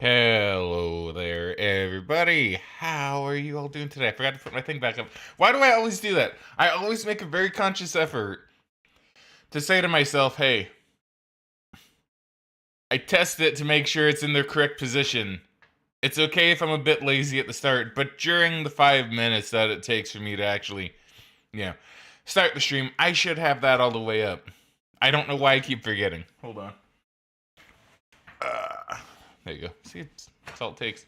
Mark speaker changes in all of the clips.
Speaker 1: Hello there, everybody. How are you all doing today? I forgot to put my thing back up. Why do I always do that? I always make a very conscious effort to say to myself, hey, I test it to make sure it's in the correct position. It's okay if I'm a bit lazy at the start, but during the 5 minutes that it takes for me to actually, start the stream, I should have that all the way up. I don't know why I keep forgetting. Hold on. There you go. See, that's all it takes.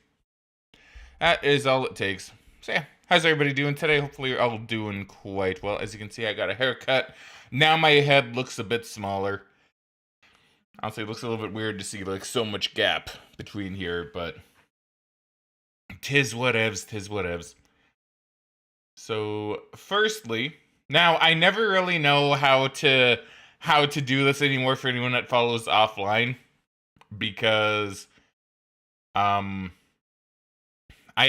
Speaker 1: That is all it takes. So yeah, how's everybody doing today? Hopefully you're all doing quite well. As you can see, I got a haircut. Now my head looks a bit smaller. Honestly, it looks a little bit weird to see like so much gap between here, but tis whatevs, tis whatevs. So firstly, now I never really know how to do this anymore for anyone that follows offline, because I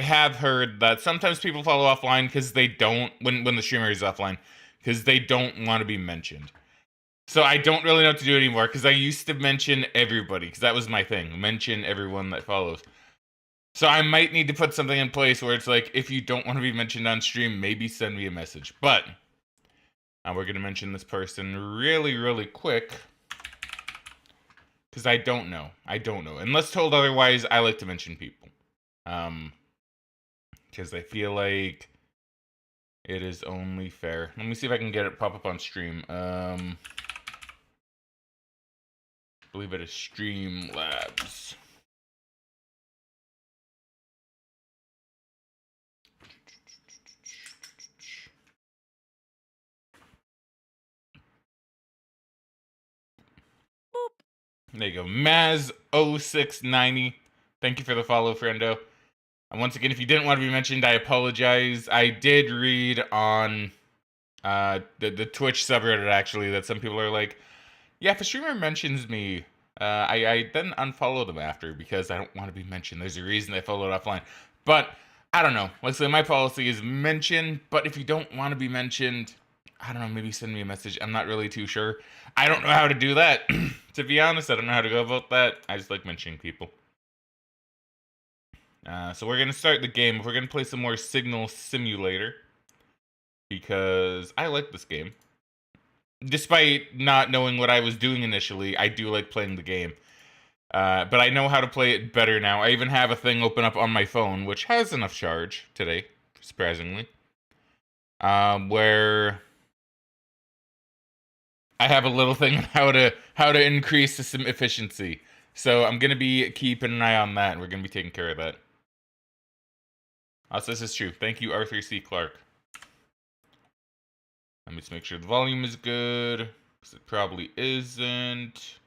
Speaker 1: have heard that sometimes people follow offline because they don't, when the streamer is offline, because they don't want to be mentioned. So I don't really know what to do anymore, because I used to mention everybody, because that was my thing, mention everyone that follows. So I might need to put something in place where it's like, if you don't want to be mentioned on stream, maybe send me a message. But we're going to mention this person really, really quick, because I don't know. Unless told otherwise, I like to mention people. Because I feel like it is only fair. Let me see if I can get it pop up on stream. I believe it is Streamlabs. Boop. There you go. Maz0690. Thank you for the follow, friendo. And once again, if you didn't want to be mentioned, I apologize. I did read on the Twitch subreddit, actually, that some people are like, yeah, if a streamer mentions me, I then unfollow them after because I don't want to be mentioned. There's a reason I followed offline. But I don't know. Like I said, my policy is mention, but if you don't want to be mentioned, I don't know, maybe send me a message. I'm not really too sure. I don't know how to do that. To be honest, I don't know how to go about that. I just like mentioning people. So we're going to start the game. We're going to play some more Signal Simulator, because I like this game. Despite not knowing what I was doing initially, I do like playing the game. But I know how to play it better now. I even have a thing open up on my phone, which has enough charge today, surprisingly. Where I have a little thing on how to increase system efficiency. So I'm gonna be keeping an eye on that, and we're gonna be taking care of that. Also, this is true. Thank you, Arthur C. Clarke. Let me just make sure the volume is good, because it probably isn't.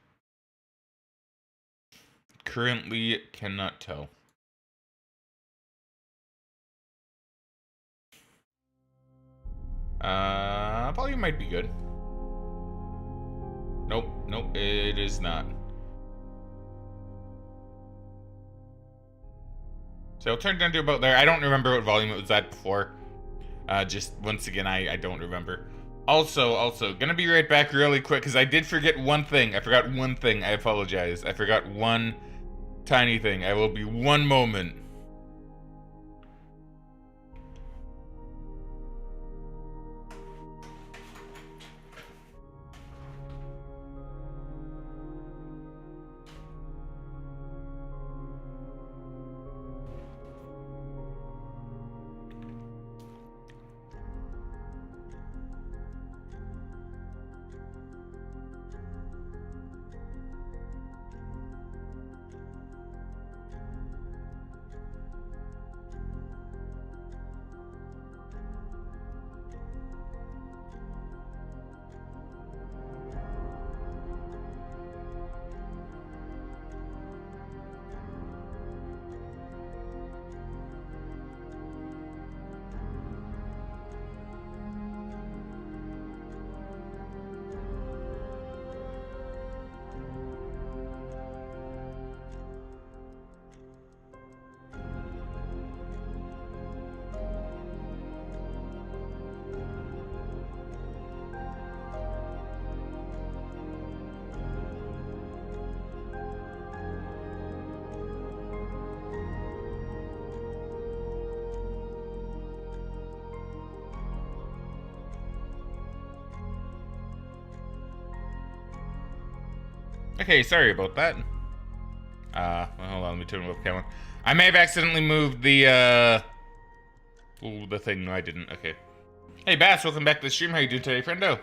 Speaker 1: Currently, cannot tell. Volume might be good. Nope, it is not. So I'll turn down to about there. I don't remember what volume it was at before. Just once again, I don't remember. Also, gonna be right back really quick, because I did forget one thing. I forgot one thing. I apologize. I forgot one tiny thing. I will be one moment. Okay, sorry about that. Well, hold on, let me turn the webcam on. I may have accidentally moved the, ooh, the thing. No, I didn't. Okay. Hey, Bass, welcome back to the stream. How you doing today, friendo?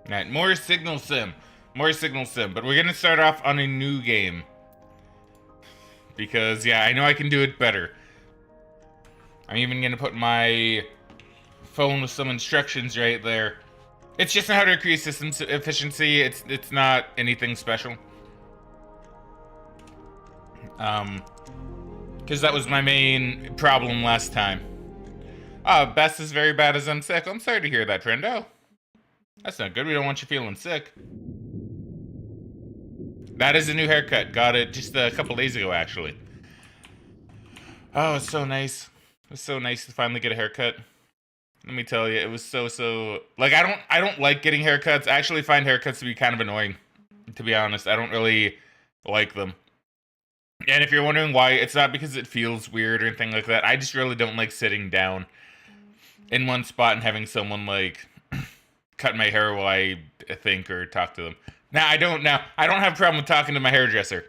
Speaker 1: Alright, more Signal Sim. More Signal Sim. But we're gonna start off on a new game. Because, yeah, I know I can do it better. I'm even gonna put my phone with some instructions right there. It's just how to increase system efficiency. It's not anything special. Because that was my main problem last time. Best is very bad as I'm sick. I'm sorry to hear that, friendo. That's not good. We don't want you feeling sick. That is a new haircut. Got it just a couple days ago, actually. Oh, it's so nice. It was so nice to finally get a haircut. Let me tell you, it was so like I don't like getting haircuts. I actually find haircuts to be kind of annoying, to be honest. I don't really like them. And if you're wondering why, it's not because it feels weird or anything like that. I just really don't like sitting down in one spot and having someone like cut my hair while I think or talk to them. Now I don't have a problem with talking to my hairdresser.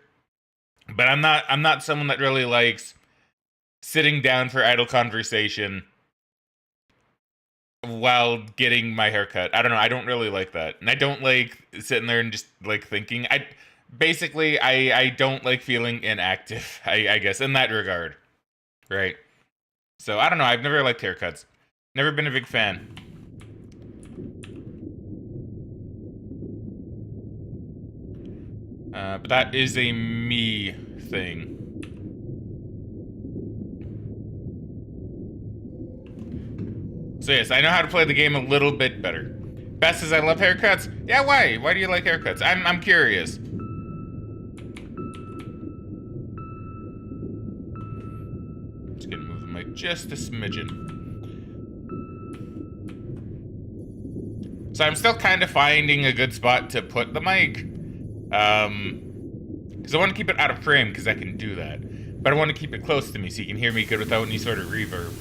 Speaker 1: But I'm not someone that really likes sitting down for idle conversation while getting my hair cut. I don't know, I don't really like that. And I don't like sitting there and just like thinking. I don't like feeling inactive, I guess, in that regard. Right. So I don't know, I've never liked haircuts. Never been a big fan. But that is a me thing. So yes, I know how to play the game a little bit better. Best is I love haircuts. Yeah, why? Why do you like haircuts? I'm curious. Just gonna move the mic just a smidgen. So I'm still kind of finding a good spot to put the mic. Because I want to keep it out of frame, because I can do that. But I want to keep it close to me so you can hear me good without any sort of reverb.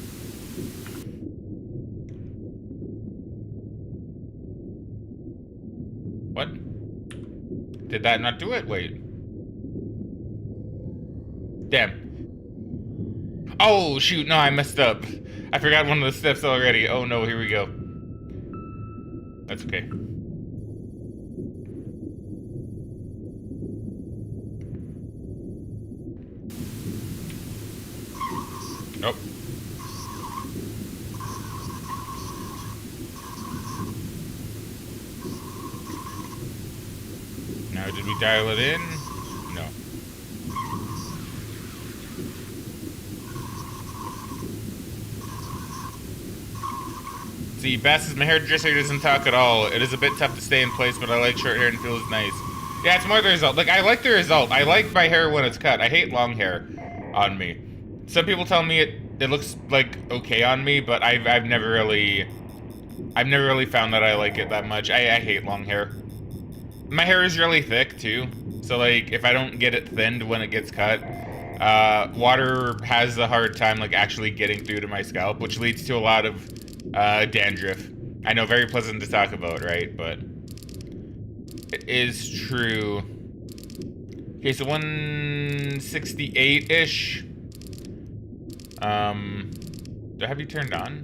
Speaker 1: What? Did that not do it? Wait. Damn. Oh, shoot. No, I messed up. I forgot one of the steps already. Oh, no. Here we go. That's okay. Nope. Now, did we dial it in? No. See, Bass is my hairdresser doesn't talk at all. It is a bit tough to stay in place, but I like short hair and it feels nice. Yeah, it's more the result. Like, I like the result. I like my hair when it's cut. I hate long hair on me. Some people tell me it looks like okay on me, but I've never really found that I like it that much. I hate long hair. My hair is really thick too, so like if I don't get it thinned when it gets cut, water has a hard time like actually getting through to my scalp, which leads to a lot of dandruff. I know, very pleasant to talk about, right? But it is true. Okay, so 168-ish. Do I have you turned on?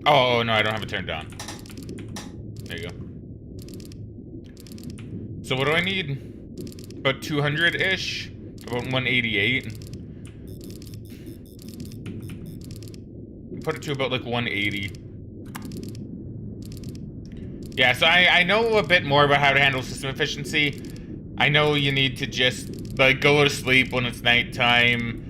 Speaker 1: Oh, no, I don't have it turned on. There you go. So what do I need? About 200-ish? About 188? Put it to about, like, 180. Yeah, so I know a bit more about how to handle system efficiency. I know you need to just, like, go to sleep when it's nighttime.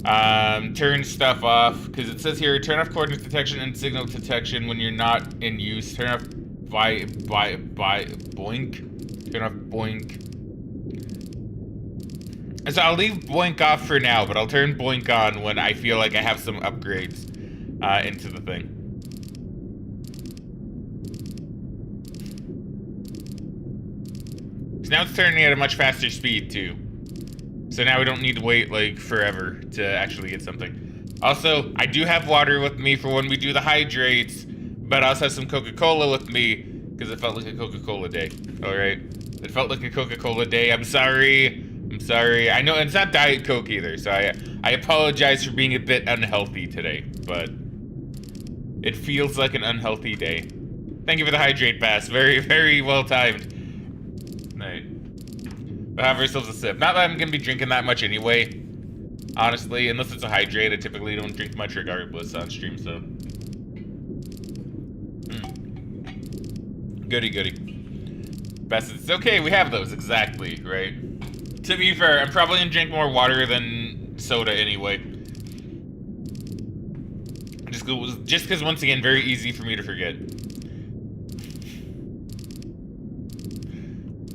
Speaker 1: Turn stuff off, because it says here, turn off coordinate detection and signal detection when you're not in use. Turn off boink. Turn off boink. And so I'll leave boink off for now, but I'll turn boink on when I feel like I have some upgrades into the thing. So now it's turning at a much faster speed too. So now we don't need to wait like forever to actually get something. Also, I do have water with me for when we do the hydrates, but I also have some Coca-Cola with me because it felt like a Coca-Cola day. All right, it felt like a Coca-Cola day. I'm sorry. I'm sorry. I know it's not Diet Coke either, so I apologize for being a bit unhealthy today, but it feels like an unhealthy day. Thank you for the hydrate pass. Very, very well timed. Right. We'll have ourselves a sip. Not that I'm gonna be drinking that much anyway. Honestly, unless it's a hydrate, I typically don't drink much regardless on stream, so. Goody, goody. Best, it's okay, we have those, exactly, right? To be fair, I'm probably gonna drink more water than soda anyway. Just because, once again, very easy for me to forget.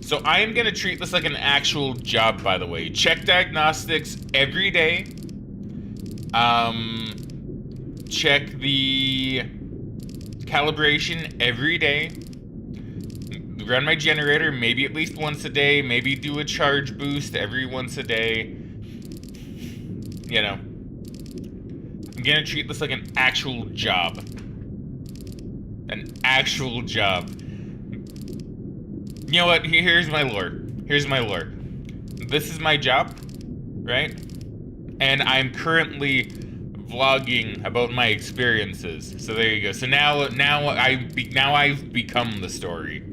Speaker 1: So I am gonna treat this like an actual job, by the way. Check diagnostics every day. Check the calibration every day. Run my generator maybe at least once a day. Maybe do a charge boost every once a day. You know. I'm gonna treat this like an actual job. An actual job. You know what? Here's my lore. Here's my lore. This is my job, right? And I'm currently vlogging about my experiences. So there you go. So now I've become the story.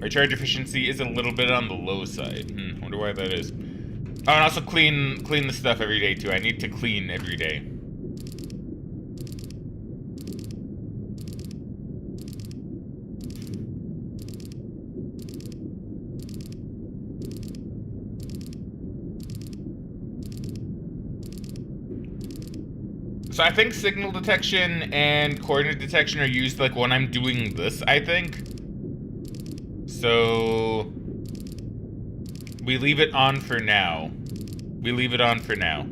Speaker 1: My charge efficiency is a little bit on the low side. Wonder why that is. Oh, and also clean the stuff every day too. I need to clean every day. So I think signal detection and coordinate detection are used like when I'm doing this, I think. So we leave it on for now. We leave it on for now.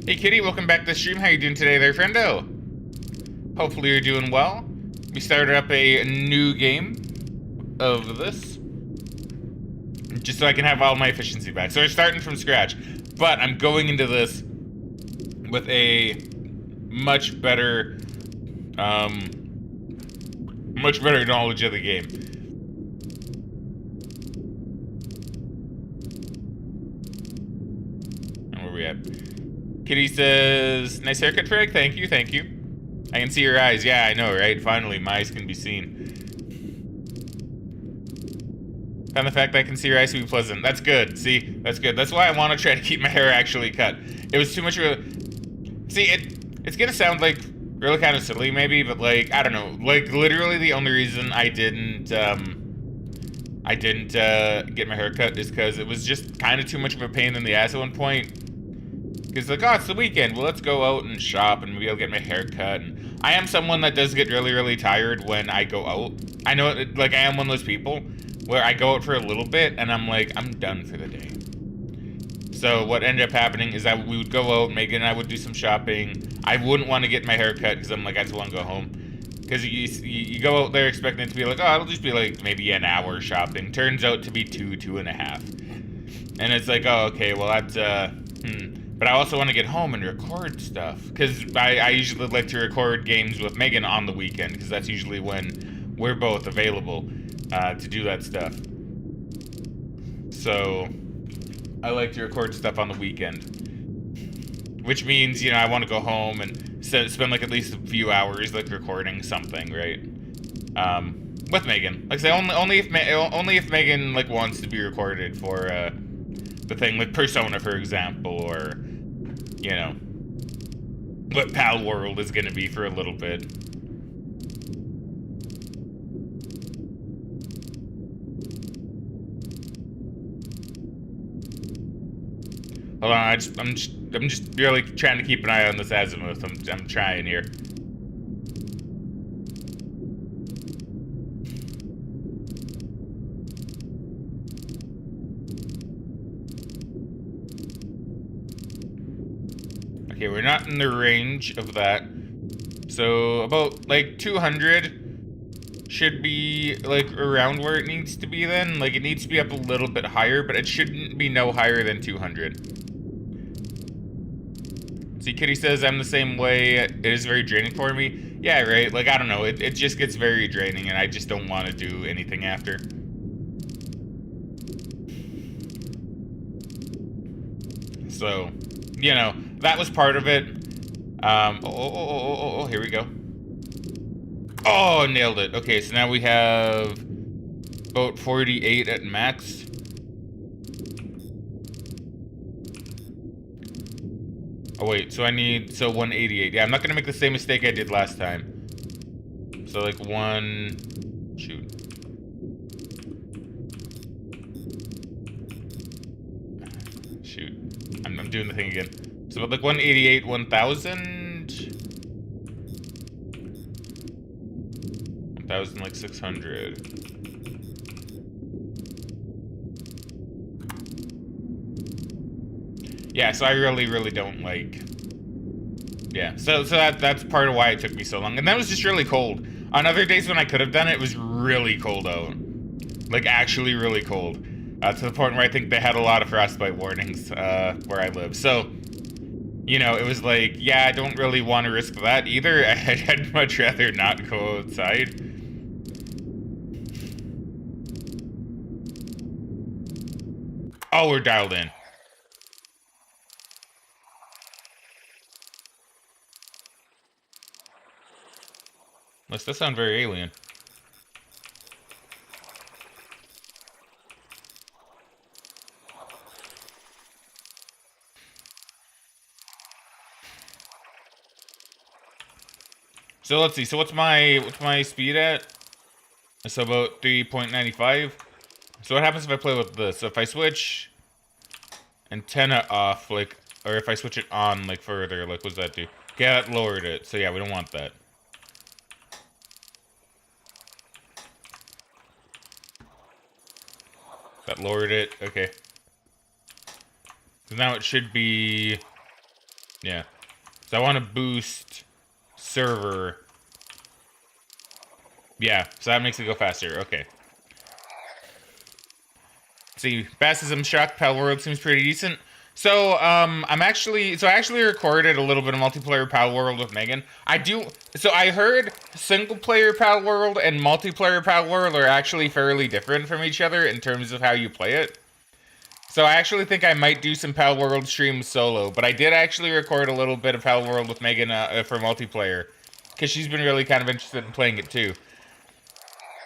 Speaker 1: Hey Kitty, welcome back to the stream. How you doing today there, friendo? Hopefully you're doing well. We started up a new game of this. Just so I can have all my efficiency back. So we're starting from scratch. But I'm going into this with a much better knowledge of the game. And where we at? Kitty says, nice haircut, Frag. Thank you, thank you. I can see your eyes. Yeah, I know, right? Finally, my eyes can be seen. And the fact that I can see your eyes to be pleasant. That's good. See, that's good. That's why I want to try to keep my hair actually cut. It was too much of a... See, it's gonna sound like really kind of silly maybe, but like, I don't know. Like, literally the only reason I didn't get my hair cut is because it was just kind of too much of a pain in the ass at one point. Because like, oh, it's the weekend. Well, let's go out and shop and maybe I'll get my hair cut. And I am someone that does get really, really tired when I go out. I know, like, I am one of those people where I go out for a little bit and I'm like, I'm done for the day. So what ended up happening is that we would go out, Megan and I would do some shopping. I wouldn't want to get my hair cut because I'm like, I just want to go home. Because you go out there expecting it to be like, oh, it'll just be like maybe an hour shopping. Turns out to be 2.5. And it's like, oh, okay, well that's, But I also want to get home and record stuff. Because I usually like to record games with Megan on the weekend. Because that's usually when we're both available to do that stuff. So I like to record stuff on the weekend. Which means, you know, I want to go home and spend like at least a few hours like recording something, right? With Megan. Like I say, only if Megan like wants to be recorded for the thing like Persona, for example, or you know what Pal World is gonna be for a little bit. Hold on, I'm just really trying to keep an eye on this azimuth. I'm trying here. Okay, we're not in the range of that. So about like 200 should be, like, around where it needs to be then. Like, it needs to be up a little bit higher, but it shouldn't be no higher than 200. See, Kitty says I'm the same way. It is very draining for me. Yeah, right? Like, I don't know. It just gets very draining, and I just don't want to do anything after. So, you know, that was part of it. Here we go. Oh, nailed it. Okay, so now we have about 48 at max. Oh, wait, so I need, 188. Yeah, I'm not gonna make the same mistake I did last time. So, like, shoot. Shoot. I'm doing the thing again. So, like, 188, 1,000? 1,000, like, 600. Yeah, so I really don't like... Yeah, so that's part of why it took me so long. And that was just really cold. On other days when I could have done it, it was really cold out. Like, actually really cold. To the point where I think they had a lot of frostbite warnings where I live. So, you know, it was like, yeah, I don't really want to risk that either. I'd much rather not go outside. Oh, we're dialed in. This does sound very alien. So let's see. So what's my speed at? So about 3.95. So what happens if I play with this? So if I switch antenna off, like, or if I switch it on, like, further, like, what does that do? Yeah, that lowered it. So yeah, we don't want that. That lowered it. Okay. So now it should be... Yeah. So I want to boost server. Yeah, so that makes it go faster. Okay. See, Bassism Shock Pal World seems pretty decent. So, I actually recorded a little bit of multiplayer Pal World with Megan. So I heard single player Pal World and multiplayer Pal World are actually fairly different from each other in terms of how you play it. So I actually think I might do some Pal World streams solo, but I did actually record a little bit of Pal World with Megan for multiplayer, because she's been really kind of interested in playing it too.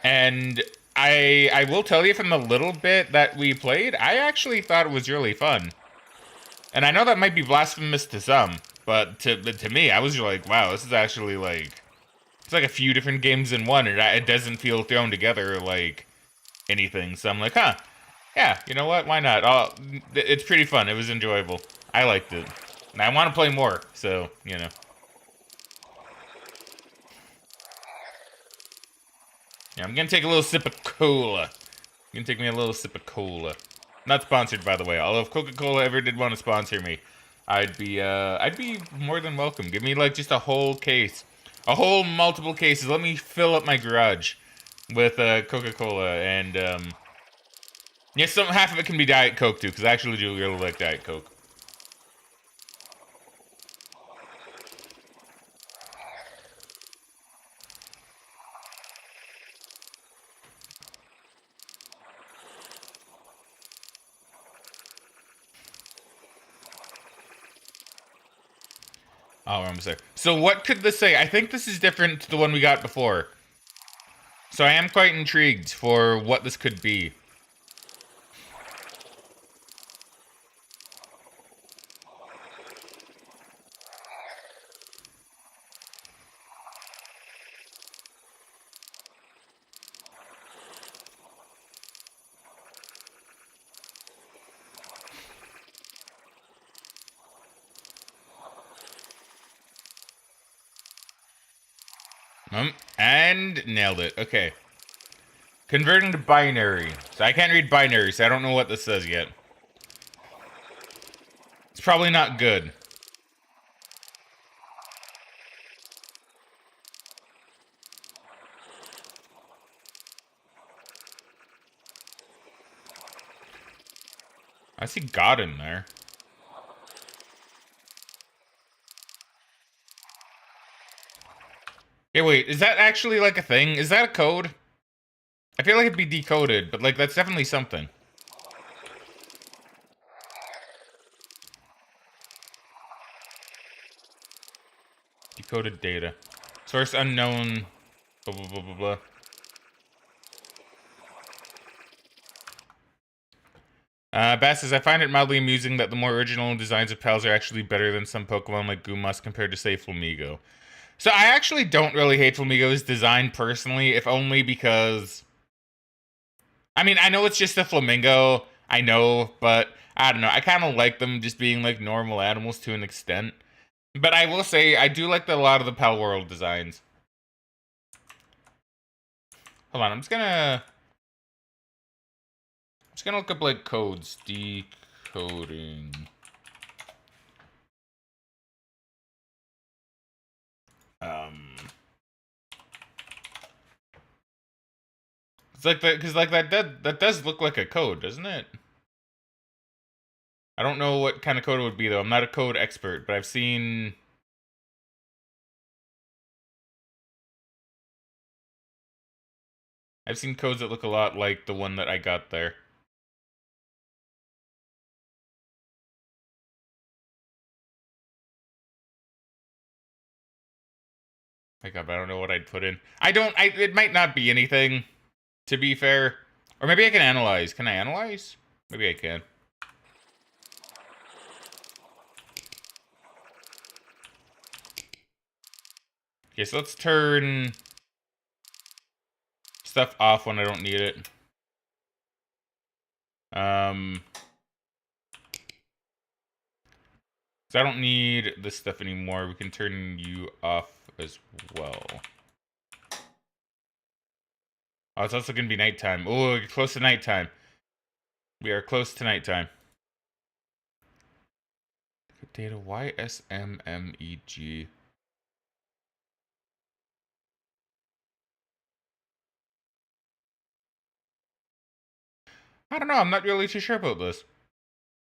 Speaker 1: And I will tell you, from the little bit that we played, I actually thought it was really fun. And I know that might be blasphemous to some, but to me, I was like, wow, this is actually like... It's like a few different games in one, and it doesn't feel thrown together like anything. So I'm like, huh, yeah, you know what? Why not? It's pretty fun. It was enjoyable. I liked it. And I want to play more, so, you know. Yeah, I'm gonna take a little sip of cola. I'm gonna take me a little sip of cola. Not sponsored, by the way. Although if Coca-Cola ever did want to sponsor me, I'd be more than welcome. Give me, like, just a whole case. A whole multiple cases. Let me fill up my garage with Coca-Cola, and yeah, half of it can be Diet Coke too, because I actually do really like Diet Coke. Oh, we're almost there. So what could this say? I think this is different to the one we got before. So I am quite intrigued for what this could be. And nailed it. Okay. Converting to binary. So I can't read binary, so I don't know what this says yet. It's probably not good. I see God in there. Hey, wait, is that actually like a thing? Is that a code? I feel like it'd be decoded, but like that's definitely something. Decoded data. Source unknown. Blah, blah, blah, blah, blah. Bass says, I find it mildly amusing that the more original designs of pals are actually better than some Pokemon like Goomas compared to, say, Flamigo. So I actually don't really hate Flamigo's design personally, if only because... I mean, I know it's just a flamingo, I know, but I don't know. I kind of like them just being like normal animals to an extent. But I will say, I do like a lot of the Pal World designs. Hold on, I'm just gonna look up like codes. Decoding. It's like that, because like that does look like a code, doesn't it? I don't know what kind of code it would be though. I'm not a code expert, but I've seen codes that look a lot like the one that I got there. My God, but I don't know what I'd put in. It might not be anything, to be fair. Or maybe I can analyze. Can I analyze? Maybe I can. Okay, so let's turn stuff off when I don't need it. So I don't need this stuff anymore. We can turn you off as well. Oh, it's also gonna be nighttime. Oh, we're close to nighttime. We are close to nighttime. Data YSMMEG. I don't know. I'm not really too sure about this.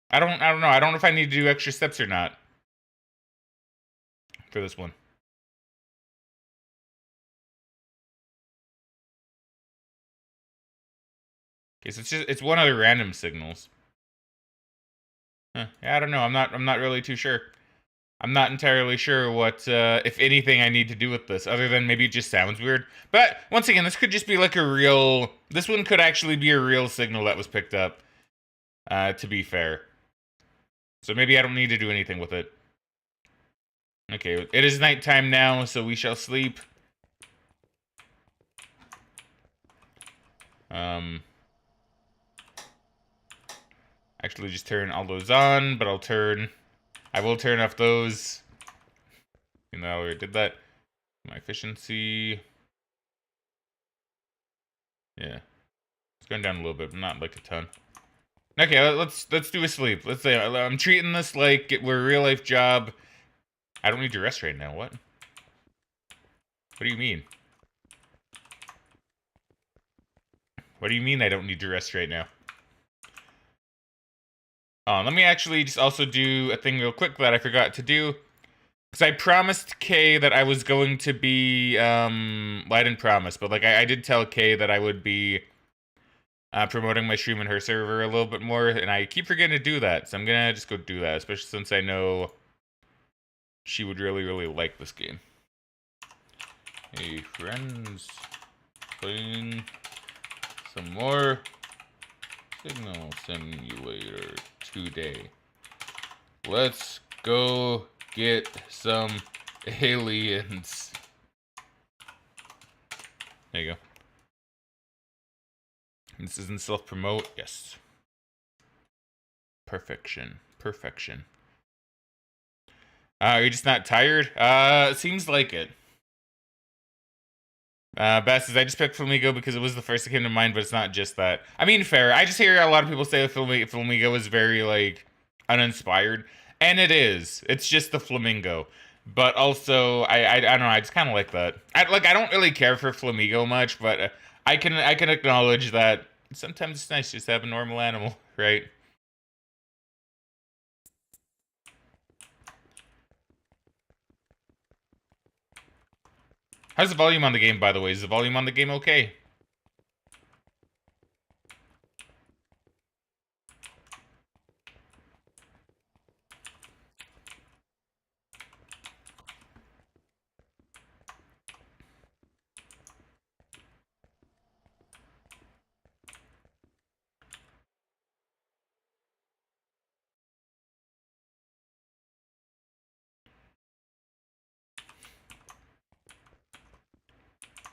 Speaker 1: I don't know. I don't know if I need to do extra steps or not for this one. Okay, so it's one of the random signals. Huh. Yeah, I don't know. I'm not really too sure. I'm not entirely sure what, if anything, I need to do with this, other than maybe it just sounds weird. But, once again, this could just be like a real... This one could actually be a real signal that was picked up, to be fair. So maybe I don't need to do anything with it. Okay, it is nighttime now, so we shall sleep. Actually just turn all those on, but I will turn off those. You know, I already did that. My efficiency. Yeah. It's going down a little bit, but not like a ton. Okay, let's do a sleep. Let's say I'm treating this like we're a real life job. I don't need to rest right now. What? What do you mean? What do you mean I don't need to rest right now? Let me actually just also do a thing real quick that I forgot to do. Because I promised Kay that I was going to be, well, I didn't promise, but like I did tell Kay that I would be promoting my stream in her server a little bit more, and I keep forgetting to do that, so I'm gonna just go do that, especially since I know she would really, really like this game. Hey friends, playing some more Signal Simulator today. Let's go get some aliens. There you go. This isn't self-promote. Yes. Perfection. Perfection. Are you just not tired? Seems like it. Bass says, I just picked Flamigo because it was the first that came to mind, but it's not just that. I mean, fair. I just hear a lot of people say that Flamigo is very, like, uninspired. And it is. It's just the flamingo. But also, I don't know, I just kind of like that. I don't really care for Flamigo much, but I can acknowledge that sometimes it's nice just to have a normal animal, right? How's the volume on the game, by the way? Is the volume on the game okay?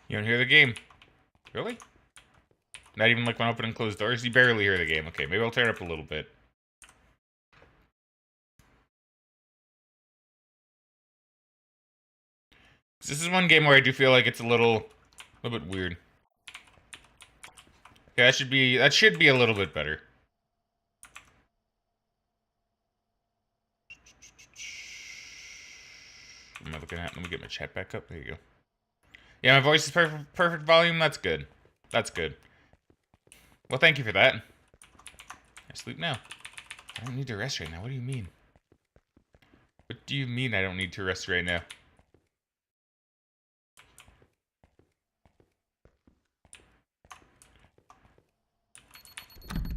Speaker 1: You don't hear the game. Really? Not even like when open and close doors? You barely hear the game. Okay, maybe I'll turn it up a little bit. This is one game where I do feel like it's a little bit weird. Okay, that should be a little bit better. What am I looking at? Let me get my chat back up. There you go. Yeah, my voice is perfect volume. That's good. That's good. Well, thank you for that. I sleep now. I don't need to rest right now. What do you mean? What do you mean I don't need to rest right now?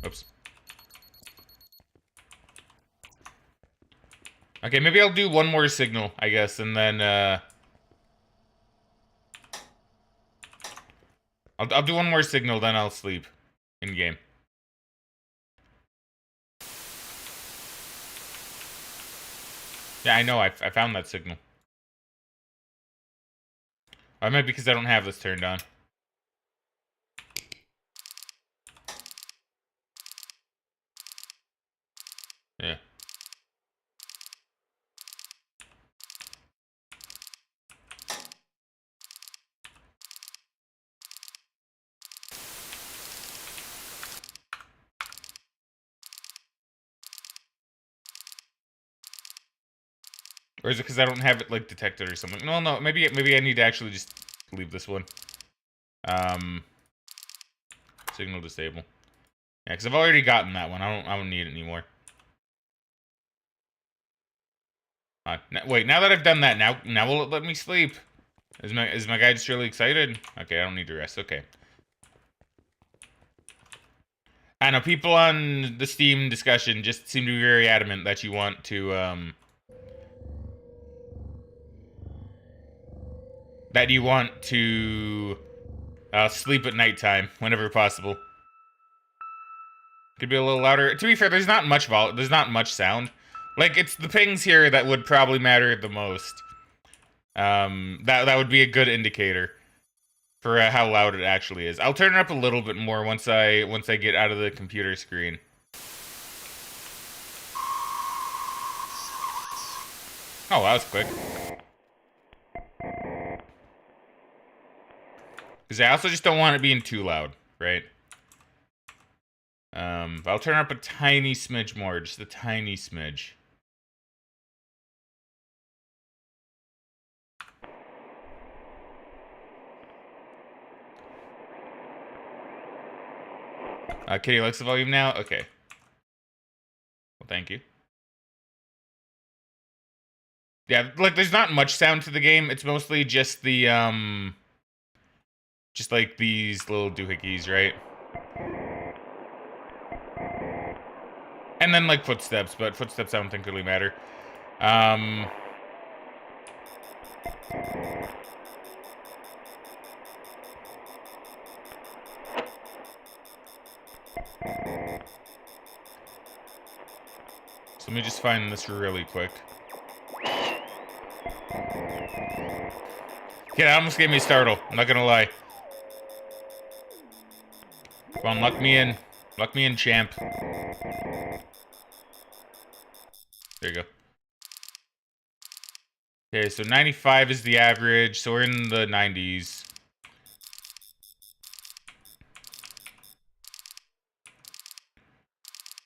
Speaker 1: Oops. Okay, maybe I'll do one more signal, I guess, and then, I'll do one more signal, then I'll sleep. In-game. Yeah, I know, I found that signal. Or maybe because I don't have this turned on. Yeah. Or is it because I don't have it, like, detected or something? No, maybe I need to actually just leave this one. Signal disable. Yeah, because I've already gotten that one. I don't need it anymore. Wait, now that I've done that, now will it let me sleep? Is my guy just really excited? Okay, I don't need to rest. Okay. I know people on the Steam discussion just seem to be very adamant that you want to, sleep at nighttime whenever possible. Could be a little louder. To be fair, there's not much sound. Like, it's the pings here that would probably matter the most. That would be a good indicator for how loud it actually is. I'll turn it up a little bit more once I get out of the computer screen. Oh, that was quick. Because I also just don't want it being too loud, right? I'll turn up a tiny smidge more, just a tiny smidge. Kitty likes the volume now? Okay. Well, thank you. Yeah, like, there's not much sound to the game. It's mostly just the, just like these little doohickeys, right? And then, like, footsteps, but footsteps I don't think really matter. So let me just find this really quick. Yeah, that almost gave me a startle. I'm not gonna lie. Come on, luck me in. Luck me in, champ. There you go. Okay, so 95 is the average, so we're in the 90s.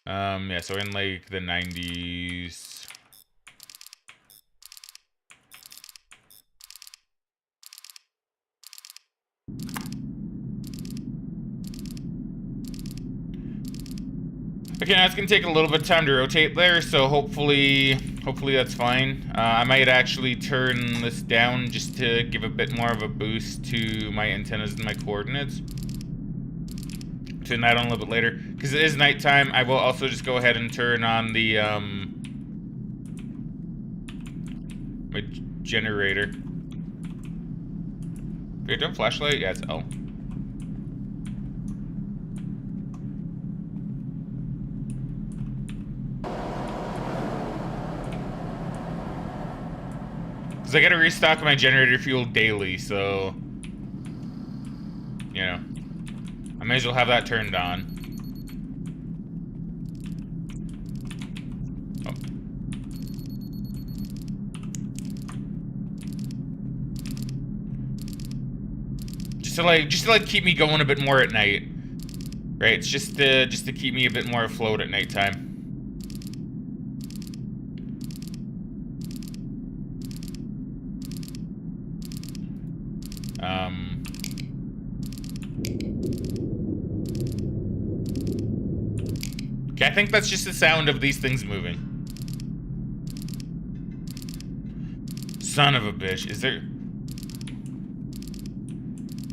Speaker 1: Yeah, so we're in, like, the 90s. Okay, now it's gonna take a little bit of time to rotate there, so hopefully Hopefully that's fine. I might actually turn this down just to give a bit more of a boost to my antennas and my coordinates. Turn that on a little bit later. Because it is nighttime, I will also just go ahead and turn on the, my generator. Are you doing flashlight? Yeah, it's L. Because I gotta restock my generator fuel daily, so... You know. I may as well have that turned on. Oh. Just to keep me going a bit more at night. Right, it's just to keep me a bit more afloat at nighttime. Okay, I think that's just the sound of these things moving. Son of a bitch, is there...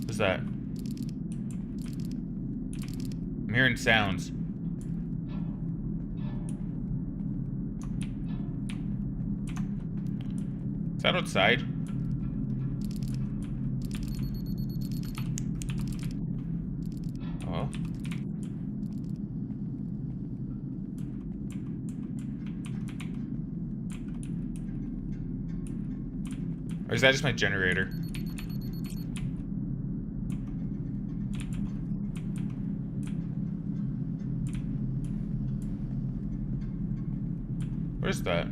Speaker 1: What's that? I'm hearing sounds. Is that outside? Oh. Or is that just my generator? Where's that?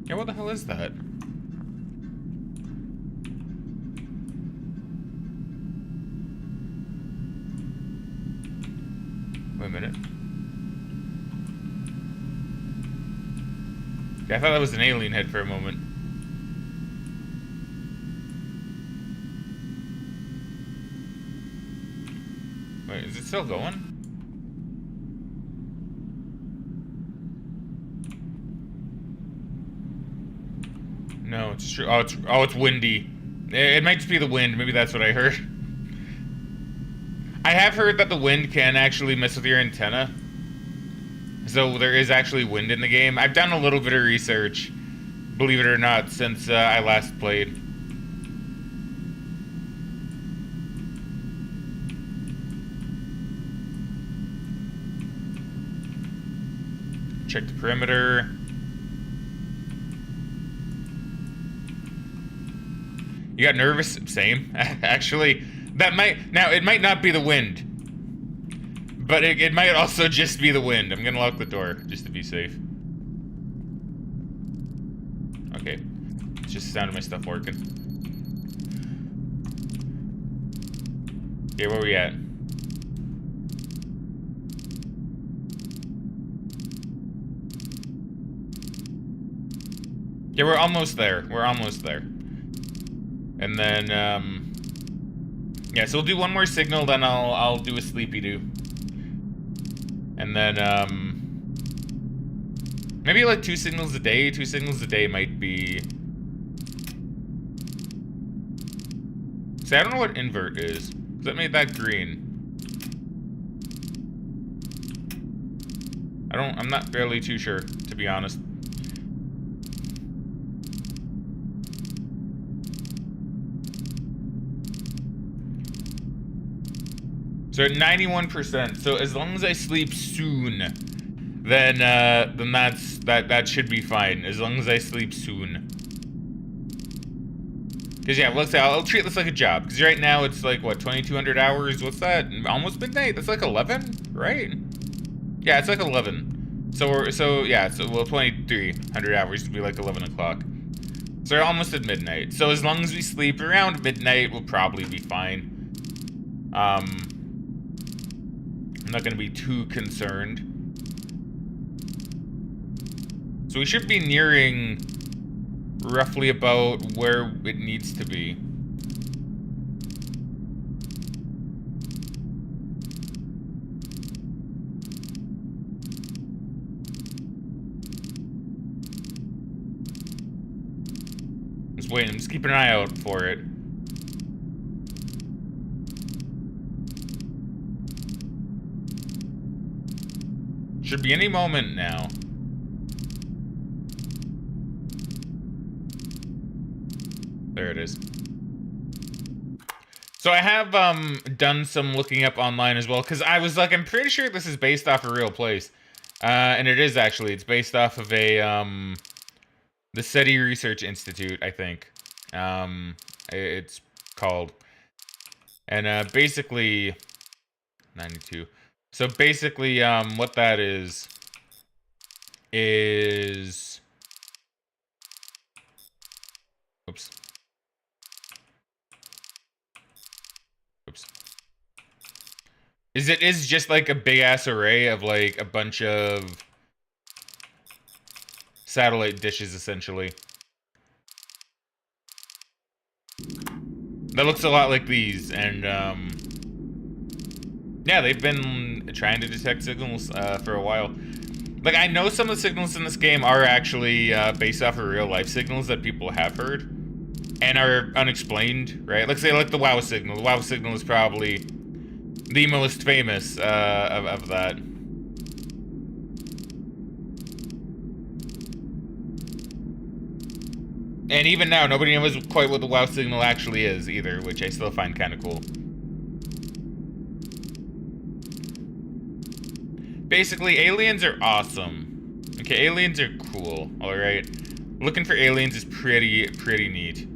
Speaker 1: Yeah, what the hell is that? Wait a minute. Okay, I thought that was an alien head for a moment. Wait, is it still going? No, it's true. Oh, it's windy. It might just be the wind. Maybe that's what I heard. I have heard that the wind can actually mess with your antenna. So there is actually wind in the game. I've done a little bit of research, believe it or not, since I last played. Check the perimeter. You got nervous? Same. Actually, it might not be the wind. But it might also just be the wind. I'm gonna lock the door, just to be safe. Okay. It's just the sound of my stuff working. Okay, where are we at? Yeah, we're almost there. We're almost there. And then, yeah, so we'll do one more signal, then I'll do a sleepy-doo. And then, maybe like 2 signals a day. 2 signals a day might be... See, I don't know what invert is. That made that green. I'm not barely too sure, to be honest. So at 91%. So as long as I sleep soon, then that should be fine. As long as I sleep soon. Because yeah, let's say I'll treat this like a job. Because right now it's like what, 2,200 hours? What's that? Almost midnight. That's like 11, right? Yeah, it's like 11. So well, 2,300 hours would be like 11 o'clock. So we're almost at midnight. So as long as we sleep around midnight, we'll probably be fine. I'm not going to be too concerned. So we should be nearing roughly about where it needs to be. Just waiting. I'm just keeping an eye out for it. Should be any moment now. There it is. So I have done some looking up online as well, because I was like, I'm pretty sure this is based off a real place. And it is actually. It's based off of a the SETI Research Institute, I think. It's called. And basically 92. So basically what that is oops. It is just like a big ass array of like a bunch of satellite dishes essentially. That looks a lot like these, and yeah, they've been trying to detect signals for a while. Like, I know some of the signals in this game are actually based off of real life signals that people have heard and are unexplained, right? Like, say, like the WoW signal. The WoW signal is probably the most famous of that. And even now, nobody knows quite what the WoW signal actually is either, which I still find kind of cool. Basically, aliens are awesome. Okay, aliens are cool, alright? Looking for aliens is pretty neat.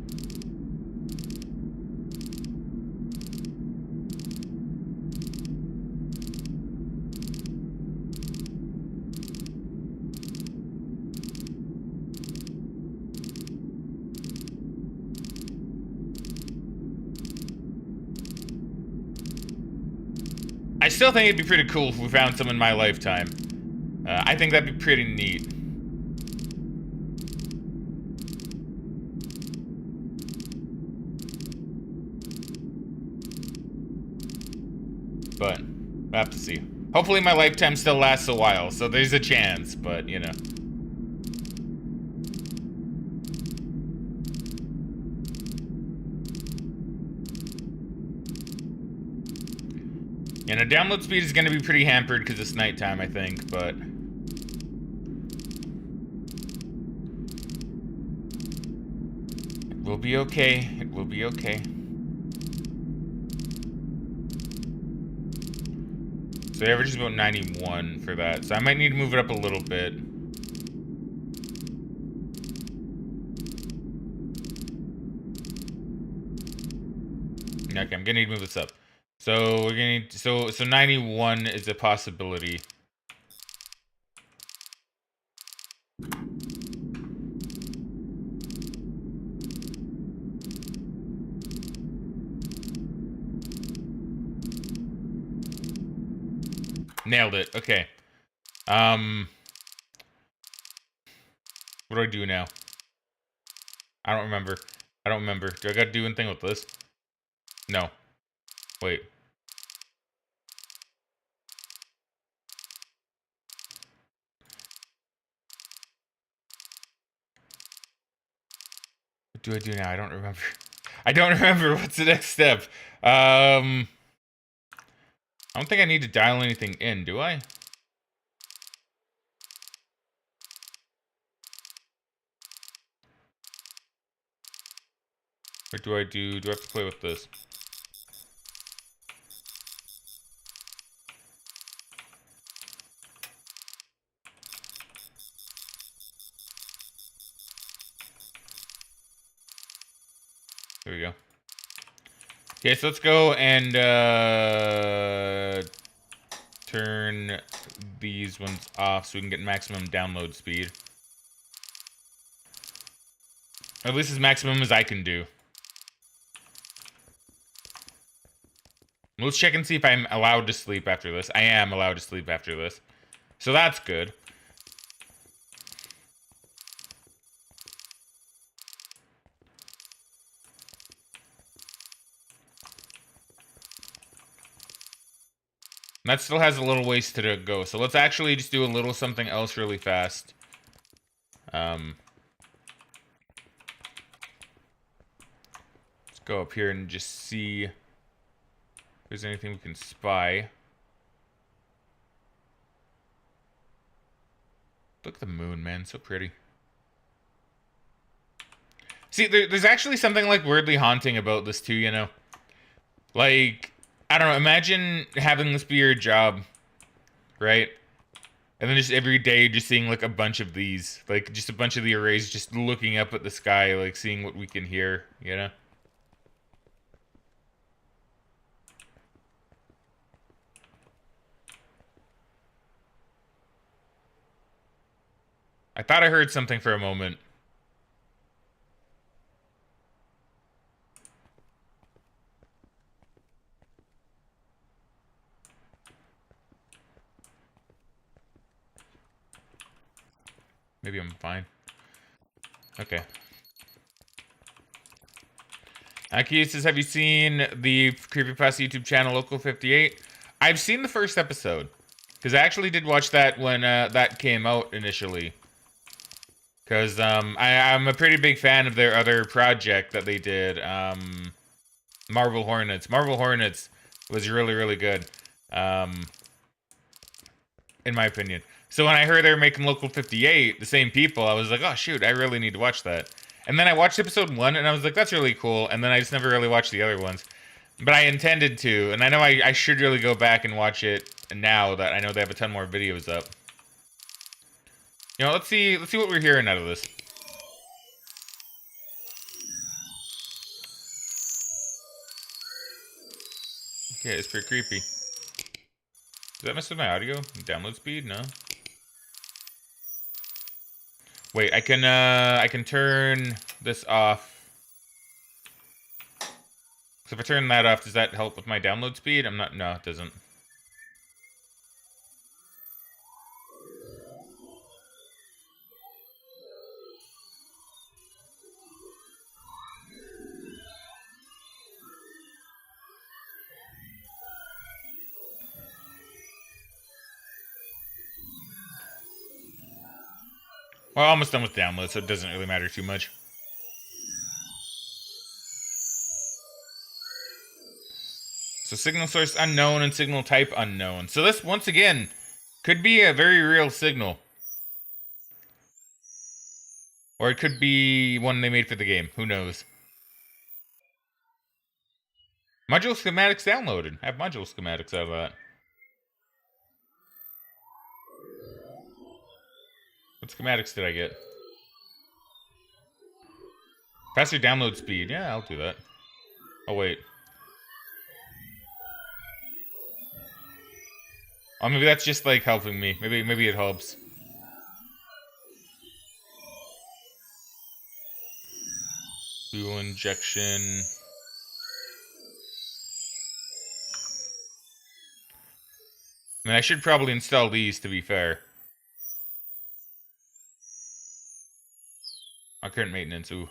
Speaker 1: I still think it'd be pretty cool if we found some in my lifetime. I think that'd be pretty neat. But we'll have to see. Hopefully my lifetime still lasts a while, so there's a chance, but you know. And a download speed is going to be pretty hampered because it's nighttime, I think, but it will be okay. It will be okay. So the average is about 91 for that, so I might need to move it up a little bit. Okay, I'm gonna need to move this up. So we're gonna need, so 91 is a possibility. Nailed it. Okay. What do I do now? I don't remember. I don't remember. Do I gotta do anything with this? No. Wait. What do I do now? I don't remember. I don't remember. What's the next step? I don't think I need to dial anything in, do I? What do I do? Do I have to play with this? There we go. Okay, so let's go and turn these ones off so we can get maximum download speed. Or at least as maximum as I can do. Let's check and see if I'm allowed to sleep after this. I am allowed to sleep after this. So that's good. That still has a little ways to go. So let's actually just do a little something else really fast. go up here and just see if there's anything we can spy. Look at the moon, man. So pretty. See, there's actually something, like, weirdly haunting about this, too, you know? Like, I don't know. Imagine having this be your job, right? And then just every day just seeing, like, a bunch of these. Like, just a bunch of the arrays just looking up at the sky, like, seeing what we can hear, you know? I thought I heard something for a moment. Maybe I'm fine. Okay. Aki says, have you seen the Creepypasta YouTube channel, Local58? I've seen the first episode. Because I actually did watch that when that came out initially. Because I'm a pretty big fan of their other project that they did. Marble Hornets. Marble Hornets was really, really good. In my opinion. So when I heard they were making Local 58, the same people, I was like, oh shoot, I really need to watch that. And then I watched episode 1, and I was like, that's really cool. And then I just never really watched the other ones. But I intended to, and I know I should really go back and watch it now that I know they have a ton more videos up. You know, let's see what we're hearing out of this. Okay, it's pretty creepy. Does that mess with my audio? Download speed? No. Wait, I can turn this off. So if I turn that off, does that help with my download speed? No, it doesn't. Well, almost done with download, so it doesn't really matter too much. So signal source unknown and signal type unknown. So this, once again, could be a very real signal. Or it could be one they made for the game. Who knows? Module schematics downloaded. I have module schematics out of that. What schematics did I get? Faster download speed. Yeah, I'll do that. Oh, wait. Oh, maybe that's just, like, helping me. Maybe it helps. Fuel injection. I mean, I should probably install these, to be fair. Our current maintenance, ooh.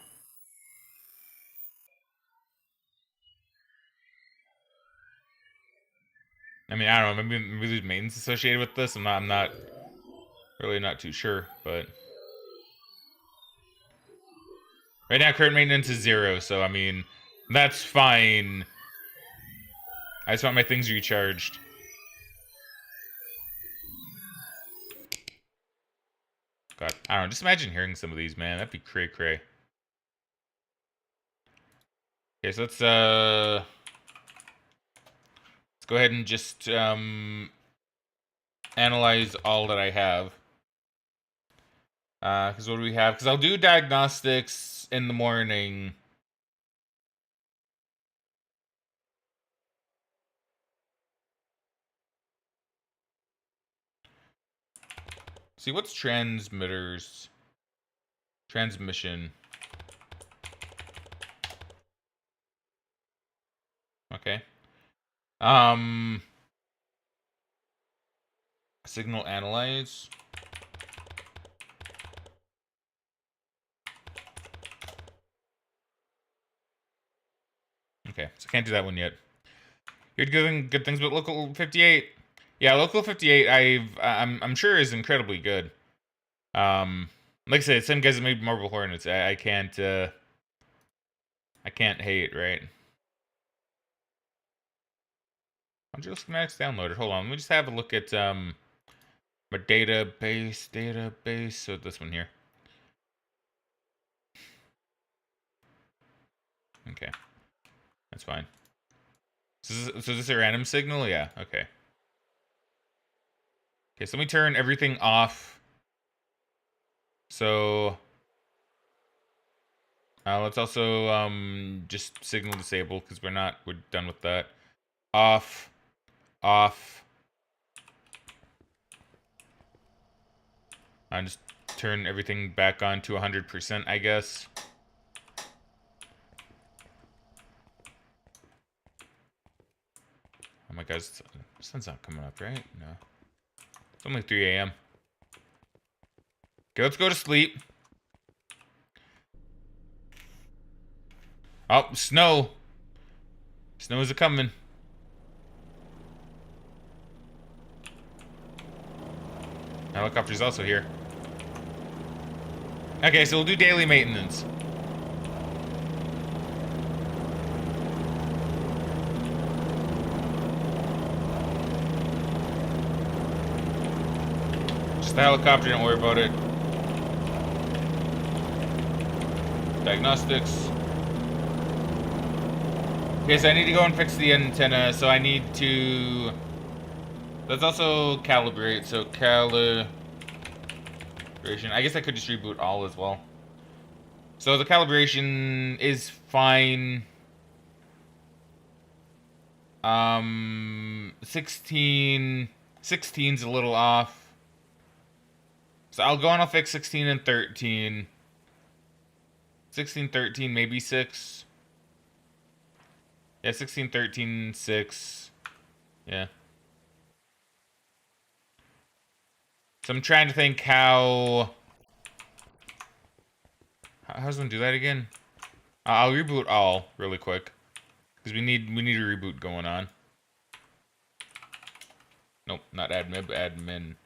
Speaker 1: I mean, I don't know, maybe there's maintenance associated with this. I'm not really not too sure, but right now current maintenance is 0, so I mean, that's fine. I just want my things recharged. God, I don't know, just imagine hearing some of these, man. That'd be cray-cray. Okay, so let's go ahead and just analyze all that I have. Because what do we have? Because I'll do diagnostics in the morning. See, what's transmitters? Transmission. Okay. Signal analyze. Okay, so can't do that one yet. You're doing good things, but Local 58. Yeah, Local 58. I'm sure is incredibly good. Like I said, same guys that made Marble Hornets. I can't. I can't hate, right? Module schematics downloaded. Hold on, let me just have a look at my database. So this one here. Okay, that's fine. So is this a random signal? Yeah. Okay. Okay, so let me turn everything off. So let's also just signal disable because we're done with that. Off, off. And just turn everything back on to 100%, I guess. Oh my god, the sun's not coming up, right? No. It's only 3 a.m. Okay, let's go to sleep. Oh, snow. Snow is a-coming. Helicopter's also here. Okay, so we'll do daily maintenance. Just the helicopter, don't worry about it. Diagnostics. Okay, so I need to go and fix the antenna, so I need to... Let's also calibrate, so calibration. I guess I could just reboot all as well. So the calibration is fine. 16's a little off. So I'll go and I'll fix 16 and 13. 16, 13, maybe 6. Yeah, 16, 13, 6. Yeah. So I'm trying to think how does one do that again? I'll reboot all really quick. Because we need a reboot going on. Nope, not admin, but admin.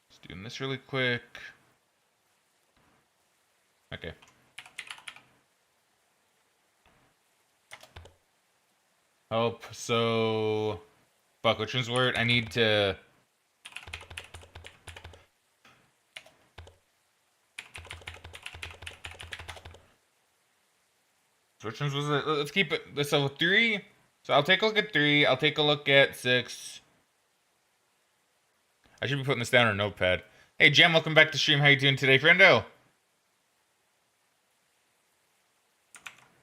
Speaker 1: Just doing this really quick. Okay. Help. So, fuck. Which one's word? I need to. So which ones was it? Let's keep it. So 3. So I'll take a look at 3. I'll take a look at 6. I should be putting this down on a notepad. Hey, Jem, welcome back to stream. How you doing today, friendo?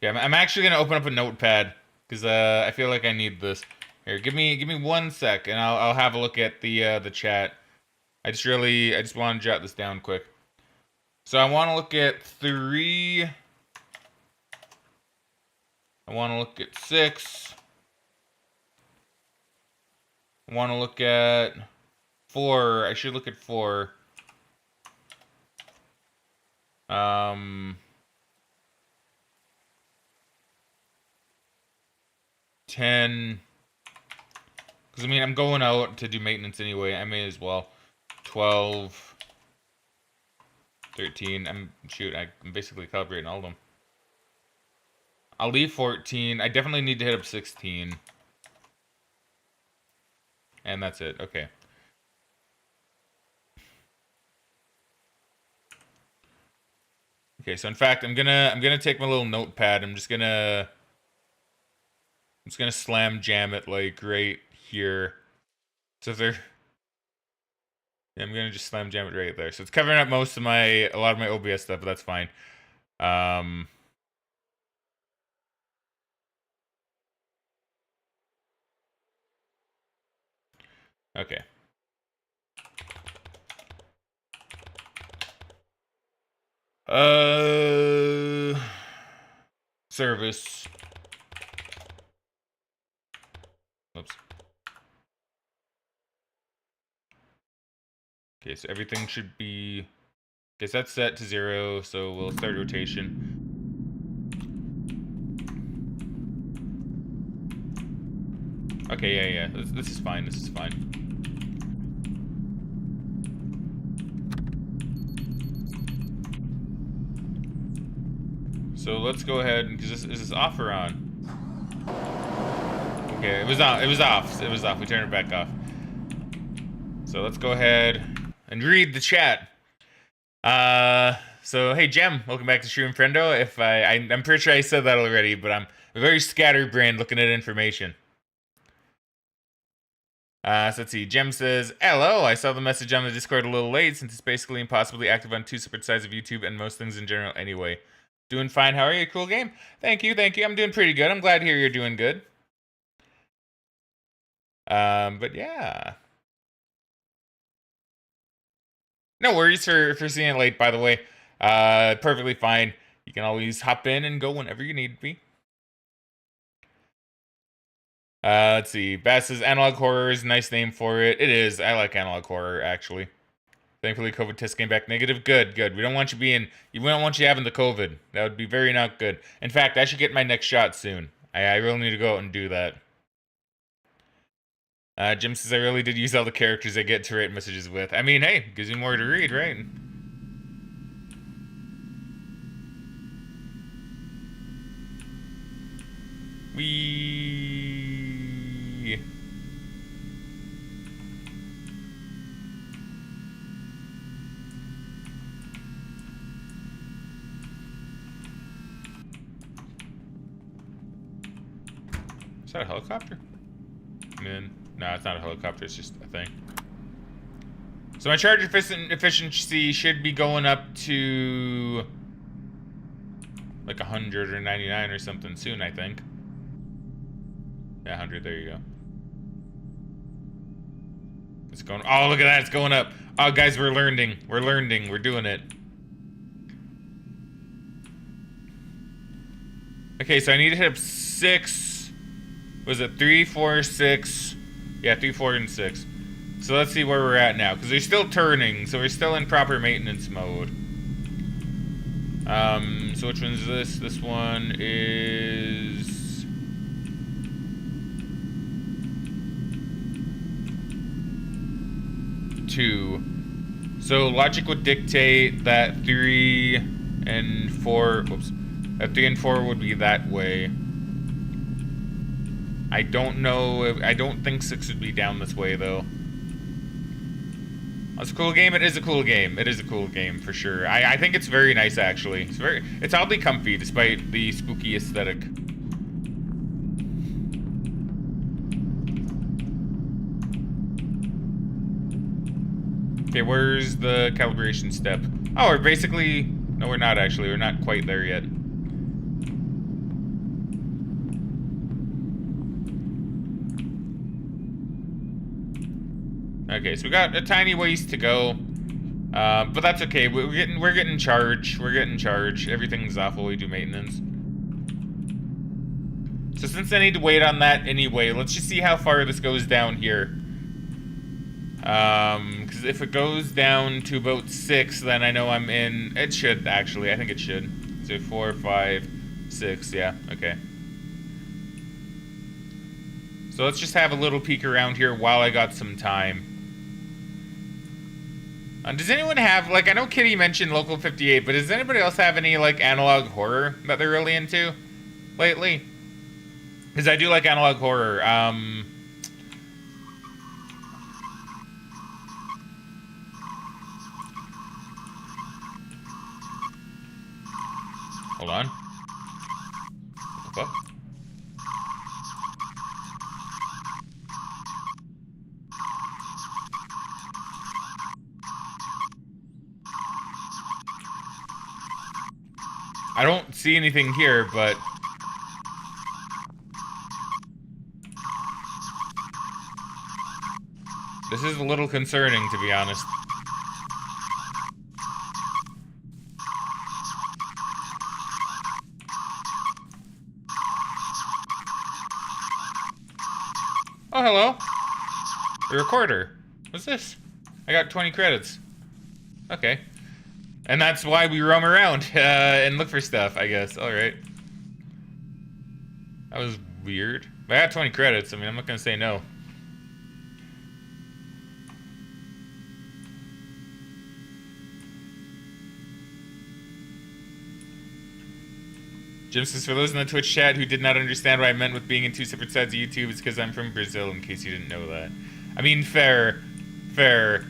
Speaker 1: Yeah, I'm actually gonna open up a notepad because I feel like I need this. Here, give me 1 sec, and I'll have a look at the chat. I just want to jot this down quick. So I want to look at 3. I want to look at 6. I want to look at 4. I should look at 4. 10. Because, I mean, I'm going out to do maintenance anyway. I may as well. 12. 13. I'm basically calibrating all of them. I'll leave 14. I definitely need to hit up 16. And that's it. Okay. Okay, so in fact, I'm gonna take my little notepad. I'm just gonna slam jam it like right here. So if there, yeah, I'm gonna just slam jam it right there. So it's covering up a lot of my OBS stuff, but that's fine. Okay. Service. Oops. Okay, so everything should be Guess that's set to 0, so we'll start rotation. Okay, yeah. This is fine. This is fine. So let's go ahead, because is this off or on? Okay, it was on. It was off. It was off. We turned it back off. So let's go ahead and read the chat. So hey Jem, welcome back to Stream Friendo. If I'm pretty sure I said that already, but I'm very scatterbrained looking at information. So let's see. Jem says, hello, I saw the message on the Discord a little late since it's basically impossibly active on 2 separate sides of YouTube and most things in general anyway. Doing fine. How are you? Cool game. Thank you. I'm doing pretty good. I'm glad to hear you're doing good. But yeah. No worries for seeing it late, by the way. Perfectly fine. You can always hop in and go whenever you need to be. Let's see. Bass says analog horror is a nice name for it. It is. I like analog horror, actually. Thankfully, COVID test came back negative. Good. We don't want you having the COVID. That would be very not good. In fact, I should get my next shot soon. I really need to go out and do that. Jim says, I really did use all the characters I get to write messages with. I mean, hey, gives you more to read, right? Is that a helicopter? No, it's not a helicopter, it's just a thing. So my charge efficiency should be going up to like 100 or 99 or something soon, I think. Yeah, 100, there you go. It's going, oh, look at that, it's going up. Oh, guys, we're learning, we're doing it. Okay, so I need to hit up 6. Was it 3, 4, 6? Yeah, 3, 4, and 6. So let's see where we're at now, because they're still turning, so we're still in proper maintenance mode. So which one is this? This one is... two. So logic would dictate that 3 and 4... Whoops. That 3 and 4 would be that way. I don't know. I don't think 6 would be down this way, though. It's a cool game. It is a cool game. It is a cool game, for sure. I think it's very nice, actually. It's oddly comfy, despite the spooky aesthetic. Okay, where's the calibration step? Oh, we're basically... No, we're not, actually. We're not quite there yet. Okay, so we got a tiny ways to go, but that's okay. We're getting charge. We're getting charge. Everything's off while we do maintenance. So since I need to wait on that anyway, let's just see how far this goes down here. Because if it goes down to about 6, then I know I'm in. It should actually. I think it should. So 4, 5, 6. Yeah. Okay. So let's just have a little peek around here while I got some time. Does anyone have, like, I know Kitty mentioned Local 58, but does anybody else have any, like, analog horror that they're really into lately? Because I do like analog horror. Hold on. What the fuck? I don't see anything here, but... This is a little concerning, to be honest. Oh, hello. A recorder. What's this? I got 20 credits. Okay. And that's why we roam around and look for stuff, I guess. Alright. That was weird. But I got 20 credits. I mean, I'm not gonna say no. Jim says, for those in the Twitch chat who did not understand what I meant with being in two separate sides of YouTube, it's because I'm from Brazil, in case you didn't know that. I mean, fair. Fair.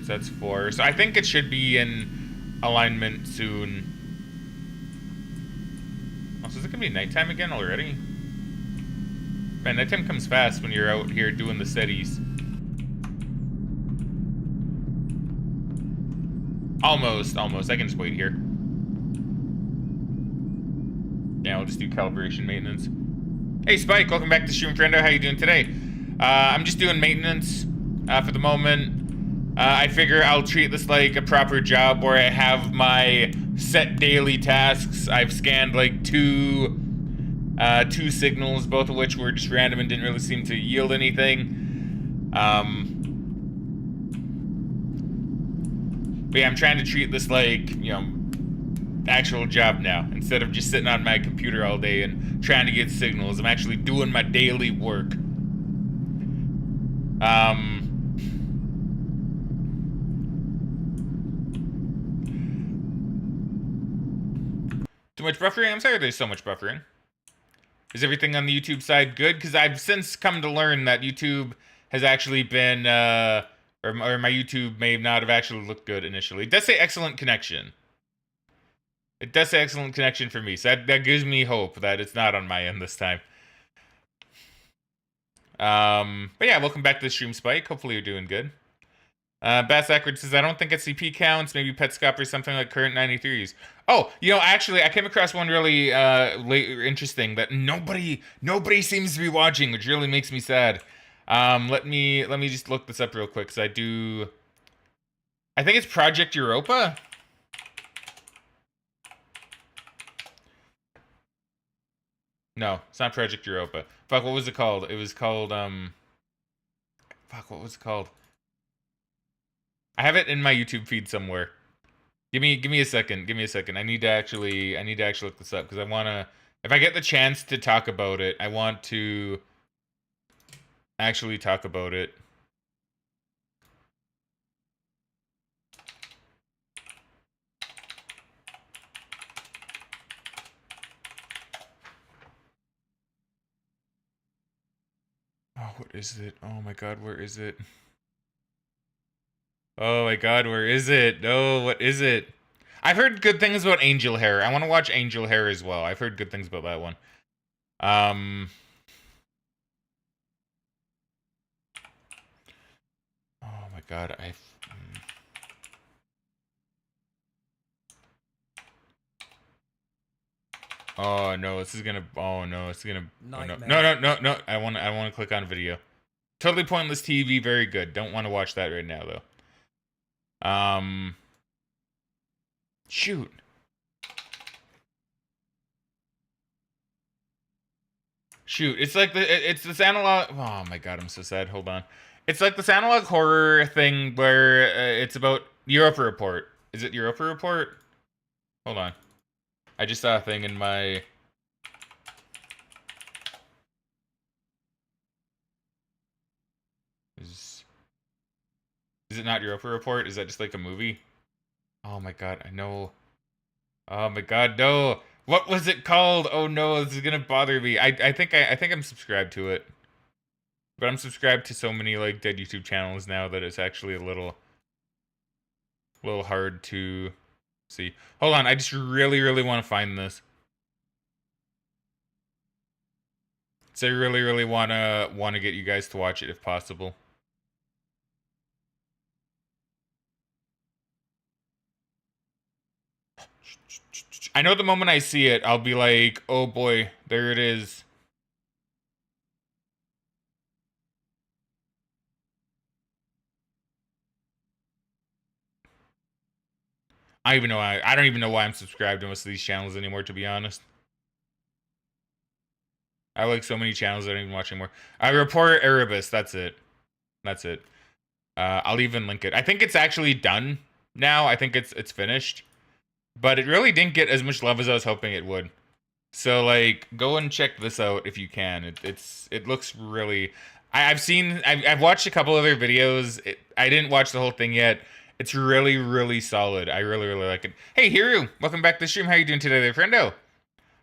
Speaker 1: That's 4. So I think it should be in alignment soon. Oh, so is it gonna be nighttime again already? Man, nighttime comes fast when you're out here doing the steadies. Almost. I can just wait here. Yeah, I'll just do calibration maintenance. Hey, Spike, welcome back to Stream Friendo. How you doing today? I'm just doing maintenance for the moment. I figure I'll treat this like a proper job where I have my set daily tasks. I've scanned like two signals, both of which were just random and didn't really seem to yield anything. But yeah, I'm trying to treat this like, you know, actual job now. Instead of just sitting on my computer all day and trying to get signals, I'm actually doing my daily work. Too much buffering? I'm sorry there's so much buffering. Is everything on the YouTube side good? Because I've since come to learn that YouTube has actually been, or my YouTube may not have actually looked good initially. It does say excellent connection. It does say excellent connection for me, so that gives me hope that it's not on my end this time. But yeah, welcome back to the stream, Spike. Hopefully you're doing good. Bass Ackward says, I don't think SCP counts. Maybe Petscop or something like current 93s. Oh, you know, actually, I came across one really interesting that nobody seems to be watching, which really makes me sad. Let me just look this up real quick, because I think it's Project Europa. No, it's not Project Europa. Fuck, what was it called? It was called, fuck, what was it called? I have it in my YouTube feed somewhere. Give me a second. Give me a second. I need to actually look this up, because I wanna, if I get the chance to talk about it, I want to actually talk about it. Oh, what is it? Oh my god, where is it? Oh my god, where is it? No, what is it? I've heard good things about Angel Hair. I want to watch Angel Hair as well. I've heard good things about that one. Oh my god, Oh no, this is gonna. Oh no, it's gonna. Oh, no, no. I want to click on video. Totally pointless TV. Very good. Don't want to watch that right now though. Shoot. Shoot. It's like it's this analog. Oh my god, I'm so sad. Hold on. It's like this analog horror thing where it's about Europa Report. Is it Europa Report? Hold on. I just saw a thing in my. Is it not Europa Report? Is that just like a movie? Oh my god, I know. Oh my god, no. What was it called? Oh no, this is gonna bother me. I think I'm subscribed to it. But I'm subscribed to so many like dead YouTube channels now that it's actually a little hard to see. Hold on, I just really want to find this. So I really wanna get you guys to watch it if possible. I know the moment I see it, I'll be like, oh boy, there it is. I don't even know why I'm subscribed to most of these channels anymore, to be honest. I like so many channels I don't even watch anymore. I report Erebus. That's it. That's it. I'll even link it. I think it's actually done now. I think it's finished. But it really didn't get as much love as I was hoping it would. So like, go and check this out if you can. It looks really. I've watched a couple other videos. I didn't watch the whole thing yet. It's really, really solid. I really, really like it. Hey, Hiru, welcome back to the stream. How you doing today, there, friendo?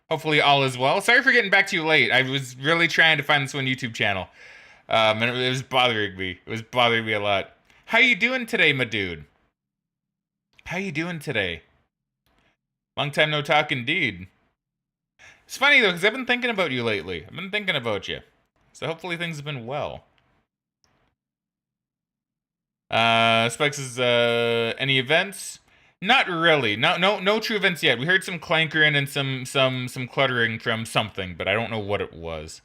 Speaker 1: Hopefully all is well. Sorry for getting back to you late. I was really trying to find this one YouTube channel. And it was bothering me. It was bothering me a lot. How you doing today, my dude? How you doing today? Long time no talk indeed. It's funny though, because I've been thinking about you lately. I've been thinking about you. So hopefully things have been well. Spikes is any events? Not really. No true events yet. We heard some clankering and some cluttering from something, but I don't know what it was.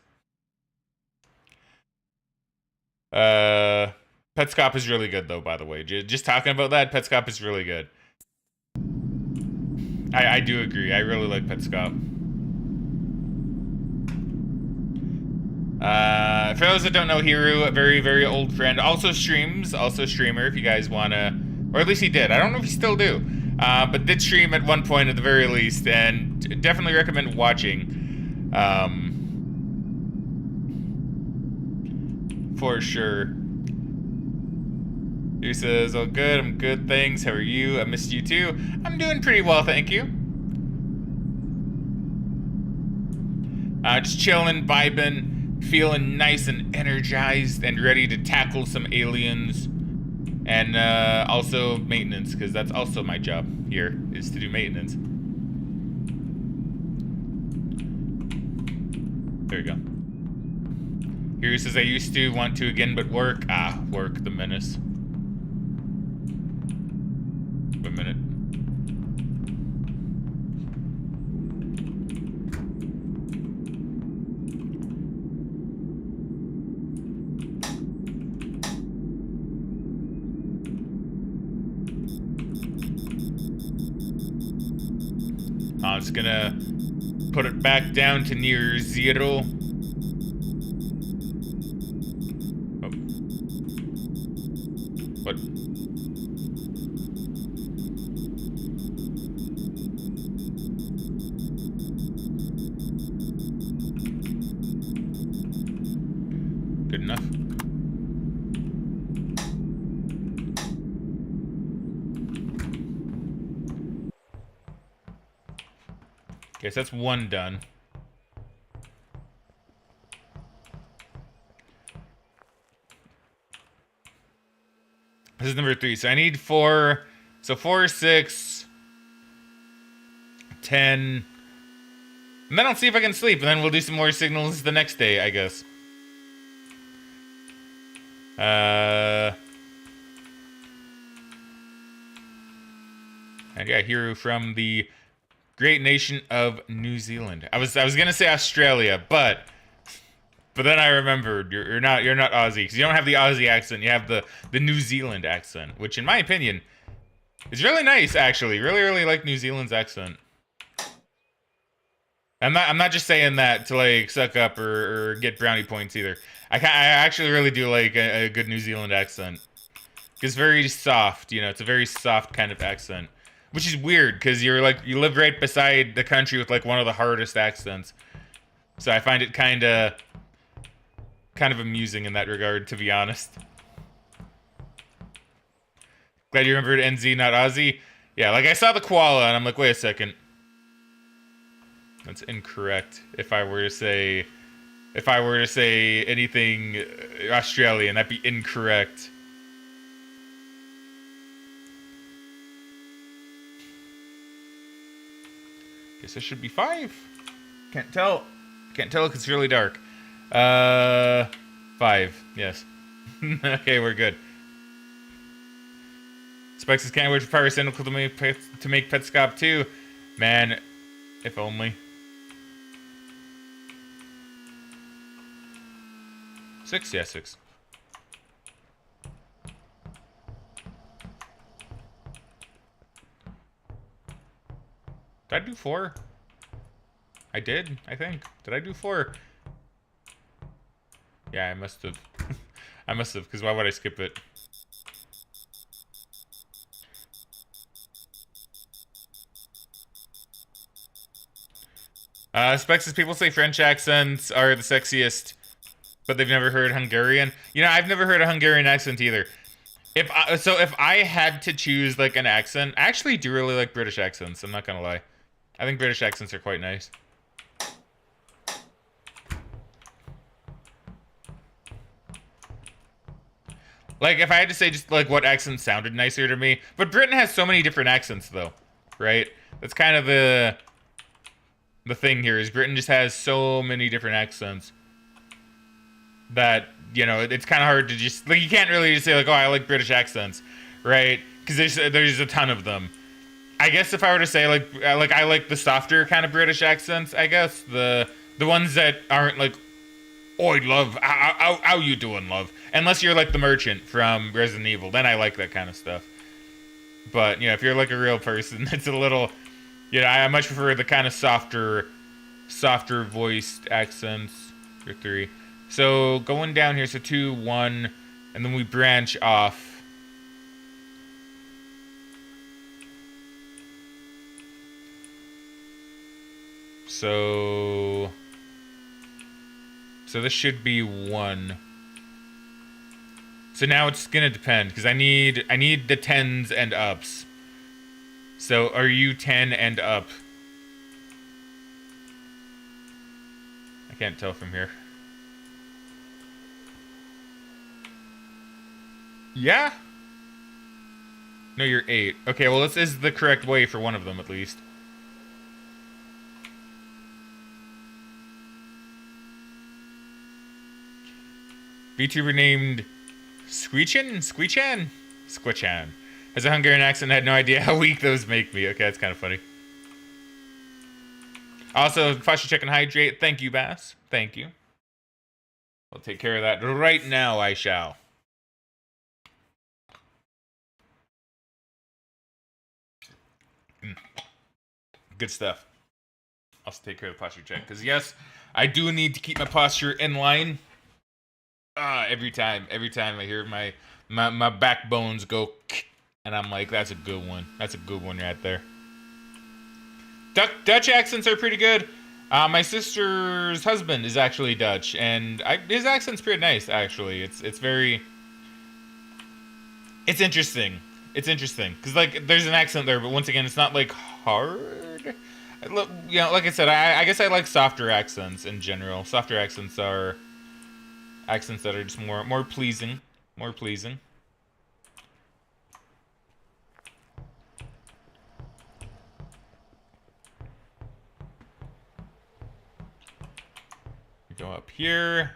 Speaker 1: Petscop is really good though, by the way. Just talking about that, Petscop is really good. I do agree. I really like Petscop. For those that don't know, Hiru, a very, very old friend, also streams, also streamer, if you guys wanna, or at least he did. I don't know if he still do, but did stream at one point at the very least, and definitely recommend watching, for sure. He says, "Oh, good. I'm good. Thanks. How are you? I missed you too. I'm doing pretty well, thank you. Just chilling, vibing, feeling nice and energized and ready to tackle some aliens, and also maintenance, because that's also my job here, is to do maintenance." There you go. Here says, "I used to want to again, but work." Work, the menace. Wait a minute. I'm just gonna put it back down to near 0. Oh. What? Good enough. Okay, so that's 1 done. This is number 3. So I need 4. So 4, 6, 10. And then I'll see if I can sleep. And then we'll do some more signals the next day, I guess. And yeah, Hero from the great nation of New Zealand. I was gonna say Australia, but then I remembered you're not Aussie, because you don't have the Aussie accent. You have the New Zealand accent, which in my opinion is really nice. Actually, really like New Zealand's accent. I'm not just saying that to like suck up or get brownie points either. I actually really do like a good New Zealand accent. It's very soft, you know. It's a very soft kind of accent. Which is weird, because you live right beside the country with like one of the hardest accents. So I find it kind of amusing in that regard, to be honest. Glad you remembered NZ, not Aussie. Yeah, like I saw the koala and I'm like, wait a second. That's incorrect. If I were to say anything Australian, that'd be incorrect. Guess it should be 5. Can't tell because it's really dark. 5. Yes. Okay, we're good. Spikes can't wait for Pirate Cynical to make Petscop 2. Man, if only. 6? Yeah, 6. Did I do 4? I did, I think. Did I do 4? Yeah, I must have. I must have, because why would I skip it? Spex's people say French accents are the sexiest, but they've never heard Hungarian. You know, I've never heard a Hungarian accent either. If I had to choose like an accent, I actually do really like British accents. I'm not gonna lie. I think British accents are quite nice. Like, if I had to say just, like, what accent sounded nicer to me. But Britain has so many different accents, though. Right? That's kind of the thing here, is Britain just has so many different accents that, you know, it's kind of hard to just... Like, you can't really just say, like, oh, I like British accents. Right? Because there's a ton of them. I guess if I were to say, like, I like the softer kind of British accents, I guess. The ones that aren't, like, oi, love, how you doing, love? Unless you're like the merchant from Resident Evil, then I like that kind of stuff. But, you know, if you're like a real person, it's a little, you know, I much prefer the kind of softer voiced accents for 3. So, going down here, so 2, 1, and then we branch off. So this should be 1. So now it's gonna depend, because I need the 10s and ups. So are you 10 and up? I can't tell from here. Yeah? No, you're 8. Okay, well this is the correct way for one of them at least. VTuber named Squeechan? Squichan. Has a Hungarian accent, I had no idea how weak those make me. Okay, that's kind of funny. Also, posture check and hydrate. Thank you, Bass. Thank you. I'll take care of that right now, I shall. Good stuff. I'll take care of the posture check. Because, yes, I do need to keep my posture in line. Every time I hear my backbones go, and I'm like, that's a good one. That's a good one right there. Dutch accents are pretty good. My sister's husband is actually Dutch, and his accent's pretty nice, actually. It's interesting. It's interesting. Because, like, there's an accent there, but once again, it's not, like, hard. You know, like I said, I guess I like softer accents in general. Softer accents are accents that are just more pleasing. More pleasing. Go up here.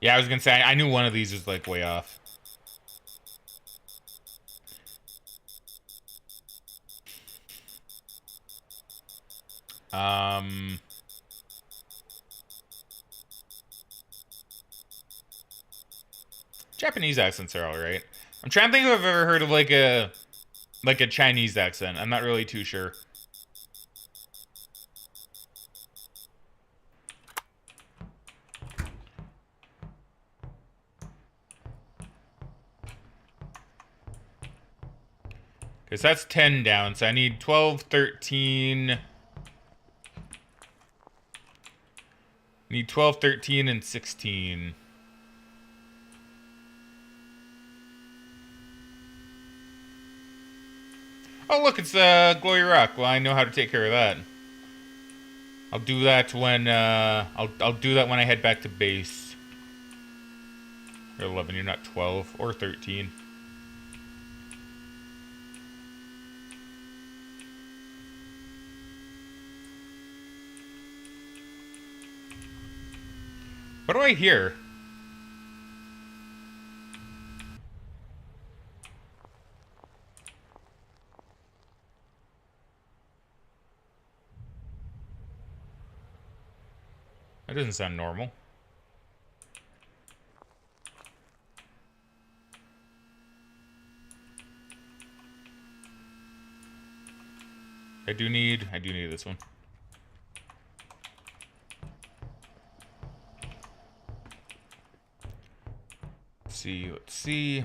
Speaker 1: Yeah, I was gonna say, I knew one of these was, like, way off. Japanese accents are alright. I'm trying to think if I've ever heard of, like a Chinese accent. I'm not really too sure. Because that's 10 down, so I need 12, 13... Need 12, 13, and 16. Oh, look, it's Glory Rock. Well, I know how to take care of that. I'll do that when, I'll do that when I head back to base. You're 11, you're not 12, or 13. What do I hear? That doesn't sound normal. I do need this one. Let's see.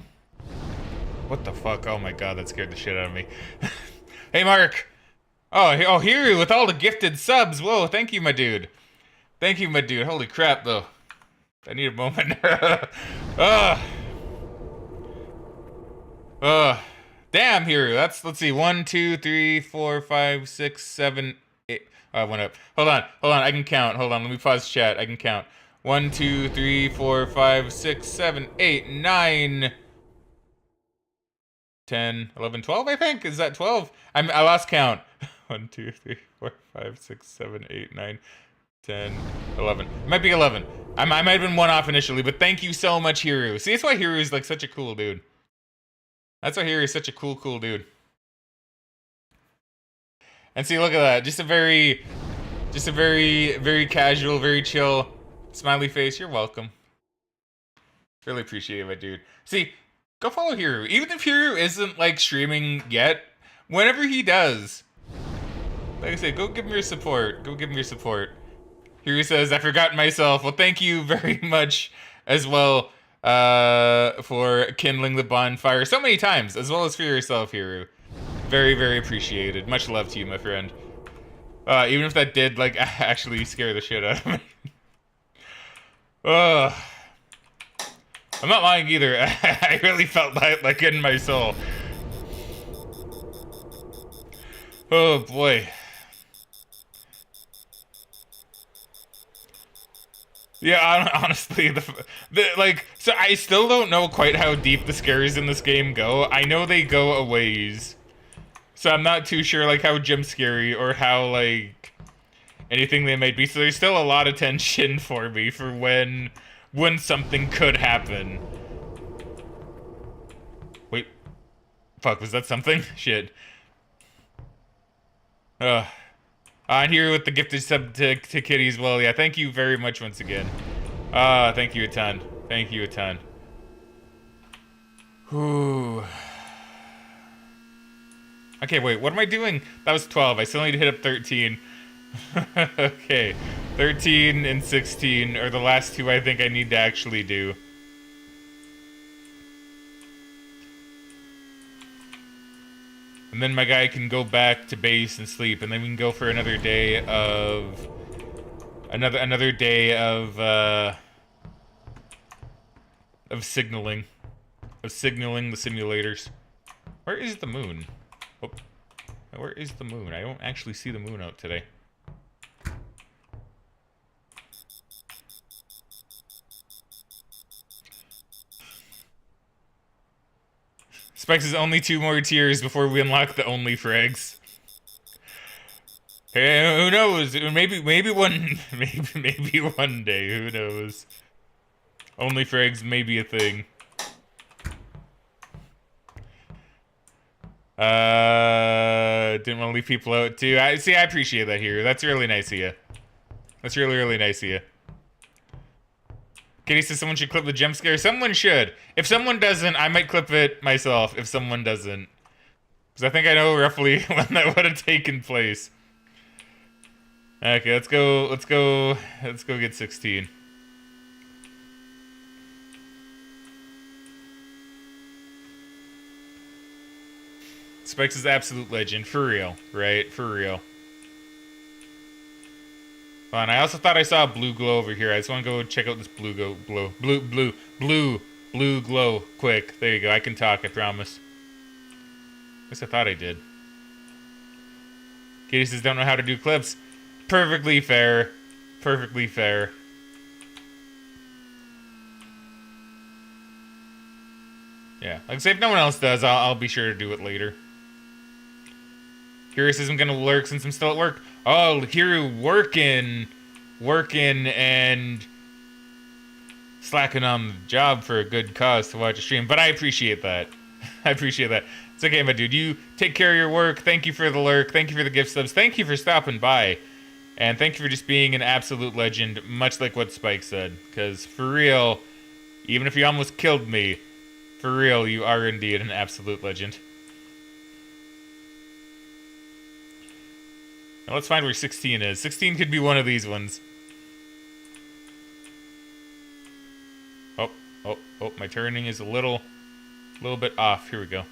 Speaker 1: What the fuck? Oh my god, that scared the shit out of me. Hey, Mark. Oh, Hiru with all the gifted subs. Whoa, thank you, my dude. Thank you, my dude. Holy crap, though. I need a moment. Damn, Hiru. Let's see. 1, 2, 3, 4, 5, 6, 7, 8. Oh, I went up. Hold on. I can count. Hold on. Let me pause chat. I can count. 1, 2, 3, 4, 5, 6, 7, 8, 9, 10, 11, 12, I think? Is that 12? I lost count. 1, 2, 3, 4, 5, 6, 7, 8, 9, 10, 11. It might be 11. I might have been one off initially, but thank you so much, Hiru. See, that's why Hiru is like such a cool dude. That's why Hiru is such a cool dude. And see, look at that. Just a very, very casual, very chill smiley face. You're welcome. Really appreciate it, my dude. See, go follow Hiru. Even if Hiru isn't like streaming yet, whenever he does, like I said, go give him your support. Go give him your support. Hiru says, I forgot myself. Well, thank you very much as well for kindling the bonfire so many times, as well as for yourself, Hiru. Very, very appreciated. Much love to you, my friend. Even if that did, like, actually scare the shit out of me. I'm not lying either. I really felt like in my soul. Oh, boy. Yeah, honestly, so I still don't know quite how deep the scares in this game go. I know they go a ways. So I'm not too sure, like, how jump scary or how, like, anything they might be. So there's still a lot of tension for me for when something could happen. Wait. Fuck, was that something? Shit. I'm here with the gifted sub to Kitty as well. Yeah, thank you very much once again. Thank you a ton. Thank you a ton. Whew. Okay, wait, what am I doing? That was 12. I still need to hit up 13. Okay. 13 and 16 are the last two I think I need to actually do. And then my guy can go back to base and sleep, and then we can go for another day of another day of signaling the simulators. Where is the moon? Oh, where is the moon? I don't actually see the moon out today. Spikes is only 2 more tiers before we unlock the only frags. Hey, who knows? Maybe one maybe one day. Who knows? Only frags may be a thing. Didn't want to leave people out too. I appreciate that here. That's really nice of you. That's really nice of you. Kitty says someone should clip the jump scare. Someone should. If someone doesn't, I might clip it myself. If someone doesn't, because I think I know roughly when that would have taken place. Okay, let's go get 16. Spikes is absolute legend, for real, right? For real. Fun. I also thought I saw a blue glow over here. I just want to go check out this blue glow quick. There you go. I can talk, I promise. At least I thought I did. Katie says don't know how to do clips. Perfectly fair. Perfectly fair. Yeah. Like I say, if no one else does, I'll be sure to do it later. Curious isn't gonna lurk since I'm still at work. Oh, Hiru working and slacking on the job for a good cause to watch a stream. But I appreciate that. I appreciate that. It's okay, my dude. You take care of your work. Thank you for the lurk. Thank you for the gift subs. Thank you for stopping by. And thank you for just being an absolute legend, much like what Spike said. Because for real, even if you almost killed me, for real, you are indeed an absolute legend. Now let's find where 16 is. 16 could be one of these ones. Oh, Oh, my turning is a little bit off. Here we go.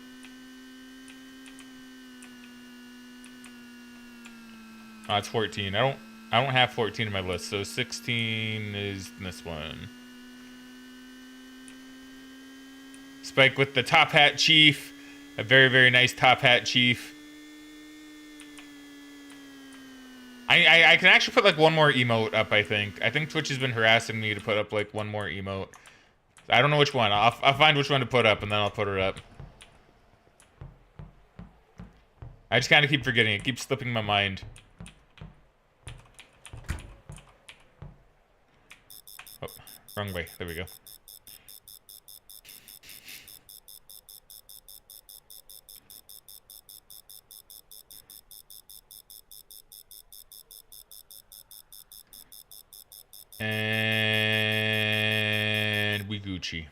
Speaker 1: Oh, it's 14. I don't have 14 in my list, so 16 is this one. Spike with the top hat chief. A very, very nice top hat chief. I can actually put like one more emote up, I think. I think Twitch has been harassing me to put up like one more emote. I don't know which one. I'll find which one to put up and then I'll put it up. I just kind of keep forgetting. It keeps slipping my mind. Oh, wrong way. There we go. And we Gucci.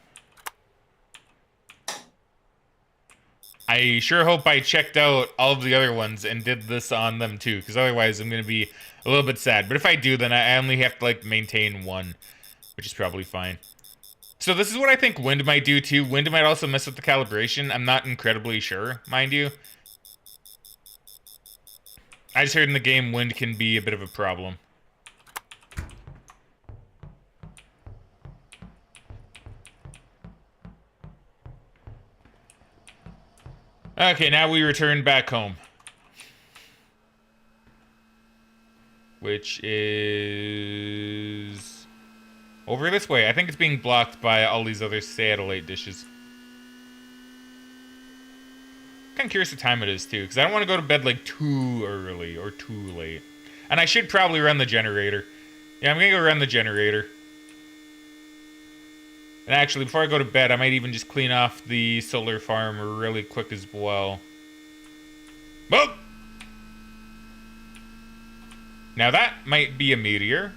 Speaker 1: I sure hope I checked out all of the other ones and did this on them too, because otherwise I'm going to be a little bit sad. But if I do, then I only have to like maintain one, which is probably fine. So this is what I think wind might do too. Wind might also mess with the calibration. I'm not incredibly sure, mind you. I just heard in the game wind can be a bit of a problem. Okay, now we return back home. Which is over this way. I think it's being blocked by all these other satellite dishes. Kind of curious what time it is, too, because I don't want to go to bed, like, too early or too late. And I should probably run the generator. Yeah, I'm going to go run the generator. And actually, before I go to bed, I might even just clean off the solar farm really quick as well. Whoa! Now that might be a meteor.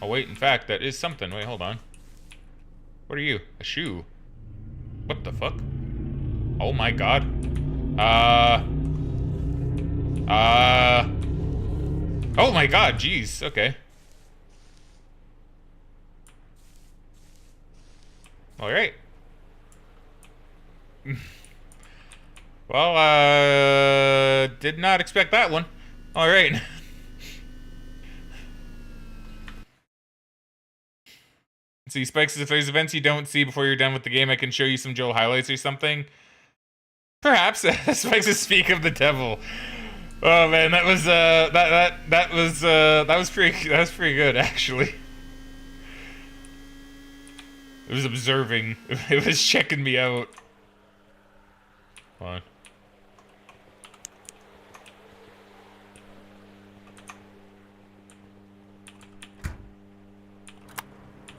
Speaker 1: Oh wait, in fact, that is something. Wait, hold on. What are you? A shoe? What the fuck? Oh my god. Oh my god, jeez, okay. Alright. Well, did not expect that one. Alright. See, Spikes, if there's events you don't see before you're done with the game, I can show you some Joel highlights or something. Perhaps. Spikes, speak of the devil. Oh man, that was pretty good actually. It was observing. It was checking me out. Hold on.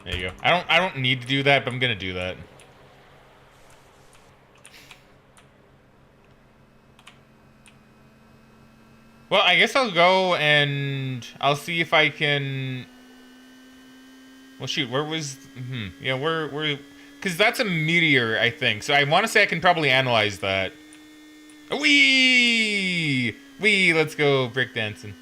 Speaker 1: There you go. I don't need to do that, but I'm gonna do that. Well, I guess I'll go and I'll see if I can. Well, shoot, where was? Yeah, where? Because that's a meteor, I think. So I want to say I can probably analyze that. Wee! Let's go breakdancing.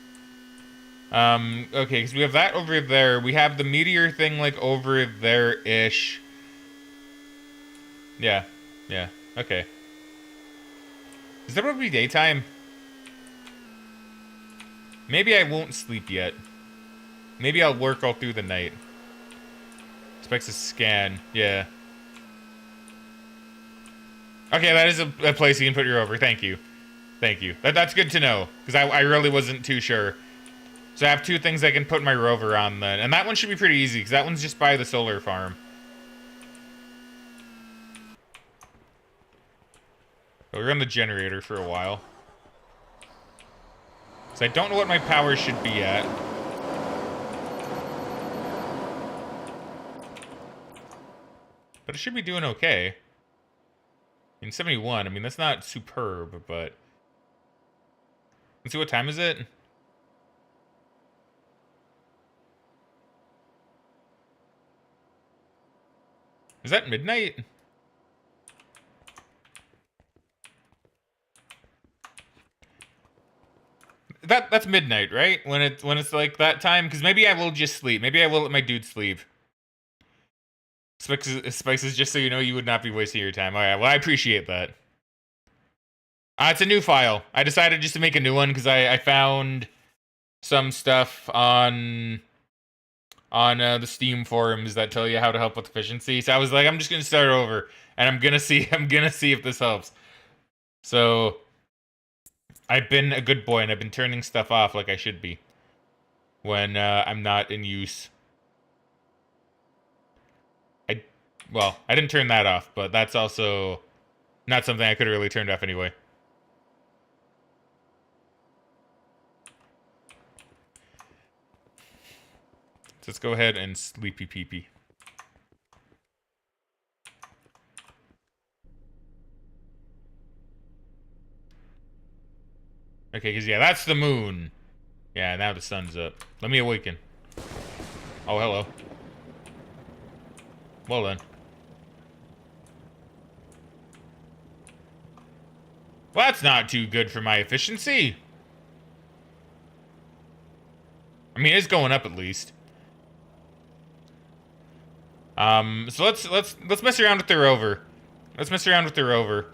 Speaker 1: Okay, because we have that over there. We have the meteor thing, like, over there-ish. Yeah, okay. Is that probably daytime? Maybe I won't sleep yet. Maybe I'll work all through the night. Expects a scan, yeah. Okay, that is a place you can put your rover. Thank you. That's good to know, because I really wasn't too sure. So I have two things I can put my rover on then. And that one should be pretty easy, because that one's just by the solar farm. So we're on the generator for a while. So I don't know what my power should be at. But it should be doing okay. In 71, I mean, that's not superb, but... Let's see, what time is it? Is that midnight? That's midnight, right? When it's like that time? Because maybe I will just sleep. Maybe I will let my dude sleep. Spices, just so you know, you would not be wasting your time. All right, well, I appreciate that. It's a new file. I decided just to make a new one because I found some stuff on the Steam forums that tell you how to help with efficiency. So I was like, I'm just gonna start over, and I'm gonna see if this helps. So I've been a good boy, and I've been turning stuff off like I should be when I'm not in use. I didn't turn that off, but that's also not something I could have really turned off anyway. So let's go ahead and sleepy pee-pee. Okay, because yeah, that's the moon. Yeah, now the sun's up. Let me awaken. Oh, hello. Well then. Well, that's not too good for my efficiency. I mean, it's going up at least. So let's mess around with the rover. Let's mess around with the rover.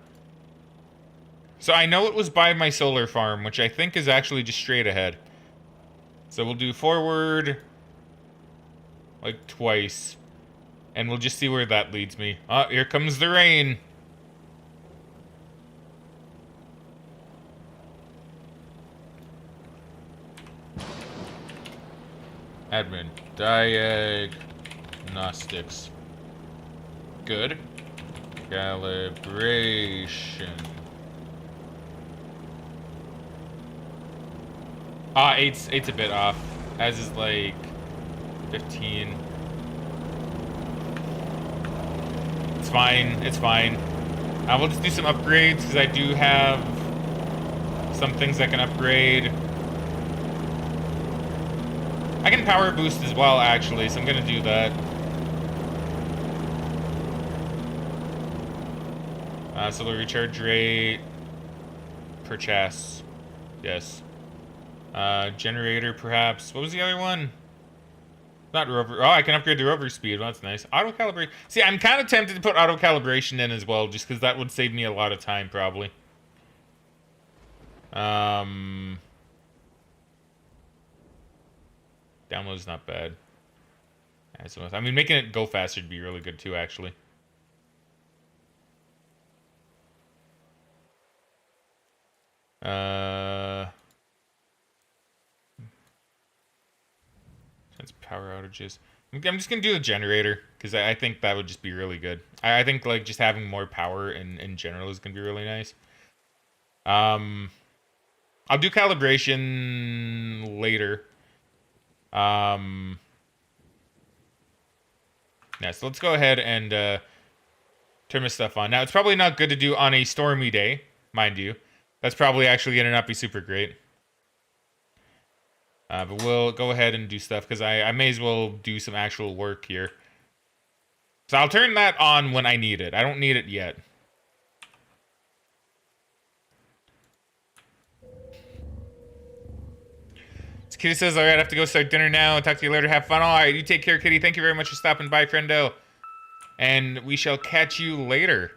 Speaker 1: So I know it was by my solar farm, which I think is actually just straight ahead. So we'll do forward like twice. And we'll just see where that leads me. Oh, here comes the rain. Admin. Diagnostics. Good. Calibration. Eight's a bit off. As is like 15. It's fine. It's fine. We'll just do some upgrades because I do have some things I can upgrade. I can power boost as well, actually, so I'm gonna do that. So the recharge rate per chest. Yes. Generator, perhaps. What was the other one? Not rover. Oh, I can upgrade the rover speed. Well, that's nice. Auto calibration. See, I'm kind of tempted to put auto calibration in as well, just because that would save me a lot of time, probably. Download's not bad. I mean, making it go faster would be really good too, actually. That's power outages. I'm just gonna do the generator because I think that would just be really good. I think like just having more power in general is gonna be really nice. I'll do calibration later. Yeah, so let's go ahead and turn this stuff on. Now, it's probably not good to do on a stormy day, mind you. That's probably actually going to not be super great. But we'll go ahead and do stuff, because I may as well do some actual work here. So I'll turn that on when I need it. I don't need it yet. Kitty says, all right, I have to go start dinner now. Talk to you later. Have fun. All right, you take care, Kitty. Thank you very much for stopping by, friendo. And we shall catch you later.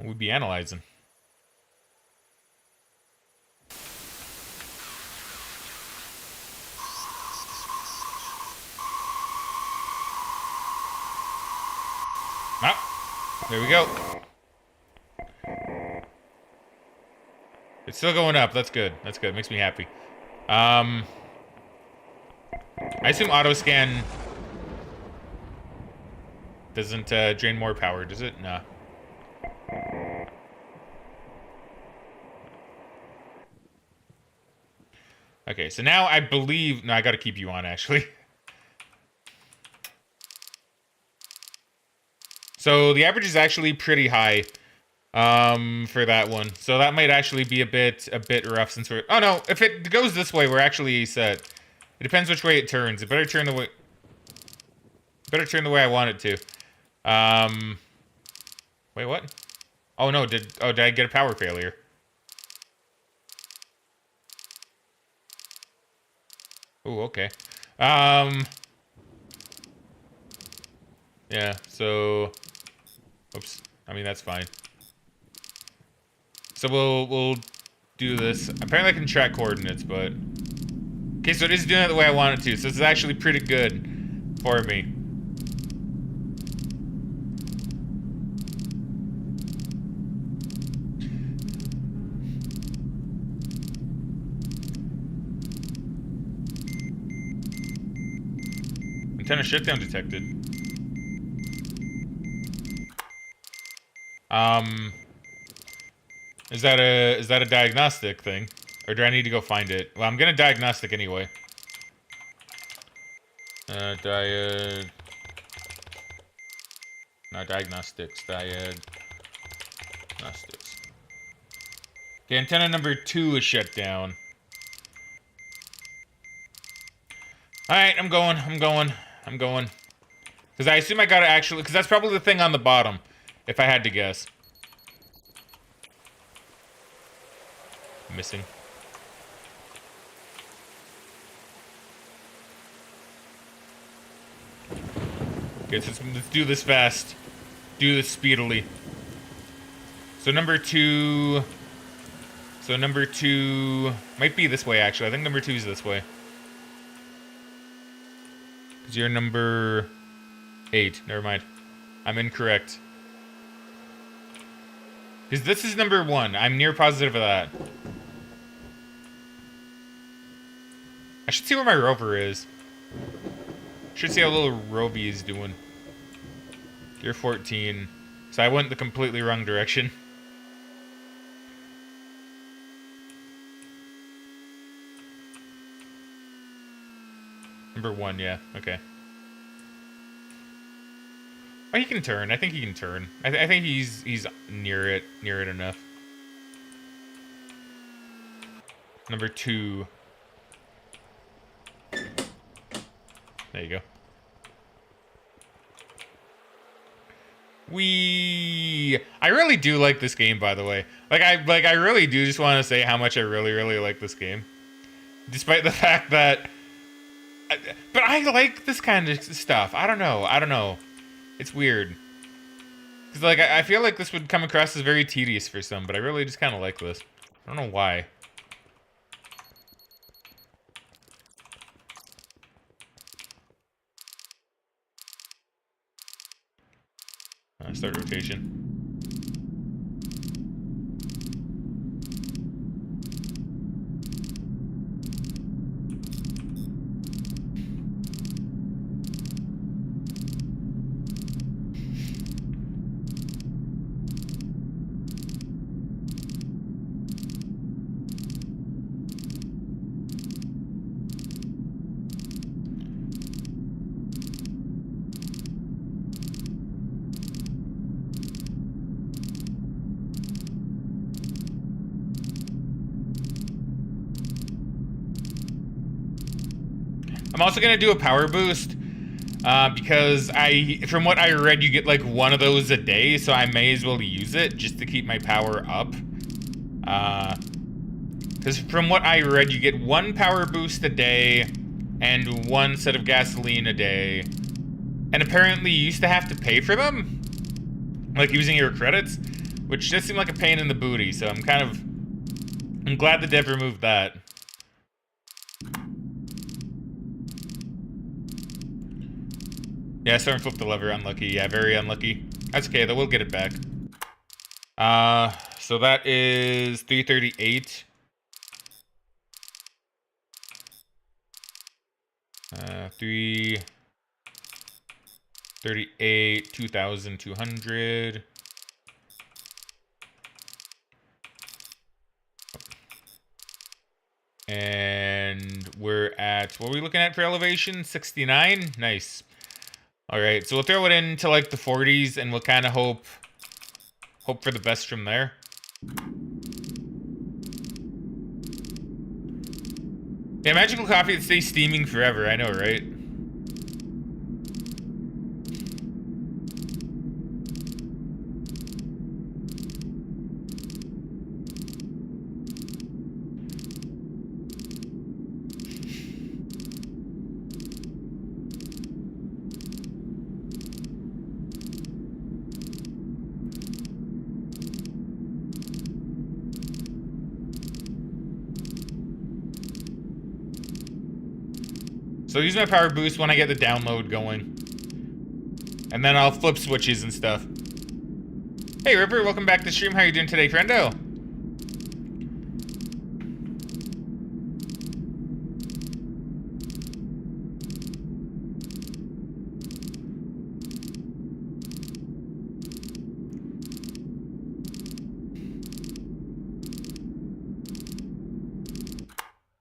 Speaker 1: We'll be analyzing. There we go. It's still going up. That's good. That's good. Makes me happy. I assume auto scan doesn't drain more power, does it? Nah. Okay, so now I believe... No, I gotta keep you on, actually. So the average is actually pretty high for that one. So that might actually be a bit rough since we're... Oh, no. If it goes this way, we're actually set. It depends which way it turns. It better turn the way... Better turn the way I want it to. Wait, what? Oh no, did I get a power failure? Oh, okay. Yeah, so oops. I mean, that's fine. So we'll do this. Apparently I can track coordinates, but okay, so it is doing it the way I want it to. So this is actually pretty good for me. Antenna shutdown detected. Is that a diagnostic thing? Or do I need to go find it? Well, I'm gonna diagnostic anyway. Not diagnostics, diagnostics. Okay, antenna number 2 is shut down. Alright, I'm going. Because I assume I gotta actually... Because that's probably the thing on the bottom, if I had to guess. Missing. Okay, so let's do this fast. Do this speedily. So number 2... So number 2... Might be this way, actually. I think number 2 is this way. Because you're number 8. Never mind. I'm incorrect. Because this is number 1. I'm near positive of that. I should see where my rover is. Should see how little Roby is doing. You're 14. So I went the completely wrong direction. Number 1, yeah. Okay. Oh, he can turn. I think he can turn. I think he's near it enough. Number 2. There you go. I really do like this game, by the way. I really do just want to say how much I really like this game. Despite the fact that... But I like this kind of stuff. I don't know. It's weird. Because, like, I feel like this would come across as very tedious for some, but I really just kind of like this. I don't know why. Start rotation. I'm also gonna do a power boost because from what I read, you get like one of those a day, so I may as well use it just to keep my power up. Because from what I read, you get 1 power boost a day and 1 set of gasoline a day, and apparently you used to have to pay for them, like using your credits, which does seem like a pain in the booty. So I'm glad the dev removed that. Yeah, starting to flip the lever, unlucky. Yeah, very unlucky. That's okay, though, we'll get it back. So that is 338. 338, 2,200. And we're at, what are we looking at for elevation? 69? Nice. Alright, so we'll throw it into like the 40s and we'll kind of hope for the best from there. Yeah, magical coffee that stays steaming forever, I know, right? So use my power boost when I get the download going. And then I'll flip switches and stuff. Hey River, welcome back to the stream. How are you doing today, friendo?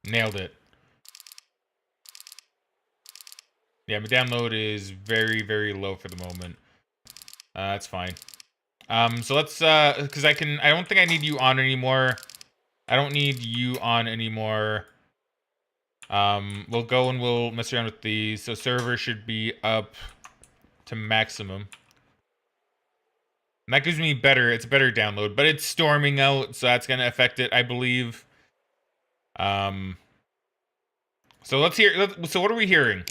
Speaker 1: Nailed it. Yeah, my download is very, very low for the moment. That's fine. So let's, because I don't think I need you on anymore. I don't need you on anymore. We'll go and we'll mess around with these. So server should be up to maximum. And that gives me it's a better download, but it's storming out, so that's gonna affect it, I believe. So let's hear, so what are we hearing?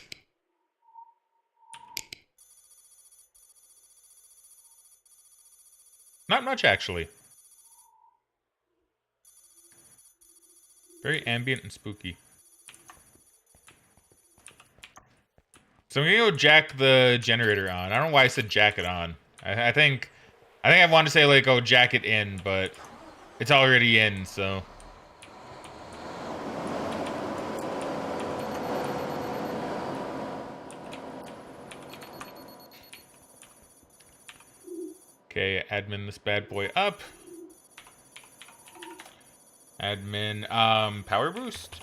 Speaker 1: Not much, actually. Very ambient and spooky. So I'm gonna go jack the generator on. I don't know why I said jack it on. I think I wanted to say, like, oh, jack it in, but it's already in, so. Okay, admin this bad boy up. Admin, power boost.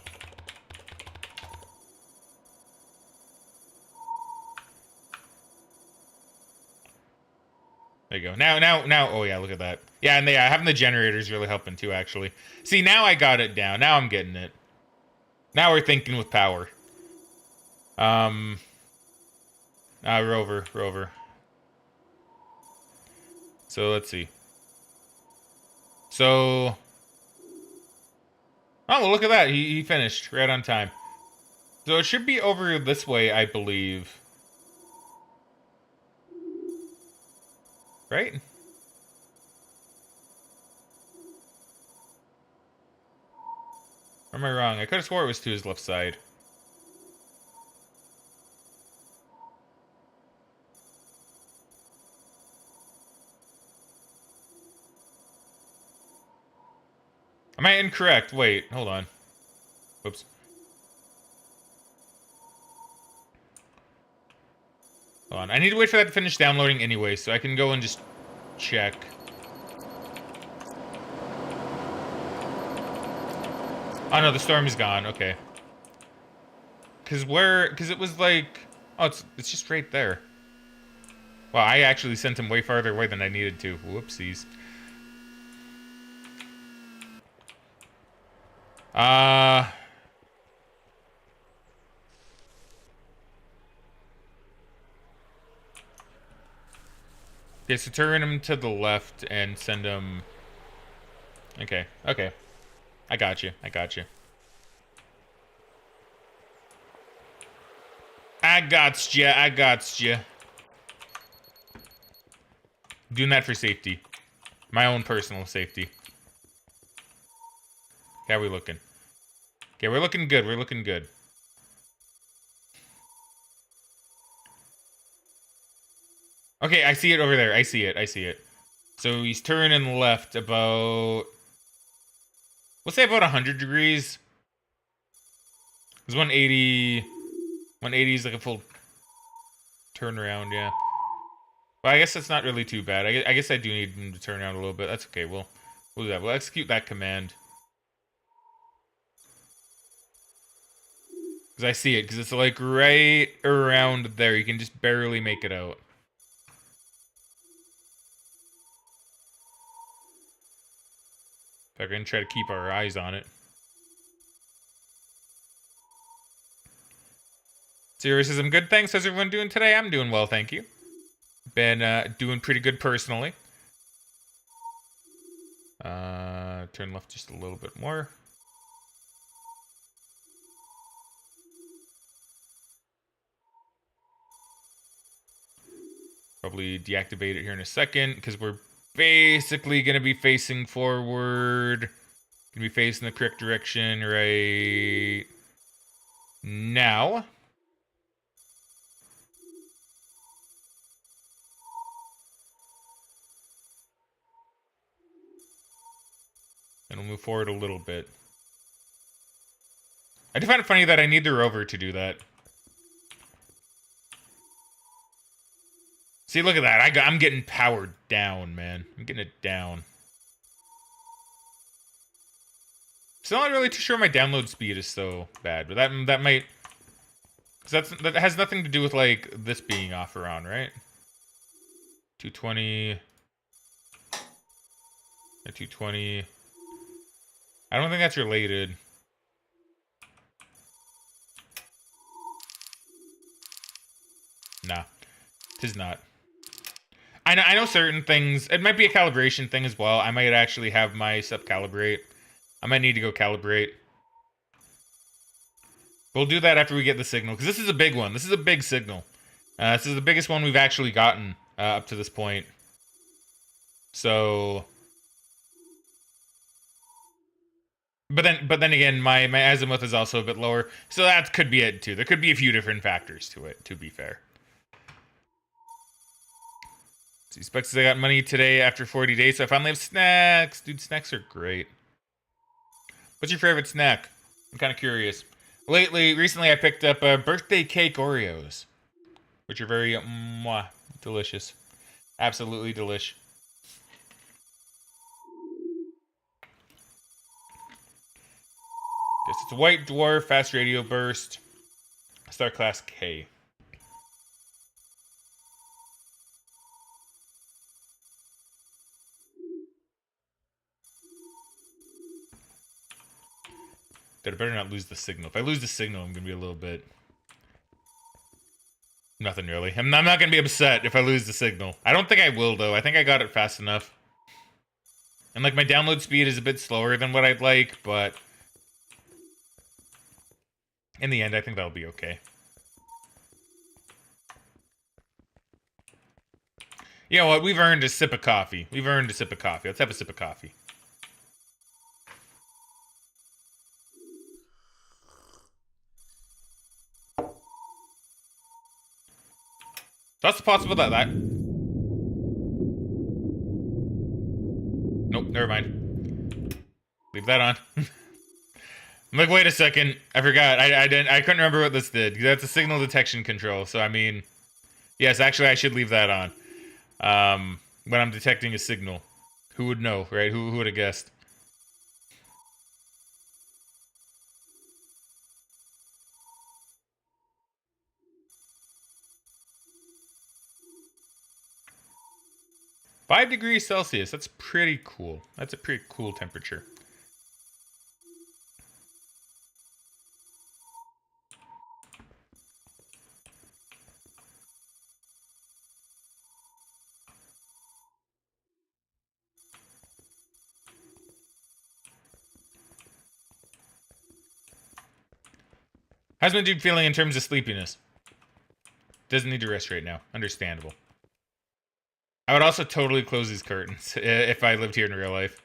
Speaker 1: There you go. Now, oh yeah, look at that. Yeah, and having the generators really helping too, actually. See, now I got it down. Now I'm getting it. Now we're thinking with power. Rover. So, let's see. So... Oh, well, look at that. He finished right on time. So it should be over this way, I believe. Right? Or am I wrong? I could have swore it was to his left side. Am I incorrect? Wait, hold on. Whoops. Hold on. I need to wait for that to finish downloading anyway, so I can go and just check. Oh no, the storm is gone. Okay. Cause it was like, oh, it's just right there. Well, I actually sent him way farther away than I needed to. Whoopsies. Okay, so turn him to the left and send him... Okay. I got you. I got you. Doing that for safety. My own personal safety. How are we looking? Okay, we're looking good. Okay, I see it over there. I see it. So he's turning left about... We'll say about 100 degrees. It's 180... 180 is like a full turnaround, yeah. Well, I guess that's not really too bad. I guess I do need him to turn around a little bit. That's okay. We'll do that. We'll execute that command. Because I see it. Because it's like right around there. You can just barely make it out. We're going to try to keep our eyes on it. Sirius says, I'm good, thanks. How's everyone doing today? I'm doing well, thank you. Been doing pretty good personally. Turn left just a little bit more. Probably deactivate it here in a second, because we're basically going to be facing forward. Going to be facing the correct direction right now. And we'll move forward a little bit. I do find it funny that I need the rover to do that. See, look at that. I'm getting powered down, man. I'm getting it down. Still not really too sure my download speed is so bad, but that might... Cause that has nothing to do with, like, this being off or on, right? 220... 220... I don't think that's related. Nah. Tis not. I know certain things. It might be a calibration thing as well. I might actually have my stuff calibrate. I might need to go calibrate. We'll do that after we get the signal, because this is a big one. This is a big signal. This is the biggest one we've actually gotten up to this point. So... But then again, my azimuth is also a bit lower, so that could be it too. There could be a few different factors to it, to be fair. So Specs, I got money today after 40 days, so I finally have snacks. Dude, snacks are great. What's your favorite snack? I'm kind of curious. Recently I picked up birthday cake Oreos, which are very delicious. Absolutely delish. Guess it's a White Dwarf, Fast Radio Burst, Star Class K. Dude, I better not lose the signal. If I lose the signal, I'm gonna be a little bit... Nothing really. I'm not gonna be upset if I lose the signal. I don't think I will, though. I think I got it fast enough. And, like, my download speed is a bit slower than what I'd like, but... in the end, I think that'll be okay. You know what? We've earned a sip of coffee. We've earned a sip of coffee. Let's have a sip of coffee. So that's possible that... Nope, never mind. Leave that on. I'm like, wait a second. I forgot. I couldn't remember what this did. That's a signal detection control. So, I mean... Yes, actually, I should leave that on. When I'm detecting a signal. Who would know, right? Who would have guessed? Five degrees Celsius. That's pretty cool. That's a pretty cool temperature. How's my dude feeling in terms of sleepiness? Doesn't need to rest right now. Understandable. I would also totally close these curtains if I lived here in real life.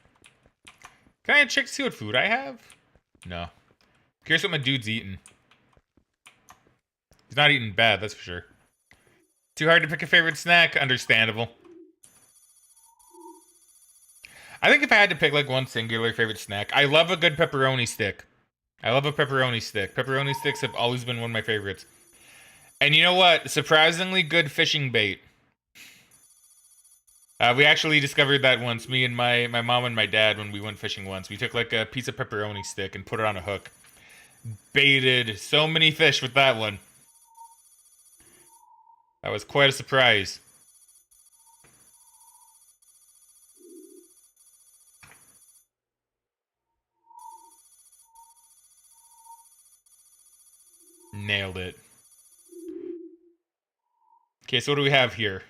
Speaker 1: Can I check to see what food I have? No. Curious what my dude's eating. He's not eating bad, that's for sure. Too hard to pick a favorite snack? Understandable. I think if I had to pick like one singular favorite snack, I love a good pepperoni stick. I love a pepperoni stick. Pepperoni sticks have always been one of my favorites. And you know what? Surprisingly good fishing bait. We actually discovered that once, me and my mom and my dad, when we went fishing once. We took like a piece of pepperoni stick and put it on a hook. Baited so many fish with that one. That was quite a surprise. Nailed it. Okay, so what do we have here?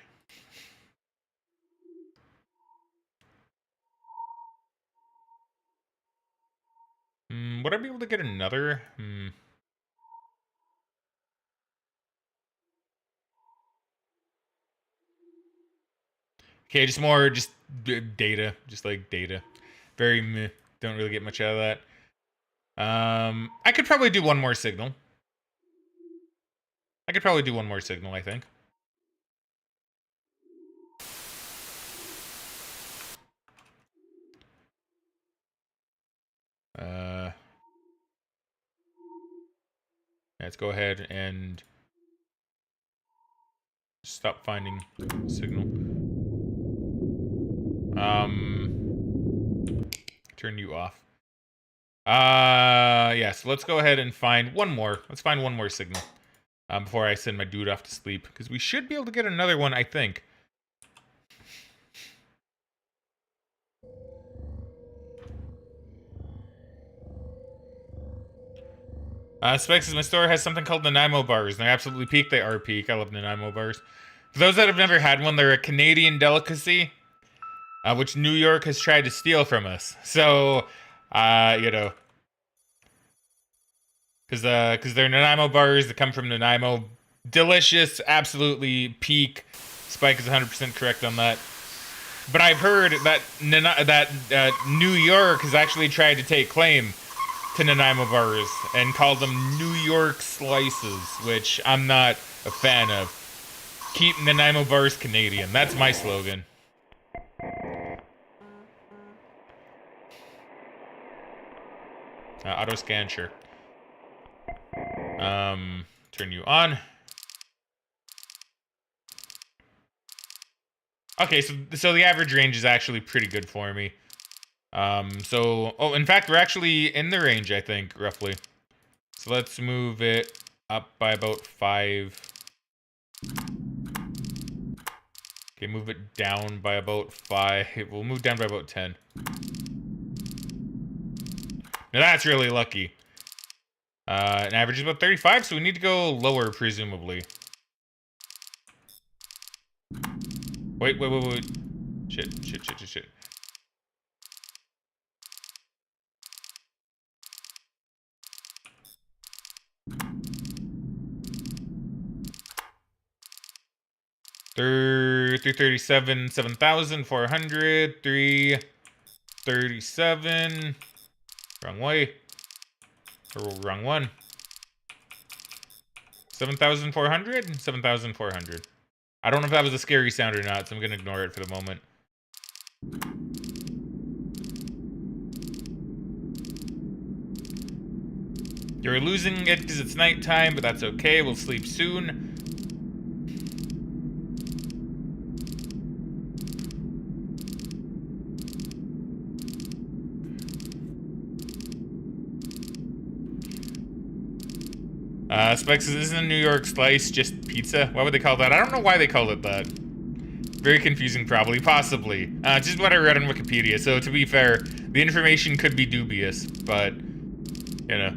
Speaker 1: Would I be able to get another? Okay, just more, data. Just like data. Very meh. Don't really get much out of that. I could probably do one more signal. I think. Let's go ahead and stop finding signal. Turn you off. Yeah, so let's go ahead and find one more. Let's find one more signal before I send my dude off to sleep, because we should be able to get another one, I think. Specs, my store has something called Nanaimo bars, and they're absolutely peak. They are peak. I love Nanaimo bars. For those that have never had one, they're a Canadian delicacy, which New York has tried to steal from us. So, you know, because they're Nanaimo bars that come from Nanaimo. Delicious, absolutely peak. Spike is 100% correct on that. But I've heard that New York has actually tried to take claim to Nanaimo bars and called them New York slices, which I'm not a fan of. Keep Nanaimo bars Canadian. That's my slogan. Auto scan, sure. Turn you on. Okay, so the average range is actually pretty good for me. Oh, in fact, we're actually in the range, I think, roughly. So let's move it up by about 5. Okay, move it down by about 5. We'll move down by about 10. Now that's really lucky. An average is about 35, so we need to go lower, presumably. Wait. Shit. 337, 7,400, 337. Wrong way. Or wrong one. 7,400? 7,400. I don't know if that was a scary sound or not, so I'm gonna ignore it for the moment. You're losing it because it's nighttime, but that's okay. We'll sleep soon. Specs, isn't a New York slice just pizza? Why would they call that? I don't know why they call it that. Very confusing, probably. Possibly. Just what I read on Wikipedia. So, to be fair, the information could be dubious, but, you know.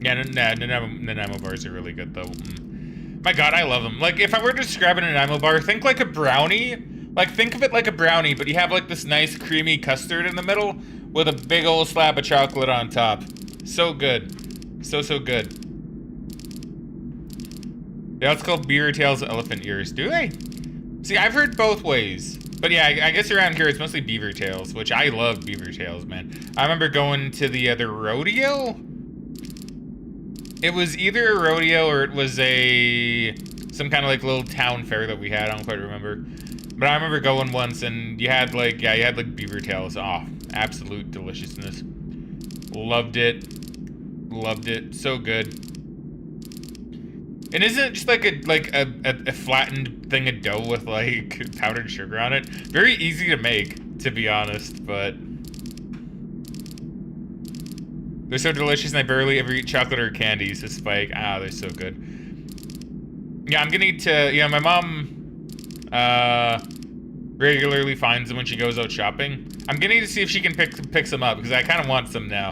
Speaker 1: Yeah, Nanaimo bars are really good, though. My god, I love them. Like, if I were to describe a Nanaimo bar, think like a brownie. Like, think of it like a brownie, but you have, like, this nice creamy custard in the middle with a big old slab of chocolate on top. So good. So good. They also call beaver tails elephant ears. Do they? See, I've heard both ways. But yeah, I guess around here it's mostly beaver tails, which I love beaver tails, man. I remember going to the rodeo. It was either a rodeo or it was some kind of like little town fair that we had. I don't quite remember. But I remember going once and you had like beaver tails. Oh, absolute deliciousness. Loved it. So good. And isn't it just like a flattened thing of dough with like powdered sugar on it? Very easy to make, to be honest, but they're so delicious and I barely ever eat chocolate or candy, so Spike. Ah, they're so good. Yeah, I'm gonna need to, my mom regularly finds them when she goes out shopping. I'm gonna need to see if she can pick some up, because I kind of want some now.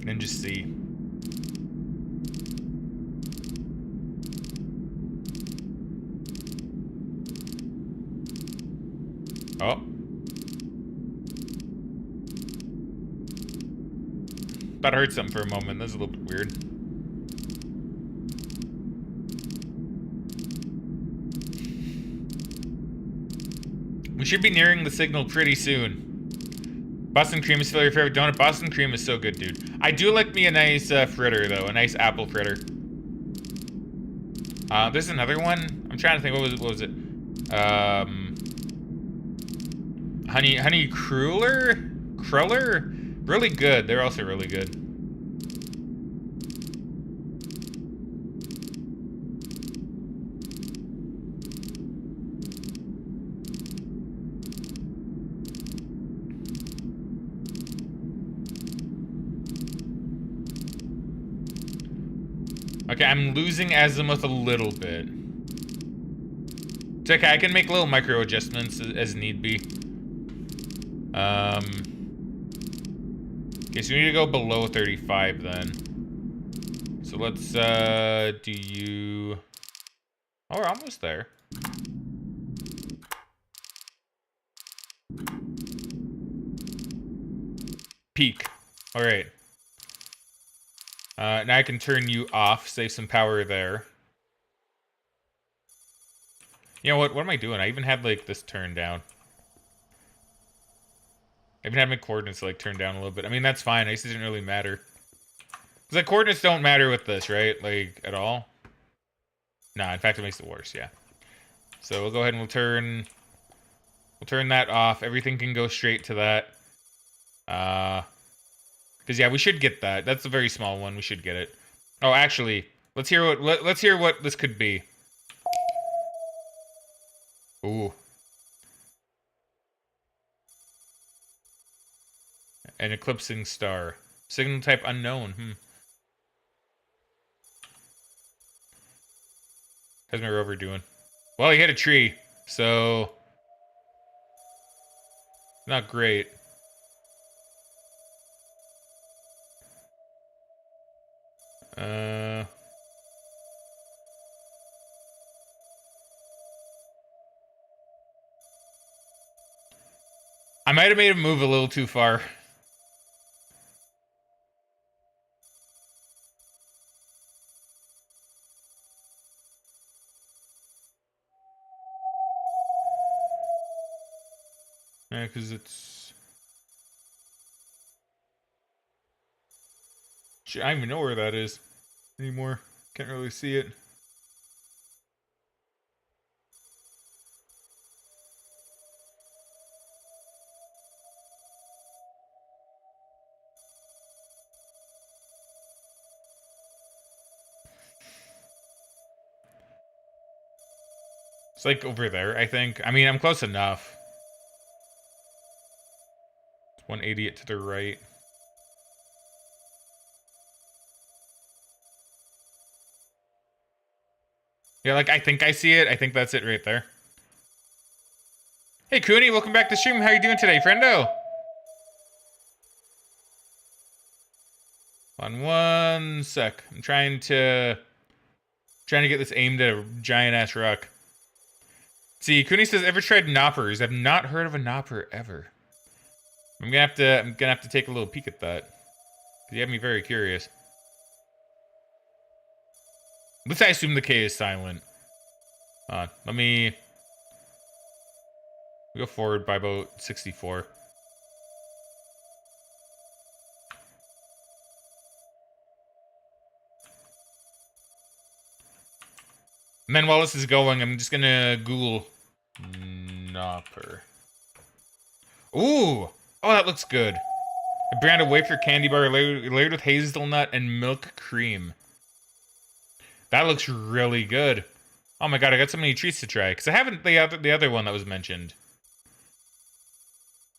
Speaker 1: And just see. Oh. Thought I heard something for a moment. That was a little bit weird. We should be nearing the signal pretty soon. Boston cream is still your favorite donut. Boston cream is so good, dude. I do like me a nice fritter, though. A nice apple fritter. There's another one. I'm trying to think. What was it? Honey Cruller? Really good. They're also really good. Okay, I'm losing azimuth a little bit. It's okay, I can make little micro adjustments as need be. Okay, so we need to go below 35 then. So let's do you... Oh, we're almost there. Peak. Alright. Now I can turn you off, save some power there. You know what am I doing? I even had, like, this turned down. I even had my coordinates, like, turned down a little bit. I mean, that's fine. I guess it didn't really matter. Because, like, coordinates don't matter with this, right? Like, at all? Nah, in fact, it makes it worse, yeah. So we'll go ahead and we'll turn that off. Everything can go straight to that. Because, yeah, we should get that. That's a very small one. We should get it. Oh, actually, let's hear what this could be. Ooh. An eclipsing star. Signal type unknown. How's my rover doing? Well, he hit a tree, so... Not great. I might have made him move a little too far. Yeah, because it's... Shit, I don't even know where that is anymore. Can't really see it. It's like over there, I think. I mean, I'm close enough. It's 180 it to the right. Yeah, like, I think I see it. I think that's it right there. Hey, Cooney, welcome back to stream. How you doing today, friendo? On one sec. I'm trying to get this aimed at a giant-ass rock. See, Cooney says, ever tried knoppers? I've not heard of a knopper ever. I'm gonna have to take a little peek at that. You have me very curious. At least I assume the K is silent. Let me go forward by about 64. And then while this is going, I'm just gonna Google Knopper. Ooh! Oh, that looks good. A brand of wafer candy bar layered with hazelnut and milk cream. That looks really good. Oh my god, I got so many treats to try. Because I haven't the other one that was mentioned.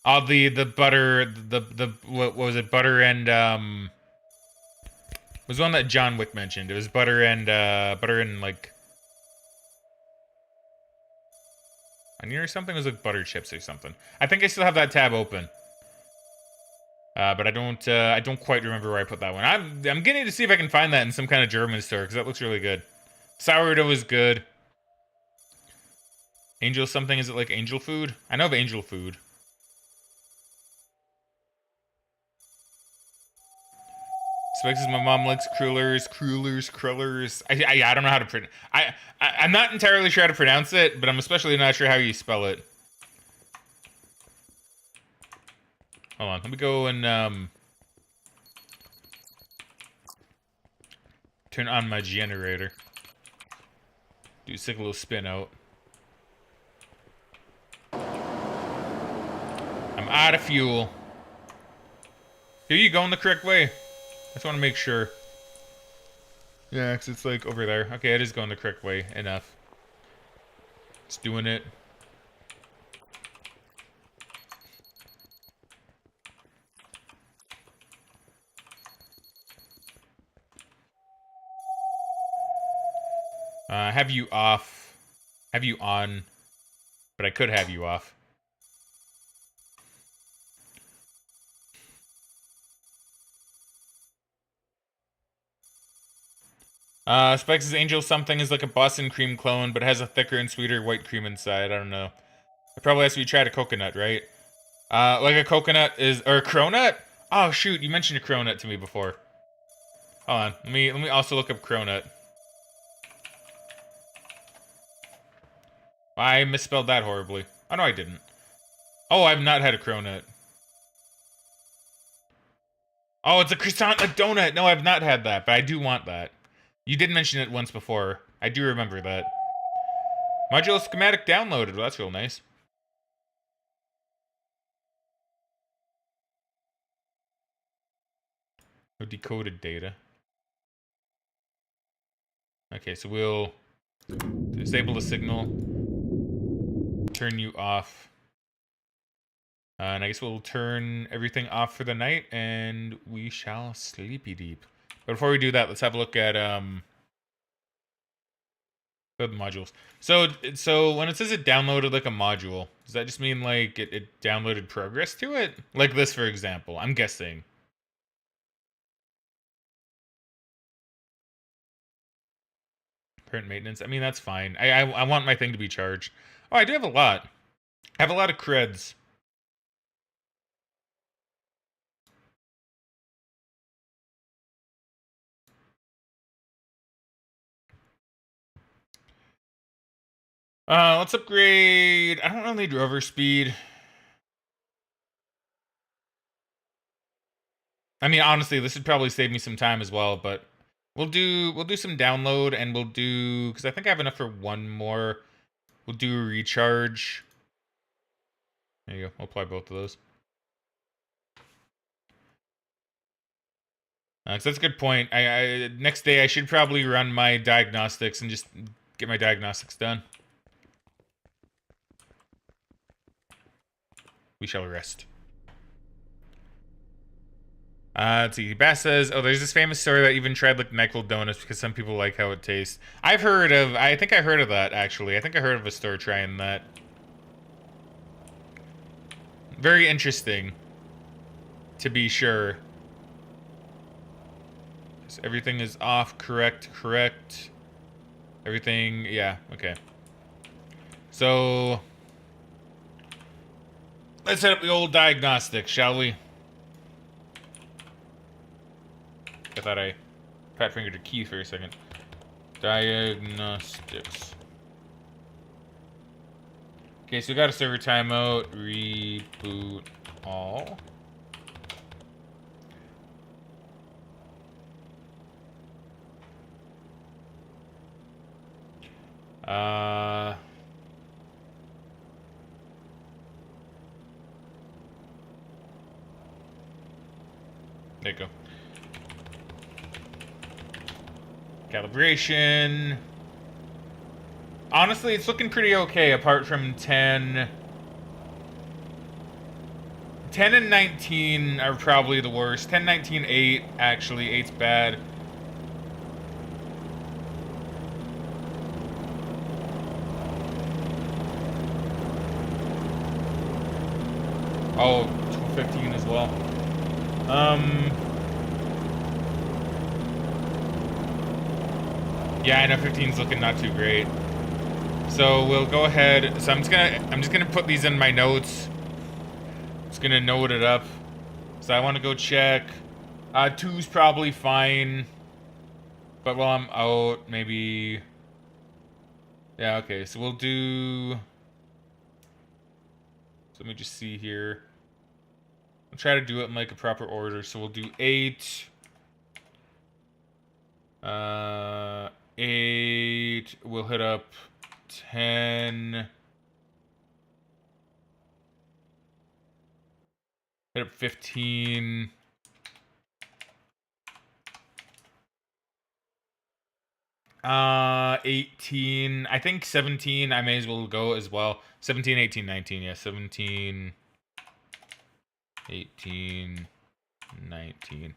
Speaker 1: Oh, the butter, what was it? Butter and, was one that John Wick mentioned. It was butter and, like, onion or something? It was like butter chips or something. I think I still have that tab open. But I don't quite remember where I put that one. I'm getting to see if I can find that in some kind of German store, because that looks really good. Sourdough is good. Angel something, is it like angel food? I know of angel food. Spikes says my mom likes crullers. I don't know how to pronounce. I'm not entirely sure how to pronounce it, but I'm especially not sure how you spell it. Hold on, let me go and Turn on my generator. Do a sick little spin out. I'm out of fuel. Here you going the correct way. I just want to make sure. Yeah, because it's like over there. Okay, it is going the correct way. Enough. It's doing it. Have you off. Have you on. But I could have you off. Spikes' Angel Something is like a Boston cream clone, but has a thicker and sweeter white cream inside. I don't know. It probably has to be tried a coconut, right? Like a coconut is, or a cronut? Oh shoot, you mentioned a cronut to me before. Hold on, let me also look up cronut. I misspelled that horribly. Oh no, I didn't. Oh, I've not had a cronut. Oh, it's a croissant, a donut. No, I've not had that, but I do want that. You did mention it once before. I do remember that. Modular schematic downloaded. Well, that's real nice. No decoded data. Okay, so we'll disable the signal. Turn you off. And I guess we'll turn everything off for the night, and we shall sleepy deep. But before we do that, let's have a look at the modules. So when it says it downloaded like a module, does that just mean like it downloaded progress to it? Like this, for example. I'm guessing. Current maintenance. I mean, that's fine. I want my thing to be charged. Oh, I do have a lot. I have a lot of creds. Let's upgrade. I don't really need rover speed. I mean, honestly, this would probably save me some time as well, but we'll do some download, and we'll do, because I think I have enough for one more. We'll do a recharge. There you go. I'll apply both of those. So that's a good point. Next day I should probably run my diagnostics and just get my diagnostics done. We shall rest. Let's see. Bass says, "Oh, there's this famous story that even tried like NyQuil donuts because some people like how it tastes." I think I heard of that actually. I think I heard of a store trying that. Very interesting, to be sure. So everything is off. Correct. Everything. Yeah. Okay. So let's set up the old diagnostics, shall we? I thought I fat fingered a key for a second. Diagnostics. Okay, so we got a server timeout. Reboot all. There you go. Calibration. Honestly, it's looking pretty okay apart from 10. 10 and 19 are probably the worst. 10, 19, 8, actually. 8's bad. Oh, 15 as well. Yeah, I know 15's looking not too great. So we'll go ahead. So I'm just gonna put these in my notes. Just gonna note it up. So I want to go check. 2's probably fine. But while I'm out, maybe. Yeah, okay. So we'll do. So let me just see here. I'll try to do it in like a proper order. So we'll do 8. 8. We'll hit up 10. Hit up 15. 18. I think 17. I may as well go as well. 17, 18, 19. Yeah, 17, 18, 19.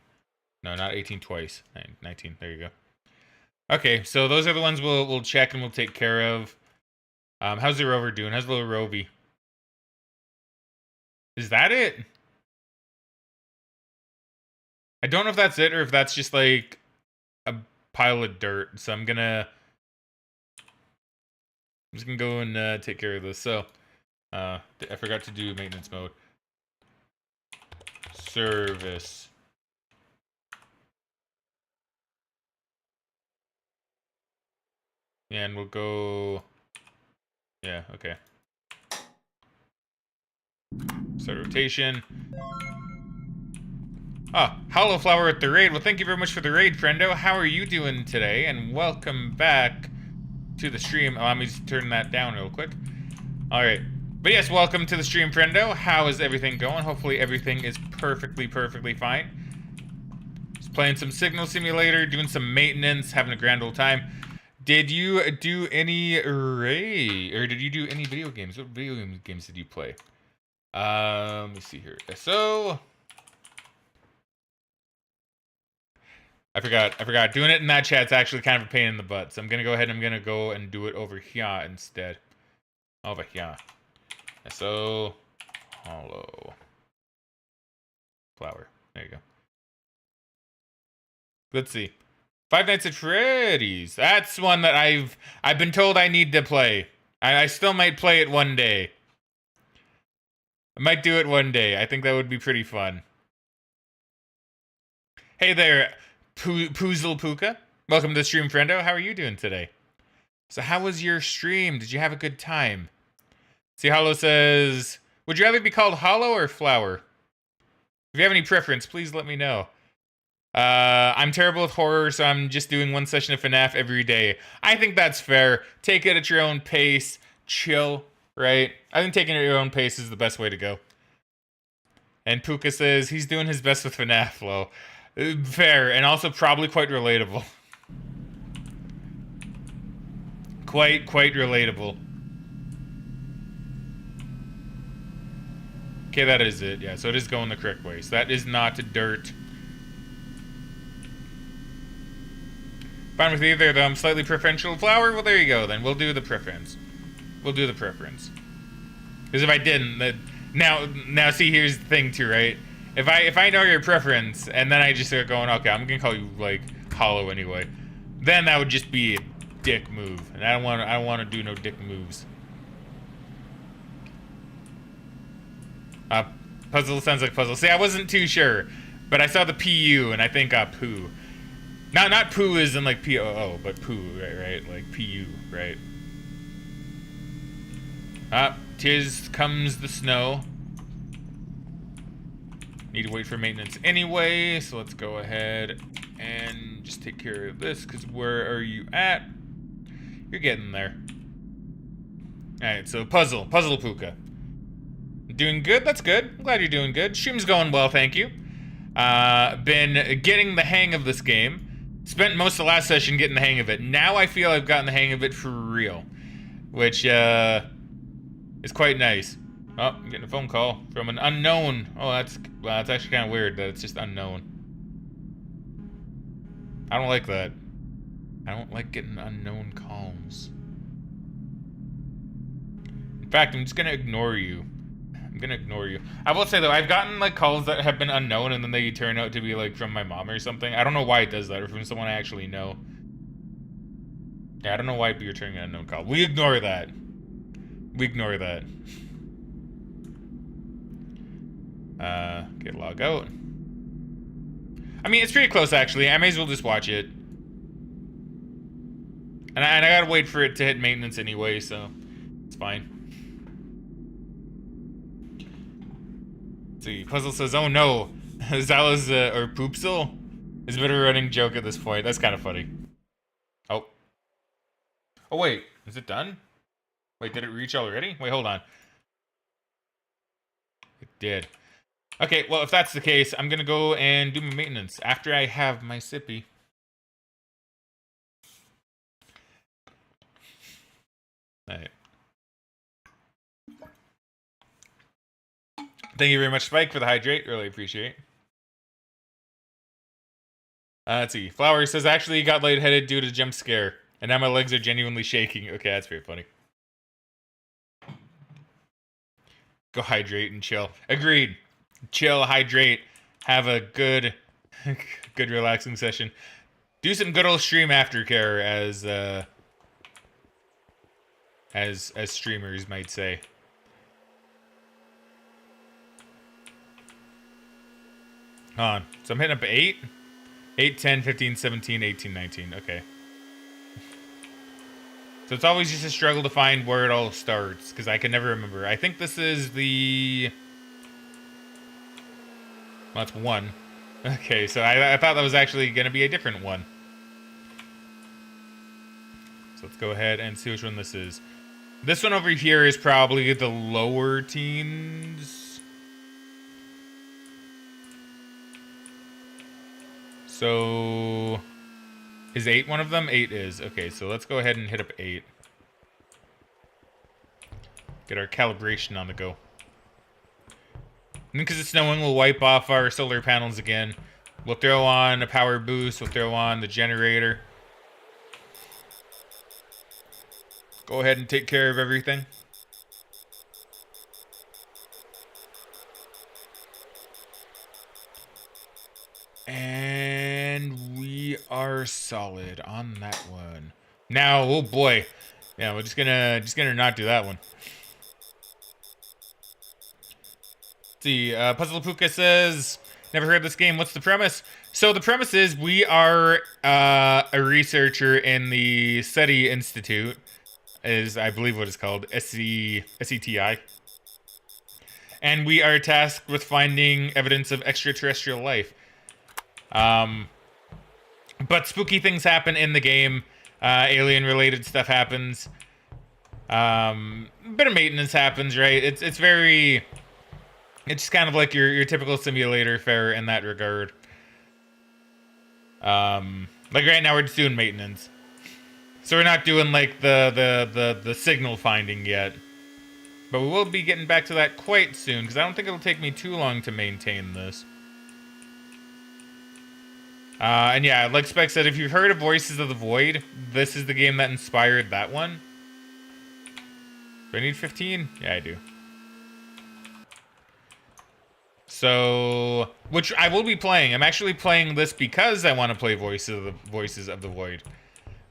Speaker 1: No, not 18 twice. 19. There you go. Okay, so those are the ones we'll check and we'll take care of. How's the rover doing? How's little Rovy? Is that it? I don't know if that's it or if that's just like a pile of dirt. So I'm just gonna go and take care of this. So I forgot to do maintenance mode. Service. And we'll go. Yeah, okay. Start rotation. Ah, Hollow Flower at the raid. Well, thank you very much for the raid, friendo. How are you doing today? And welcome back to the stream. Allow me to turn that down real quick. All right. But yes, welcome to the stream, friendo. How is everything going? Hopefully everything is perfectly fine. Just playing some Signal Simulator, doing some maintenance, having a grand old time. Did you do any raid, or did you do any video games? What video games did you play? Let me see here. So I forgot. Doing it in that chat's actually kind of a pain in the butt. So I'm gonna go ahead and I'm gonna go and do it over here instead. Over here. So Hollow Flower. There you go. Let's see. Five Nights at Freddy's. That's one that I've been told I need to play. I still might play it one day. I might do it one day. I think that would be pretty fun. Hey there, Poozle Puka. Welcome to the stream, friendo. How are you doing today? So how was your stream? Did you have a good time? See, Hollow says, would you rather be called Hollow or Flower? If you have any preference, please let me know. I'm terrible with horror, so I'm just doing one session of FNAF every day. I think that's fair. Take it at your own pace. Chill, right? I think taking it at your own pace is the best way to go. And Puka says he's doing his best with FNAF, Lo. Fair, and also probably quite relatable. Quite relatable. Okay, that is it. Yeah, so it is going the correct way. So that is not dirt. Fine with either, though I'm slightly preferential flower. Well, there you go, then. We'll do the preference. We'll do the preference. Because if I didn't, now see, here's the thing, too, right? If I know your preference, and then I just start going, okay, I'm gonna call you, like, Hollow anyway, then that would just be a dick move. And I don't want to do no dick moves. Puzzle sounds like puzzle. See, I wasn't too sure, but I saw the PU, and I think poo. Not poo as in like P-O-O, but poo, right? Like P-U, right? Tis comes the snow. Need to wait for maintenance anyway, so let's go ahead and just take care of this, because where are you at? You're getting there. Alright, so Puzzle Puka. Doing good? That's good. I'm glad you're doing good. Stream's going well, thank you. Been getting the hang of this game. Spent most of the last session getting the hang of it. Now I feel I've gotten the hang of it for real. Which, is quite nice. Oh, I'm getting a phone call from an unknown. Oh, that's actually kind of weird that it's just unknown. I don't like that. I don't like getting unknown calls. In fact, I'm just gonna ignore you. I'm gonna ignore you. I will say though, I've gotten like calls that have been unknown and then they turn out to be like from my mom or something. I don't know why it does that, or from someone I actually know. Yeah, I don't know why you're returning an unknown call. We ignore that. We ignore that. Get log out. I mean, it's pretty close actually. I may as well just watch it. And I gotta wait for it to hit maintenance anyway, so it's fine. Let's see, Puzzle says, oh no, Zala's, or Poopsel is a bit of a running joke at this point. That's kind of funny. Oh, Oh, wait. Is it done? Wait, did it reach already? Wait, hold on. It did. Okay, well, if that's the case, I'm going to go and do my maintenance after I have my sippy. All right. Thank you very much, Spike, for the hydrate. Really appreciate it. Let's see. Flower says, actually got lightheaded due to jump scare. And now my legs are genuinely shaking. Okay, that's very funny. Go hydrate and chill. Agreed. Chill, hydrate, have a good, good relaxing session. Do some good old stream aftercare, as streamers might say. Hold on. So I'm hitting up 8. 8, 10, 15, 17, 18, 19. Okay. So it's always just a struggle to find where it all starts, because I can never remember. I think this is the... Well, that's 1. Okay, so I thought that was actually going to be a different one. So let's go ahead and see which one this is. This one over here is probably the lower teens. So... Is 8 one of them? 8 is. Okay, so let's go ahead and hit up 8. Get our calibration on the go. And because it's snowing, we'll wipe off our solar panels again. We'll throw on a power boost. We'll throw on the generator. Go ahead and take care of everything. And we are solid on that one. Now, oh boy. Yeah, we're just gonna not do that one. Let's see, Puzzle Puka says, never heard this game. What's the premise? So the premise is we are a researcher in the SETI Institute, is I believe what it's called, SETI. And we are tasked with finding evidence of extraterrestrial life. But spooky things happen in the game. Alien-related stuff happens. Bit of maintenance happens, right? It's very... It's just kind of like your typical simulator fare in that regard. Like right now we're just doing maintenance. So we're not doing like the signal finding yet. But we will be getting back to that quite soon, because I don't think it'll take me too long to maintain this. And yeah, like Spec said, if you've heard of Voices of the Void, this is the game that inspired that one. Do I need 15? Yeah, I do. So, which I will be playing. I'm actually playing this because I want to play Voices of the Void.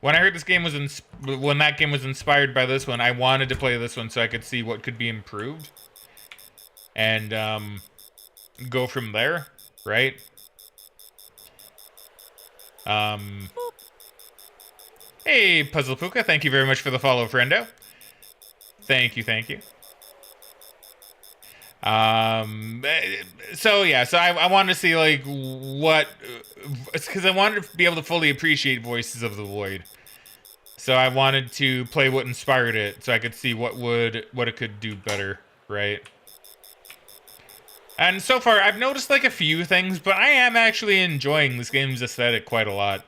Speaker 1: When I heard this game was when that game was inspired by this one, I wanted to play this one so I could see what could be improved. And go from there, right? Hey, Puzzle Puka, thank you very much for the follow, friendo. Thank you, thank you. So yeah, so I wanted to see like what, because I wanted to be able to fully appreciate Voices of the Void. So I wanted to play what inspired it, so I could see what it could do better, right? And so far, I've noticed like a few things, but I am actually enjoying this game's aesthetic quite a lot.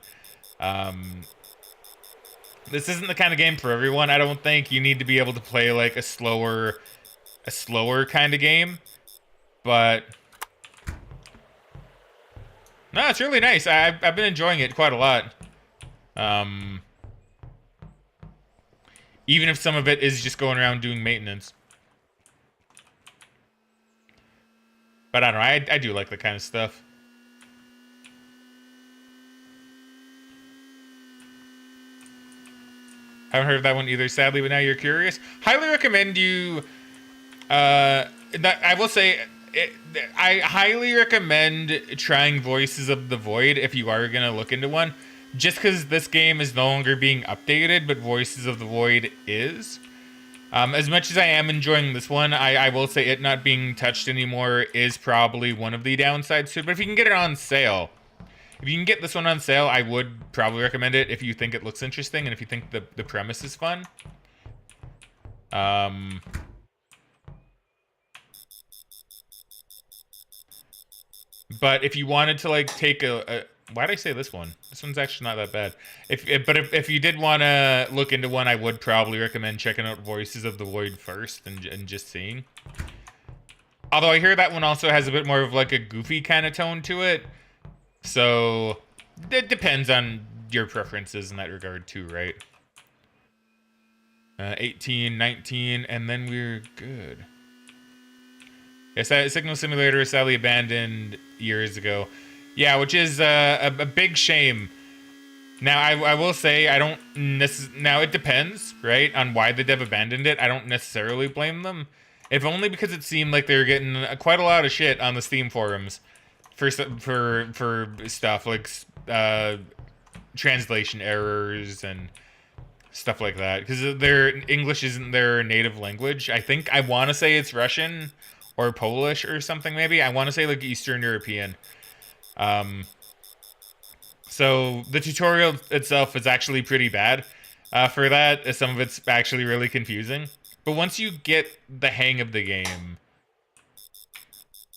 Speaker 1: This isn't the kind of game for everyone. I don't think you need to be able to play like a slower kind of game, but no, it's really nice. I've been enjoying it quite a lot. Even if some of it is just going around doing maintenance. But I don't know, I do like that kind of stuff. Haven't heard of that one either, sadly, but now you're curious. Highly recommend you... I will say, I highly recommend trying Voices of the Void if you are going to look into one. Just because this game is no longer being updated, but Voices of the Void is. As much as I am enjoying this one, I will say it not being touched anymore is probably one of the downsides to it. But if you can get it on sale, If you can get this one on sale, I would probably recommend it if you think it looks interesting and if you think the premise is fun. But if you wanted to like take why did I say this one? This one's actually not that bad. If you did want to look into one, I would probably recommend checking out Voices of the Void first and just seeing. Although I hear that one also has a bit more of like a goofy kind of tone to it. So it depends on your preferences in that regard too, right? 18, 19, and then we're good. Yes, Signal Simulator sadly abandoned years ago. Yeah, which is a big shame. Now, I will say I don't now it depends, right, on why the dev abandoned it. I don't necessarily blame them. If only because it seemed like they were getting quite a lot of shit on the Steam forums for stuff like translation errors and stuff like that. Because their English isn't their native language. I want to say it's Russian or Polish or something maybe. I want to say like Eastern European. So the tutorial itself is actually pretty bad for that. Some of it's actually really confusing. But once you get the hang of the game,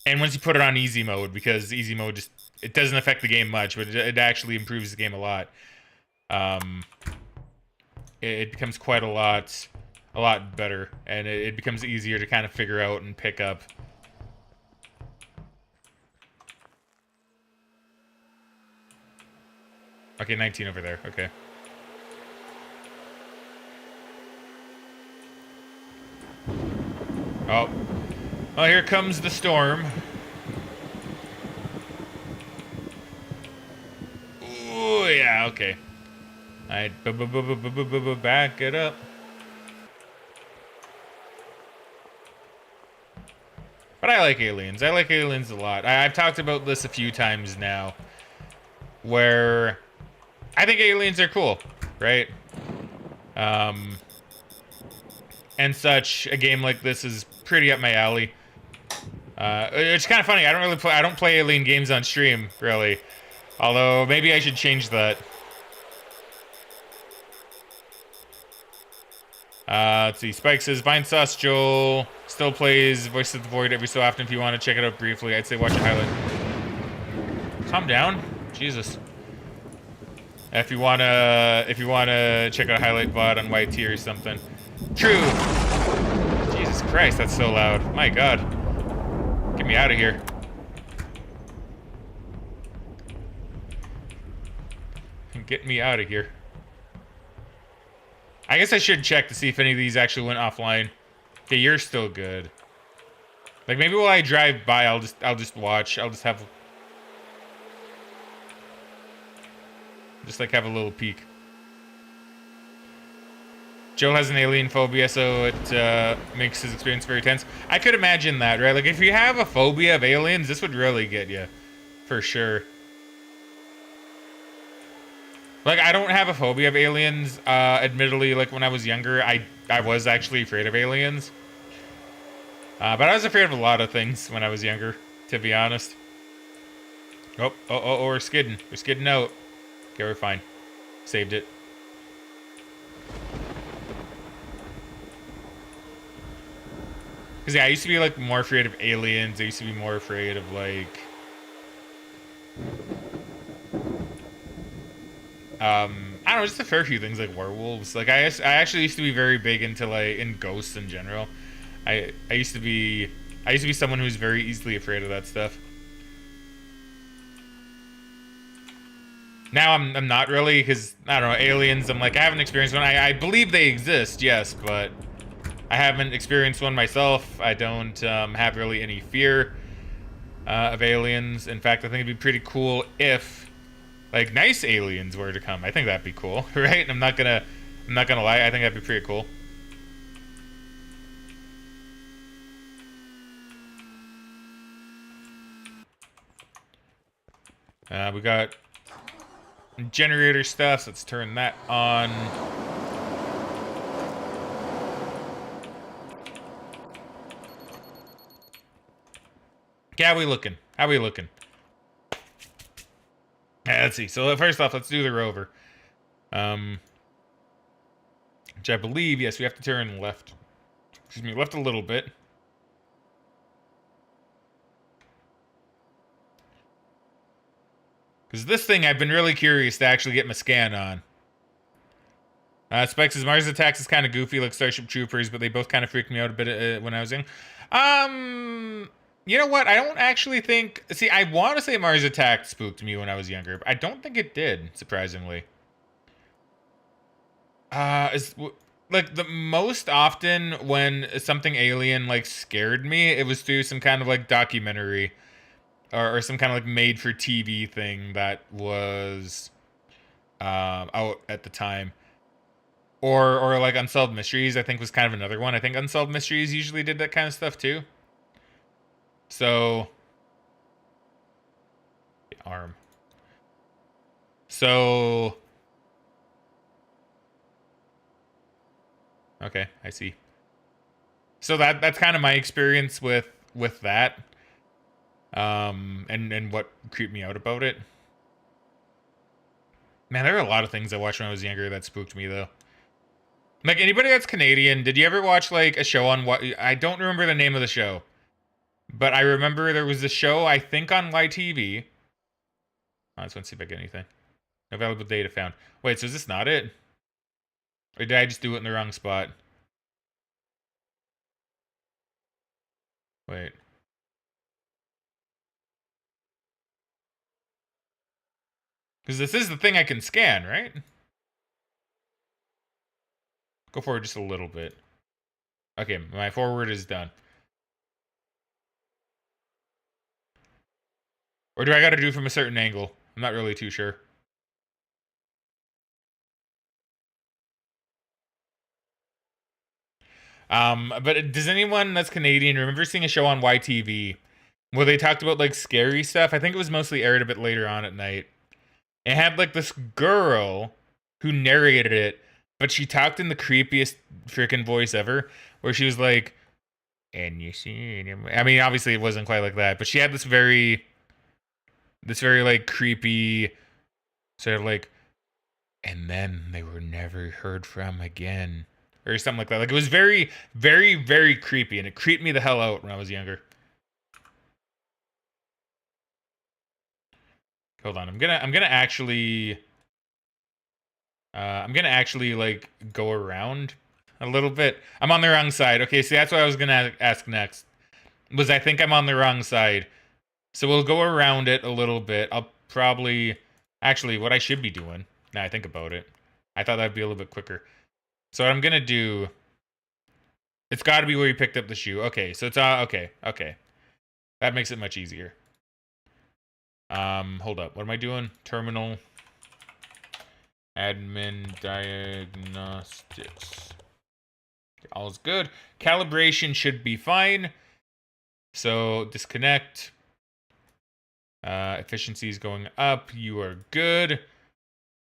Speaker 1: and once you put it on easy mode, because easy mode just, it doesn't affect the game much, but it actually improves the game a lot. It becomes quite a lot better, and it becomes easier to kind of figure out and pick up. Okay, 19 over there. Okay. Oh. Well, here comes the storm. Oh, yeah, okay. Alright, back it up. But I like Aliens. I like Aliens a lot. I've talked about this a few times now, where I think Aliens are cool, right? And such. A game like this is pretty up my alley. It's kind of funny. I don't play Alien games on stream, really. Although maybe I should change that. Let's see. Spike says Vine Sauce Joel still plays Voice of the Void every so often. If you want to check it out briefly, I'd say watch a highlight. Calm down, Jesus. If you wanna check out a highlight VOD on YT or something. True. Jesus Christ, that's so loud. My God. Get me out of here. Get me out of here. I guess I should check to see if any of these actually went offline. Okay, you're still good. Like maybe while I drive by, I'll just watch. I'll just have a little peek. Joe has an alien phobia, so it makes his experience very tense. I could imagine that, right? Like if you have a phobia of aliens, this would really get you, for sure. Like, I don't have a phobia of aliens. Admittedly, like, when I was younger, I was actually afraid of aliens. But I was afraid of a lot of things when I was younger, to be honest. Oh, we're skidding. We're skidding out. Okay, we're fine. Saved it. Because, yeah, I used to be, like, more afraid of aliens. I used to be more afraid of, like... I don't know, just a fair few things like werewolves. Like I actually used to be very big into like in ghosts in general. I used to be someone who's very easily afraid of that stuff. Now I'm not really, because I don't know, aliens. I'm like, I haven't experienced one. I believe they exist, yes, but I haven't experienced one myself. I don't have really any fear of aliens. In fact, I think it'd be pretty cool if like nice aliens were to come. I think that'd be cool, right? I'm not gonna lie. I think that'd be pretty cool. We got generator stuff. So let's turn that on. Okay, how we looking? Let's see. So first off, let's do the rover. Which I believe, yes, we have to turn left. Excuse me, left a little bit. Because this thing I've been really curious to actually get my scan on. Spike says Mars Attacks is kind of goofy like Starship Troopers, but they both kind of freaked me out a bit when I was young. You know what? I don't actually think... See, I want to say Mars Attacks spooked me when I was younger, but I don't think it did, surprisingly. Like, the most often when something alien, like, scared me, it was through some kind of, like, documentary. Or some kind of, like, made-for-TV thing that was out at the time. Or like Unsolved Mysteries, I think was kind of another one. I think Unsolved Mysteries usually did that kind of stuff too. So, arm. So, okay, I see. So that's kind of my experience with that. And what creeped me out about it. Man, there are a lot of things I watched when I was younger that spooked me though. Like, anybody that's Canadian, did you ever watch, like, a show on what... I don't remember the name of the show. But I remember there was a show, I think, on YTV. I just want to see if I get anything. Available data found. Wait, so is this not it? Or did I just do it in the wrong spot? Wait. Because this is the thing I can scan, right? Go forward just a little bit. Okay, my forward is done. Or do I gotta do it from a certain angle? I'm not really too sure. But does anyone that's Canadian remember seeing a show on YTV where they talked about, like, scary stuff? I think it was mostly aired a bit later on at night. It had, like, this girl who narrated it, but she talked in the creepiest freaking voice ever, where she was like, and you see... I mean, obviously it wasn't quite like that, but she had this very, like, creepy, sort of like, and then they were never heard from again, or something like that. Like, it was very, very, very creepy, and it creeped me the hell out when I was younger. Hold on, I'm gonna actually like go around a little bit. I'm on the wrong side. Okay, see, that's what I was gonna ask next. Was I think I'm on the wrong side. So we'll go around it a little bit. I'll probably... Actually, what I should be doing, now I think about it, I thought that'd be a little bit quicker. So what I'm gonna do... It's gotta be where you picked up the shoe. Okay, so it's... okay. That makes it much easier. Hold up. What am I doing? Terminal... Admin diagnostics. All's good. Calibration should be fine. So disconnect. Efficiency is going up. You are good.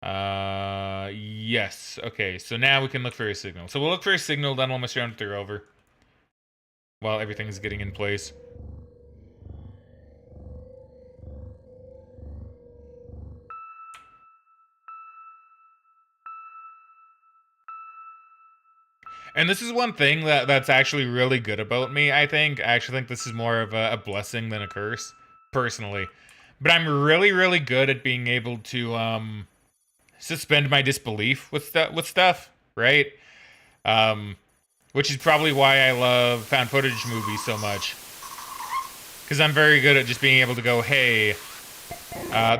Speaker 1: Yes. Okay, so now we can look for a signal. So we'll look for a signal, then we'll mess around with the rover while everything is getting in place. And this is one thing that's actually really good about me, I think. I actually think this is more of a blessing than a curse, personally. But I'm really, really good at being able to suspend my disbelief with stuff, right? Which is probably why I love found footage movies so much. Because I'm very good at just being able to go, hey,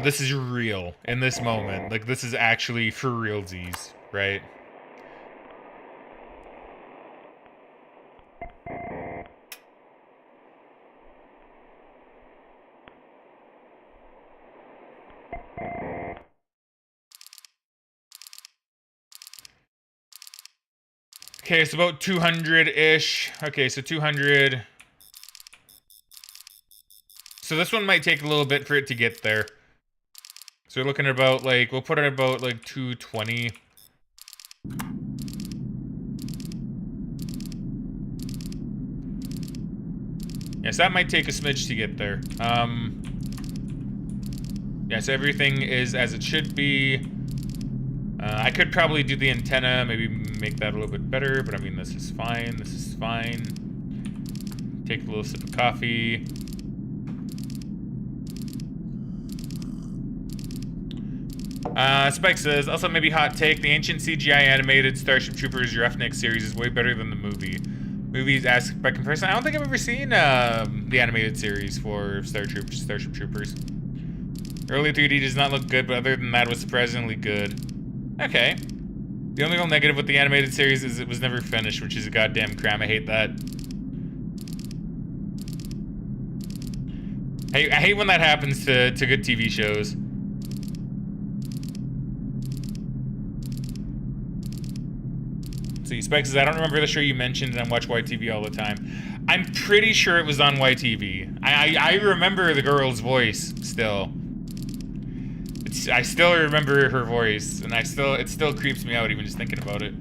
Speaker 1: this is real in this moment. Like, this is actually for realsies, right? Okay, it's about 200-ish. Okay, so 200. So this one might take a little bit for it to get there. So we're looking at about, like, we'll put it about, like, 220. Yes, yeah, so that might take a smidge to get there. 220. Yeah, so everything is as it should be. I could probably do the antenna, maybe make that a little bit better, but I mean, this is fine. This is fine. Take a little sip of coffee. Spike says, also maybe hot take, the ancient CGI animated Starship Troopers Roughneck series is way better than the movie. Movies asked by comparison. I don't think I've ever seen the animated series for Starship Troopers. Early 3D does not look good, but other than that, it was surprisingly good. Okay. The only real negative with the animated series is it was never finished, which is a goddamn crime. I hate that. I hate when that happens to good TV shows. See, Spike says, I don't remember the show you mentioned, and I watch YTV all the time. I'm pretty sure it was on YTV. I remember the girl's voice still. I still remember her voice, and it still creeps me out even just thinking about it.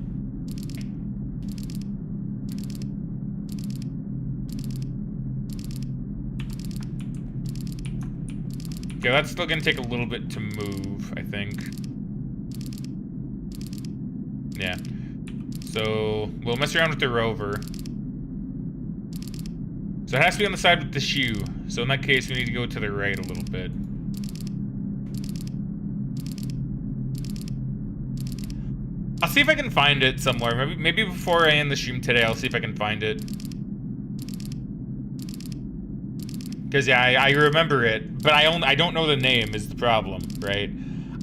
Speaker 1: Okay, that's still gonna take a little bit to move, I think. Yeah. So, we'll mess around with the rover. So it has to be on the side with the shoe. So in that case, we need to go to the right a little bit. I'll see if I can find it somewhere. Maybe before I end the stream today, I'll see if I can find it. Because yeah, I remember it, but I don't know the name is the problem, right?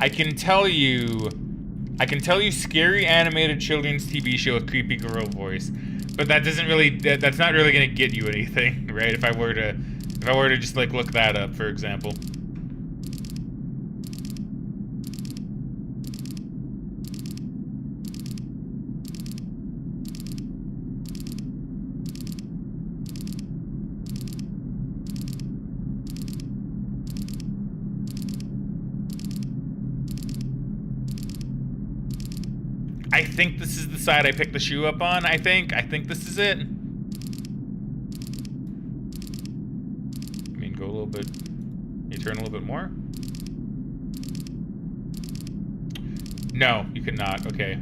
Speaker 1: I can tell you scary animated children's TV show with creepy girl voice, but that doesn't really that's not really gonna get you anything, right? If I were to just like look that up, for example. I think this is the side I picked the shoe up on, I think this is it. I mean, go a little bit, you turn a little bit more? No, you cannot, okay.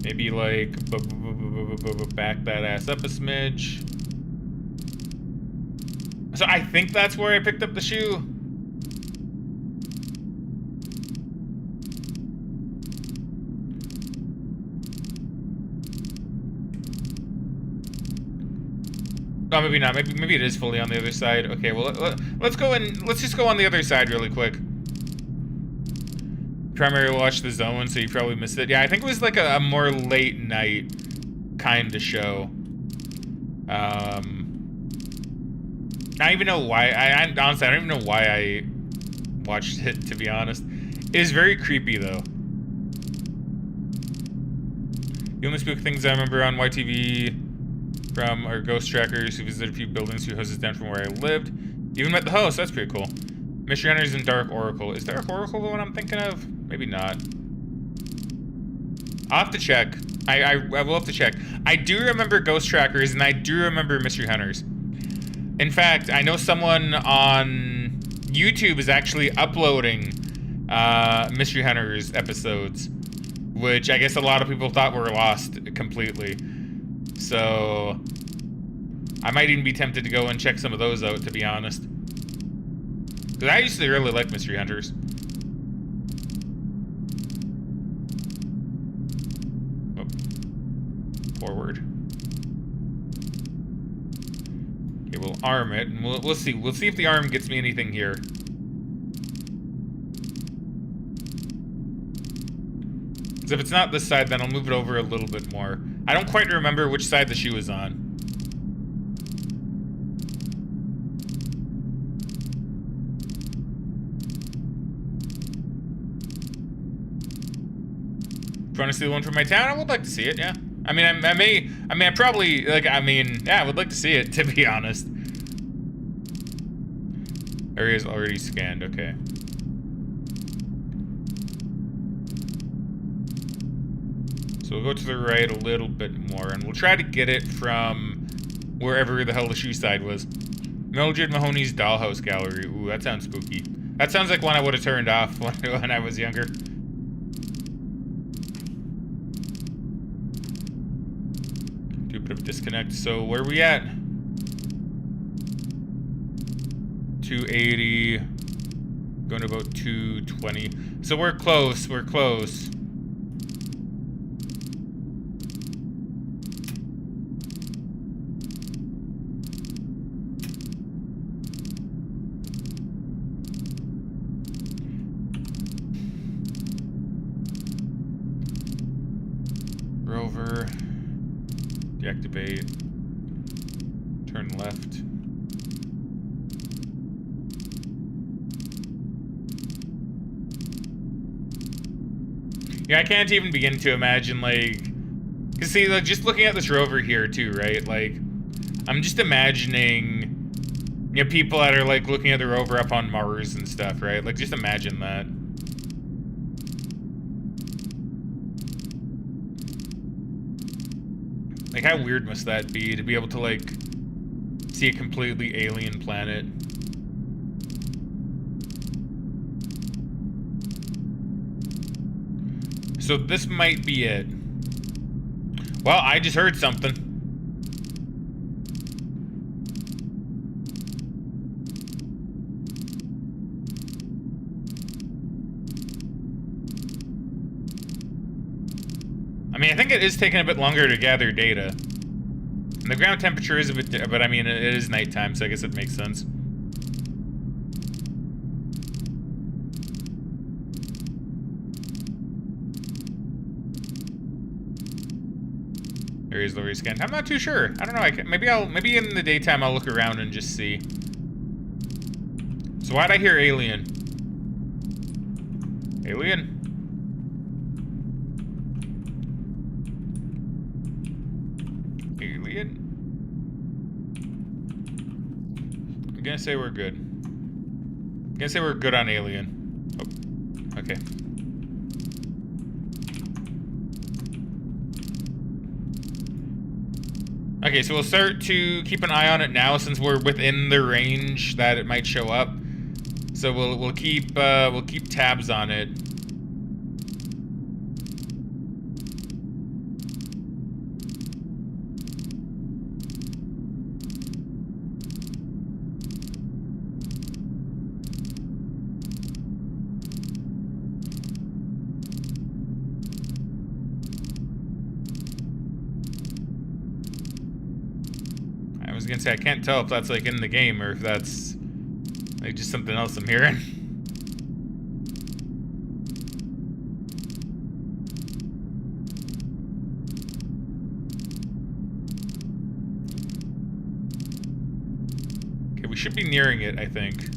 Speaker 1: Maybe like, back that ass up a smidge. So I think that's where I picked up the shoe. Oh, maybe not. Maybe it is fully on the other side. Okay, well, let's go and let's just go on the other side really quick. Primary watch the zone, so you probably missed it. Yeah, I think it was like a more late night kind of show. I don't even know why. Honestly, I don't even know why I watched it, to be honest. It is very creepy, though. The only spook things I remember on YTV from our ghost trackers who visited a few buildings, few houses down from where I lived. Even met the host, that's pretty cool. Mystery Hunters and Dark Oracle. Is Dark Oracle the one I'm thinking of? Maybe not. I'll have to check. I will have to check. I do remember ghost trackers, and I do remember Mystery Hunters. In fact, I know someone on YouTube is actually uploading Mystery Hunters episodes, which I guess a lot of people thought were lost completely. So I might even be tempted to go and check some of those out, to be honest. Because I used to really like Mystery Hunters. Oh. Forward. Okay, we'll arm it, and we'll see. We'll see if the arm gets me anything here. Because if it's not this side, then I'll move it over a little bit more. I don't quite remember which side the shoe is on. Want to see the one from my town? I would like to see it, yeah. I mean, I probably, like, yeah, I would like to see it, to be honest. Area is already scanned, okay. So we'll go to the right a little bit more, and we'll try to get it from wherever the hell the shoe side was. Mildred Mahoney's Dollhouse Gallery. Ooh, that sounds spooky. That sounds like one I would have turned off when I was younger. Do a bit of a disconnect. So where are we at? 280. Going to about 220. So we're close. We're close. Rover. Deactivate. Turn left. Yeah, I can't even begin to imagine, like... Cause see, like, just looking at this rover here, too, right? Like, I'm just imagining, you know, people that are, like, looking at the rover up on Mars and stuff, right? Like, just imagine that. Like, how weird must that be, to be able to, like, see a completely alien planet? So this might be it. Well, I just heard something. I mean, I think it is taking a bit longer to gather data. And the ground temperature is a bit, but I mean, it is nighttime, so I guess it makes sense. There is the rescan. I'm not too sure. I don't know. Maybe in the daytime I'll look around and just see. So why'd I hear alien? Alien? Alien? I'm gonna say we're good. I'm gonna say we're good on alien. Oh, okay. Okay, so we'll start to keep an eye on it now since we're within the range that it might show up. So we'll keep tabs on it. I was gonna say I can't tell if that's like in the game or if that's like just something else I'm hearing. Okay, we should be nearing it, I think.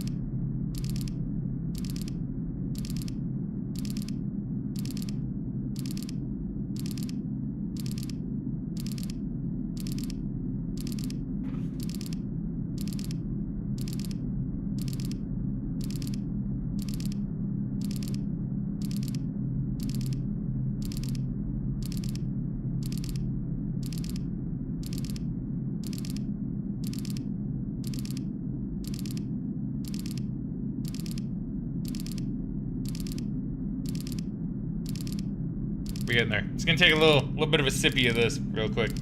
Speaker 1: We're getting there. It's gonna take a little bit of a sippy of this real quick. A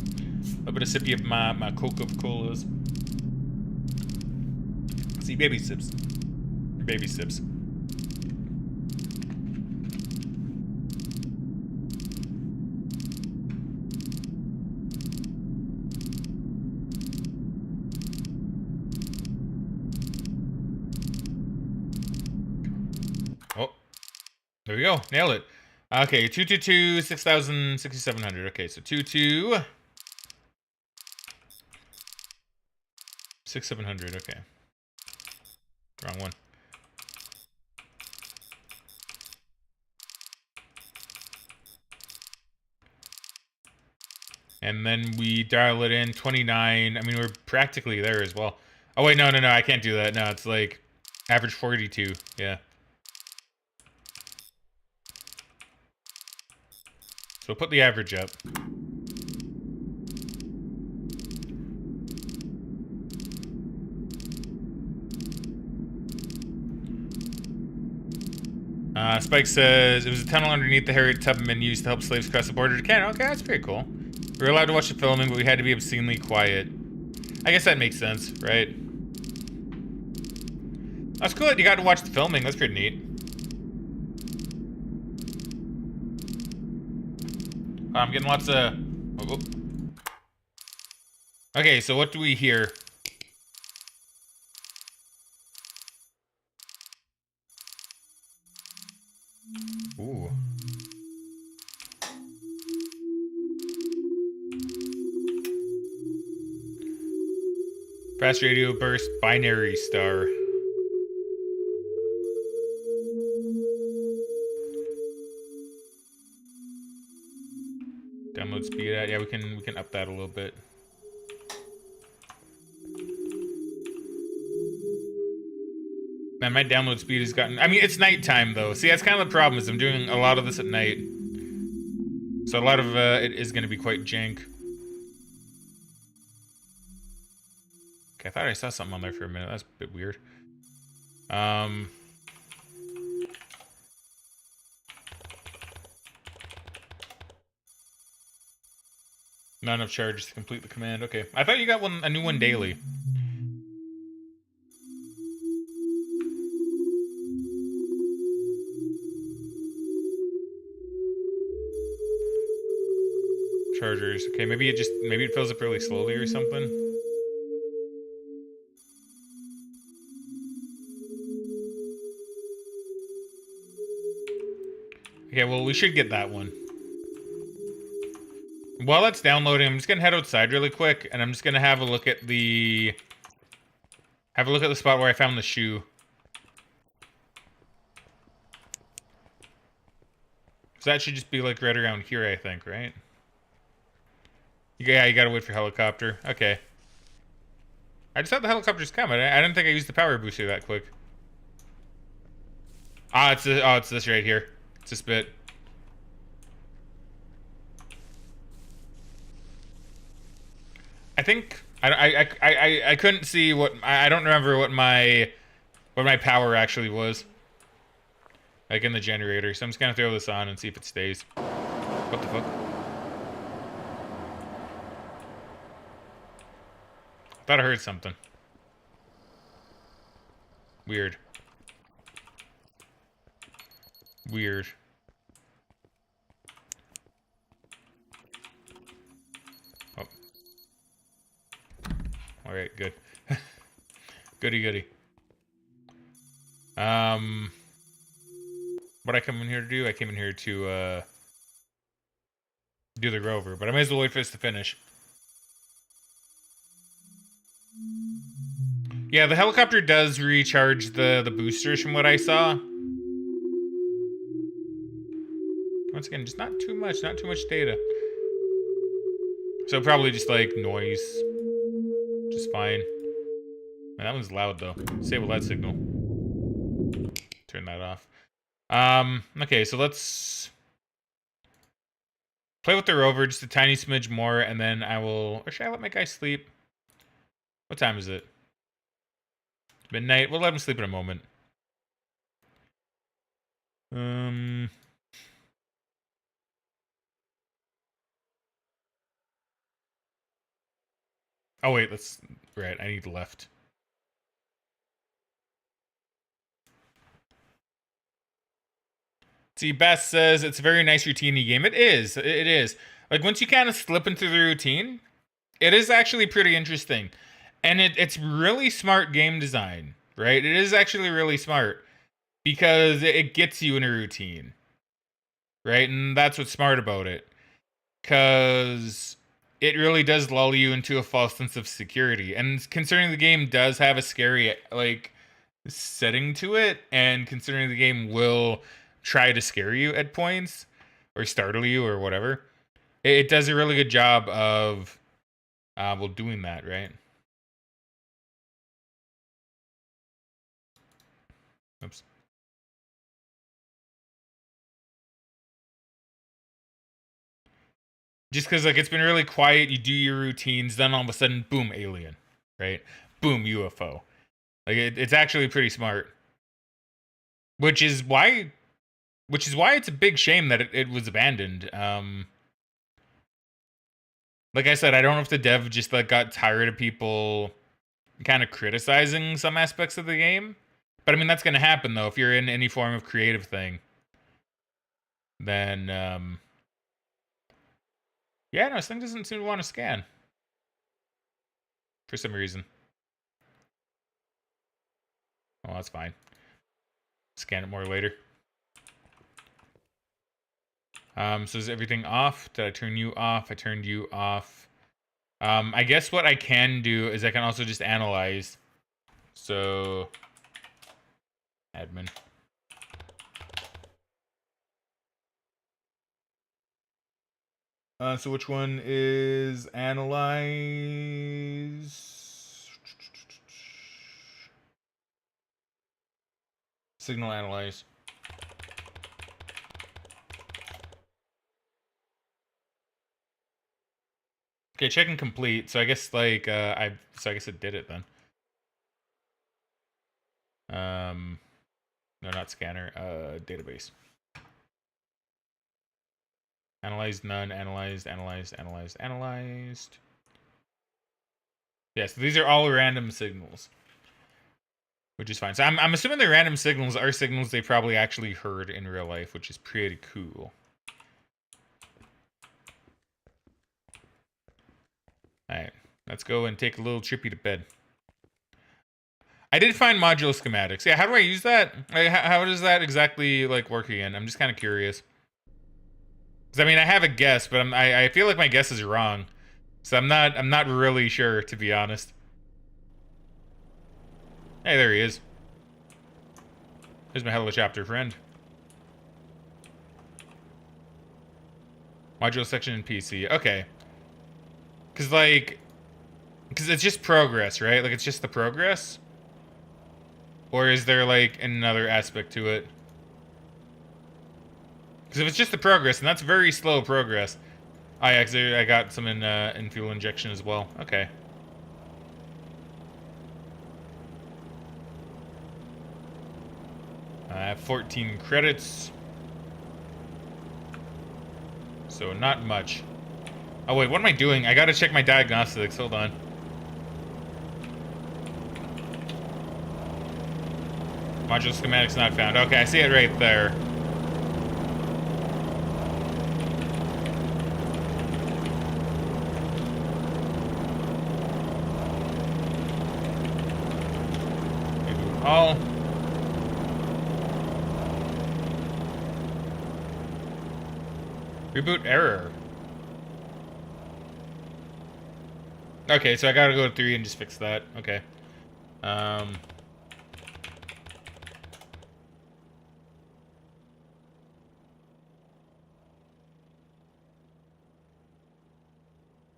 Speaker 1: little bit of sippy of my Coca-Colas. See, baby sips. Baby sips. Oh, there we go. Nailed it. Okay, 222, 6,000, 6,700. Okay, so 22, 6,700. Okay. Wrong one. And then we dial it in 29. I mean, we're practically there as well. Oh, wait, no, I can't do that. No, it's like average 42. Yeah. So put the average up. Spike says it was a tunnel underneath the Harriet Tubman used to help slaves cross the border to Canada. Okay, that's pretty cool. We were allowed to watch the filming, but we had to be obscenely quiet. I guess that makes sense, right? That's cool that you got to watch the filming. That's pretty neat. I'm getting lots of... Oh. Okay, so what do we hear? Ooh. Fast radio burst, binary star. Download speed at, yeah, we can up that a little bit. Man, my download speed has gotten... I mean, it's nighttime, though. See, that's kind of the problem, is I'm doing a lot of this at night. So a lot of it is going to be quite jank. Okay, I thought I saw something on there for a minute. That's a bit weird. Not enough charges to complete the command. Okay. I thought you got a new one daily. Chargers. Okay, maybe it fills up really slowly or something. Okay, well, we should get that one. While that's downloading, I'm just gonna head outside really quick, and I'm just gonna have a look at the spot where I found the shoe. So that should just be like right around here, I think, right? Yeah, you gotta wait for helicopter. Okay. I just thought the helicopter's coming. I didn't think I used the power booster that quick. Ah, it's this right here. It's this bit. I think I couldn't see what I don't remember what my power actually was. Like in the generator. So I'm just gonna throw this on and see if it stays. What the fuck? Thought I heard something. Weird. Weird. Oh. Alright, good. Goody goody. What I come in here to do? I came in here to do the rover, but I may as well wait for this to finish. Yeah, the helicopter does recharge the boosters from what I saw. Once again, just not too much data. So probably just like noise. Just fine. Man, that one's loud though. Disable that signal. Turn that off. Okay, so let's play with the rover just a tiny smidge more, and then I will... Or should I let my guy sleep? What time is it? Midnight. We'll let him sleep in a moment. Oh wait, that's right. I need left. See, Beth says it's a very nice routine-y game. It is. It is. Like once you kind of slip into the routine, it is actually pretty interesting. And it's really smart game design, right? It is actually really smart because it gets you in a routine, right? And that's what's smart about it, because it really does lull you into a false sense of security. And considering the game does have a scary like setting to it, and considering the game will try to scare you at points or startle you or whatever, it does a really good job of well doing that, right? Oops. Just because like it's been really quiet, you do your routines, then all of a sudden, boom, alien, right? Boom, UFO. Like it's actually pretty smart, which is why which is why it's a big shame that it was abandoned. Like I said, I don't know if the dev just like got tired of people kind of criticizing some aspects of the game. But I mean, that's going to happen though. If you're in any form of creative thing, then, yeah, no, this thing doesn't seem to want to scan. For some reason. Oh, that's fine. Scan it more later. So is everything off? Did I turn you off? I turned you off. I guess what I can do is I can also just analyze. So, admin. So which one is analyze? Signal analyze. Okay, checking complete. So I guess like I guess it did it then. No, not scanner. Database. Analyzed, none, analyzed. Yes, these are all random signals. Which is fine. So I'm assuming the random signals are signals they probably actually heard in real life, which is pretty cool. Alright, let's go and take a little trippy to bed. I did find module schematics. Yeah, how do I use that? How does that exactly like work again? I'm just kind of curious. Because I mean, I have a guess, but I feel like my guess is wrong. So I'm not really sure, to be honest. Hey, there he is. Here's my helicopter friend. Module section in PC. Okay. Because it's just progress, right? Like, it's just the progress? Or is there, like, another aspect to it? Because if it's just the progress, and that's very slow progress. Oh, yeah, because I got some in fuel injection as well. Okay. I have 14 credits. So, not much. Oh, wait, what am I doing? I gotta check my diagnostics. Hold on. Module schematics not found. Okay, I see it right there. Reboot all. Reboot error. Okay, so I gotta go to 3 and just fix that. Okay. I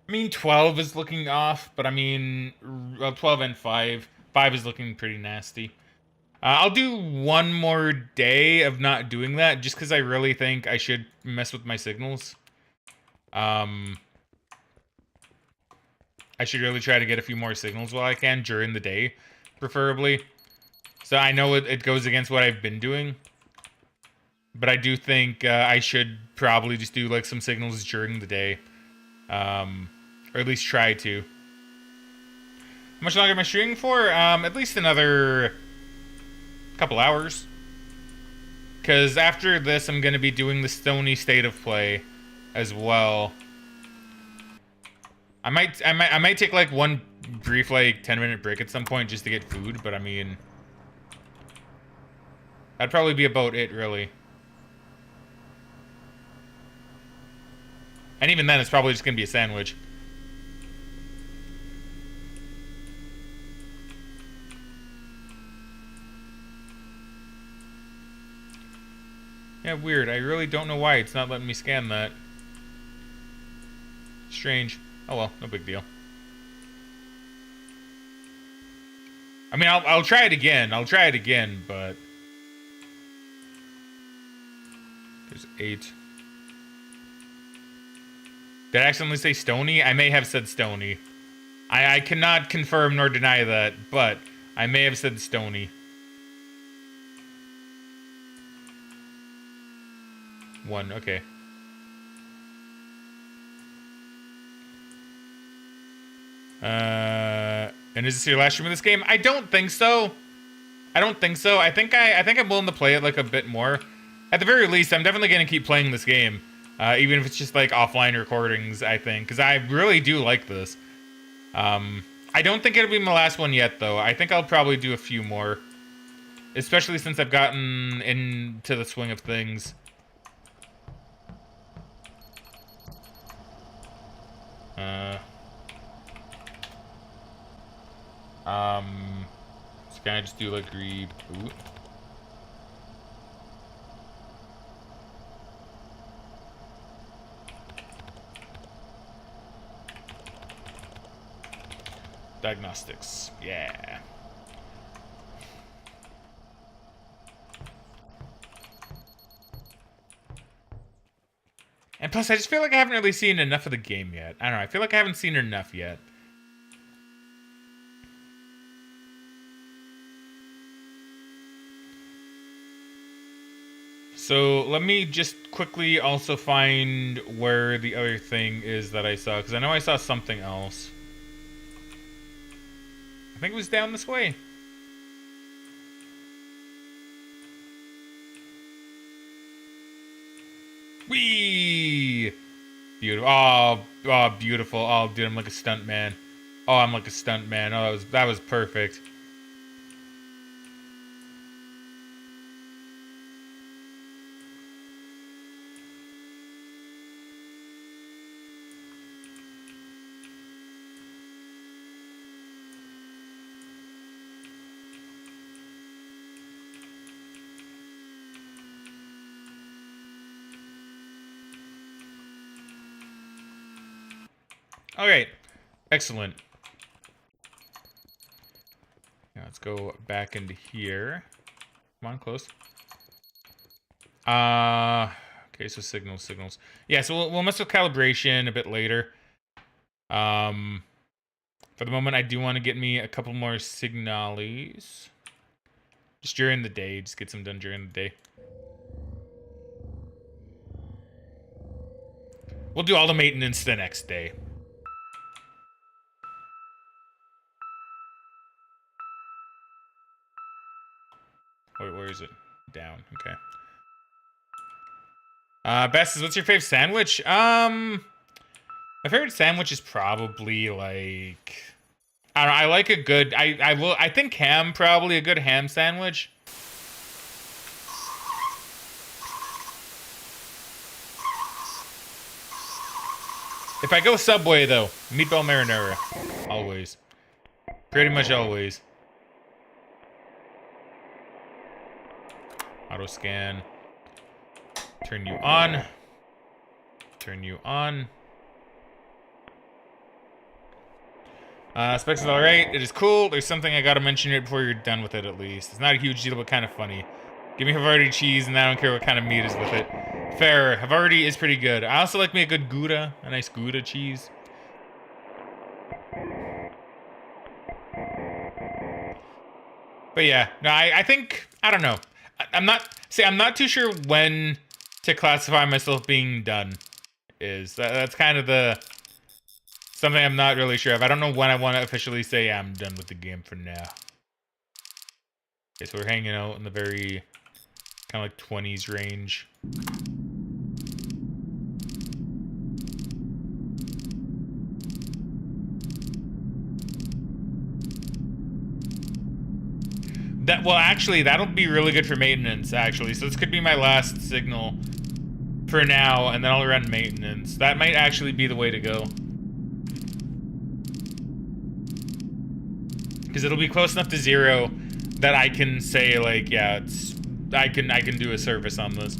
Speaker 1: mean, 12 is looking off, but I mean, 12 and 5. 5 is looking pretty nasty. I'll do one more day of not doing that, just because I really think I should mess with my signals. I should really try to get a few more signals while I can during the day, preferably. So I know it goes against what I've been doing. But I do think I should probably just do like some signals during the day. Or at least try to. How much longer am I streaming for? At least another couple hours. Because after this, I'm going to be doing the Stony State of Play as well. I might take like one brief like 10-minute break at some point just to get food, but I mean, that'd probably be about it, really. And even then, it's probably just gonna be a sandwich. Yeah, weird. I really don't know why it's not letting me scan that. Strange. Oh well, no big deal. I mean, I'll try it again. I'll try it again, but there's 8. Did I accidentally say Stony? I may have said Stony. I cannot confirm nor deny that, but I may have said Stony. 1. Okay. And is this your last stream of this game? I don't think so. I don't think so. I think I'm willing to play it like a bit more. At the very least, I'm definitely gonna keep playing this game, even if it's just like offline recordings. I think, because I really do like this. I don't think it'll be my last one yet, though. I think I'll probably do a few more, especially since I've gotten into the swing of things. So can I just do like reboot? Diagnostics, yeah. And plus, I just feel like I haven't really seen enough of the game yet. I don't know, I feel like I haven't seen enough yet. So let me just quickly also find where the other thing is that I saw, because I know I saw something else. I think it was down this way. Whee! Beautiful. Oh, beautiful. Oh, dude, I'm like a stunt man. Oh, I'm like a stunt man. Oh, that was perfect. Okay, excellent. Now let's go back into here. Come on, close. Okay, so signals. Yeah, so we'll mess with calibration a bit later. For the moment, I do want to get me a couple more signales. Just during the day, just get some done during the day. We'll do all the maintenance the next day. Where is it? Down. Okay. Bess, what's your favorite sandwich? My favorite sandwich is probably like, I don't know. I like a good. I think ham, probably a good ham sandwich. If I go Subway though, meatball marinara, always. Pretty much always. Auto scan. Turn you on. Turn you on. Specs is alright. It is cool. There's something I gotta mention it before you're done with it at least. It's not a huge deal, but kind of funny. Give me Havarti cheese, and I don't care what kind of meat is with it. Fair. Havarti is pretty good. I also like me a good Gouda. A nice Gouda cheese. But yeah, no, I think, I don't know. I'm not too sure when to classify myself being done. That's kind of the something I'm not really sure of. I don't know when I want to officially say I'm done with the game for now. Okay, so we're hanging out in the very kind of like 20s range. Well, actually, that'll be really good for maintenance, actually. So this could be my last signal for now, and then I'll run maintenance. That might actually be the way to go. Because it'll be close enough to 0 that I can say, like, yeah, I can do a service on this.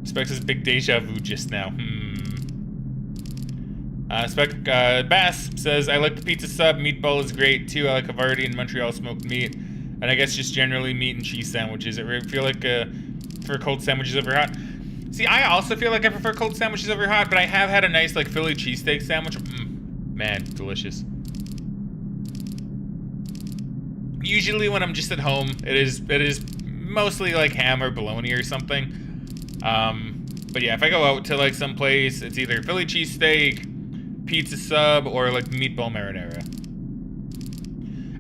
Speaker 1: Specs is big deja vu just now. Bass says, I like the pizza sub. Meatball is great, too. I like Havarti and Montreal smoked meat. And I guess just generally meat and cheese sandwiches. I feel like prefer cold sandwiches over hot. See, I also feel like I prefer cold sandwiches over hot, but I have had a nice, like, Philly cheesesteak sandwich. Man, delicious. Usually when I'm just at home, it is mostly like ham or bologna or something. But yeah, if I go out to like some place, it's either Philly cheesesteak, pizza sub, or like meatball marinara.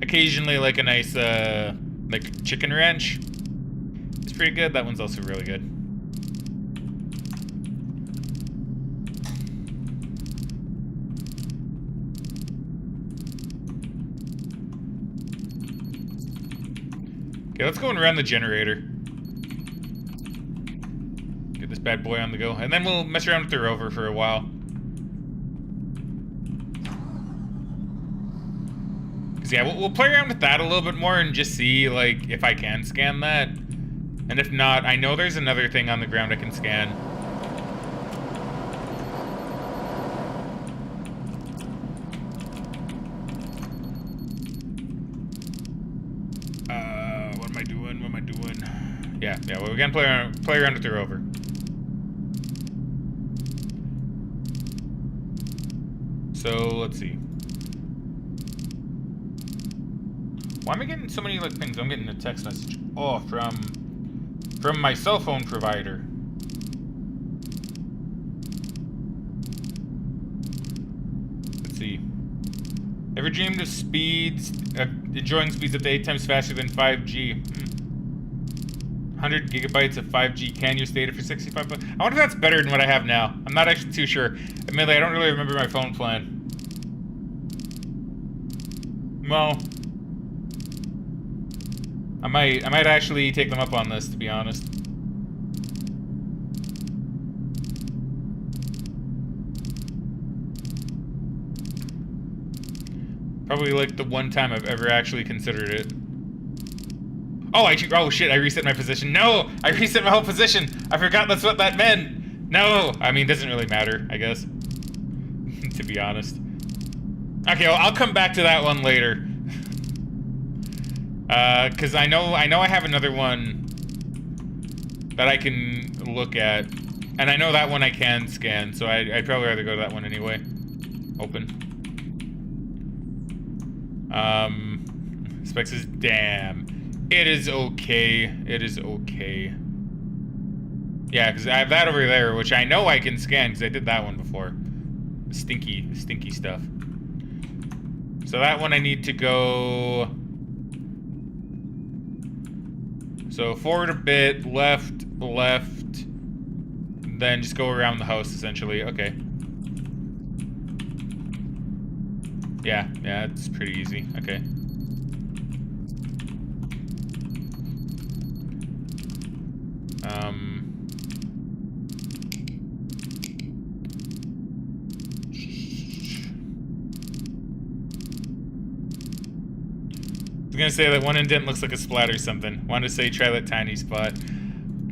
Speaker 1: Occasionally like a nice like chicken ranch. It's pretty good. That one's also really good. Okay, let's go and run the generator. Get this bad boy on the go. And then we'll mess around with the rover for a while. Because yeah, we'll play around with that a little bit more and just see, like, if I can scan that. And if not, I know there's another thing on the ground I can scan. What am I doing? Yeah, well, we're gonna play around with the rover. So, let's see. Why am I getting so many, like, pings? I'm getting a text message. Oh, from my cell phone provider. Let's see. Ever dreamed of enjoying speeds up to 8 times faster than 5G? 100 gigabytes of 5G can-use data for 65 bucks. I wonder if that's better than what I have now. I'm not actually too sure. Admittedly, I don't really remember my phone plan. Well, I might actually take them up on this, to be honest. Probably like the one time I've ever actually considered it. Oh shit, I reset my position. No! I reset my whole position! I forgot that's what that meant! No! I mean, it doesn't really matter, I guess. To be honest. Okay, well, I'll come back to that one later. Cause I know I have another one that I can look at. And I know that one I can scan, so I'd probably rather go to that one anyway. Open. Specs is damn. It is okay. It is okay. Yeah, because I have that over there, which I know I can scan, because I did that one before. Stinky stuff. So that one I need to go... So forward a bit, left, then just go around the house, essentially. Okay. Yeah, it's pretty easy. Okay. I was gonna say that one indent looks like a splat or something. Wanted to say try that tiny spot.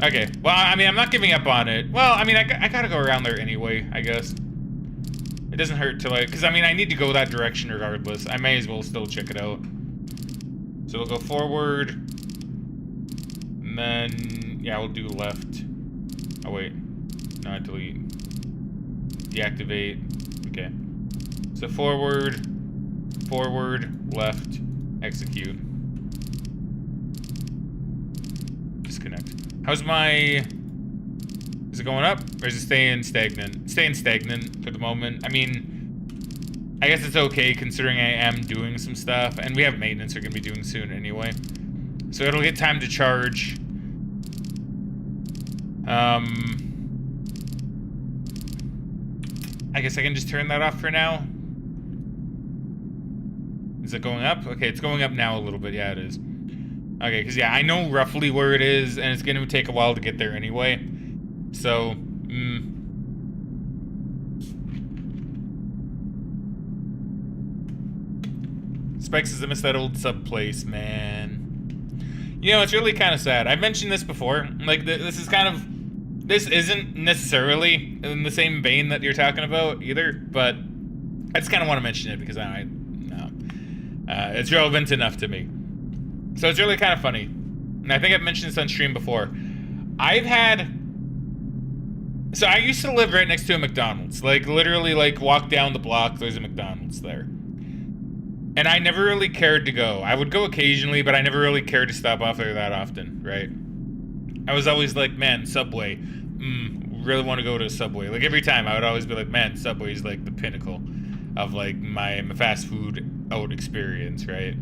Speaker 1: Okay, well, I mean, I'm not giving up on it. Well, I mean, I gotta go around there anyway, I guess. It doesn't hurt to, like, because, I mean, I need to go that direction regardless. I may as well still check it out. So we'll go forward. And then, yeah, we'll do left. Oh, wait. No, delete. Deactivate. Okay. So forward, left, execute. Disconnect. How's my... Is it going up, or is it staying stagnant? Staying stagnant for the moment. I mean, I guess it's okay considering I am doing some stuff, and we have maintenance we're gonna be doing soon anyway. So it'll get time to charge. I guess I can just turn that off for now. Is it going up? Okay, it's going up now a little bit. Yeah, it is. Okay, because yeah, I know roughly where it is, and it's going to take a while to get there anyway. So, Spikes says I miss that old sub place, man. You know, it's really kind of sad. I've mentioned this before. Like, this isn't necessarily in the same vein that you're talking about either, but I just kind of want to mention it because it's relevant enough to me. So it's really kind of funny. And I think I've mentioned this on stream before. So I used to live right next to a McDonald's. Like, literally, like, walk down the block, there's a McDonald's there. And I never really cared to go. I would go occasionally, but I never really cared to stop off there that often, right? I was always like, man, Subway. Really want to go to Subway. Like every time, I would always be like, man, Subway is like the pinnacle of like my fast food out experience, right?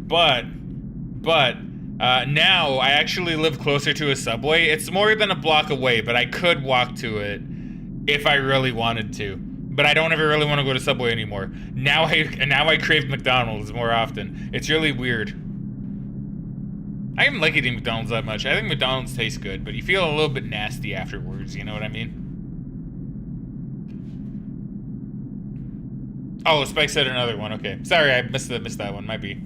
Speaker 1: But now I actually live closer to a Subway. It's more than a block away, but I could walk to it if I really wanted to. But I don't ever really want to go to Subway anymore. Now I crave McDonald's more often. It's really weird. I don't like eating McDonald's that much. I think McDonald's tastes good, but you feel a little bit nasty afterwards, you know what I mean? Oh, Spike said another one. Okay. Sorry, I missed that one. Might be.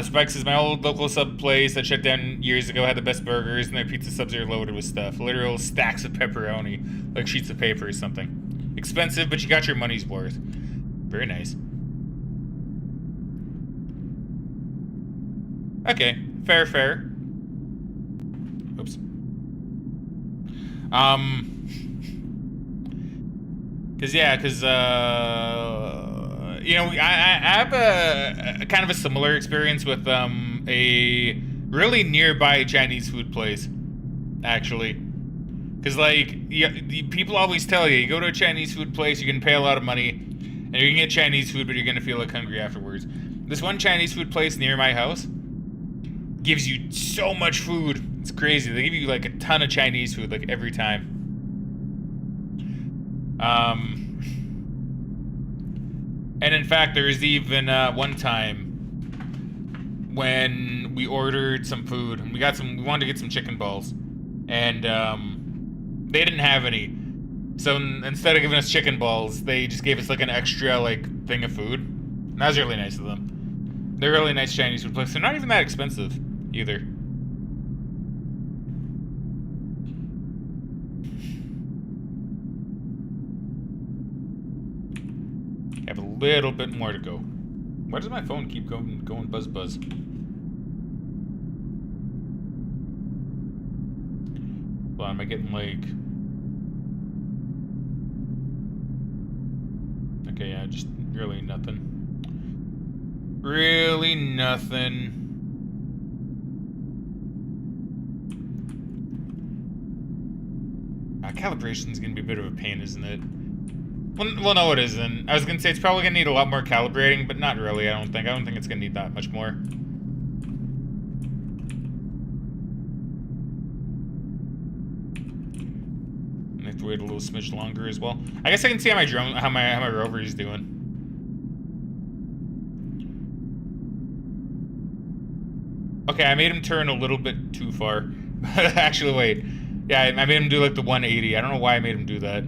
Speaker 1: Spike says, my old local sub place that shut down years ago had the best burgers, and their pizza subs are loaded with stuff. Literal stacks of pepperoni, like sheets of paper or something. Expensive, but you got your money's worth. Very nice. Okay, fair. Oops. You know, I have a kind of a similar experience with a really nearby Chinese food place, actually. Because like, people always tell you go to a Chinese food place, you can pay a lot of money, and you can get Chinese food, but you're gonna feel like hungry afterwards. This one Chinese food place near my house gives you so much food. It's crazy. They give you like a ton of Chinese food like every time. And in fact, there was even one time when we ordered some food and we wanted to get some chicken balls, and they didn't have any. So instead of giving us chicken balls, they just gave us like an extra like thing of food. And that was really nice of them. They're really nice Chinese food places. They're not even that expensive either. I have a little bit more to go. Why does my phone keep going buzz? Hold on, am I getting like... Okay, yeah, just really nothing. Really nothing. Calibration's gonna be a bit of a pain, isn't it? Well, no, it isn't. I was gonna say it's probably gonna need a lot more calibrating, but not really, I don't think. I don't think it's gonna need that much more. I have to wait a little smidge longer as well. I guess I can see how my rover is doing. Okay, I made him turn a little bit too far. Actually, wait. Yeah, I made him do like the 180. I don't know why I made him do that.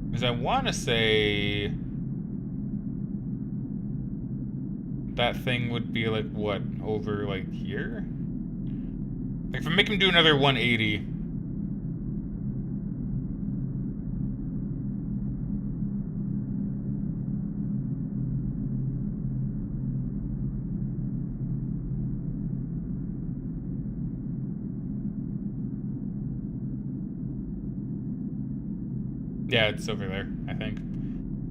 Speaker 1: Because I want to say that thing would be like, what, over like here? Like if I make him do another 180. Yeah, it's over there, I think.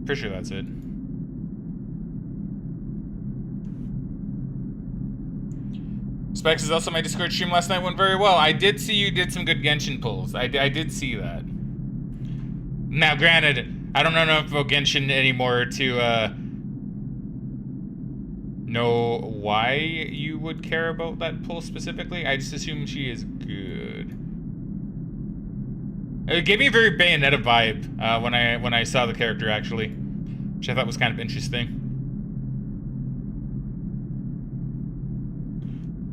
Speaker 1: Pretty sure that's it. Specs is also my Discord stream last night went very well. I did see you did some good Genshin pulls. I did see that. Now, granted, I don't know enough about Genshin anymore to know why you would care about that pull specifically. I just assume she is good. It gave me a very Bayonetta vibe when I saw the character, actually, which I thought was kind of interesting.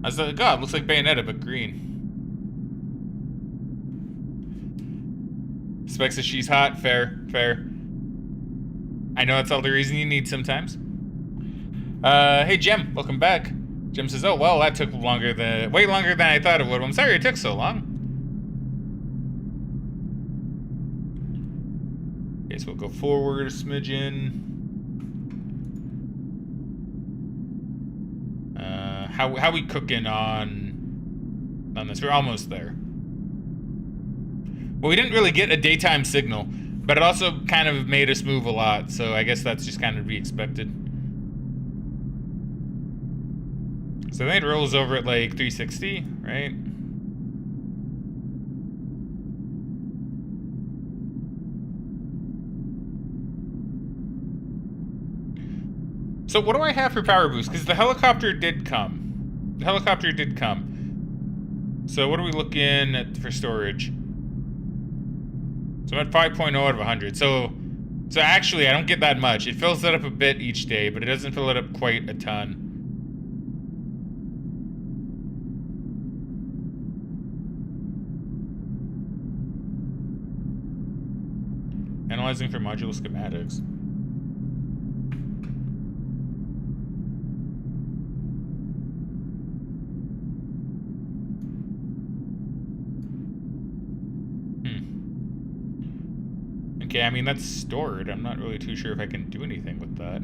Speaker 1: I was like, God, looks like Bayonetta, but green. Specs says she's hot. Fair. I know that's all the reason you need sometimes. Hey, Jem, welcome back. Jem says, oh, well, that took way longer than I thought it would. I'm sorry it took so long. Okay, so we'll go forward a smidgen. How we cooking on this? We're almost there. Well, we didn't really get a daytime signal, But it also kind of made us move a lot, so I guess that's just kind of to be expected. So then it rolls over at like 360, right? So what do I have for power boost? Because the helicopter did come. The helicopter did come. So what are we looking at for storage? So I'm at 5.0 out of 100. So actually, I don't get that much. It fills it up a bit each day, but it doesn't fill it up quite a ton. Analyzing for module schematics. Okay, I mean, that's stored. I'm not really too sure if I can do anything with that.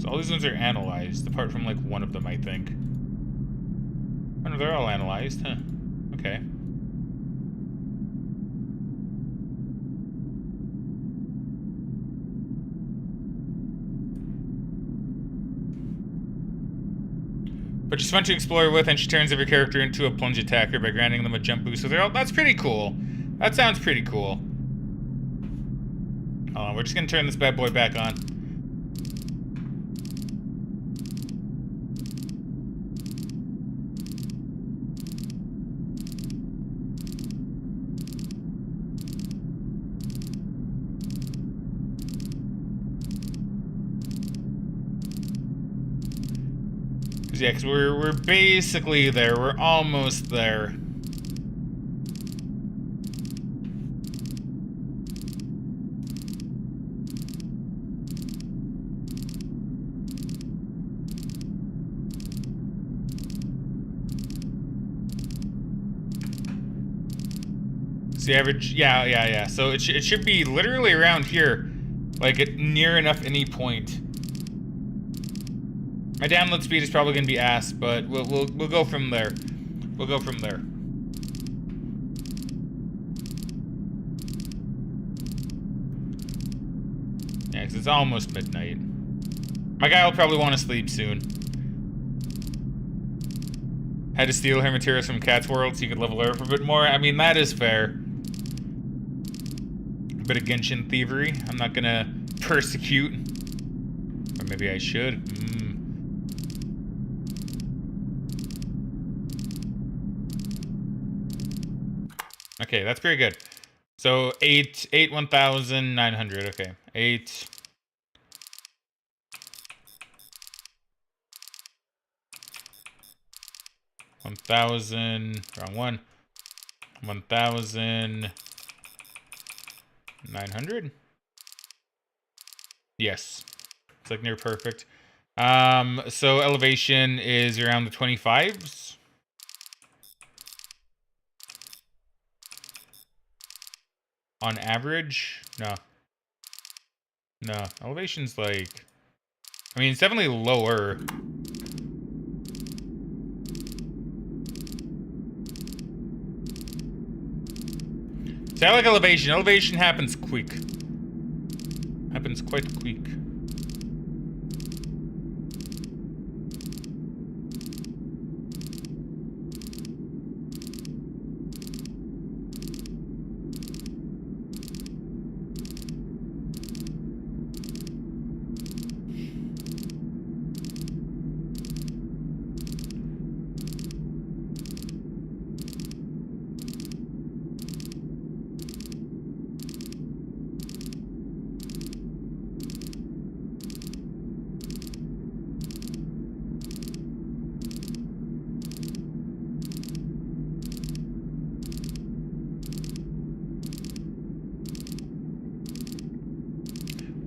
Speaker 1: So all these ones are analyzed, apart from, like, one of them, I think. Oh, no, they're all analyzed, huh? Okay. But she's fun to explore with, and she turns every character into a plunge attacker by granting them a jump boost. So they're all, that's pretty cool. That sounds pretty cool. Hold on, we're just gonna turn this bad boy back on. Yeah, because we're basically there. We're almost there. It's the average, yeah. So it should be literally around here, like at near enough any point. My download speed is probably gonna be ass, but we'll go from there. We'll go from there. Yeah, because it's almost midnight. My guy will probably want to sleep soon. Had to steal her materials from Cat's World so you could level her up a bit more. I mean, that is fair. A bit of Genshin thievery. I'm not gonna persecute. Or maybe I should. Okay, that's pretty good. So 1,900. Okay, 8. 1,000. Wrong one. 1,900. Yes, it's like near perfect. So elevation is around the 25s. On average? No. No. Elevation's like... I mean, it's definitely lower. See, I like elevation. Elevation happens quick. Happens quite quick.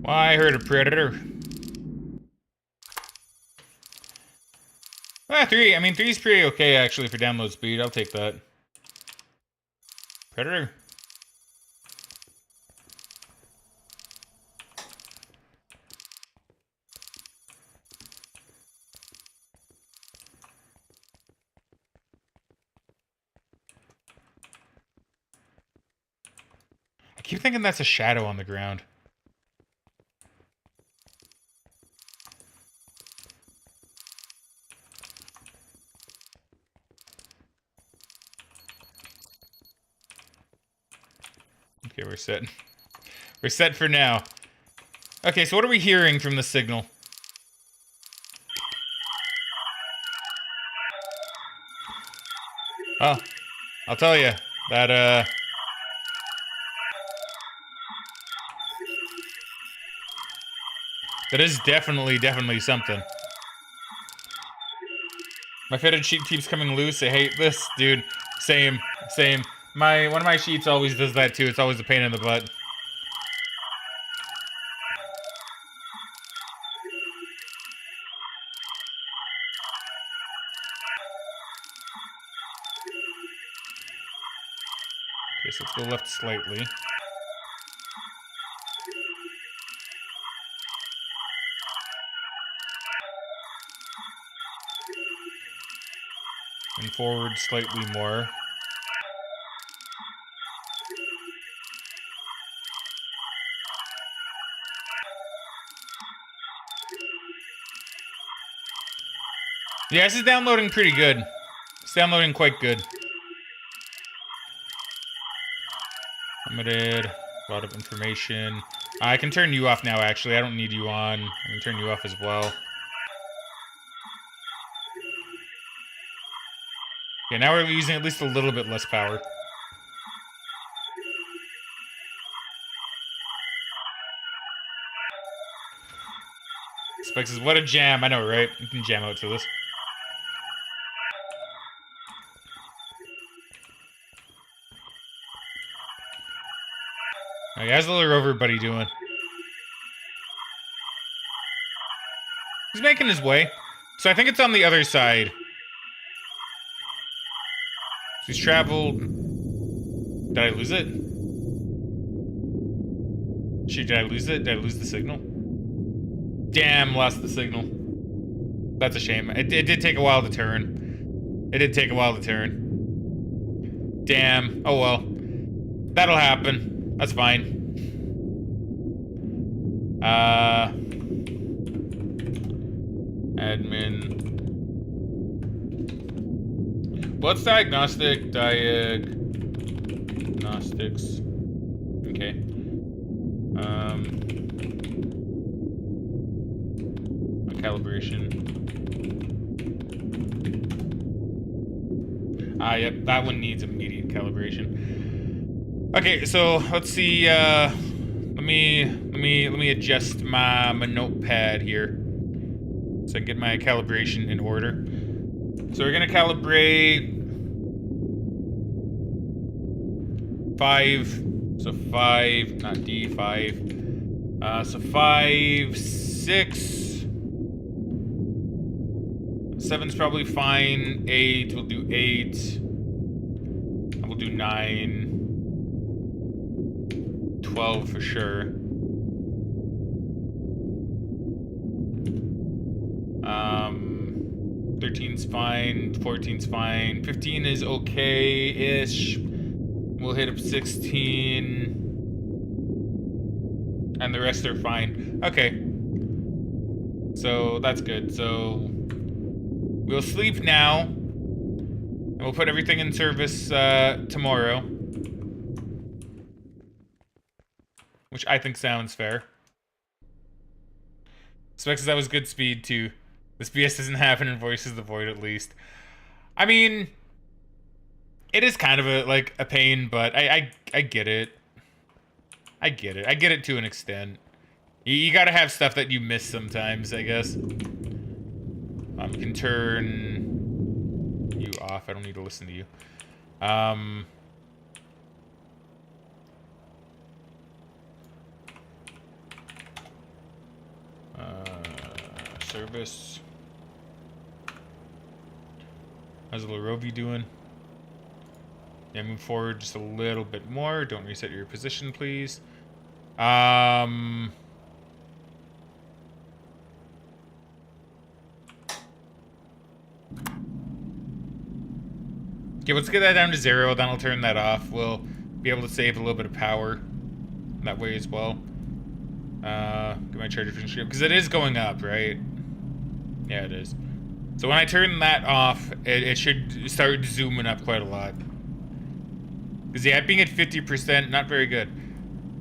Speaker 1: Well, I heard a predator. 3. I mean, 3 is pretty okay, actually, for download speed. I'll take that. Predator. keep thinking that's a shadow on the ground. Okay, we're set. We're set for now. Okay, so what are we hearing from the signal? Oh, I'll tell you that that is definitely something. My fitted sheet keeps coming loose. I hate this, dude. Same. One of my sheets always does that too. It's always a pain in the butt. Okay, so let's go left slightly. And forward slightly more. Yeah, this is downloading pretty good. It's downloading quite good. Limited. A lot of information. I can turn you off now, actually. I don't need you on. I can turn you off as well. Okay, now we're using at least a little bit less power. Spike says, what a jam. I know, right? You can jam out to this. Alright, how's the little rover buddy doing? He's making his way. So I think it's on the other side. So he's traveled... Did I lose it? Shoot, did I lose it? Did I lose the signal? Damn, lost the signal. That's a shame. It did take a while to turn. It did take a while to turn. Damn. Oh well. That'll happen. That's fine. Admin. What's diagnostic? Diagnostics. Okay. Calibration. Yep, that one needs immediate calibration. Okay, so let's see. Let me adjust my notepad here so I can get my calibration in order. So we're gonna calibrate 5. So 5, not D, 5. So 5, 6. 7's probably fine. 8, we'll do 8. And we'll do 9. 12 for sure. 13's fine. 14's fine. 15 is okay-ish. We'll hit up 16. And the rest are fine. Okay. So that's good. So we'll sleep now. And we'll put everything in service tomorrow. Which I think sounds fair. Specs says that was good speed too. This BS doesn't happen in Voices of the Void at least. I mean, it is kind of a pain, but I get it. I get it. I get it to an extent. You gotta have stuff that you miss sometimes, I guess. You can turn you off. I don't need to listen to you. Service. How's the Rovi doing? Yeah, move forward just a little bit more. Don't reset your position, please. Okay, let's get that down to 0, then I'll turn that off. We'll be able to save a little bit of power. that way as well. Get my charge efficiency up, because it is going up, right? Yeah, it is. So when I turn that off, it should start zooming up quite a lot. Because yeah, being at 50%, not very good.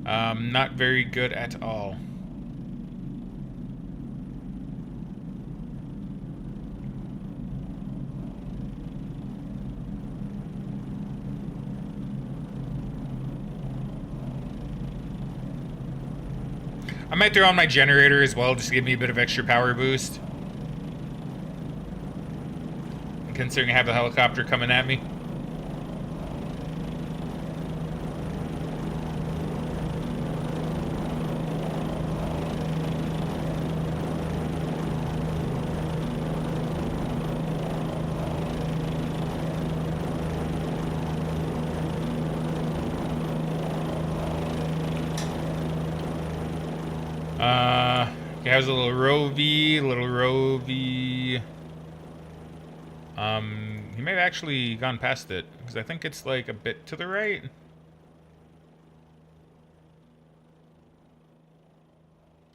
Speaker 1: Not very good at all. I might throw on my generator as well, just to give me a bit of extra power boost. Considering I have a helicopter coming at me. Okay, how's a little Rovey, he may have actually gone past it, because I think it's like a bit to the right.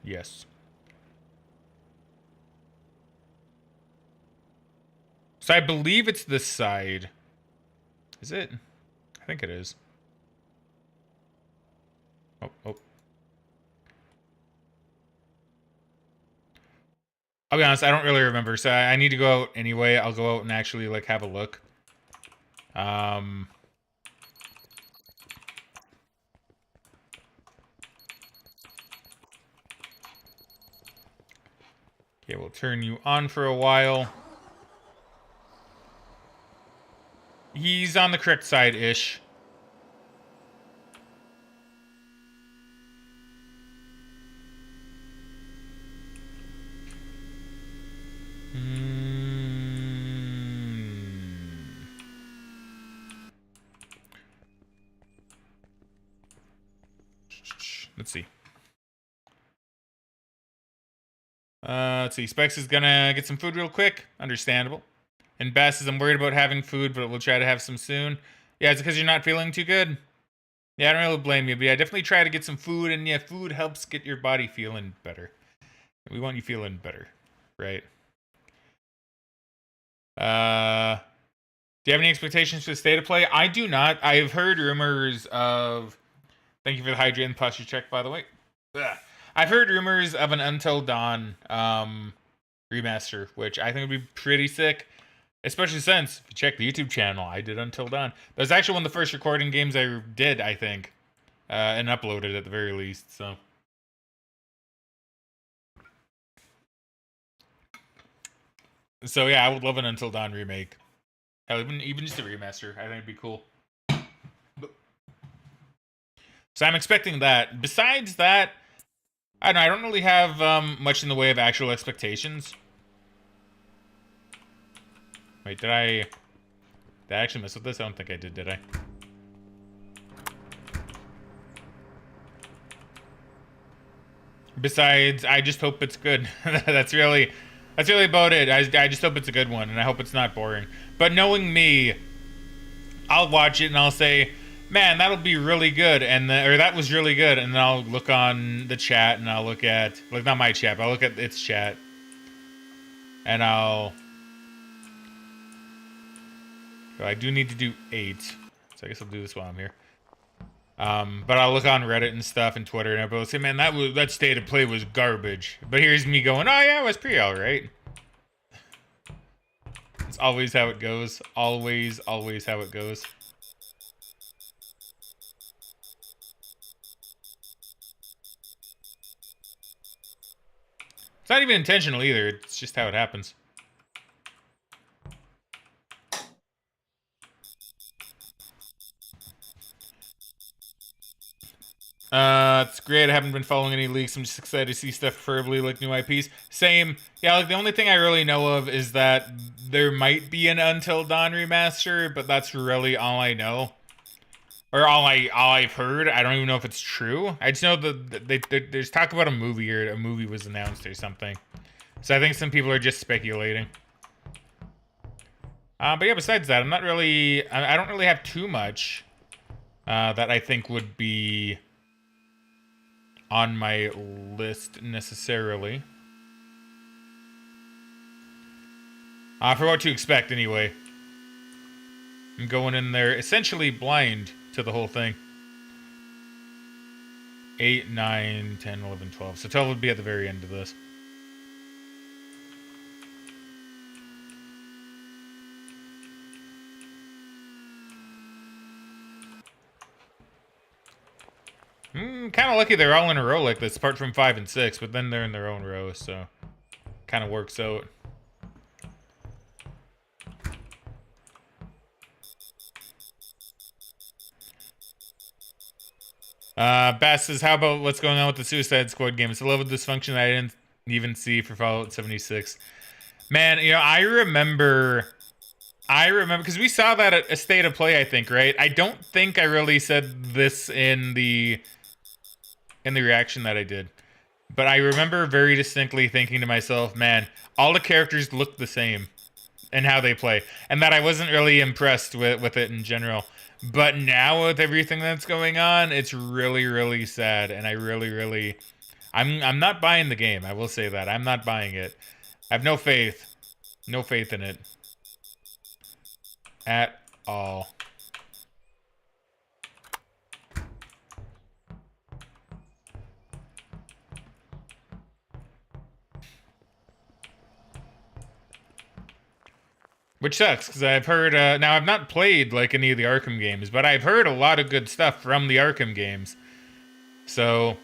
Speaker 1: Yes. So I believe it's this side. Is it? I think it is. Oh. I'll be honest, I don't really remember, so I need to go out anyway. I'll go out and actually, like, have a look. Okay, we'll turn you on for a while. He's on the correct side-ish. Let's see. Let's see. Specs is gonna get some food real quick. Understandable. And Bass says, I'm worried about having food, but we'll try to have some soon. Yeah, it's because you're not feeling too good. Yeah, I don't really blame you, but yeah, definitely try to get some food. And yeah, food helps get your body feeling better. We want you feeling better, right? Do you have any expectations for the state of play? I do not. I've heard rumors of... Thank you for the hydrate and posture check, by the way. Ugh. I've heard rumors of an Until Dawn remaster, which I think would be pretty sick. Especially since, if you check the YouTube channel, I did Until Dawn. That was actually one of the first recording games I did, I think. And uploaded at the very least, so... So yeah, I would love an Until Dawn remake. Hell, even just a remaster, I think it'd be cool. So I'm expecting that. Besides that, I don't really have much in the way of actual expectations. Wait, did I actually mess with this? I don't think I did I? Besides, I just hope it's good. That's really about it. I just hope it's a good one, and I hope it's not boring. But knowing me, I'll watch it and I'll say, man, that'll be really good, and or that was really good, and then I'll look on the chat and I'll look at, like, not my chat, but I'll look at its chat, and I do need to do 8, so I guess I'll do this while I'm here. But I'll look on Reddit and stuff and Twitter, and everybody will say, man, that state of play was garbage. But here's me going, oh yeah, it was pretty alright. It's always how it goes. Always how it goes. It's not even intentional either, it's just how it happens. It's great. I haven't been following any leaks. I'm just excited to see stuff, preferably like new IPs. Same. Yeah, like the only thing I really know of is that there might be an Until Dawn remaster, but that's really all I know. Or all I've heard. I don't even know if it's true. I just know that there's talk about a movie, or a movie was announced or something. So I think some people are just speculating. But yeah, besides that, I don't really have too much that I think would be on my list necessarily. For what to expect, anyway. I'm going in there essentially blind to the whole thing. 8, 9, 10, 11, 12. So 12 would be at the very end of this. Kind of lucky they're all in a row like this, apart from 5 and 6, but then they're in their own row, so kind of works out. Bass says, how about what's going on with the Suicide Squad game? It's a level of dysfunction I didn't even see for Fallout 76. Man, you know, I remember, because we saw that at a State of Play, I think, right? I don't think I really said this in the reaction that I did. But I remember very distinctly thinking to myself, man, all the characters look the same in how they play. And that I wasn't really impressed with it in general. But now with everything that's going on, it's really, really sad. And I really, I'm not buying the game. I will say that. I'm not buying it. I have no faith. No faith in it. At all. Which sucks, because I've heard, now I've not played, like, any of the Arkham games, but I've heard a lot of good stuff from the Arkham games. So,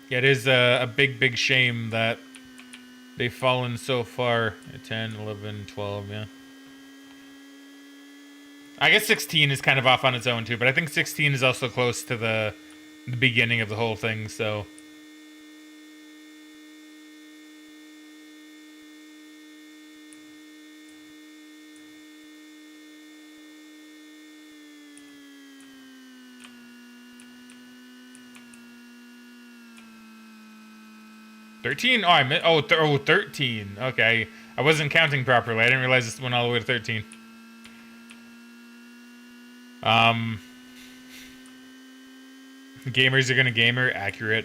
Speaker 1: yeah, it is a big, big shame that they've fallen so far. 10, 11, 12, yeah. I guess 16 is kind of off on its own, too, but I think 16 is also close to the beginning of the whole thing, so... $13? Oh, I meant, 13. Okay, I wasn't counting properly. I didn't realize this went all the way to 13. Gamers are gonna gamer. Accurate.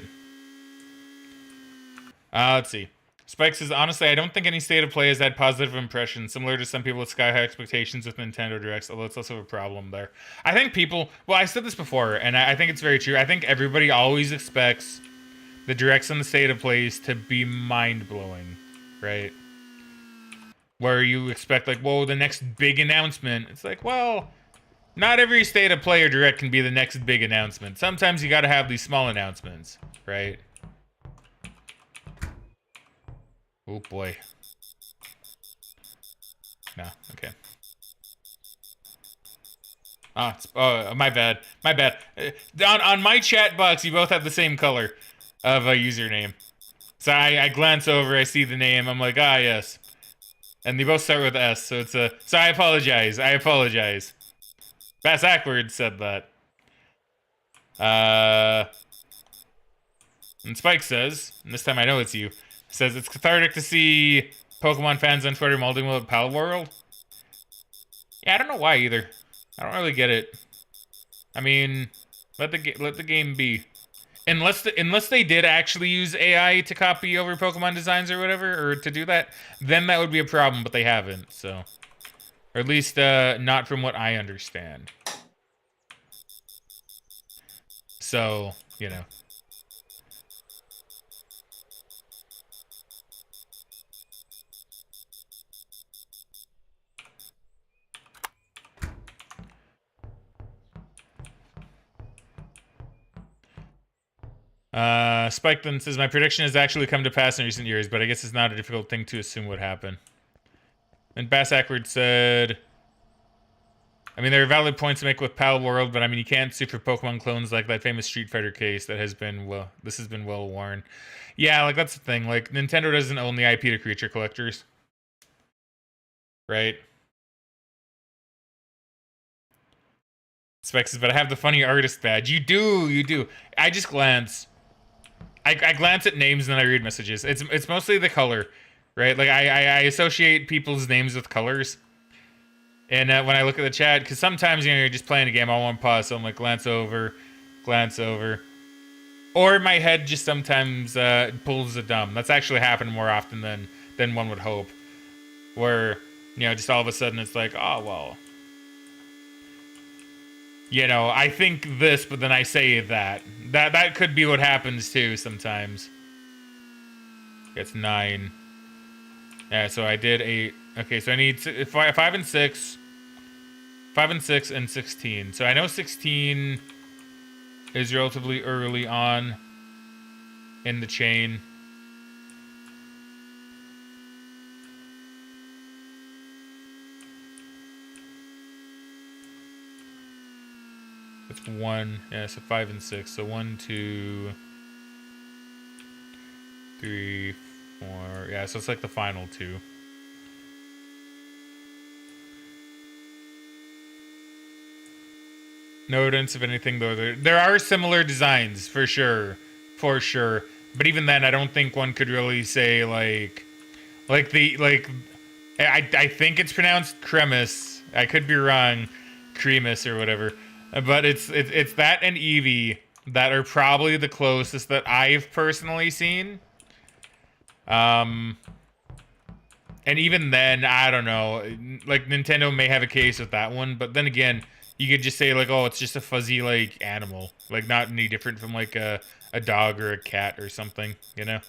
Speaker 1: Let's see. Spike says, honestly, I don't think any State of Play has had positive impressions, similar to some people with sky-high expectations with Nintendo Directs, although it's also a problem there. I think people... Well, I said this before, and I think it's very true. I think everybody always expects the Directs and the State of Plays to be mind-blowing, right? Where you expect, like, whoa, the next big announcement. It's like, well, not every State of Play or Direct can be the next big announcement. Sometimes you gotta have these small announcements, right? Oh, boy. No, okay. My bad. My bad. On my chat box, you both have the same color of a username. So I glance over, I see the name, I'm like, ah, yes. And they both start with S, so it's a... So I apologize. I apologize. Bass Ackwards said that. And Spike says, and this time I know it's you, says it's cathartic to see Pokemon fans on Twitter molding with Pal World. Yeah, I don't know why either. I don't really get it. I mean, let the game be. Unless they did actually use AI to copy over Pokemon designs or whatever, or to do that, then that would be a problem, but they haven't, so. Or at least, not from what I understand. So, you know. Spike then says, my prediction has actually come to pass in recent years, but I guess it's not a difficult thing to assume would happen. And Bass Ackwards said, I mean, there are valid points to make with Pal World, but I mean, you can't sue for Pokemon clones like that famous Street Fighter case that has been, well, this has been well worn. Yeah, like, that's the thing. Like, Nintendo doesn't own the IP to creature collectors. Right? Spike says, but I have the funny artist badge. You do. I just glance. I glance at names and then I read messages. It's mostly the color, right? Like, I associate people's names with colors. And when I look at the chat, because sometimes, you know, you're just playing a game, I want to pause, so I'm like, glance over. Or my head just sometimes pulls a dumb. That's actually happened more often than one would hope. Where, you know, just all of a sudden it's like, oh, well, you know, I think this, but then I say that. That could be what happens too sometimes. It's 9. Yeah, so I did 8. Okay, so I need 5 and 6. 5 and 6 and 16. So I know 16 is relatively early on in the chain. That's 1. Yeah, so 5 and 6. So 1, 2, 3, 4. Yeah, so it's like the final 2. No evidence of anything though. There are similar designs for sure, But even then, I don't think one could really say like I think it's pronounced Cremis. I could be wrong, Cremis or whatever. But it's that and Eevee that are probably the closest that I've personally seen. And even then, I don't know. Like Nintendo may have a case with that one, but then again, you could just say like, oh, it's just a fuzzy like animal, like not any different from like a dog or a cat or something, you know?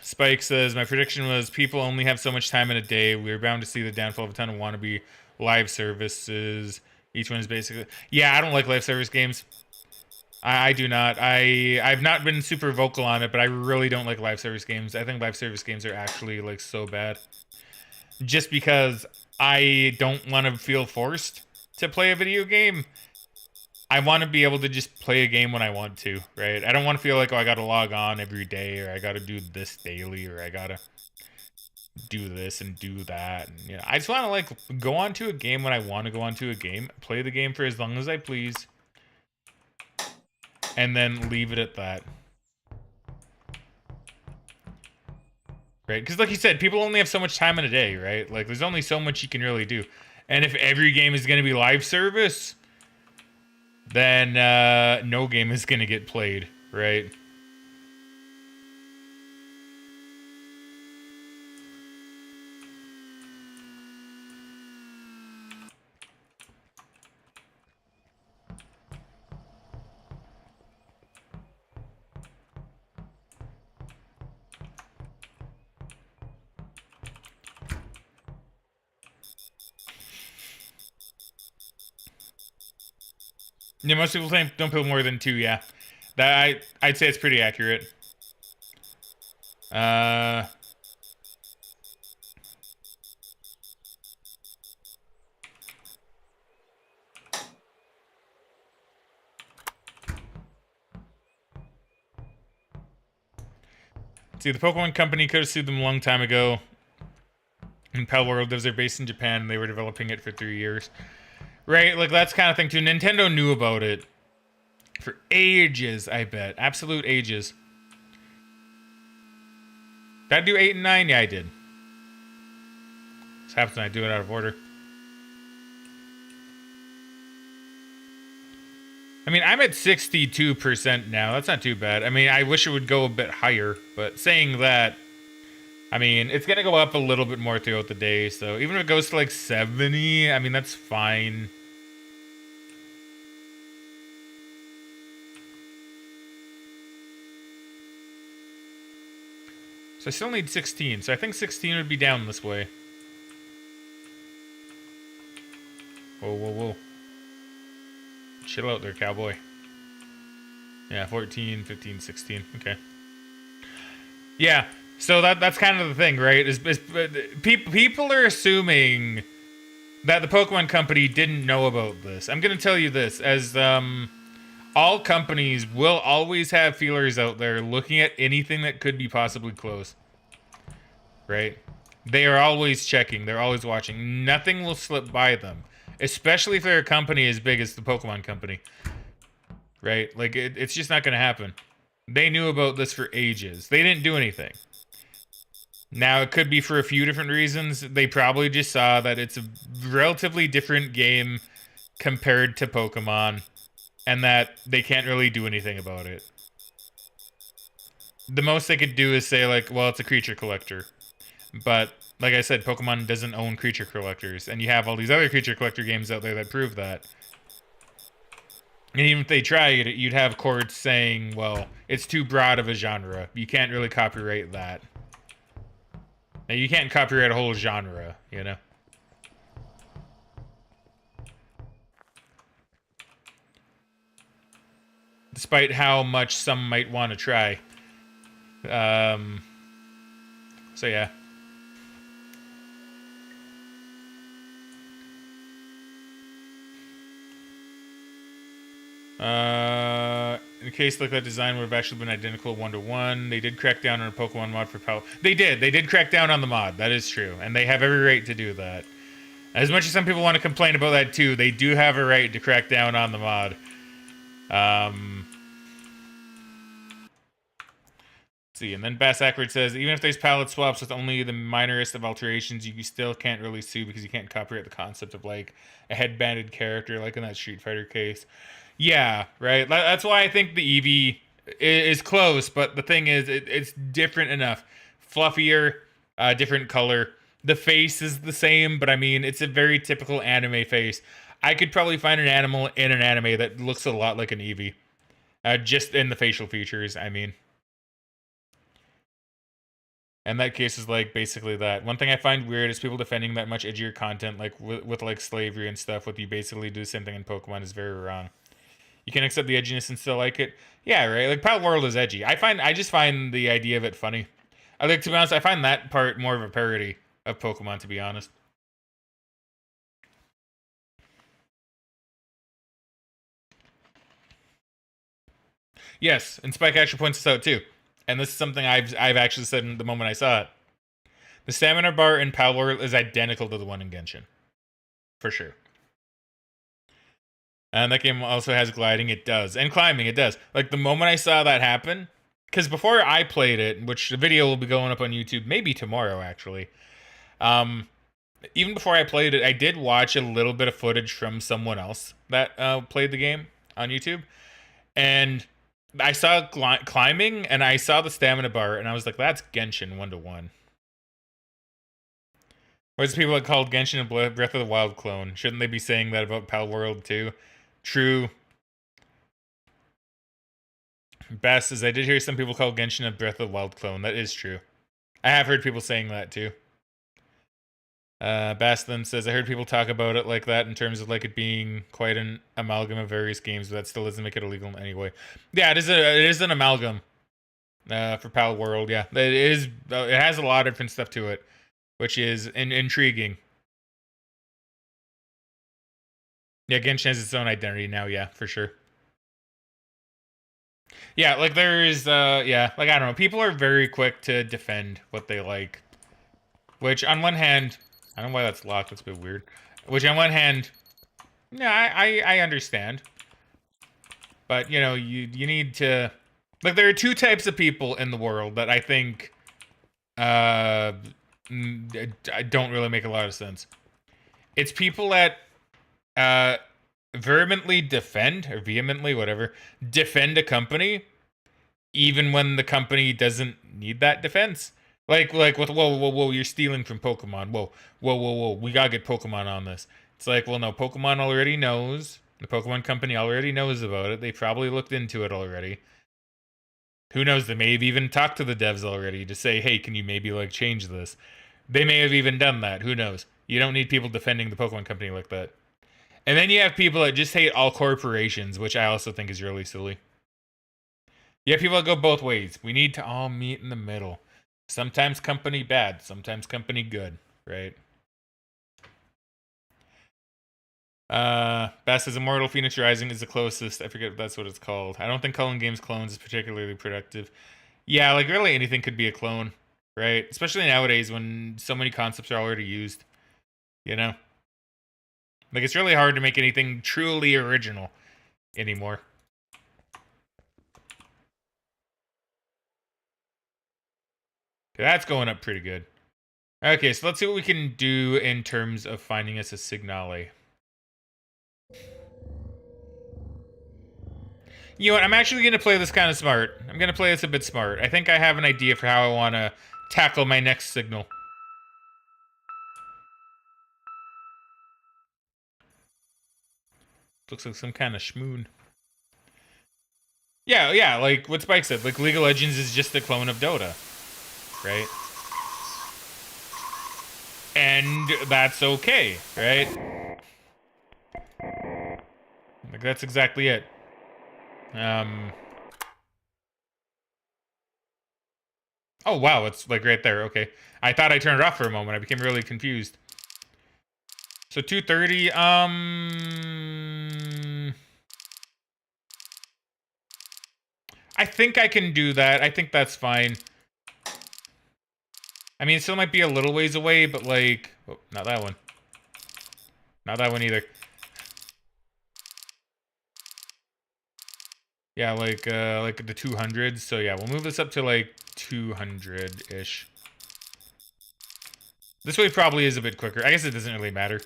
Speaker 1: Spike says, my prediction was people only have so much time in a day. We are bound to see the downfall of a ton of wannabe live services. Each one is basically, yeah, I don't like live service games. I do not. I've not been super vocal on it, but I really don't like live service games. I think live service games are actually like so bad. Just because I don't want to feel forced to play a video game. I want to be able to just play a game when I want to, right? I don't want to feel like, oh, I got to log on every day, or I got to do this daily, or I got to do this and do that. And, you know, I just want to like go onto a game when I want to go onto a game, play the game for as long as I please, and then leave it at that. Right? Because like you said, people only have so much time in a day, right? Like there's only so much you can really do. And if every game is going to be live service, then no game is going to get played, right? Yeah, most people think don't play more than 2, yeah. That I'd say it's pretty accurate. See, the Pokemon Company could have sued them a long time ago. In Pal World, they're based in Japan, and they were developing it for 3 years. Right, like that's kind of thing too. Nintendo knew about it for ages, I bet. Absolute ages. Did I do 8 and 9? Yeah, I did. This happens when I do it out of order. I mean, I'm at 62% now. That's not too bad. I mean, I wish it would go a bit higher, but saying that, I mean, it's going to go up a little bit more throughout the day, so even if it goes to like 70, I mean, that's fine. So I still need 16, so I think 16 would be down this way. Whoa, whoa, whoa. Chill out there, cowboy. Yeah, 14, 15, 16. Okay. Yeah, so that's kind of the thing, right? People are assuming that the Pokemon Company didn't know about this. I'm going to tell you this, as all companies will always have feelers out there looking at anything that could be possibly close. Right? They are always checking. They're always watching. Nothing will slip by them. Especially if they're a company as big as the Pokemon Company. Right? Like, it's just not going to happen. They knew about this for ages. They didn't do anything. Now, it could be for a few different reasons. They probably just saw that it's a relatively different game compared to Pokemon, and that they can't really do anything about it. The most they could do is say, like, well, it's a creature collector. But, like I said, Pokemon doesn't own creature collectors, and you have all these other creature collector games out there that prove that. And even if they tried, you'd have courts saying, well, it's too broad of a genre. You can't really copyright that. Now, you can't copyright a whole genre, you know? Despite how much some might want to try. So yeah. In case like that design would have actually been identical 1-to-1, they did crack down on a Pokemon mod for Pal. They did crack down on the mod. That is true, and they have every right to do that. As much as some people want to complain about that too, they do have a right to crack down on the mod. Let's see, and then Bass Ackford says, even if there's palette swaps with only the minorest of alterations, you still can't really sue because you can't copyright the concept of like a headbanded character, like in that Street Fighter case. Yeah, right. That's why I think the Eevee is close, but the thing is, it's different enough, fluffier, different color. The face is the same, but I mean, it's a very typical anime face. I could probably find an animal in an anime that looks a lot like an Eevee, just in the facial features. I mean. And that case is like basically that. One thing I find weird is people defending that much edgier content, like with like slavery and stuff, with you basically do the same thing in Pokemon is very wrong. You can accept the edginess and still like it. Yeah, right. Like Pal World is edgy. I just find the idea of it funny. I like, to be honest, I find that part more of a parody of Pokemon, to be honest. Yes, and Spike actually points this out too. And this is something I've actually said the moment I saw it. The stamina bar in Pal World is identical to the one in Genshin. For sure. And that game also has gliding, it does. And climbing, it does. Like, the moment I saw that happen, because before I played it, which the video will be going up on YouTube, maybe tomorrow, actually. Even before I played it, I did watch a little bit of footage from someone else that played the game on YouTube. And I saw climbing, and I saw the stamina bar, and I was like, that's Genshin 1-to-1. Whereas people that called Genshin a Breath of the Wild clone, shouldn't they be saying that about Pal World too? True. Bass says, I did hear some people call Genshin a Breath of the Wild clone. That is true. I have heard people saying that too. Bass then says, I heard people talk about it like that in terms of like it being quite an amalgam of various games, but that still doesn't make it illegal anyway. Yeah, it is an amalgam for Pal World. Yeah, it is. It has a lot of different stuff to it, which is intriguing. Yeah, Genshin has its own identity now. Yeah, for sure. Yeah, like there's yeah, like I don't know, people are very quick to defend what they like. Which on one hand, I don't know why that's locked, that's a bit weird. Which on one hand, yeah, I understand. But you know, you need to like there are two types of people in the world that I think don't really make a lot of sense. It's people that vehemently defend, or vehemently, whatever, defend a company even when the company doesn't need that defense. Like with whoa, you're stealing from Pokemon. Whoa, we gotta get Pokemon on this. It's like, well, no, Pokemon already knows. The Pokemon company already knows about it. They probably looked into it already. Who knows? They may have even talked to the devs already to say, hey, can you maybe like change this? They may have even done that. Who knows? You don't need people defending the Pokemon company like that. And then you have people that just hate all corporations, which I also think is really silly. You have people that go both ways. We need to all meet in the middle. Sometimes company bad, sometimes company good, right? Bass says Immortal Phoenix Rising is the closest. I forget if that's what it's called. I don't think calling games clones is particularly productive. Yeah, like really anything could be a clone, right? Especially nowadays when so many concepts are already used. You know? Like it's really hard to make anything truly original anymore. Okay, that's going up pretty good. Okay, so let's see what we can do in terms of finding us a signale. You know what? I'm actually going to play this kind of smart. I'm going to play this a bit smart. I think I have an idea for how I want to tackle my next signal. Looks like some kind of schmoon. Yeah, like what Spike said. Like, League of Legends is just a clone of Dota. Right? And that's okay, right? Like, that's exactly it. Oh, wow, it's like right there. Okay. I thought I turned it off for a moment. I became really confused. So 230, I think I can do that. I think that's fine. I mean, it still might be a little ways away, but like... Oh, not that one. Not that one either. Yeah, like the 200s. So yeah, we'll move this up to like 200-ish. This way probably is a bit quicker. I guess it doesn't really matter.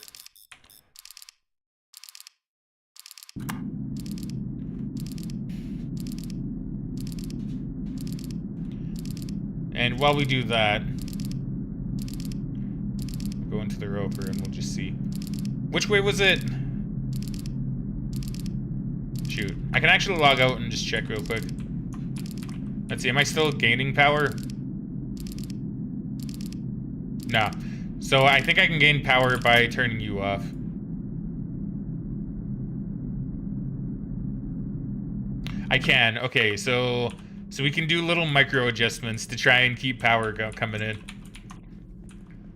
Speaker 1: And while we do that, we'll go into the roper and we'll just see. Which way was it? Shoot. I can actually log out and just check real quick. Let's see, am I still gaining power? No. So I think I can gain power by turning you off. I can. Okay, so we can do little micro adjustments to try and keep power coming in.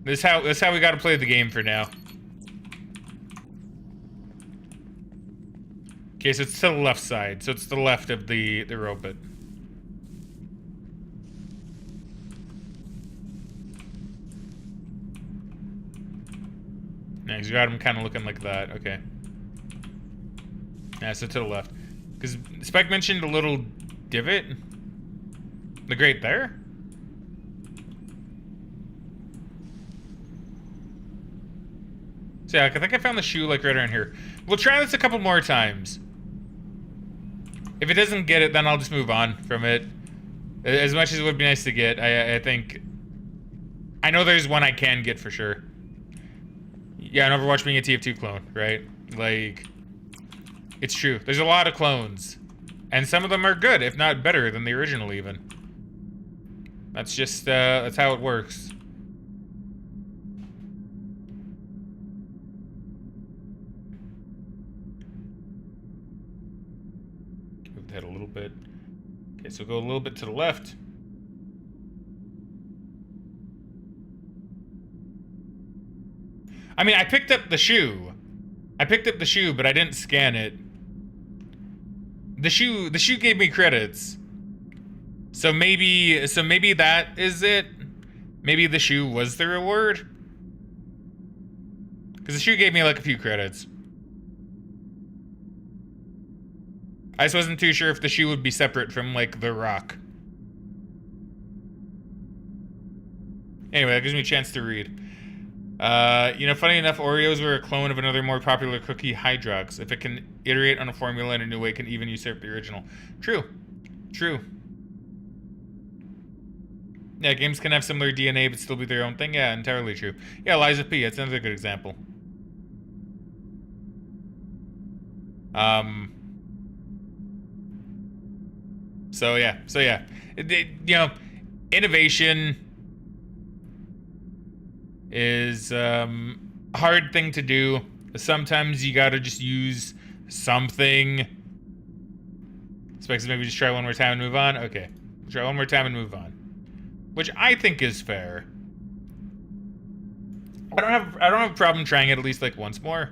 Speaker 1: That's how we got to play the game for now. Okay, so it's to the left side. So it's to the left of the robot. Nice, you got him kind of looking like that. Okay. Yeah, so to the left. Because Spike mentioned a little divot. The grate there? So yeah, I think I found the shoe like right around here. We'll try this a couple more times. If it doesn't get it, then I'll just move on from it. As much as it would be nice to get, I think... I know there's one I can get for sure. Yeah, an Overwatch being a TF2 clone, right? Like... It's true. There's a lot of clones. And some of them are good, if not better than the original even. That's just, that's how it works. Move the head a little bit. Okay, so go a little bit to the left. I mean, I picked up the shoe. I picked up the shoe, but I didn't scan it. The shoe gave me credits. So maybe that is it. Maybe the shoe was the reward. Because the shoe gave me like a few credits. I just wasn't too sure if the shoe would be separate from like the rock. Anyway, that gives me a chance to read. You know, funny enough, Oreos were a clone of another more popular cookie, Hydrox. If it can iterate on a formula in a new way, it can even usurp the original. True. True. Yeah, games can have similar DNA but still be their own thing. Yeah, entirely true. Yeah, Liza P, that's another good example. So yeah. You know, innovation is a hard thing to do. Sometimes you gotta just use something. Expects maybe just try one more time and move on. Okay, try one more time and move on, which I think is fair. I don't have a problem trying it at least like once more.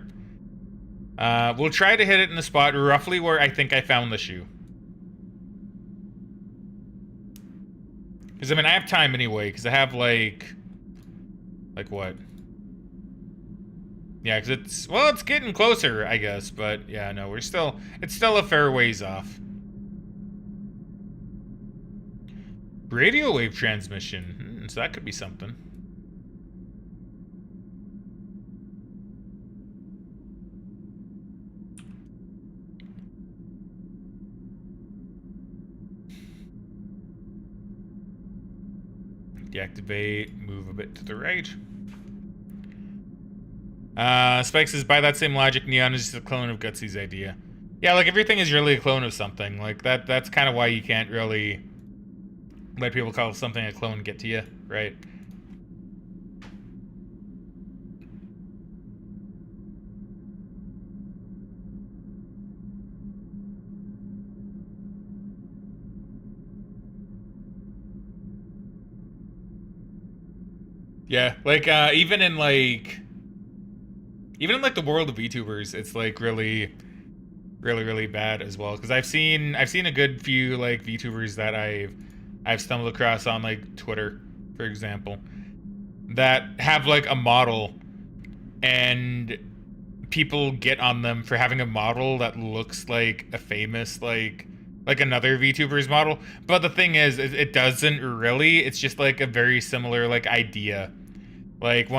Speaker 1: We'll try to hit it in the spot roughly where I think I found the shoe. Because I mean I have time anyway. Because I have like what? Yeah, because it's getting closer, I guess, but yeah, no, it's still a fair ways off. Radio wave transmission. so that could be something. Deactivate, move a bit to the right. Spike says, by that same logic, Neon is just a clone of Gutsy's idea. Yeah, like, everything is really a clone of something. Like, that's kind of why you can't really let people call something a clone get to you, right? Yeah, like, even in like the world of VTubers, it's like really bad as well. Because I've seen a good few like VTubers that I've stumbled across on like Twitter, for example, that have like a model, and people get on them for having a model that looks like a famous like another VTuber's model. But the thing is, it doesn't really. It's just like a very similar like idea. Like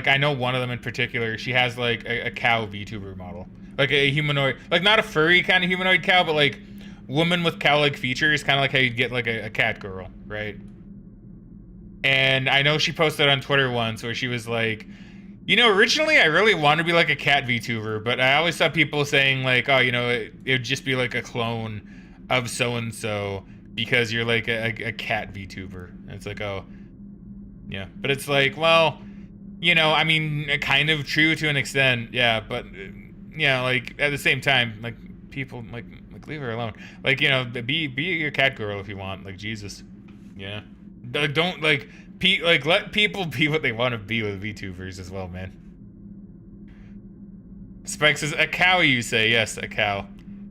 Speaker 1: I know one of them in particular. She has like a cow VTuber model, like a humanoid, like not a furry kind of humanoid cow, but like woman with cow-like features, kind of like how you'd get like a cat girl, right? And I know she posted on Twitter once where she was like, you know, originally I really wanted to be like a cat VTuber, but I always saw people saying like, oh, you know, it would just be like a clone of so and so because you're like a cat VTuber. And it's like, oh, yeah, but it's like, well, you know, I mean, kind of true to an extent, yeah, but yeah, like at the same time, like people like leave her alone. Like, you know, be your cat girl if you want. Like, Jesus, yeah, don't like let people be what they want to be with VTubers as well, man. Spike says a cow. You say yes, a cow,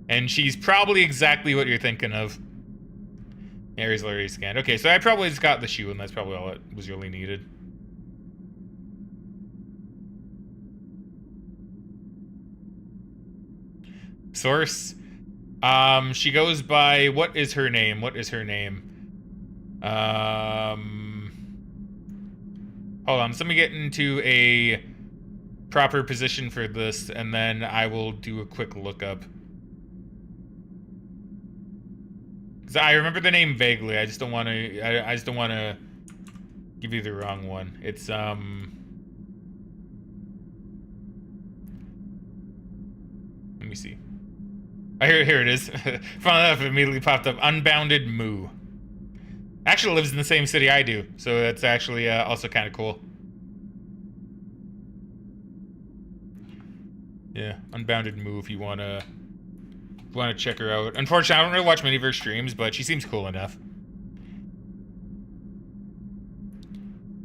Speaker 1: and she's probably exactly what you're thinking of. Area's already scanned. Okay, so I probably just got the shoe, and that's probably all it was really needed. Source. She goes by, what is her name? Hold on, so let me get into a proper position for this, and then I will do a quick lookup. Because I remember the name vaguely, I just don't want to, I just don't want to give you the wrong one. It's, let me see. Here it is. Funnily enough, it immediately popped up. Unbounded Moo. Actually lives in the same city I do, so that's actually also kind of cool. Yeah, Unbounded Moo if you wanna check her out. Unfortunately, I don't really watch many of her streams, but she seems cool enough.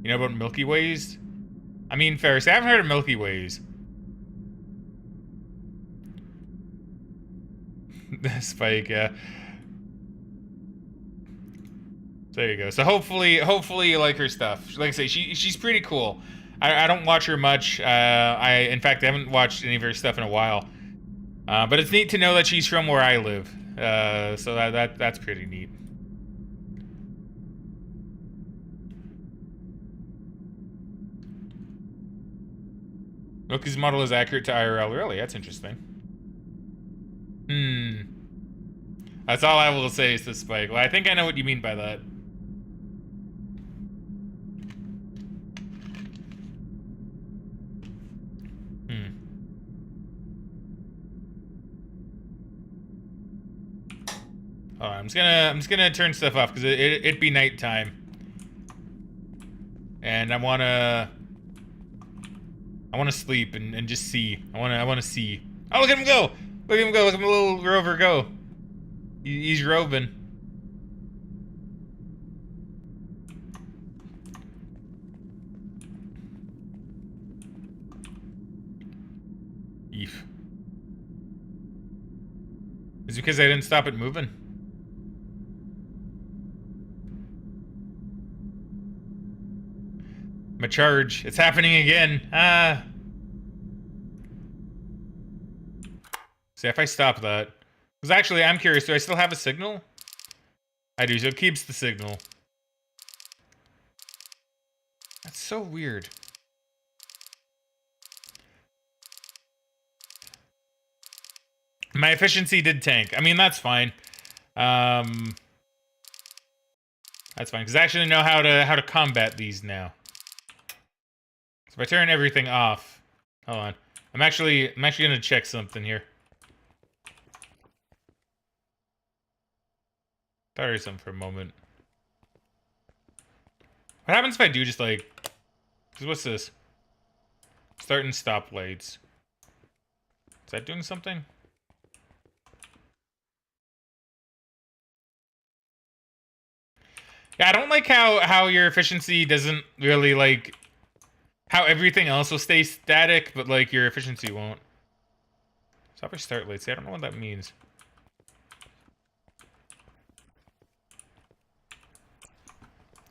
Speaker 1: You know about Milky Ways? I mean, Ferris, I haven't heard of Milky Ways. Spike, yeah. There you go. So hopefully you like her stuff. Like I say, she's pretty cool. I don't watch her much. In fact, I haven't watched any of her stuff in a while. But it's neat to know that she's from where I live. So that's pretty neat. Milky's model is accurate to IRL. Really? That's interesting. That's all I will say is this, Spike. Well, I think I know what you mean by that. Oh, I'm just gonna turn stuff off because it'd be nighttime, and I wanna sleep and just see. I wanna see. Oh, look at him go! Look at him go! Look at my little rover go! He's roving. Eef. It's because I didn't stop it moving. My charge. It's happening again. See, if I stop that. Because actually, I'm curious, do I still have a signal? I do, so it keeps the signal. That's so weird. My efficiency did tank. I mean, that's fine. That's fine, because I actually know how to combat these now. So if I turn everything off, hold on. I'm actually gonna check something here. Thought I heard something for a moment. What happens if I do just like? Cause what's this? Start and stop lights. Is that doing something? Yeah, I don't like how your efficiency doesn't really like how everything else will stay static, but like your efficiency won't. Stop or start lights. I don't know what that means.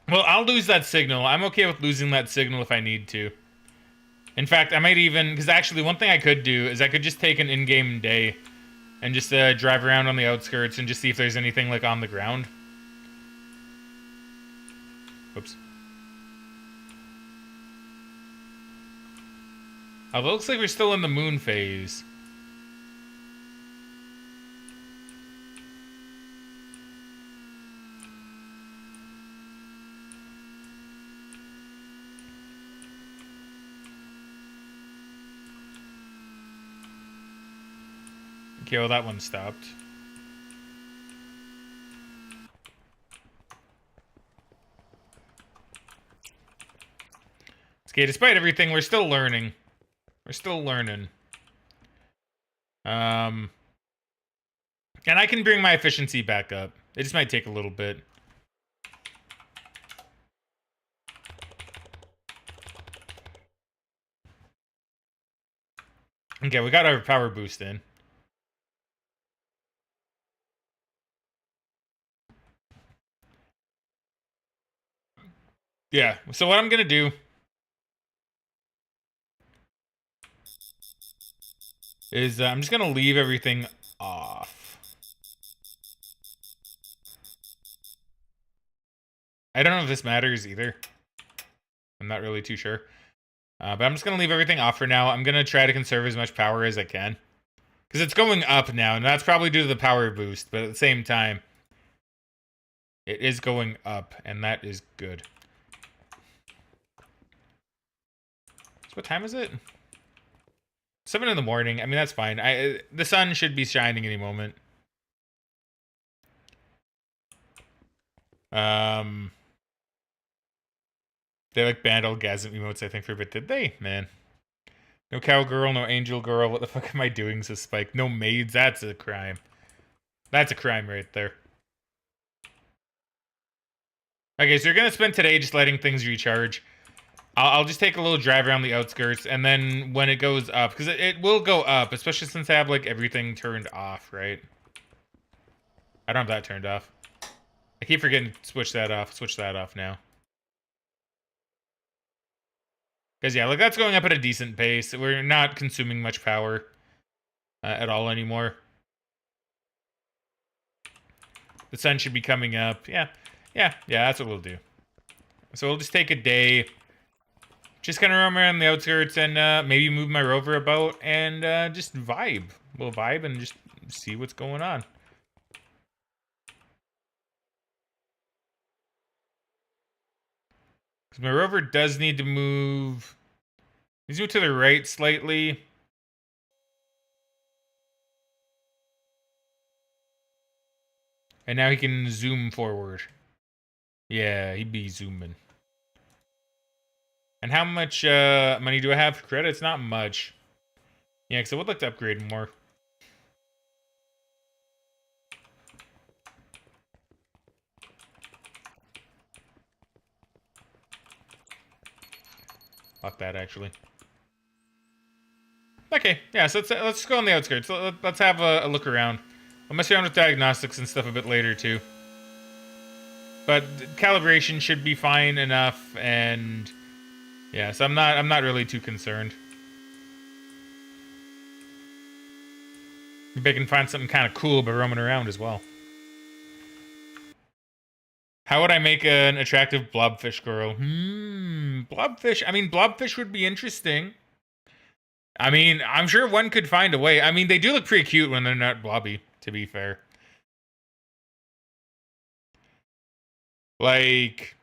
Speaker 1: Well, I'll lose that signal. I'm okay with losing that signal if I need to. In fact, I might even, because actually one thing I could do is I could just take an in-game day and just drive around on the outskirts and just see if there's anything like on the ground. Whoops. Oh, it looks like we're still in the moon phase. Okay, well that one stopped. Okay, despite everything, we're still learning. We're still learning. And I can bring my efficiency back up. It just might take a little bit. Okay, we got our power boost in. Yeah, so what I'm gonna do is I'm just gonna leave everything off. I don't know if this matters either. I'm not really too sure. But I'm just gonna leave everything off for now. I'm gonna try to conserve as much power as I can. Because it's going up now, and that's probably due to the power boost, but at the same time, it is going up, and that is good. So what time is it? 7 in the morning. I mean, that's fine. The sun should be shining any moment. They like banned all gasm emotes, I think, for a bit. Did they? Man. No cowgirl, no angel girl. What the fuck am I doing, says Spike? No maids. That's a crime. That's a crime right there. Okay, so you're gonna spend today just letting things recharge. I'll just take a little drive around the outskirts, and then when it goes up, because it will go up, especially since I have like everything turned off, right? I don't have that turned off. I keep forgetting to switch that off. Switch that off now. Because yeah, like that's going up at a decent pace. We're not consuming much power at all anymore. The sun should be coming up. Yeah, that's what we'll do. So we'll just take a day. Just kind of roam around the outskirts and maybe move my rover about and just vibe. We'll vibe and just see what's going on. Because my rover does need to move. He's moved to the right slightly. And now he can zoom forward. Yeah, he'd be zooming. And how much money do I have for credits? Not much. Yeah, because I would like to upgrade more. Fuck that, actually. Okay, yeah, so let's go on the outskirts. Let's have a look around. I'll mess around with diagnostics and stuff a bit later, too. But calibration should be fine enough, and yeah, so I'm not really too concerned. Maybe I can find something kind of cool by roaming around as well. How would I make an attractive blobfish girl? Blobfish. I mean, blobfish would be interesting. I mean, I'm sure one could find a way. I mean, they do look pretty cute when they're not blobby, to be fair. Like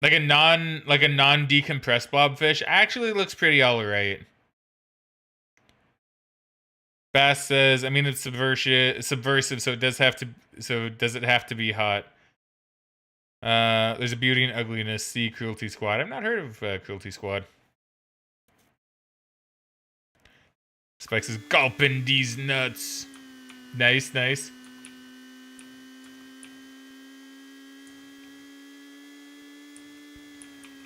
Speaker 1: a non decompressed blobfish actually looks pretty alright. Bass says, I mean it's subversive, so does it have to be hot? There's a beauty in ugliness. See Cruelty Squad. I've not heard of Cruelty Squad. Spikes is gulping these nuts. Nice, nice.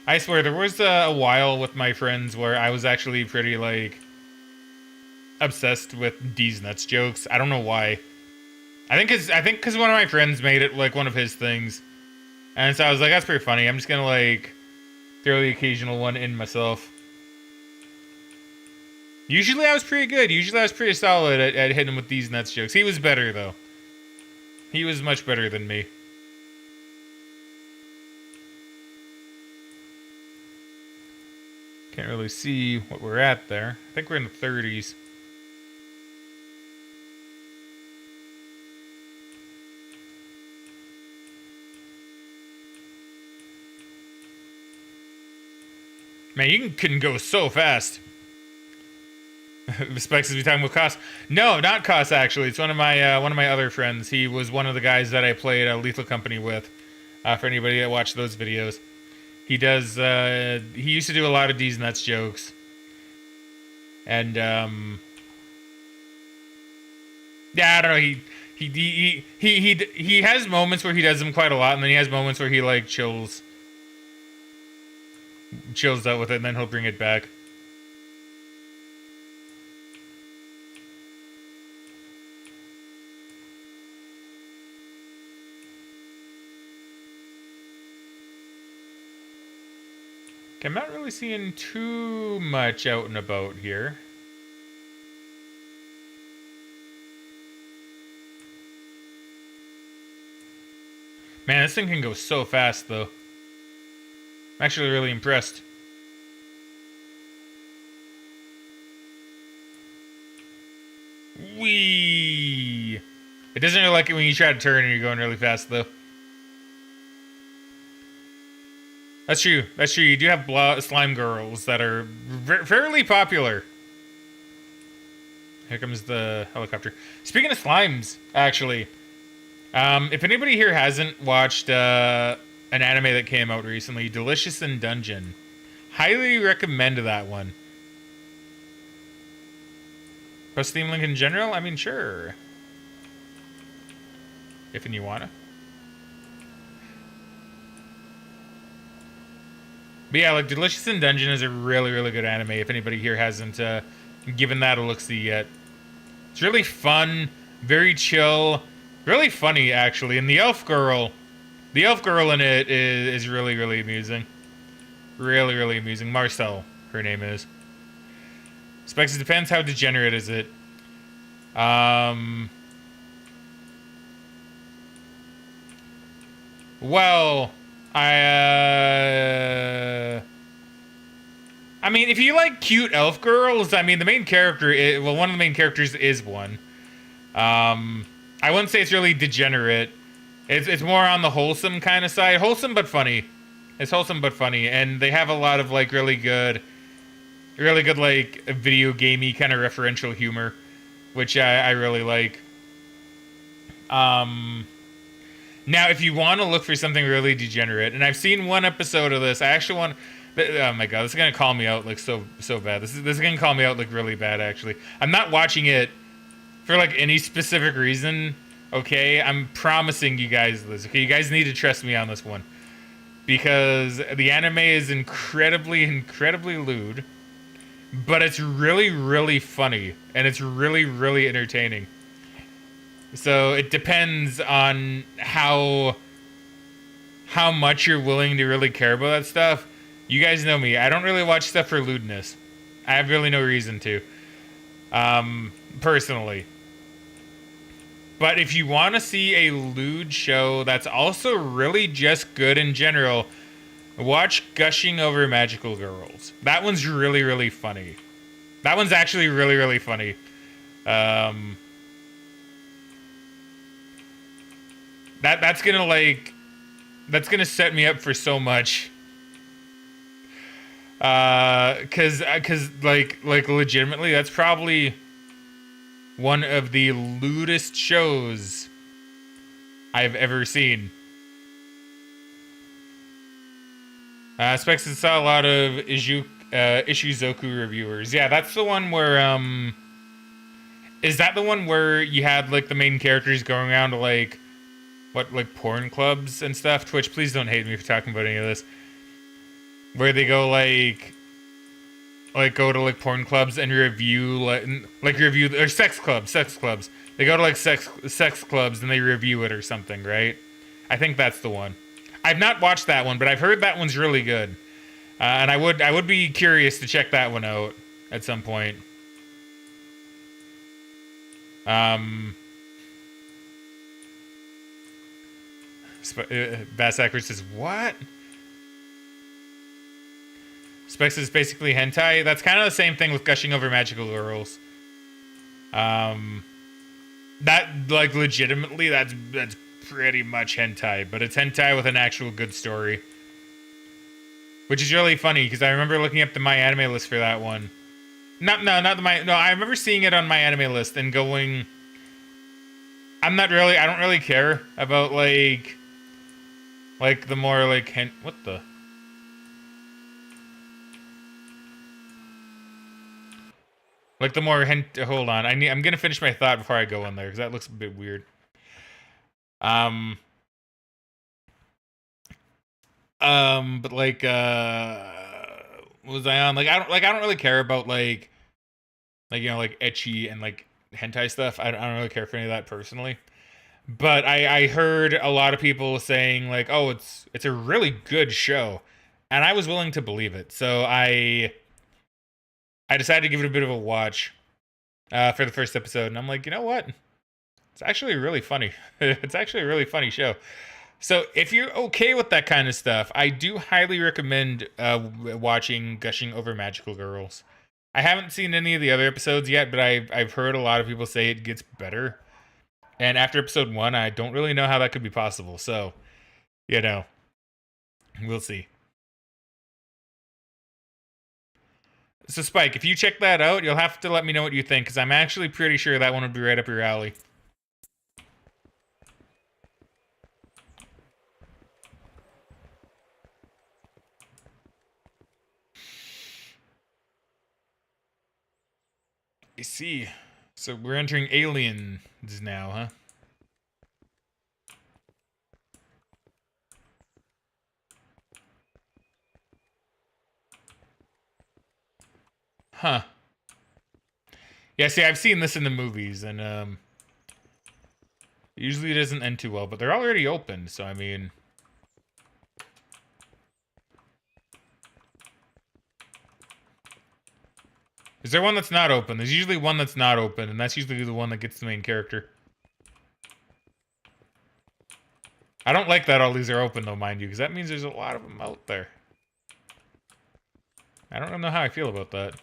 Speaker 1: I swear, there was a while with my friends where I was actually pretty, like, obsessed with D's nuts jokes. I don't know why. I think because one of my friends made it, like, one of his things. And so I was like, that's pretty funny. I'm just gonna, like, throw the occasional one in myself. Usually I was pretty good. Usually I was pretty solid at hitting him with these nuts jokes. He was better, though. He was much better than me. Can't really see what we're at there. I think we're in the 30s. Man, you can go so fast. Spikes is we talking about Koss? No, not Koss actually. It's one of my other friends. He was one of the guys that I played Lethal Company with. For anybody that watched those videos, he does. He used to do a lot of D's nuts jokes, and yeah, I don't know. He has moments where he does them quite a lot, and then he has moments where he like chills out with it, and then he'll bring it back. Okay, I'm not really seeing too much out and about here. Man, this thing can go so fast, though. I'm actually really impressed. Whee! It doesn't really like it when you try to turn and you're going really fast, though. That's true. That's true. You do have slime girls that are fairly popular. Here comes the helicopter. Speaking of slimes, actually, if anybody here hasn't watched an anime that came out recently, Delicious in Dungeon, highly recommend that one. Post Steam link in general? I mean, sure. If and you wanna. But yeah, like Delicious in Dungeon is a really, really good anime. If anybody here hasn't given that a look-see yet, it's really fun, very chill, really funny actually. And the elf girl in it is really, really amusing. Really, really amusing. Marcel, her name is. Specs, it depends how degenerate is it. Well, I mean, if you like cute elf girls, I mean, the main character is, well, one of the main characters is one. I wouldn't say it's really degenerate. It's more on the wholesome kind of side. Wholesome but funny. It's wholesome but funny, and they have a lot of like really good like video gamey kind of referential humor, which I really like. Now, if you want to look for something really degenerate, and I've seen one episode of this, I actually want. Oh my god, this is gonna call me out like so bad. This is gonna call me out like really bad. Actually, I'm not watching it for like any specific reason. Okay, I'm promising you guys this. Okay, you guys need to trust me on this one, because the anime is incredibly lewd, but it's really, really funny, and it's really, really entertaining. So it depends on how much you're willing to really care about that stuff. You guys know me. I don't really watch stuff for lewdness. I have really no reason to. Personally. But if you want to see a lewd show that's also really just good in general, watch Gushing Over Magical Girls. That one's really, really funny. That one's actually really, really funny. That's gonna set me up for so much. Cause like legitimately, that's probably one of the lewdest shows I've ever seen. Specs saw a lot of Ishizoku reviewers. Yeah, that's the one where is that the one where you had like the main characters going around to like like porn clubs and stuff? Twitch, please don't hate me for talking about any of this. Where they go like go to like porn clubs and review like review or sex clubs. They go to like sex clubs and they review it or something, right? I think that's the one. I've not watched that one, but I've heard that one's really good, and I would be curious to check that one out at some point. Bass Ackers says what? Specs is basically hentai. That's kind of the same thing with Gushing Over Magical Girls. That like legitimately, that's pretty much hentai, but it's hentai with an actual good story, which is really funny because I remember looking up the My Anime list for that one. No, I remember seeing it on My Anime list and going, I don't really care about like the more like what the. Like the more hold on, I'm gonna finish my thought before I go in there because that looks a bit weird. But like what was I on? Like I don't really care about like you know like ecchi and like hentai stuff. I don't really care for any of that personally. But I heard a lot of people saying like, oh, it's a really good show, and I was willing to believe it. So I decided to give it a bit of a watch for the first episode, and I'm like, you know what? It's actually really funny. It's actually a really funny show. So if you're okay with that kind of stuff, I do highly recommend watching Gushing Over Magical Girls. I haven't seen any of the other episodes yet, but I've heard a lot of people say it gets better. And after episode 1, I don't really know how that could be possible. So, you know, we'll see. So Spike, if you check that out, you'll have to let me know what you think, because I'm actually pretty sure that one would be right up your alley. I see. So we're entering Aliens now, huh? Huh. Yeah, see, I've seen this in the movies, and usually it doesn't end too well, but they're already open, so I mean... Is there one that's not open? There's usually one that's not open, and that's usually the one that gets the main character. I don't like that all these are open, though, mind you, because that means there's a lot of them out there. I don't know how I feel about that.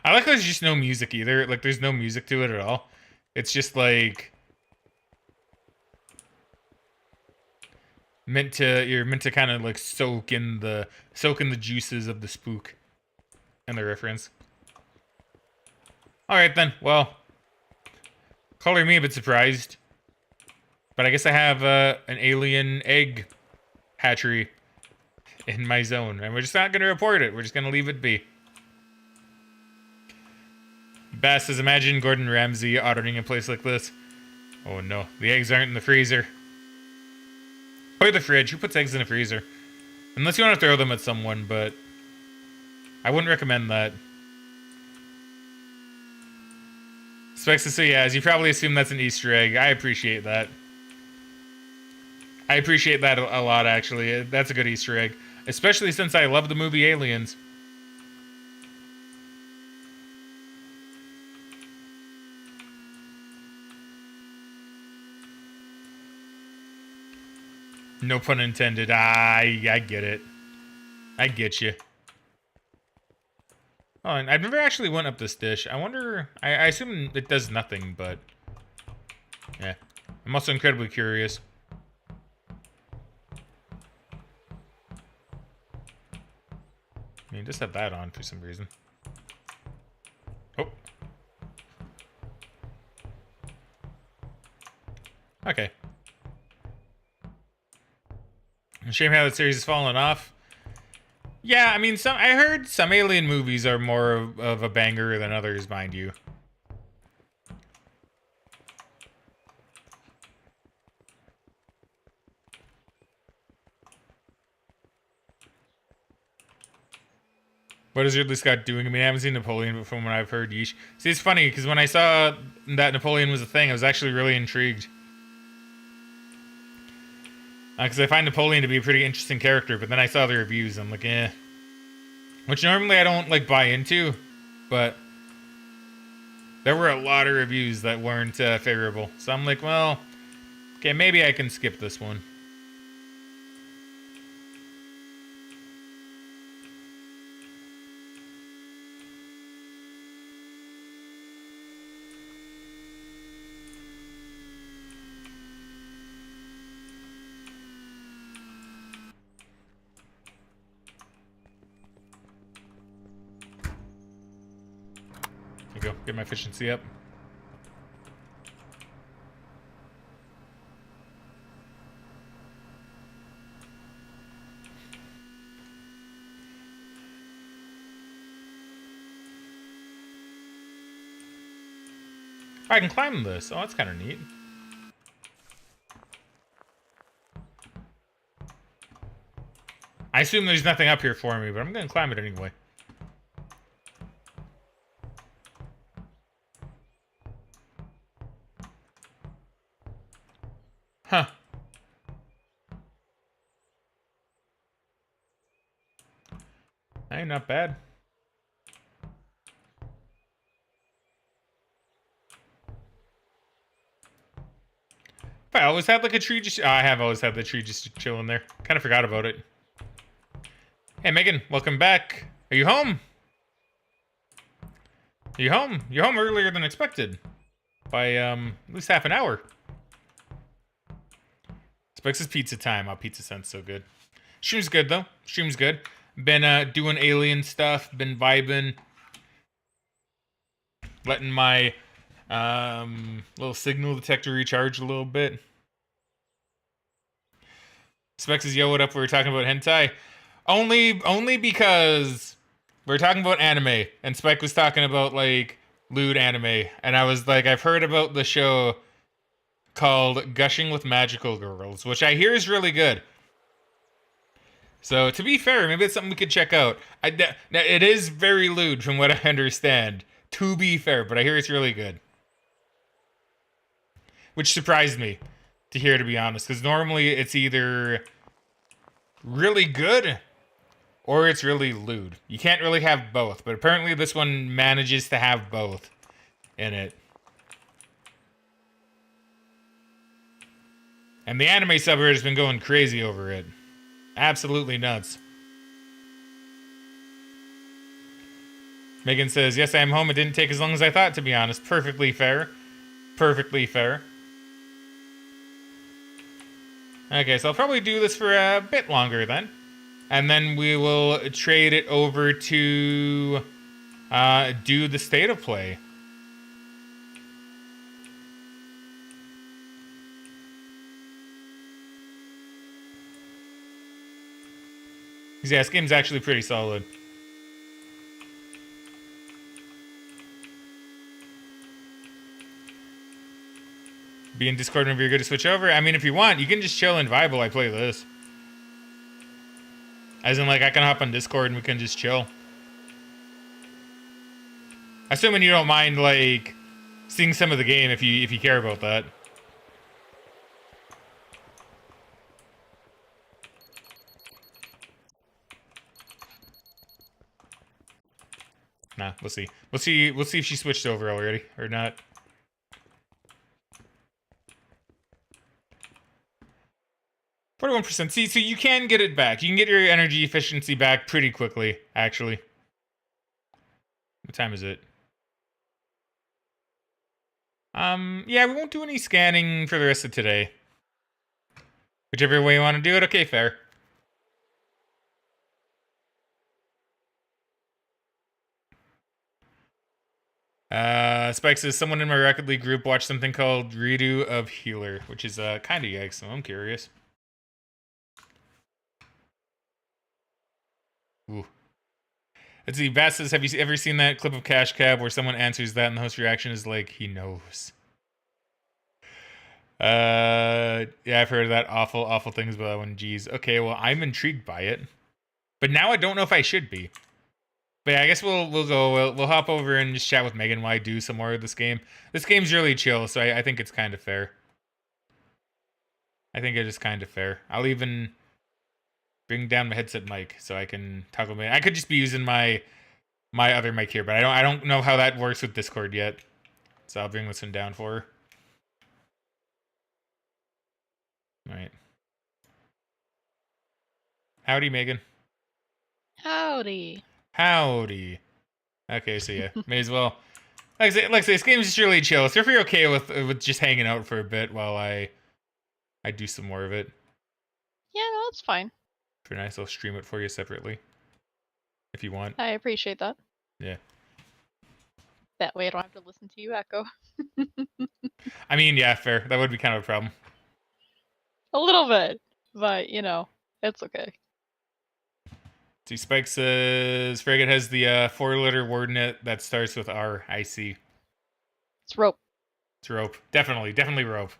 Speaker 1: I like how there's just no music either. Like, there's no music to it at all. It's just like... You're meant to kind of like soak in the juices of the spook and the reference. Alright then, well... Color me a bit surprised. But I guess I have an alien egg hatchery in my zone. And we're just not going to report it. We're just going to leave it be. Bass says, imagine Gordon Ramsay auditing a place like this. Oh no, the eggs aren't in the freezer. Or the fridge. Who puts eggs in a freezer? Unless you want to throw them at someone, but... I wouldn't recommend that. Specs to say, yeah, as you probably assume that's an Easter egg. I appreciate that. I appreciate that a lot, actually. That's a good Easter egg. Especially since I love the movie Aliens. No pun intended. I get it. I get you. Oh, and I've never actually went up this dish. I wonder... I assume it does nothing, but... yeah. I'm also incredibly curious. I mean, just have that on for some reason. Oh. Okay. Shame how that series has fallen off. Yeah, I mean, I heard some alien movies are more of a banger than others, mind you. What is Ridley Scott doing? I mean, I haven't seen Napoleon, but from what I've heard, yeesh. See, it's funny, because when I saw that Napoleon was a thing, I was actually really intrigued. Because I find Napoleon to be a pretty interesting character, but then I saw the reviews, and I'm like, eh. Which normally I don't, like, buy into, but there were a lot of reviews that weren't favorable. So I'm like, well, okay, maybe I can skip this one. There we go. Get my efficiency up. I can climb this. Oh, that's kind of neat. I assume there's nothing up here for me, but I'm going to climb it anyway. Huh. Hey, not bad. I always had like a tree just... I have always had the tree just chilling there. Kind of forgot about it. Hey, Megan, welcome back. Are you home? Are you home? You're home earlier than expected. By, at least half an hour. Specs is pizza time. Oh, pizza sounds so good. Stream's good, though. Stream's good. Been, doing alien stuff. Been vibing. Letting my, little signal detector recharge a little bit. Specs is, yo, what up? We were talking about hentai. Only because we were talking about anime, and Spike was talking about, like, lewd anime. And I was like, I've heard about the show called Gushing with Magical Girls, which I hear is really good. So, to be fair, maybe it's something we could check out. It is very lewd from what I understand, to be fair, but I hear it's really good. Which surprised me to hear, to be honest, because normally it's either really good or it's really lewd. You can't really have both, but apparently this one manages to have both in it. And the anime subreddit has been going crazy over it. Absolutely nuts. Megan says, yes, I am home. It didn't take as long as I thought, to be honest. Perfectly fair. Perfectly fair. Okay, so I'll probably do this for a bit longer then. And then we will trade it over to do the state of play. Yeah, this game's actually pretty solid. Be in Discord whenever you're good to switch over. I mean, if you want, you can just chill and vibe while I play this. As in, like, I can hop on Discord and we can just chill. Assuming you don't mind, like, seeing some of the game if you care about that. we'll see. We'll see if she switched over already or not. %. See, so you can get it back. You can get your energy efficiency back pretty quickly, actually. What time is it? Yeah, we won't do any scanning for the rest of today. Whichever way you want to do it, okay, fair. Spike says, someone in my Rocket League group watched something called Redo of Healer, which is kind of yikes, so I'm curious. Ooh. Let's see, Bass says, have you ever seen that clip of Cash Cab where someone answers that and the host reaction is like, he knows? Yeah, I've heard of that awful things about that one. Geez. Okay, well, I'm intrigued by it. But now I don't know if I should be. But yeah, I guess we'll go. We'll hop over and just chat with Megan while I do some more of this game. This game's really chill, so I think it's kind of fair. I think it is kind of fair. I'll even bring down my headset mic so I can toggle my. I could just be using my other mic here, but I don't know how that works with Discord yet. So I'll bring this one down for her. All right. Howdy, Megan.
Speaker 2: Howdy.
Speaker 1: Howdy. Okay, so yeah, may as well. Like I say, this game's just really chill. So if you're okay with just hanging out for a bit while I do some more of it.
Speaker 2: Yeah, no, that's fine.
Speaker 1: For nice, I'll stream it for you separately. If you want.
Speaker 2: I appreciate that.
Speaker 1: Yeah.
Speaker 2: That way I don't have to listen to you echo.
Speaker 1: I mean, yeah, fair. That would be kind of a problem.
Speaker 2: A little bit, but you know, it's okay.
Speaker 1: See, Spike says Fraggin has the 4-letter word in it that starts with R. I see.
Speaker 2: It's rope.
Speaker 1: It's rope. Definitely rope.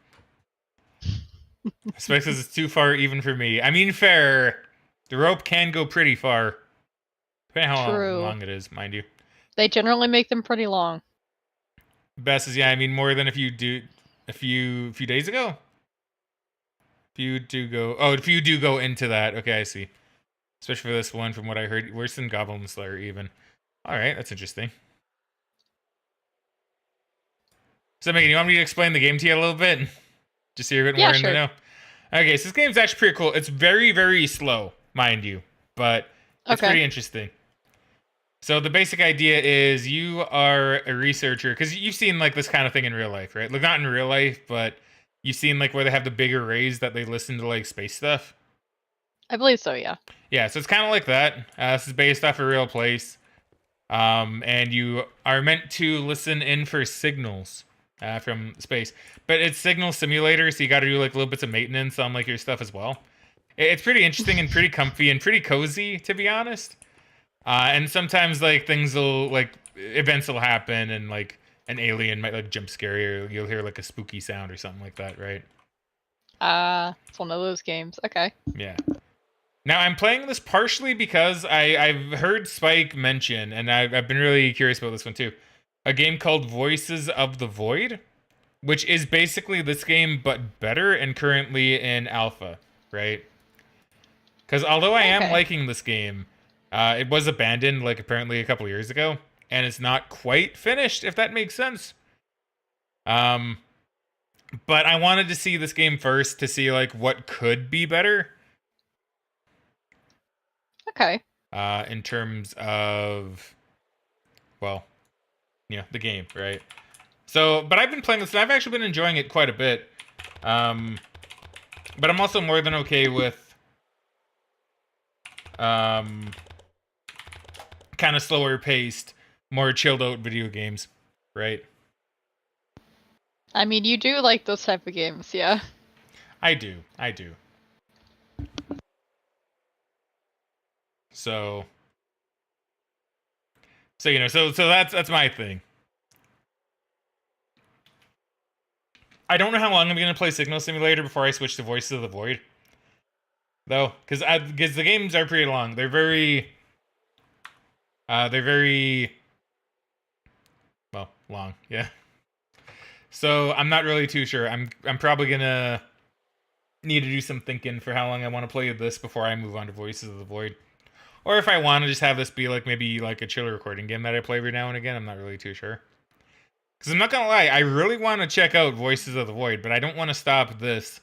Speaker 1: Spike says it's too far even for me. I mean, fair. The rope can go pretty far. Depending on how long it is, mind you.
Speaker 2: They generally make them pretty long.
Speaker 1: Best is, yeah, I mean, more than if you do a few days ago. If you do go into that. Okay, I see. Especially for this one, from what I heard, worse than Goblin Slayer even. Alright, that's interesting. So, Megan, you want me to explain the game to you a little bit? Just so you're a bit more in the know? Okay, so this game's actually pretty cool. It's very, very slow, mind you. But it's pretty interesting. So the basic idea is you are a researcher, because you've seen like this kind of thing in real life, right? Like not in real life, but you've seen like where they have the big arrays that they listen to like space stuff.
Speaker 2: I believe so, yeah.
Speaker 1: Yeah, so it's kind of like that. This is based off a real place. And you are meant to listen in for signals from space. But it's signal simulator, so you got to do like little bits of maintenance on like your stuff as well. It's pretty interesting and pretty comfy and pretty cozy, to be honest. And sometimes like things will like events will happen and like an alien might like jump scare you, or you'll hear like a spooky sound or something like that, right?
Speaker 2: It's one of those games. Okay.
Speaker 1: Yeah. Now, I'm playing this partially because I've heard Spike mention, and I've been really curious about this one too, a game called Voices of the Void, which is basically this game but better and currently in alpha, right? Because although I am liking this game, it was abandoned like apparently a couple years ago, and it's not quite finished, if that makes sense. But I wanted to see this game first to see like what could be better.
Speaker 2: Okay.
Speaker 1: In terms of, well, yeah, the game, right? So, but I've been playing this, and I've actually been enjoying it quite a bit. But I'm also more than okay with, kind of slower paced, more chilled out video games, right?
Speaker 2: I mean, you do like those type of games, yeah?
Speaker 1: I do. So you know, so that's my thing. I don't know how long I'm gonna play Signal Simulator before I switch to Voices of the Void, though, because the games are pretty long. They're very well long, yeah. So I'm not really too sure. I'm probably gonna need to do some thinking for how long I want to play this before I move on to Voices of the Void. Or if I want to just have this be like maybe like a chill recording game that I play every now and again, I'm not really too sure. Because I'm not gonna lie, I really want to check out Voices of the Void, but I don't want to stop this.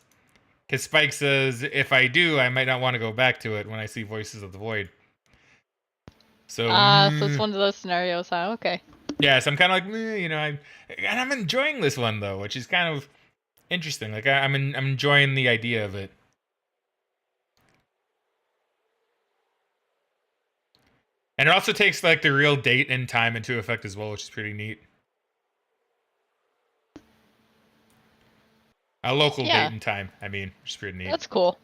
Speaker 1: Because Spike says if I do, I might not want to go back to it when I see Voices of the Void. So,
Speaker 2: So it's one of those scenarios, huh? Okay.
Speaker 1: yeah, so I'm kind of like, you know, and I'm enjoying this one though, which is kind of interesting. Like I'm enjoying the idea of it. And it also takes like the real date and time into effect as well, which is pretty neat. A local date and time, I mean, which is pretty neat.
Speaker 2: That's cool.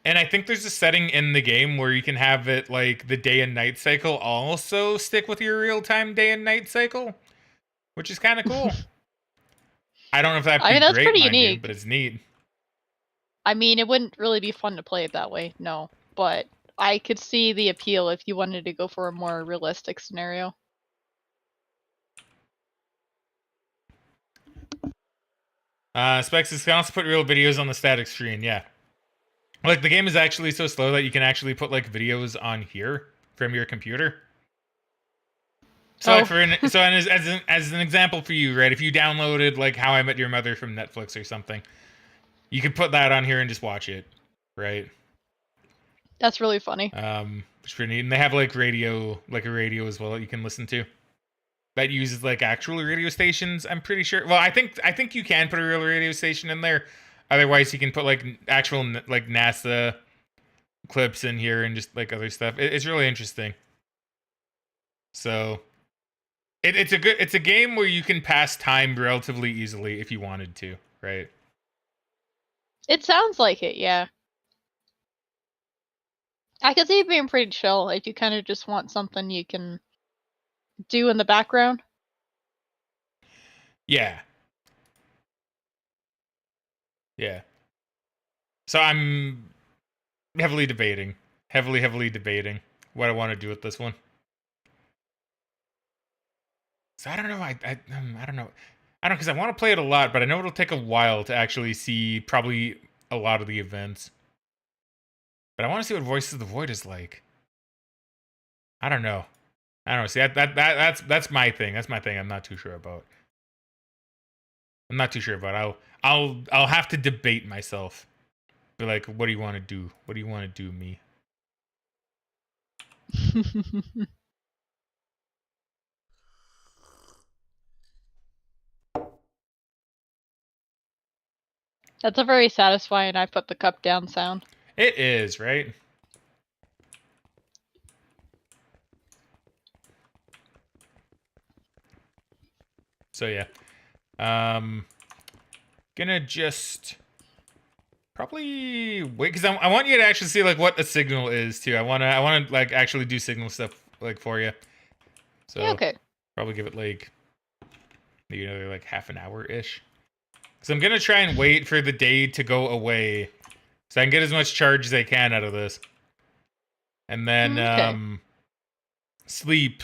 Speaker 1: And I think there's a setting in the game where you can have it like the day and night cycle also stick with your real time day and night cycle, which is kind of cool. I don't know if that'd be
Speaker 2: that's
Speaker 1: great
Speaker 2: pretty
Speaker 1: in my
Speaker 2: unique.
Speaker 1: game, but it's neat.
Speaker 2: I mean, it wouldn't really be fun to play it that way, no. But I could see the appeal if you wanted to go for a more realistic scenario.
Speaker 1: Specs can also put real videos on the static screen, yeah. Like the game is actually so slow that you can actually put like videos on here from your computer. So, like as an example for you, right? If you downloaded like How I Met Your Mother from Netflix or something, you could put that on here and just watch it, right?
Speaker 2: That's really funny.
Speaker 1: It's pretty neat. And they have like radio, like a radio as well that you can listen to. That uses like actual radio stations. I'm pretty sure. Well, I think you can put a real radio station in there. Otherwise, you can put like actual like NASA clips in here and just like other stuff. It's really interesting. So, it's a game where you can pass time relatively easily if you wanted to, right?
Speaker 2: It sounds like it, yeah. I could see it being pretty chill if you kind of just want something you can do in the background.
Speaker 1: Yeah. Yeah. So I'm heavily debating what I want to do with this one. So I don't know. I don't know. I don't because I want to play it a lot, but I know it'll take a while to actually see probably a lot of the events. But I want to see what Voices of the Void is like. I don't know. I don't know. See that's my thing. That's my thing. I'm not too sure about. I'll have to debate myself. Be like, what do you want to do? What do you want to do, me?
Speaker 2: That's a very satisfying I put the cup down sound.
Speaker 1: It is, right? So yeah. Gonna just probably wait because I want you to actually see like what a signal is too. I wanna like actually do signal stuff like for you. So
Speaker 2: Yeah, okay.
Speaker 1: probably give it like maybe another like half an hour ish. So I'm gonna try and wait for the day to go away, so I can get as much charge as I can out of this, and then sleep,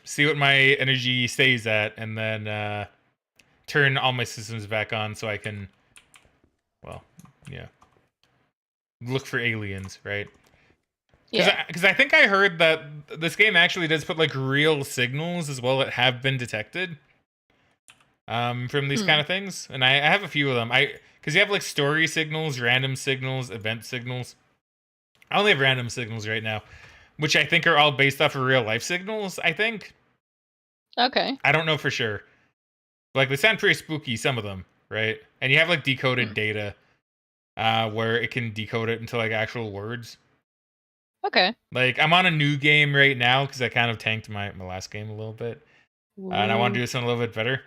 Speaker 1: see what my energy stays at, and then turn all my systems back on so I can, well, yeah, look for aliens, right?
Speaker 2: Yeah.
Speaker 1: Because I think I heard that this game actually does put like real signals as well that have been detected. From these kind of things, and I have a few of them. Because you have like story signals, random signals, event signals. I only have random signals right now, which I think are all based off of real life signals. I think.
Speaker 2: Okay.
Speaker 1: I don't know for sure. Like they sound pretty spooky, some of them, right? And you have like decoded data, where it can decode it into like actual words.
Speaker 2: Okay.
Speaker 1: Like I'm on a new game right now because I kind of tanked my last game a little bit, and I want to do something a little bit better.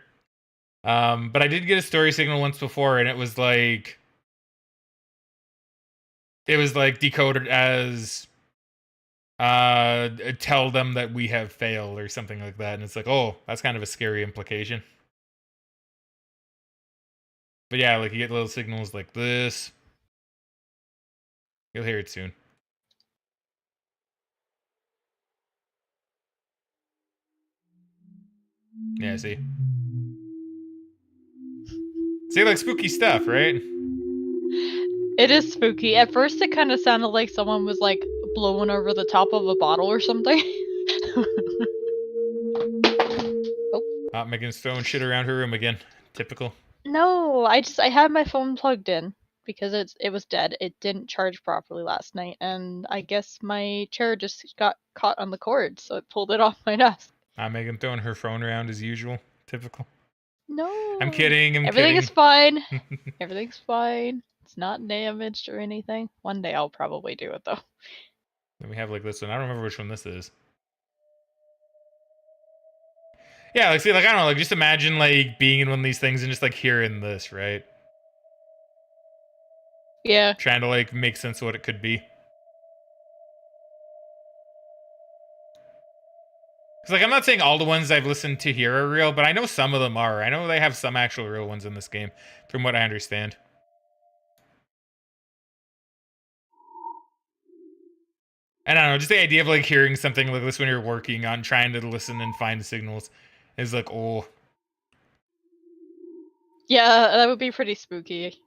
Speaker 1: But I did get a story signal once before, and it was like decoded as tell them that we have failed or something like that, and it's like, oh, that's kind of a scary implication. But yeah, like you get little signals like this. You'll hear it soon. Yeah, see, like spooky stuff, right?
Speaker 2: It is spooky. At first, it kind of sounded like someone was like blowing over the top of a bottle or something.
Speaker 1: Megan's throwing shit around her room again. Typical.
Speaker 2: No, I had my phone plugged in because it was dead. It didn't charge properly last night, and I guess my chair just got caught on the cord, so it pulled it off my desk.
Speaker 1: Megan throwing her phone around as usual. Typical.
Speaker 2: No.
Speaker 1: I'm kidding.
Speaker 2: Everything is fine. Everything's fine. It's not damaged or anything. One day I'll probably do it though.
Speaker 1: Then we have like this one. I don't remember which one this is. Yeah, like see, like I don't know, like just imagine like being in one of these things and just like hearing this, right?
Speaker 2: Yeah.
Speaker 1: Trying to like make sense of what it could be. Because like I'm not saying all the ones I've listened to here are real, but I know some of them are. I know they have some actual real ones in this game, from what I understand. And I don't know, just the idea of like hearing something like this when you're working on trying to listen and find the signals is like, oh.
Speaker 2: Yeah, that would be pretty spooky.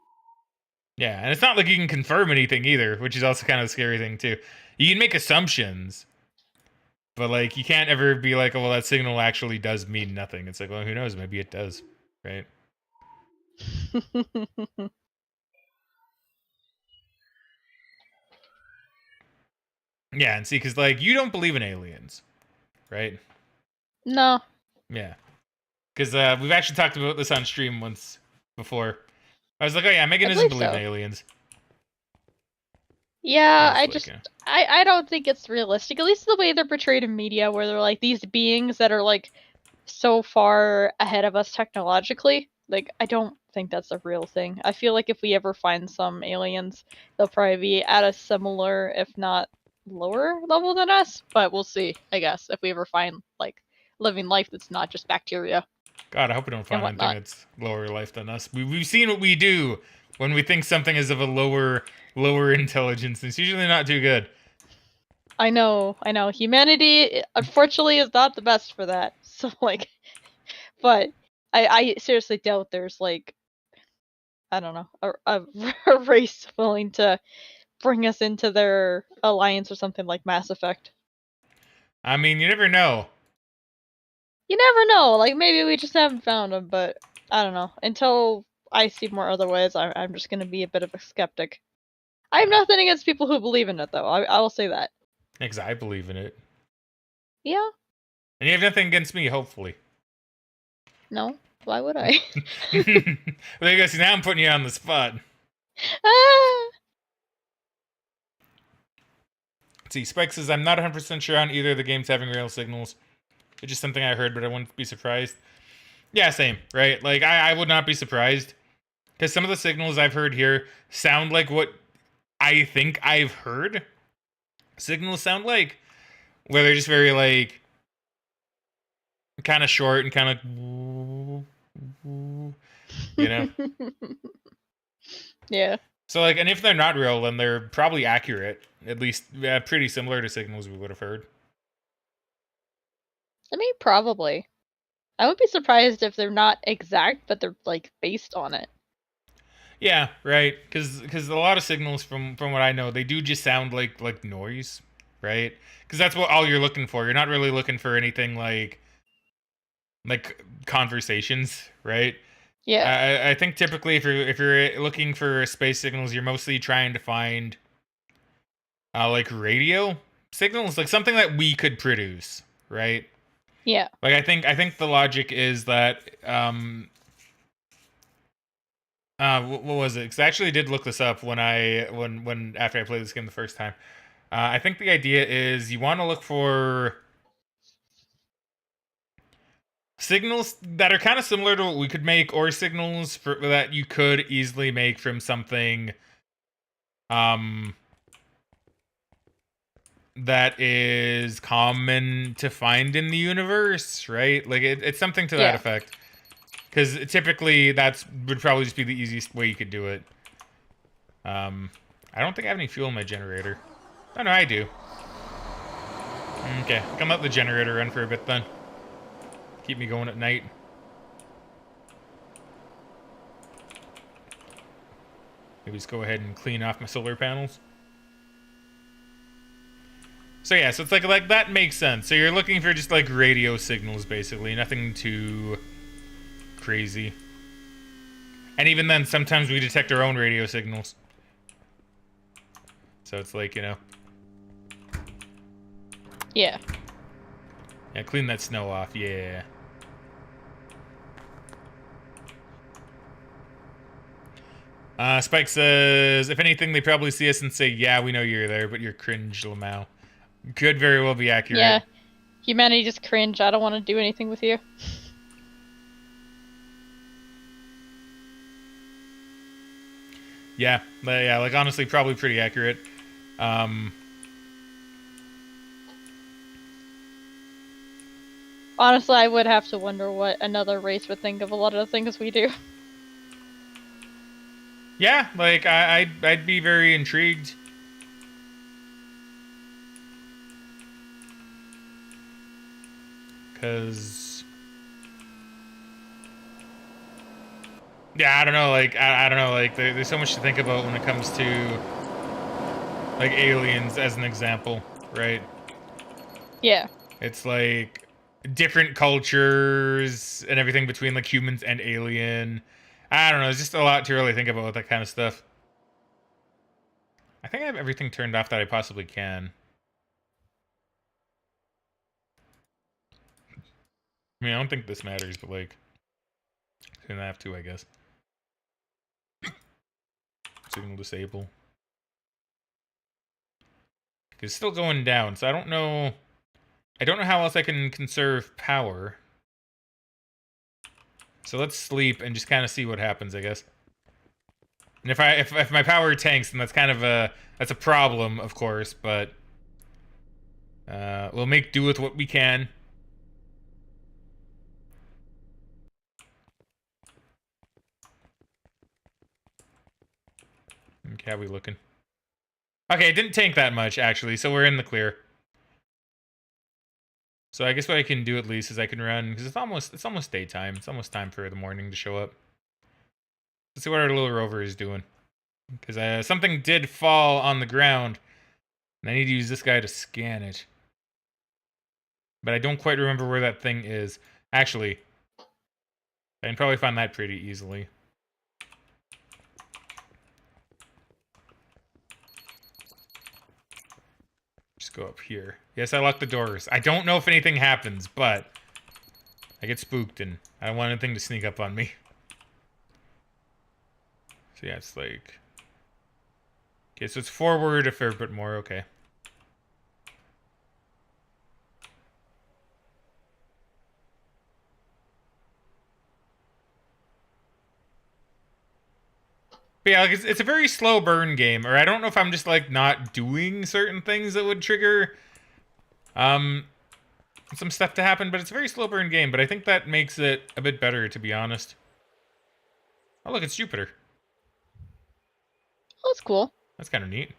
Speaker 1: Yeah, and it's not like you can confirm anything either, which is also kind of a scary thing too. You can make assumptions, but like you can't ever be like, oh, well, that signal actually does mean nothing. It's like, well, who knows? Maybe it does, right? Yeah, and see, because like you don't believe in aliens, right?
Speaker 2: No.
Speaker 1: Yeah, because we've actually talked about this on stream once before. I was like, oh yeah, Megan
Speaker 2: I
Speaker 1: doesn't
Speaker 2: believe
Speaker 1: believe
Speaker 2: so.
Speaker 1: in aliens.
Speaker 2: Yeah,
Speaker 1: I was like,
Speaker 2: I don't think it's realistic. At least the way they're portrayed in media, where they're like these beings that are like so far ahead of us technologically. Like, I don't think that's a real thing. I feel like if we ever find some aliens, they'll probably be at a similar, if not lower level than us. But we'll see, I guess, if we ever find like living life that's not just bacteria
Speaker 1: God, I hope we don't
Speaker 2: and
Speaker 1: find anything
Speaker 2: whatnot.
Speaker 1: that's lower life than us. We've seen what we do when we think something is of a lower intelligence. It's usually not too good.
Speaker 2: I know. Humanity, unfortunately, is not the best for that. So, like, but I seriously doubt there's, like, I don't know, a race willing to bring us into their alliance or something like Mass Effect.
Speaker 1: I mean, you never know.
Speaker 2: You never know. Like, maybe we just haven't found them, but I don't know. Until I see more otherwise, I'm just gonna be a bit of a skeptic. I have nothing against people who believe in it, though. I will say that.
Speaker 1: Because I believe in it.
Speaker 2: Yeah.
Speaker 1: And you have nothing against me, hopefully.
Speaker 2: No. Why would I?
Speaker 1: Well, there you go. See, now I'm putting you on the spot.
Speaker 2: Ah!
Speaker 1: Let's see, Spike says, I'm not 100% sure on either of the games having real signals. It's just something I heard, but I wouldn't be surprised. Yeah, same, right? Like, I would not be surprised. Because some of the signals I've heard here sound like what I think I've heard signals sound like. Where they're just very, like, kind of short and kind of, you know?
Speaker 2: Yeah.
Speaker 1: So, like, and if they're not real, then they're probably accurate. At least, pretty similar to signals we would have heard.
Speaker 2: I mean, probably. I would be surprised if they're not exact, but they're like based on it.
Speaker 1: Yeah, right. Because a lot of signals from what I know, they do just sound like noise, right? Because that's what all you're looking for. You're not really looking for anything like conversations, right?
Speaker 2: Yeah.
Speaker 1: I think typically if you're looking for space signals, you're mostly trying to find like radio signals, like something that we could produce, right?
Speaker 2: Yeah.
Speaker 1: Like I think the logic is that what was it? Because I actually did look this up when after I played this game the first time. I think the idea is you want to look for signals that are kind of similar to what we could make, or signals that you could easily make from something that is common to find in the universe, right? Like it's something to that
Speaker 2: Yeah.
Speaker 1: effect. Because typically that would probably just be the easiest way you could do it. I don't think I have any fuel in my generator. Oh no, I do. Okay, I can let the generator run for a bit then. Keep me going at night. Maybe just go ahead and clean off my solar panels. So yeah, so it's like that makes sense. So you're looking for just like radio signals, basically, nothing too crazy. And even then, sometimes we detect our own radio signals. So it's like, you know.
Speaker 2: Yeah.
Speaker 1: Yeah, clean that snow off, yeah. Spike says, if anything, they probably see us and say, yeah, we know you're there, but you're cringe, Lamau. Could very well be accurate.
Speaker 2: Yeah. Humanity just cringe. I don't want to do anything with you.
Speaker 1: Yeah, like honestly, probably pretty accurate.
Speaker 2: Honestly, I would have to wonder what another race would think of a lot of the things we do.
Speaker 1: Yeah, like I'd be very intrigued. Cause yeah, I don't know, like I don't know, like there's so much to think about when it comes to like aliens as an example, right?
Speaker 2: Yeah.
Speaker 1: It's like different cultures and everything between like humans and alien. I don't know, there's just a lot to really think about with that kind of stuff. I think I have everything turned off that I possibly can. I mean, I don't think this matters, but like, gonna have to, I guess. Signal disable. It's still going down, so I don't know. I don't know how else I can conserve power. So let's sleep and just kind of see what happens, I guess. And if my power tanks, then that's kind of that's a problem, of course. But we'll make do with what we can. Okay, how we looking? Okay, it didn't tank that much actually, so we're in the clear. So I guess what I can do at least is I can run because it's almost daytime. It's almost time for the morning to show up. Let's see what our little rover is doing. Because something did fall on the ground, and I need to use this guy to scan it. But I don't quite remember where that thing is. Actually, I can probably find that pretty easily. Just go up here. Yes, I locked the doors. I don't know if anything happens, but I get spooked, and I don't want anything to sneak up on me. So yeah, it's like... Okay, so it's forward a fair bit more, okay. But yeah, like it's a very slow burn game, or I don't know if I'm just like not doing certain things that would trigger some stuff to happen, but it's a very slow burn game, but I think that makes it a bit better, to be honest. Oh look, it's Jupiter.
Speaker 2: Oh, that's cool.
Speaker 1: That's kind of neat.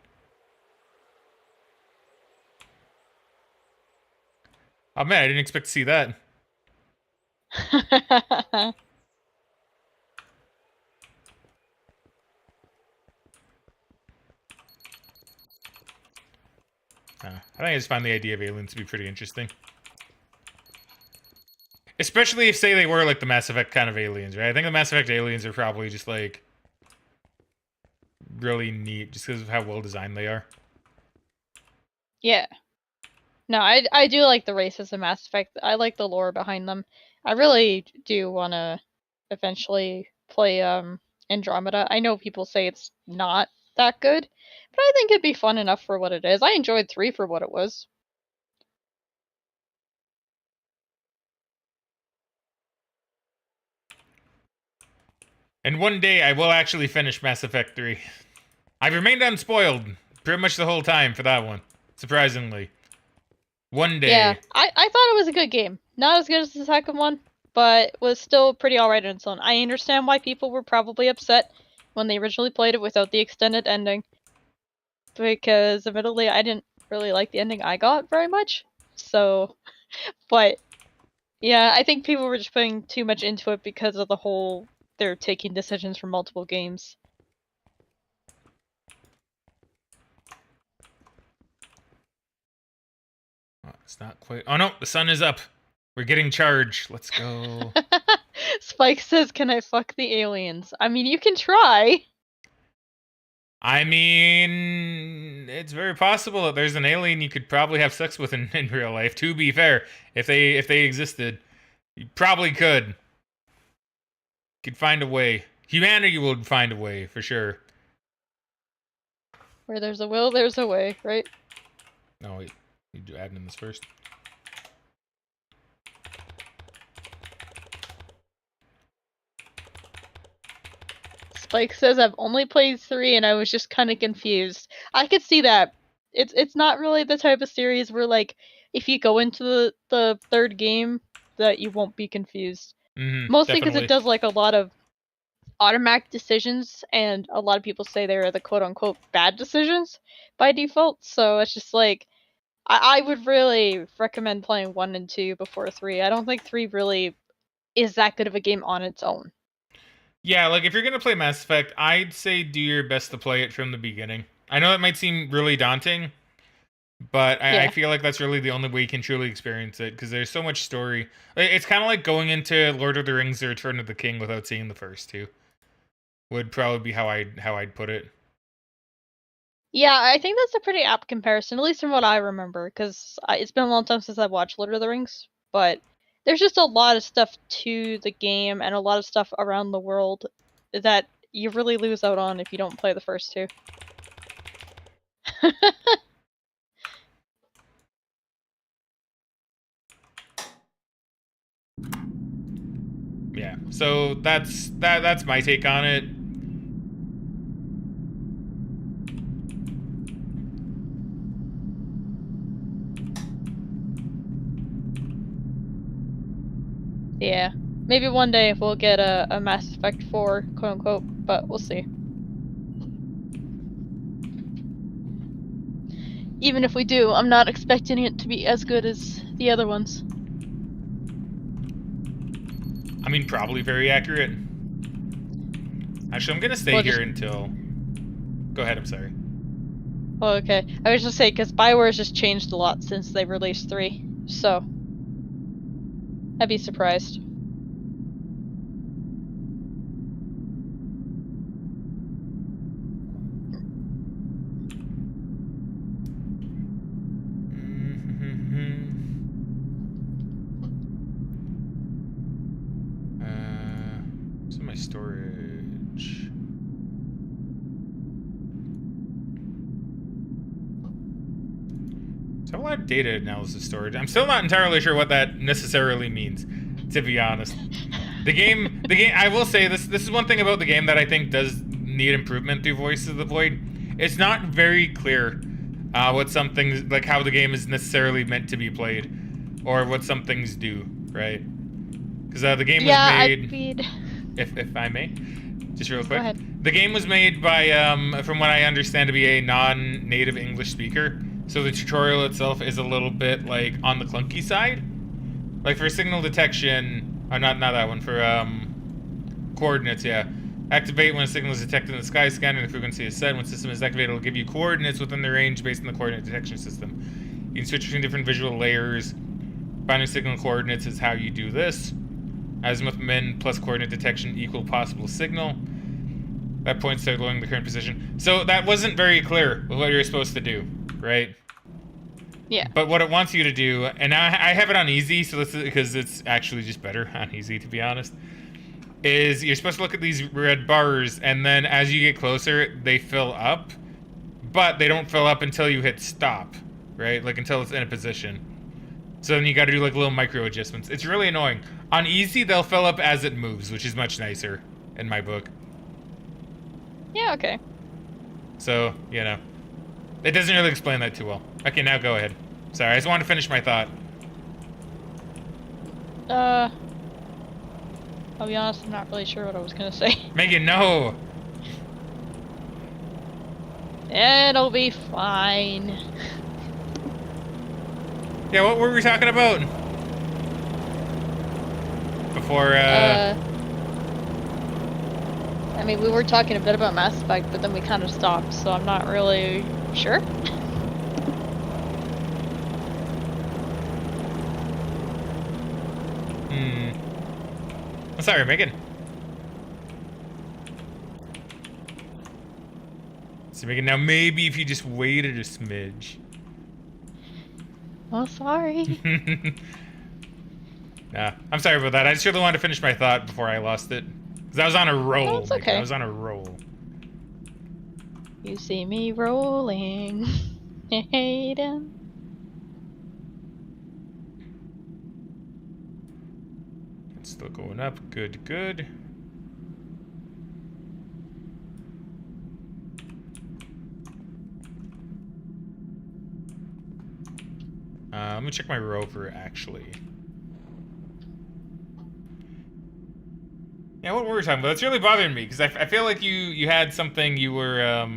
Speaker 1: Oh man, I didn't expect to see that. I think I just find the idea of aliens to be pretty interesting. Especially if, say, they were like the Mass Effect kind of aliens, right? I think the Mass Effect aliens are probably just like really neat just because of how well designed they are.
Speaker 2: Yeah. No, I do like the races in Mass Effect. I like the lore behind them. I really do want to eventually play Andromeda. I know people say it's not that good, but I think it'd be fun enough for what it is. I enjoyed 3 for what it was.
Speaker 1: And one day I will actually finish Mass Effect 3. I've remained unspoiled pretty much the whole time for that one, surprisingly. One day.
Speaker 2: Yeah, I thought it was a good game. Not as good as the second one, but was still pretty alright on its own. I understand why people were probably upset when they originally played it without the extended ending. Because, admittedly, I didn't really like the ending I got very much. So, but, yeah, I think people were just putting too much into it because of the whole, they're taking decisions from multiple games.
Speaker 1: It's not quite. Oh no, the sun is up. We're getting charged. Let's go.
Speaker 2: Spike says, "Can I fuck the aliens?" I mean, you can try.
Speaker 1: I mean, it's very possible that there's an alien you could probably have sex with in real life. To be fair, if they existed, you probably could. Could find a way. Humanity would find a way for sure.
Speaker 2: Where there's a will, there's a way, right?
Speaker 1: No, wait. Need to add in this first.
Speaker 2: Spike says, "I've only played 3 and I was just kind of confused." I could see that. It's not really the type of series where, like, if you go into the third game, that you won't be confused. Mostly because
Speaker 1: Definitely.
Speaker 2: it does, like, a lot of automatic decisions, and a lot of people say they're the quote-unquote bad decisions by default, so it's just like, I would really recommend playing 1 and 2 before 3. I don't think 3 really is that good of a game on its own.
Speaker 1: Yeah, like if you're gonna play Mass Effect, I'd say do your best to play it from the beginning. I know that might seem really daunting, but I feel like that's really the only way you can truly experience it, because there's so much story. It's kind of like going into Lord of the Rings or Return of the King without seeing the first two. Would probably be how I'd put it.
Speaker 2: Yeah, I think that's a pretty apt comparison, at least from what I remember, because it's been a long time since I've watched Lord of the Rings, but there's just a lot of stuff to the game and a lot of stuff around the world that you really lose out on if you don't play the first 2.
Speaker 1: Yeah, so that's my take on it.
Speaker 2: Yeah. Maybe one day we'll get a Mass Effect 4, quote-unquote, but we'll see. Even if we do, I'm not expecting it to be as good as the other ones.
Speaker 1: I mean, probably very accurate. Actually, I'm gonna stay here until... Go ahead, I'm sorry.
Speaker 2: Oh, okay. I was just saying, because Bioware's just changed a lot since they released 3, so... I'd be surprised.
Speaker 1: What's in my storage? So a lot of data analysis storage. I'm still not entirely sure what that necessarily means, to be honest. The game. I will say this. This is one thing about the game that I think does need improvement through Voice of the Void. It's not very clear what some things, like how the game is necessarily meant to be played, or what some things do, right? Because the game was made. If I may, just real quick.
Speaker 2: Go ahead.
Speaker 1: The game was made by, from what I understand, to be a non-native English speaker. So the tutorial itself is a little bit like on the clunky side. Like for signal detection, or not that one, for coordinates, yeah. Activate when a signal is detected in the sky scanner and the frequency is set. When the system is activated, it will give you coordinates within the range based on the coordinate detection system. You can switch between different visual layers. Finding signal coordinates is how you do this. Azimuth min plus coordinate detection equal possible signal. That points to glowing the current position. So that wasn't very clear with what you're supposed to do, right?
Speaker 2: Yeah.
Speaker 1: But what it wants you to do, and I have it on easy, so this is because it's actually just better on easy, to be honest, is you're supposed to look at these red bars, and then as you get closer, they fill up, but they don't fill up until you hit stop, right? Like until it's in a position. So then you got to do like little micro adjustments. It's really annoying. On easy, they'll fill up as it moves, which is much nicer in my book.
Speaker 2: Yeah, okay.
Speaker 1: So, you know, it doesn't really explain that too well. Okay, now go ahead. Sorry, I just wanted to finish my thought.
Speaker 2: I'll be honest, I'm not really sure what I was gonna say.
Speaker 1: Megan, no!
Speaker 2: It'll be fine.
Speaker 1: Yeah, what were we talking about? Before,
Speaker 2: I mean, we were talking a bit about Mass Effect, but then we kind of stopped, so I'm not really sure.
Speaker 1: I'm sorry, Megan. So Megan, now maybe if you just waited a smidge.
Speaker 2: Oh, sorry.
Speaker 1: Nah, I'm sorry about that. I just really wanted to finish my thought before I lost it. Because I was on a roll,
Speaker 2: No, it's
Speaker 1: Megan.
Speaker 2: okay.
Speaker 1: I was on a roll.
Speaker 2: You see me rolling. Hayden.
Speaker 1: It's still going up. Good, good. Let me check my rover, actually. Yeah, what were we talking about? It's really bothering me, because I feel like you had something you were,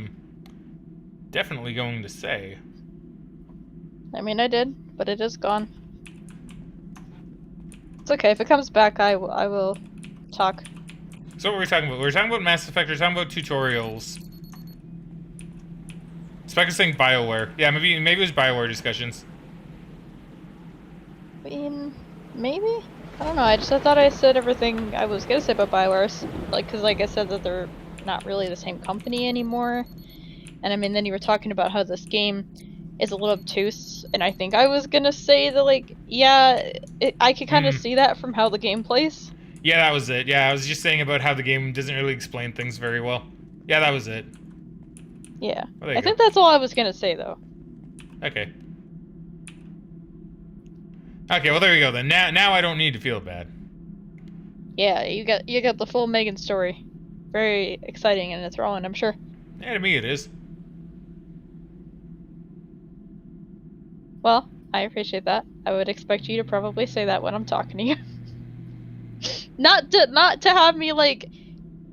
Speaker 1: definitely going to say.
Speaker 2: I mean, I did, but it is gone. It's okay. If it comes back, I will talk.
Speaker 1: So what were we talking about? We were talking about Mass Effect, we were talking about tutorials. Spec is saying BioWare. Yeah, maybe it was BioWare discussions.
Speaker 2: I mean, maybe? I don't know. I thought I said everything I was gonna say about BioWare. Like, cause like I said that they're not really the same company anymore. And I mean, then you were talking about how this game is a little obtuse, and I think I was gonna say that, like, yeah, I could kind of see that from how the game plays.
Speaker 1: Yeah, that was it. Yeah, I was just saying about how the game doesn't really explain things very well. Yeah, that was it.
Speaker 2: Yeah.
Speaker 1: Well, there
Speaker 2: I
Speaker 1: you
Speaker 2: think
Speaker 1: go.
Speaker 2: that's all I was gonna say, though.
Speaker 1: Okay. Okay, well there you go then. Now I don't need to feel bad.
Speaker 2: Yeah, you got the full Megan story. Very exciting and enthralling, I'm sure.
Speaker 1: Yeah, to me it is.
Speaker 2: Well, I appreciate that. I would expect you to probably say that when I'm talking to you. Not to have me like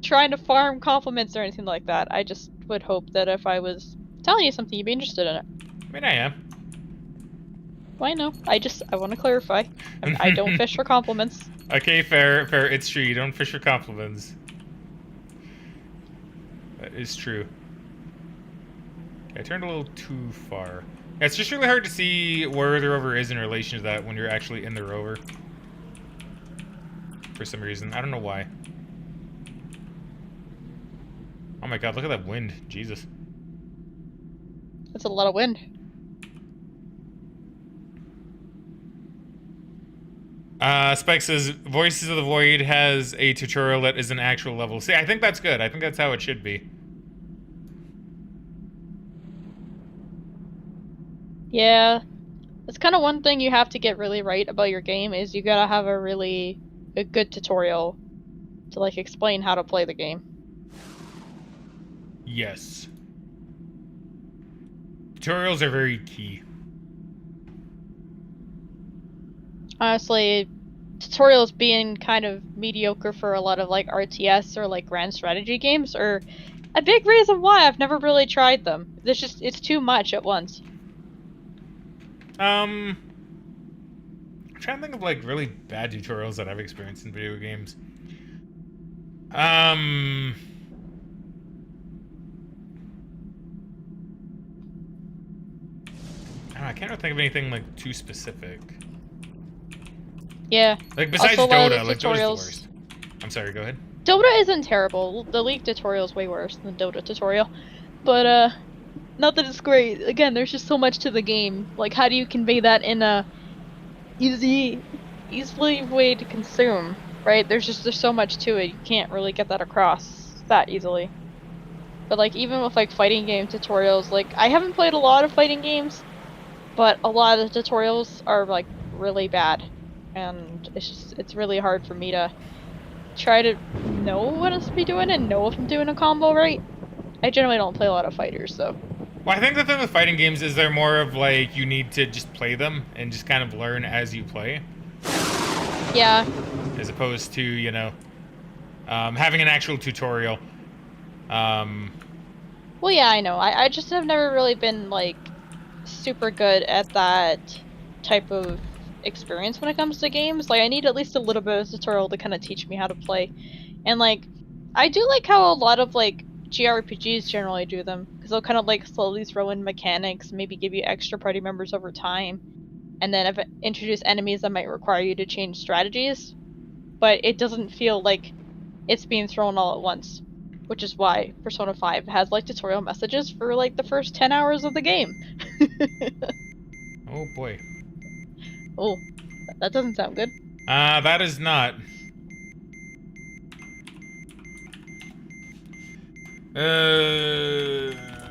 Speaker 2: trying to farm compliments or anything like that. I just would hope that if I was telling you something, you'd be interested in it.
Speaker 1: I mean, I am.
Speaker 2: Well, I know. I want to clarify. I don't fish for compliments.
Speaker 1: Okay, fair, fair. It's true. You don't fish for compliments. That is true. Okay, I turned a little too far. Yeah, it's just really hard to see where the rover is in relation to that when you're actually in the rover. For some reason. I don't know why. Oh my god, look at that wind. Jesus.
Speaker 2: That's a lot of wind.
Speaker 1: Spike says, Voices of the Void has a tutorial that is an actual level. See, I think that's good. I think that's how it should be.
Speaker 2: Yeah. It's kind of one thing you have to get really right about your game is you gotta have a good tutorial to like explain how to play the game.
Speaker 1: Yes. Tutorials are very key.
Speaker 2: Honestly, tutorials being kind of mediocre for a lot of like RTS or like grand strategy games are a big reason why I've never really tried them. It's too much at once.
Speaker 1: I'm trying to think of like really bad tutorials that I've experienced in video games. I can't really think of anything like too specific.
Speaker 2: Yeah.
Speaker 1: Like besides
Speaker 2: Also,
Speaker 1: Dota, like Dota's the worst. I'm sorry, go ahead.
Speaker 2: Dota isn't terrible. The League tutorial is way worse than the Dota tutorial. But not that it's great. Again, there's just so much to the game. Like, how do you convey that in a easily way to consume, right? There's so much to it. You can't really get that across that easily. But like even with like fighting game tutorials, like I haven't played a lot of fighting games, but a lot of the tutorials are like really bad. And it's really hard for me to try to know what I'm supposed to be doing and know if I'm doing a combo right. I generally don't play a lot of fighters, so.
Speaker 1: Well, I think the thing with fighting games is they're more of like you need to just play them and just kind of learn as you play.
Speaker 2: Yeah.
Speaker 1: As opposed to, you know, having an actual tutorial.
Speaker 2: Well, yeah, I know. I just have never really been, like, super good at that type of experience when it comes to games. Like, I need at least a little bit of tutorial to kind of teach me how to play. And, like, I do like how a lot of, like, JRPGs generally do them. Because they'll kind of, like, slowly throw in mechanics, maybe give you extra party members over time. and then introduce enemies that might require you to change strategies. But it doesn't feel like it's being thrown all at once, which is why Persona 5 has like tutorial messages for like the first 10 hours of the game.
Speaker 1: Oh boy.
Speaker 2: Oh, that doesn't sound good.
Speaker 1: That is not.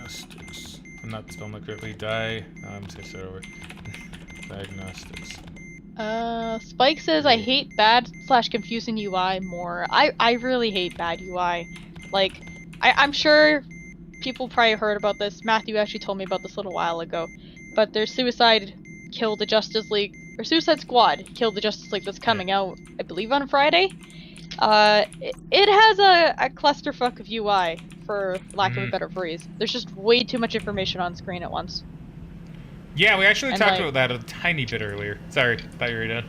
Speaker 1: Sticks. I'm not spelling that correctly. I'm just gonna start over. Diagnostics.
Speaker 2: Spike says I hate bad / confusing UI more. I really hate bad UI. Like, I'm sure people probably heard about this. Matthew actually told me about this a little while ago. But there's Suicide Kill the Justice League, or Suicide Squad Kill the Justice League that's coming out, I believe, on Friday. It has a clusterfuck of UI, for lack of a better phrase. There's just way too much information on screen at once.
Speaker 1: Yeah, we actually talked about that a tiny bit earlier. Sorry, thought you were done.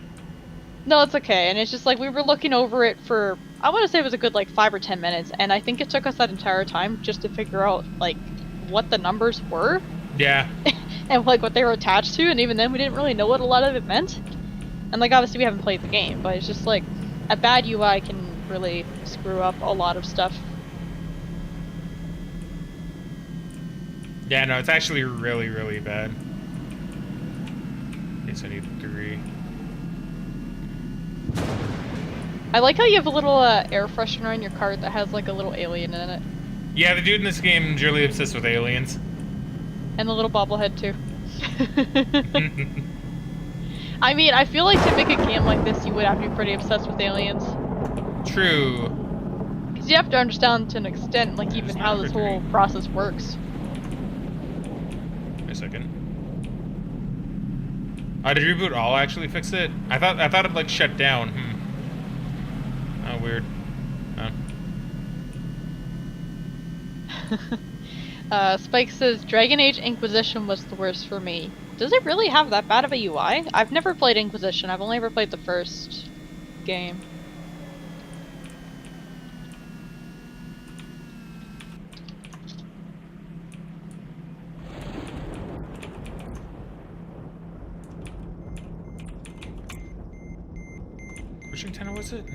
Speaker 2: No, it's okay. And it's just like we were looking over it for, I want to say it was a good like 5 or 10 minutes, and I think it took us that entire time just to figure out like what the numbers were.
Speaker 1: Yeah.
Speaker 2: And like what they were attached to, and even then we didn't really know what a lot of it meant. And like obviously we haven't played the game, but it's just like a bad UI can really screw up a lot of stuff.
Speaker 1: Yeah, no, it's actually really, really bad. Guess I need 3.
Speaker 2: I like how you have a little air freshener in your cart that has like a little alien in it.
Speaker 1: Yeah, the dude in this game is really obsessed with aliens.
Speaker 2: And the little bobblehead too. I mean, I feel like to make a game like this, you would have to be pretty obsessed with aliens.
Speaker 1: True.
Speaker 2: Because you have to understand to an extent, like even how this whole process works.
Speaker 1: Wait a second. Did reboot all actually fix it? I thought it like shut down. Oh, weird.
Speaker 2: Spike says Dragon Age Inquisition was the worst for me. Does it really have that bad of a UI? I've never played Inquisition. I've only ever played the first game.
Speaker 1: Which antenna was it?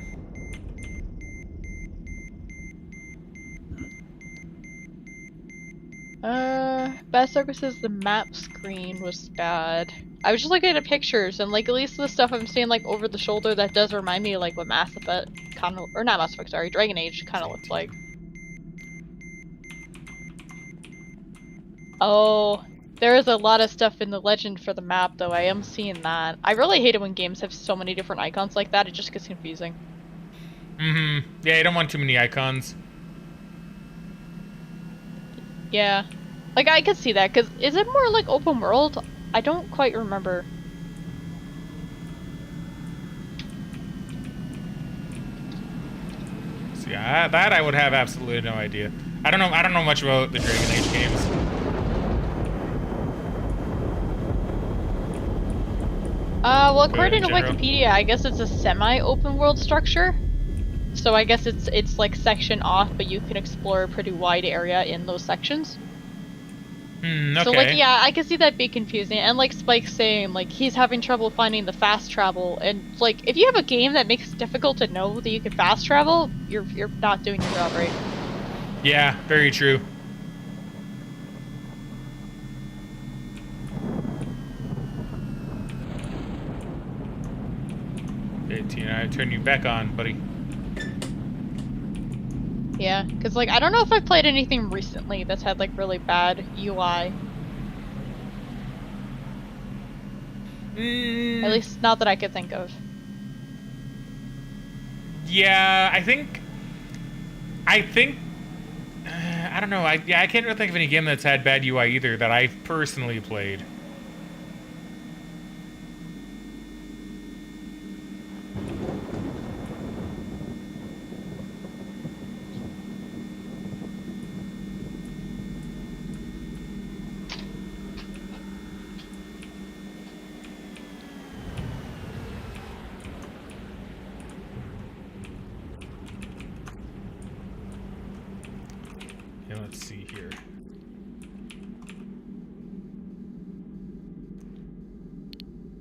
Speaker 2: Best Circle says the map screen was bad. I was just looking at pictures, and like at least the stuff I'm seeing like over the shoulder that does remind me of like what Mass Effect kind of, or not Mass Effect, sorry, Dragon Age kind of looked like. Oh, there is a lot of stuff in the legend for the map though. I am seeing that. I really hate it when games have so many different icons like that. It just gets confusing.
Speaker 1: Yeah, you don't want too many icons.
Speaker 2: Yeah. Like, I could see that, because is it more like open world? I don't quite remember.
Speaker 1: See, that I would have absolutely no idea. I don't know much about the Dragon Age games.
Speaker 2: Well, according to Wikipedia, I guess it's a semi-open world structure. So I guess it's like section off, but you can explore a pretty wide area in those sections.
Speaker 1: Okay.
Speaker 2: So like, yeah, I can see that being confusing. And like Spike saying, like, he's having trouble finding the fast travel. And like, if you have a game that makes it difficult to know that you can fast travel, you're not doing your job right.
Speaker 1: Yeah, very true. 18, I turn you back on, buddy.
Speaker 2: Yeah, because, like, I don't know if I've played anything recently that's had, like, really bad UI. At least not that I could think of.
Speaker 1: Yeah, I think... I don't know, I can't really think of any game that's had bad UI either that I've personally played. Let's see here.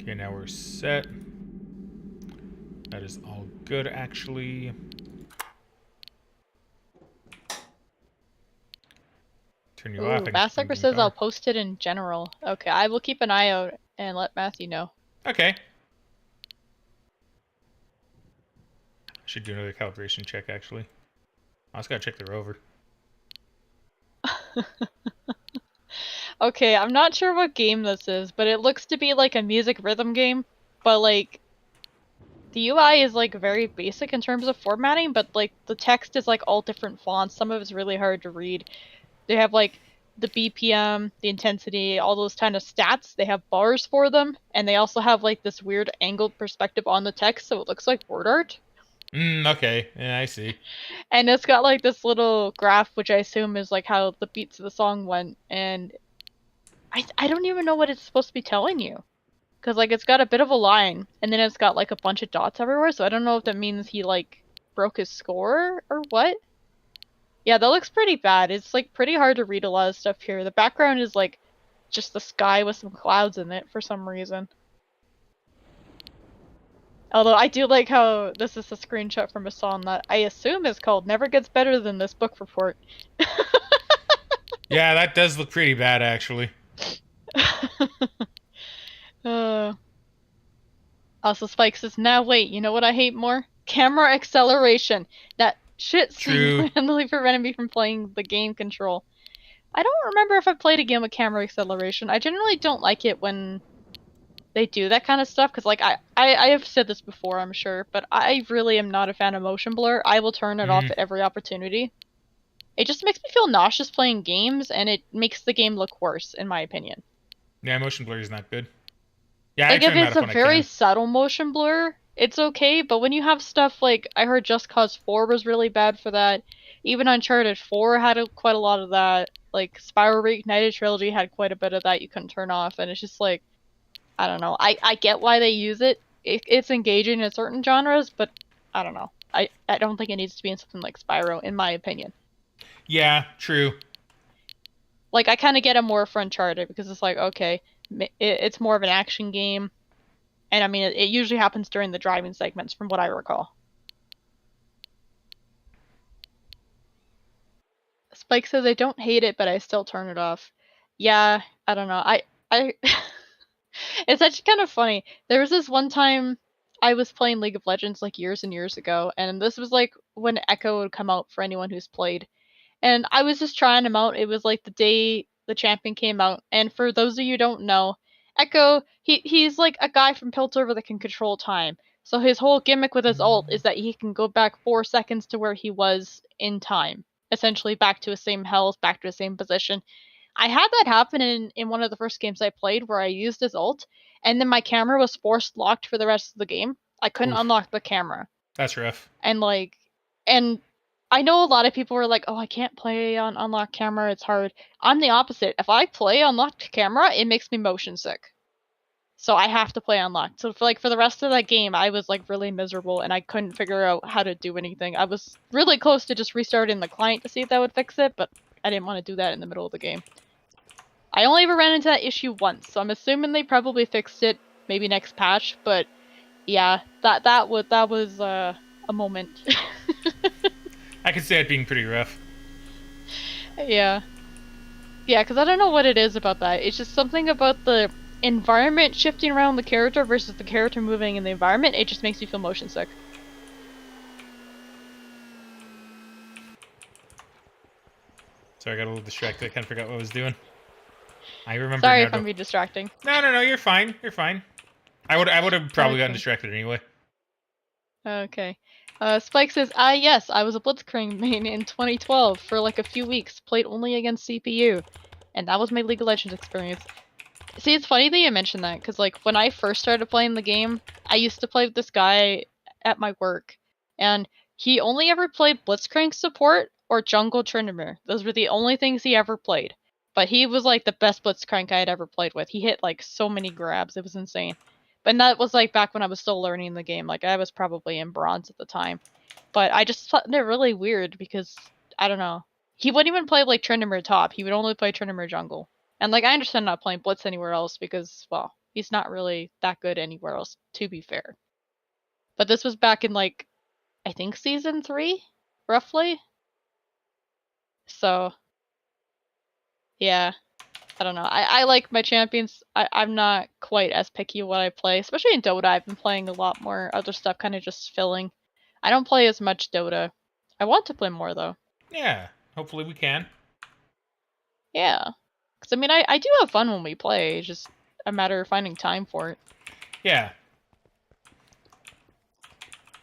Speaker 1: Okay, now we're set. That is all good, actually. Turn you off.
Speaker 2: Ooh,
Speaker 1: I can keep on
Speaker 2: Massacre
Speaker 1: doing
Speaker 2: says I'll
Speaker 1: power.
Speaker 2: post it in general. Okay, I will keep an eye out and let Matthew know.
Speaker 1: Okay. I should do another calibration check, actually. I just gotta check the rover.
Speaker 2: Okay, I'm not sure what game this is, but it looks to be like a music rhythm game. But like, the UI is like very basic in terms of formatting, but like the text is like all different fonts. Some of it's really hard to read. They have like the BPM, the intensity, all those kind of stats. They have bars for them, and they also have like this weird angled perspective on the text, so it looks like word art.
Speaker 1: Okay. Yeah, I see.
Speaker 2: And it's got like this little graph, which I assume is like how the beats of the song went, and I don't even know what it's supposed to be telling you. Because, like, it's got a bit of a line, and then it's got, like, a bunch of dots everywhere, so I don't know if that means he, like, broke his score or what. Yeah, that looks pretty bad. It's, like, pretty hard to read a lot of stuff here. The background is, like, just the sky with some clouds in it for some reason. Although I do like how this is a screenshot from a song that I assume is called Never Gets Better Than This Book Report.
Speaker 1: Yeah, that does look pretty bad, actually.
Speaker 2: uh, Also, Spike says, now wait, you know what I hate more? Camera acceleration. That shit
Speaker 1: True.
Speaker 2: single-handedly prevented me from playing the game control. I don't remember if I played a game with camera acceleration. I generally don't like it when they do that kind of stuff, because, like, I have said this before, I'm sure, but I really am not a fan of motion blur. I will turn it off at every opportunity. It just makes me feel nauseous playing games, and it makes the game look worse, in my opinion.
Speaker 1: Yeah, motion blur is not good. Yeah, I
Speaker 2: Like, if
Speaker 1: turn that
Speaker 2: it's
Speaker 1: off
Speaker 2: a
Speaker 1: when I
Speaker 2: very
Speaker 1: can.
Speaker 2: subtle motion blur, it's okay, but when you have stuff like, I heard Just Cause 4 was really bad for that, even Uncharted 4 had quite a lot of that, like, Spyro Reignited Trilogy had quite a bit of that you couldn't turn off, and it's just like, I don't know, I get why they use it. It's engaging in certain genres, but I don't know. I don't think it needs to be in something like Spyro, in my opinion.
Speaker 1: Yeah, true.
Speaker 2: Like, I kind of get it more for Uncharted, because it's like, okay, it's more of an action game. And I mean, it usually happens during the driving segments, from what I recall. Spike says I don't hate it, but I still turn it off. Yeah, I don't know. I it's actually kind of funny. There was this one time I was playing League of Legends like years and years ago, and this was like when Echo would come out for anyone who's played. And I was just trying him out. It was like the day the champion came out. And for those of you who don't know, Echo, he's like a guy from Piltover that can control time. So his whole gimmick with his ult is that he can go back 4 seconds to where he was in time. Essentially back to his same health, back to his same position. I had that happen in one of the first games I played where I used his ult, and then my camera was forced locked for the rest of the game. I couldn't
Speaker 1: Oof.
Speaker 2: unlock the camera.
Speaker 1: That's rough.
Speaker 2: And like, and I know a lot of people were like, "Oh, I can't play on unlocked camera. It's hard." I'm the opposite. If I play unlocked camera, it makes me motion sick. So I have to play unlocked. So for the rest of that game, I was like really miserable and I couldn't figure out how to do anything. I was really close to just restarting the client to see if that would fix it, but I didn't want to do that in the middle of the game. I only ever ran into that issue once, so I'm assuming they probably fixed it maybe next patch, but yeah, that was a moment.
Speaker 1: I could see it being pretty rough.
Speaker 2: Yeah. Yeah, because I don't know what it is about that. It's just something about the environment shifting around the character versus the character moving in the environment. It just makes me feel motion sick.
Speaker 1: Sorry, I got a little distracted. I kind of forgot what I was doing. I remember
Speaker 2: Sorry
Speaker 1: now.
Speaker 2: if I'm being distracting.
Speaker 1: No, you're fine. You're fine. I would have probably gotten
Speaker 2: Okay.
Speaker 1: distracted anyway.
Speaker 2: Okay. Spike says, yes, I was a Blitzcrank main in 2012 for like a few weeks, played only against CPU. And that was my League of Legends experience. See, it's funny that you mentioned that, because like when I first started playing the game, I used to play with this guy at my work, and he only ever played Blitzcrank support or Jungle Tryndamere. Those were the only things he ever played. But he was like the best Blitzcrank I had ever played with. He hit like so many grabs, it was insane. And that was like back when I was still learning the game. Like I was probably in bronze at the time. But I just found it really weird because I don't know. He wouldn't even play like Tryndamere top. He would only play Tryndamere jungle. And like I understand not playing Blitz anywhere else because, well, He's not really that good anywhere else, to be fair. But this was back in, like, I think season 3, roughly. So, yeah. I don't know. I like my champions. I'm not quite as picky what I play, especially in Dota. I've been playing a lot more other stuff, kind of just filling. I don't play as much Dota. I want to play more, though.
Speaker 1: Yeah, hopefully we can.
Speaker 2: Yeah. Because, I mean, I do have fun when we play. It's just a matter of finding time for it.
Speaker 1: Yeah.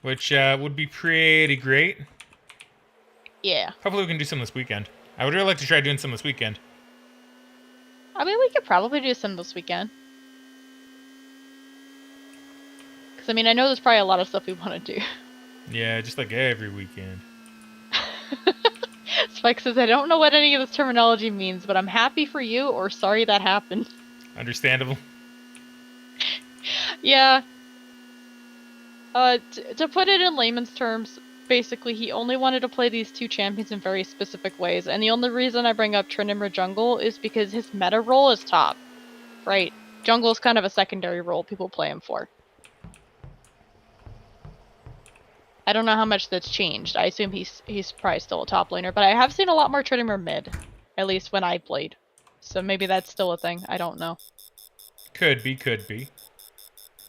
Speaker 1: Which would be pretty great.
Speaker 2: Yeah.
Speaker 1: Hopefully we can do some this weekend. I would really like to try doing some this weekend.
Speaker 2: I mean, we could probably do some this weekend. Because, I mean, I know there's probably a lot of stuff we want to do.
Speaker 1: Yeah, just like every weekend.
Speaker 2: Spike says, I don't know what any of this terminology means, but I'm happy for you or sorry that happened.
Speaker 1: Understandable.
Speaker 2: Yeah. To put it in layman's terms, basically he only wanted to play these two champions in very specific ways, and the only reason I bring up Trinimir Jungle is because his meta role is top. Right? Jungle is kind of a secondary role people play him for. I don't know how much that's changed. I assume he's probably still a top laner, but I have seen a lot more Trinimir mid, at least when I played. So maybe that's still a thing. I don't know.
Speaker 1: Could be, could be.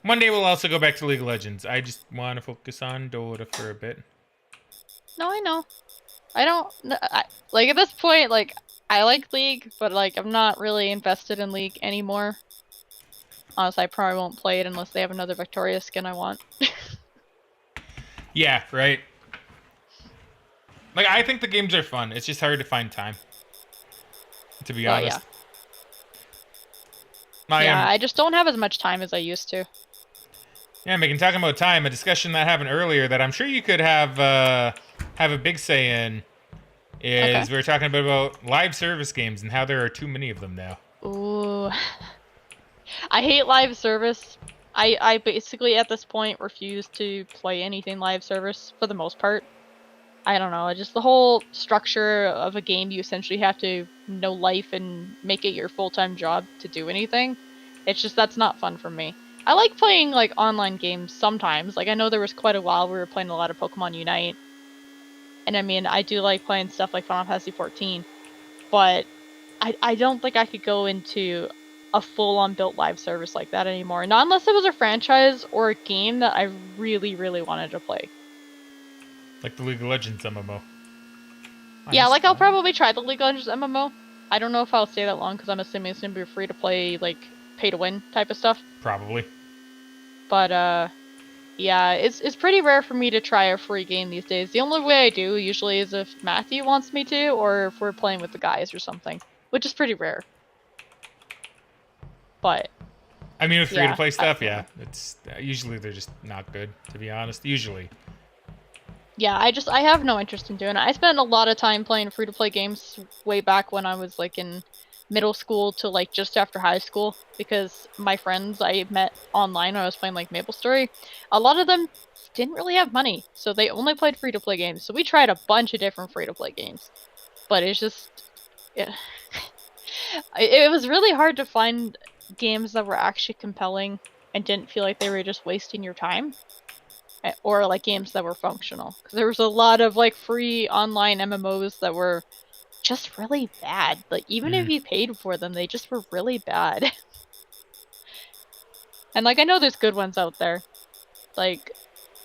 Speaker 1: One day we'll also go back to League of Legends. I just want to focus on Dota for a bit.
Speaker 2: No, I know. I don't... like, at this point, like, I like League, but, like, I'm not really invested in League anymore. Honestly, I probably won't play it unless they have another Victoria skin I want.
Speaker 1: Yeah, right. Like, I think the games are fun. It's just hard to find time. To be honest.
Speaker 2: Yeah. I just don't have as much time as I used to.
Speaker 1: Yeah, Megan, talking about time, a discussion that happened earlier that I'm sure you could have a big say in is we were talking about live service games and how there are too many of them now.
Speaker 2: Ooh. I hate live service. I basically, at this point, refuse to play anything live service for the most part. I don't know, just the whole structure of a game, you essentially have to know life and make it your full-time job to do anything. It's just, that's not fun for me. I like playing, like, online games sometimes. Like, I know there was quite a while we were playing a lot of Pokemon Unite. And I mean, I do like playing stuff like Final Fantasy 14. But I don't think I could go into a full-on built live service like that anymore. Not unless it was a franchise or a game that I really, really wanted to play.
Speaker 1: Like the League of Legends MMO.
Speaker 2: Yeah, like, I'll probably try the League of Legends MMO. I don't know if I'll stay that long, because I'm assuming it's going to be free to play, like, pay-to-win type of stuff.
Speaker 1: Probably.
Speaker 2: But, yeah, it's pretty rare for me to try a free game these days. The only way I do, usually, is if Matthew wants me to, or if we're playing with the guys or something. Which is pretty rare. But...
Speaker 1: I mean, with free-to-play stuff, yeah. It's usually they're just not good, to be honest. Usually.
Speaker 2: Yeah, I have no interest in doing it. I spent a lot of time playing free-to-play games way back when I was, like, in middle school to, like, just after high school, because my friends I met online when I was playing, like, MapleStory, a lot of them didn't really have money, so they only played free-to-play games. So we tried a bunch of different free-to-play games, but it's just... yeah. It was really hard to find games that were actually compelling and didn't feel like they were just wasting your time. Or, like, games that were functional. Because there was a lot of, like, free online MMOs that were just really bad. Like, even if you paid for them, they just were really bad. And, like, I know there's good ones out there. Like,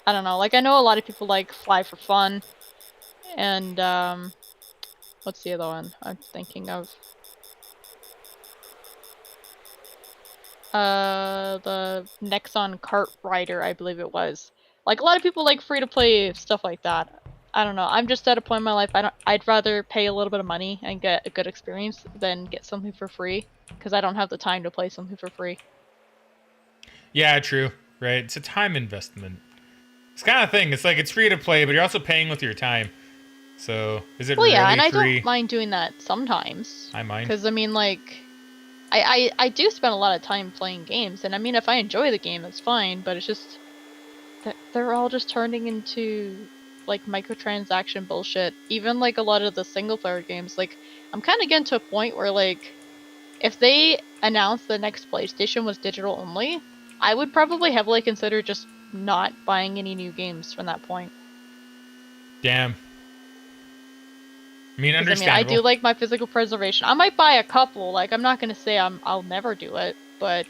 Speaker 2: I don't know. Like, I know a lot of people like Fly for Fun. And, what's the other one I'm thinking of? The Nexon Kart Rider, I believe it was. Like, a lot of people like free-to-play stuff like that. I don't know. I'm just at a point in my life, I'd rather pay a little bit of money and get a good experience than get something for free. Because I don't have the time to play something for free.
Speaker 1: Yeah, true. Right? It's a time investment. It's kind of thing. It's like it's free to play, but you're also paying with your time. So, is it really free?
Speaker 2: Well, yeah, and I don't mind doing that sometimes.
Speaker 1: I mind.
Speaker 2: Because, I mean, like... I do spend a lot of time playing games, and I mean, if I enjoy the game, that's fine, but it's just... they're all just turning into, like, microtransaction bullshit. Even, like, a lot of the single-player games. Like, I'm kind of getting to a point where, like... if they announced the next PlayStation was digital only, I would probably heavily consider just not buying any new games from that point.
Speaker 1: Damn. I mean,
Speaker 2: Because I mean, I
Speaker 1: understandable.
Speaker 2: do like my physical preservation. I might buy a couple. Like, I'm not gonna say I'll never do it, but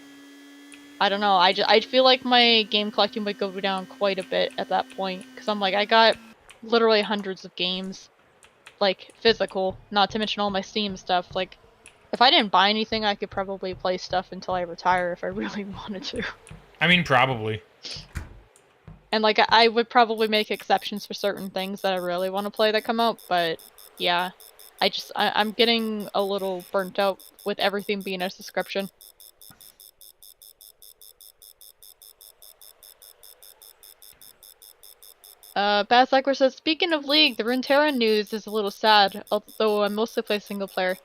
Speaker 2: I don't know. I feel like my game collecting would go down quite a bit at that point. Because I'm like, I got literally hundreds of games, like physical. Not to mention all my Steam stuff. Like, if I didn't buy anything, I could probably play stuff until I retire if I really wanted to.
Speaker 1: I mean, probably.
Speaker 2: And like, I would probably make exceptions for certain things that I really want to play that come out. But yeah, I'm getting a little burnt out with everything being a subscription. Bad Cycler says, speaking of League, the Runeterra news is a little sad, although I mostly play single player.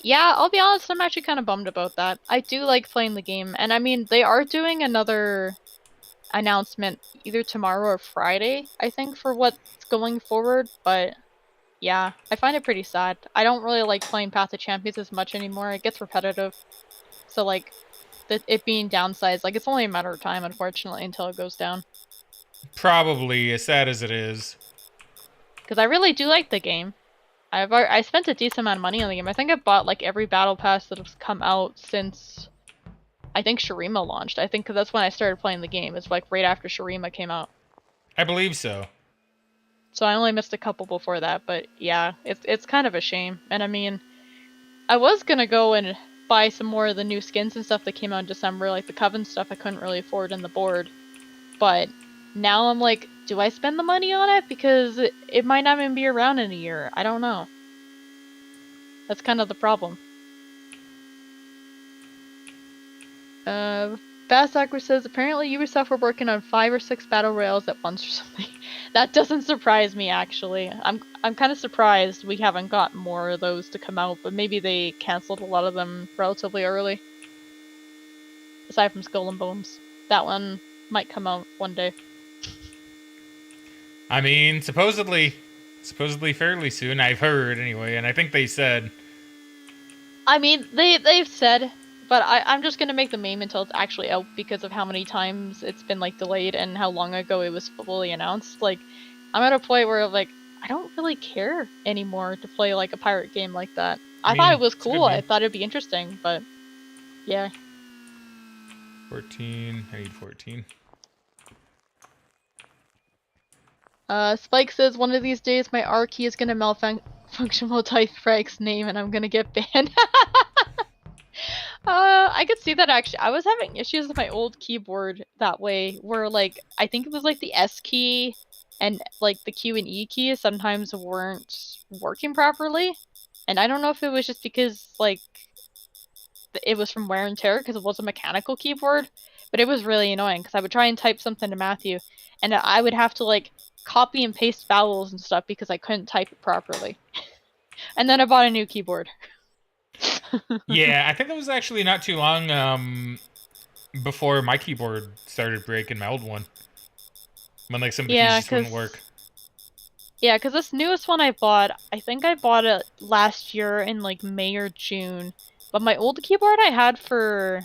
Speaker 2: Yeah, I'll be honest, I'm actually kind of bummed about that. I do like playing the game, and I mean, they are doing another announcement either tomorrow or Friday, I think, for what's going forward, but yeah, I find it pretty sad. I don't really like playing Path of Champions as much anymore. It gets repetitive. So, like, it being downsized, like, it's only a matter of time, unfortunately, until it goes down.
Speaker 1: Probably, as sad as it is.
Speaker 2: Because I really do like the game. I spent a decent amount of money on the game. I think I bought, like, every battle pass that has come out since, I think, Shurima launched. I think because that's when I started playing the game. It's, like, right after Shurima came out.
Speaker 1: I believe so.
Speaker 2: So I only missed a couple before that, but yeah, it's kind of a shame. And I mean, I was gonna go and buy some more of the new skins and stuff that came out in December, like the Coven stuff I couldn't really afford in the board. But now I'm like, do I spend the money on it? Because it might not even be around in a year. I don't know. That's kind of the problem. Fast Aqua says, apparently Ubisoft were working on 5 or 6 battle royales at once or something. That doesn't surprise me, actually. I'm kind of surprised we haven't got more of those to come out, but maybe they canceled a lot of them relatively early. Aside from Skull and Bones. That one might come out one day.
Speaker 1: I mean, supposedly fairly soon, I've heard anyway, and I think they said.
Speaker 2: I mean, they've said, but I'm just gonna make the meme until it's actually out because of how many times it's been, like, delayed and how long ago it was fully announced. Like, I'm at a point where, like, I don't really care anymore to play, like, a pirate game like that. I
Speaker 1: mean,
Speaker 2: thought it was
Speaker 1: it's a good
Speaker 2: cool, I
Speaker 1: game.
Speaker 2: thought it'd be interesting, but yeah.
Speaker 1: 14. I need 14.
Speaker 2: Spike says, one of these days my R key is gonna malfunction while type Fragg's name and I'm gonna get banned. I could see that actually. I was having issues with my old keyboard that way, where, like, I think it was like the S key and like the Q and E keys sometimes weren't working properly. And I don't know if it was just because, like, it was from wear and tear because it was a mechanical keyboard, but it was really annoying because I would try and type something to Matthew and I would have to, like, copy and paste vowels and stuff because I couldn't type it properly. And then I bought a new keyboard.
Speaker 1: Yeah, I think it was actually not too long before my keyboard started breaking, my old one. When, like, some of the keys just wouldn't work.
Speaker 2: Yeah, because this newest one I bought, I think I bought it last year in, like, May or June. But my old keyboard I had for,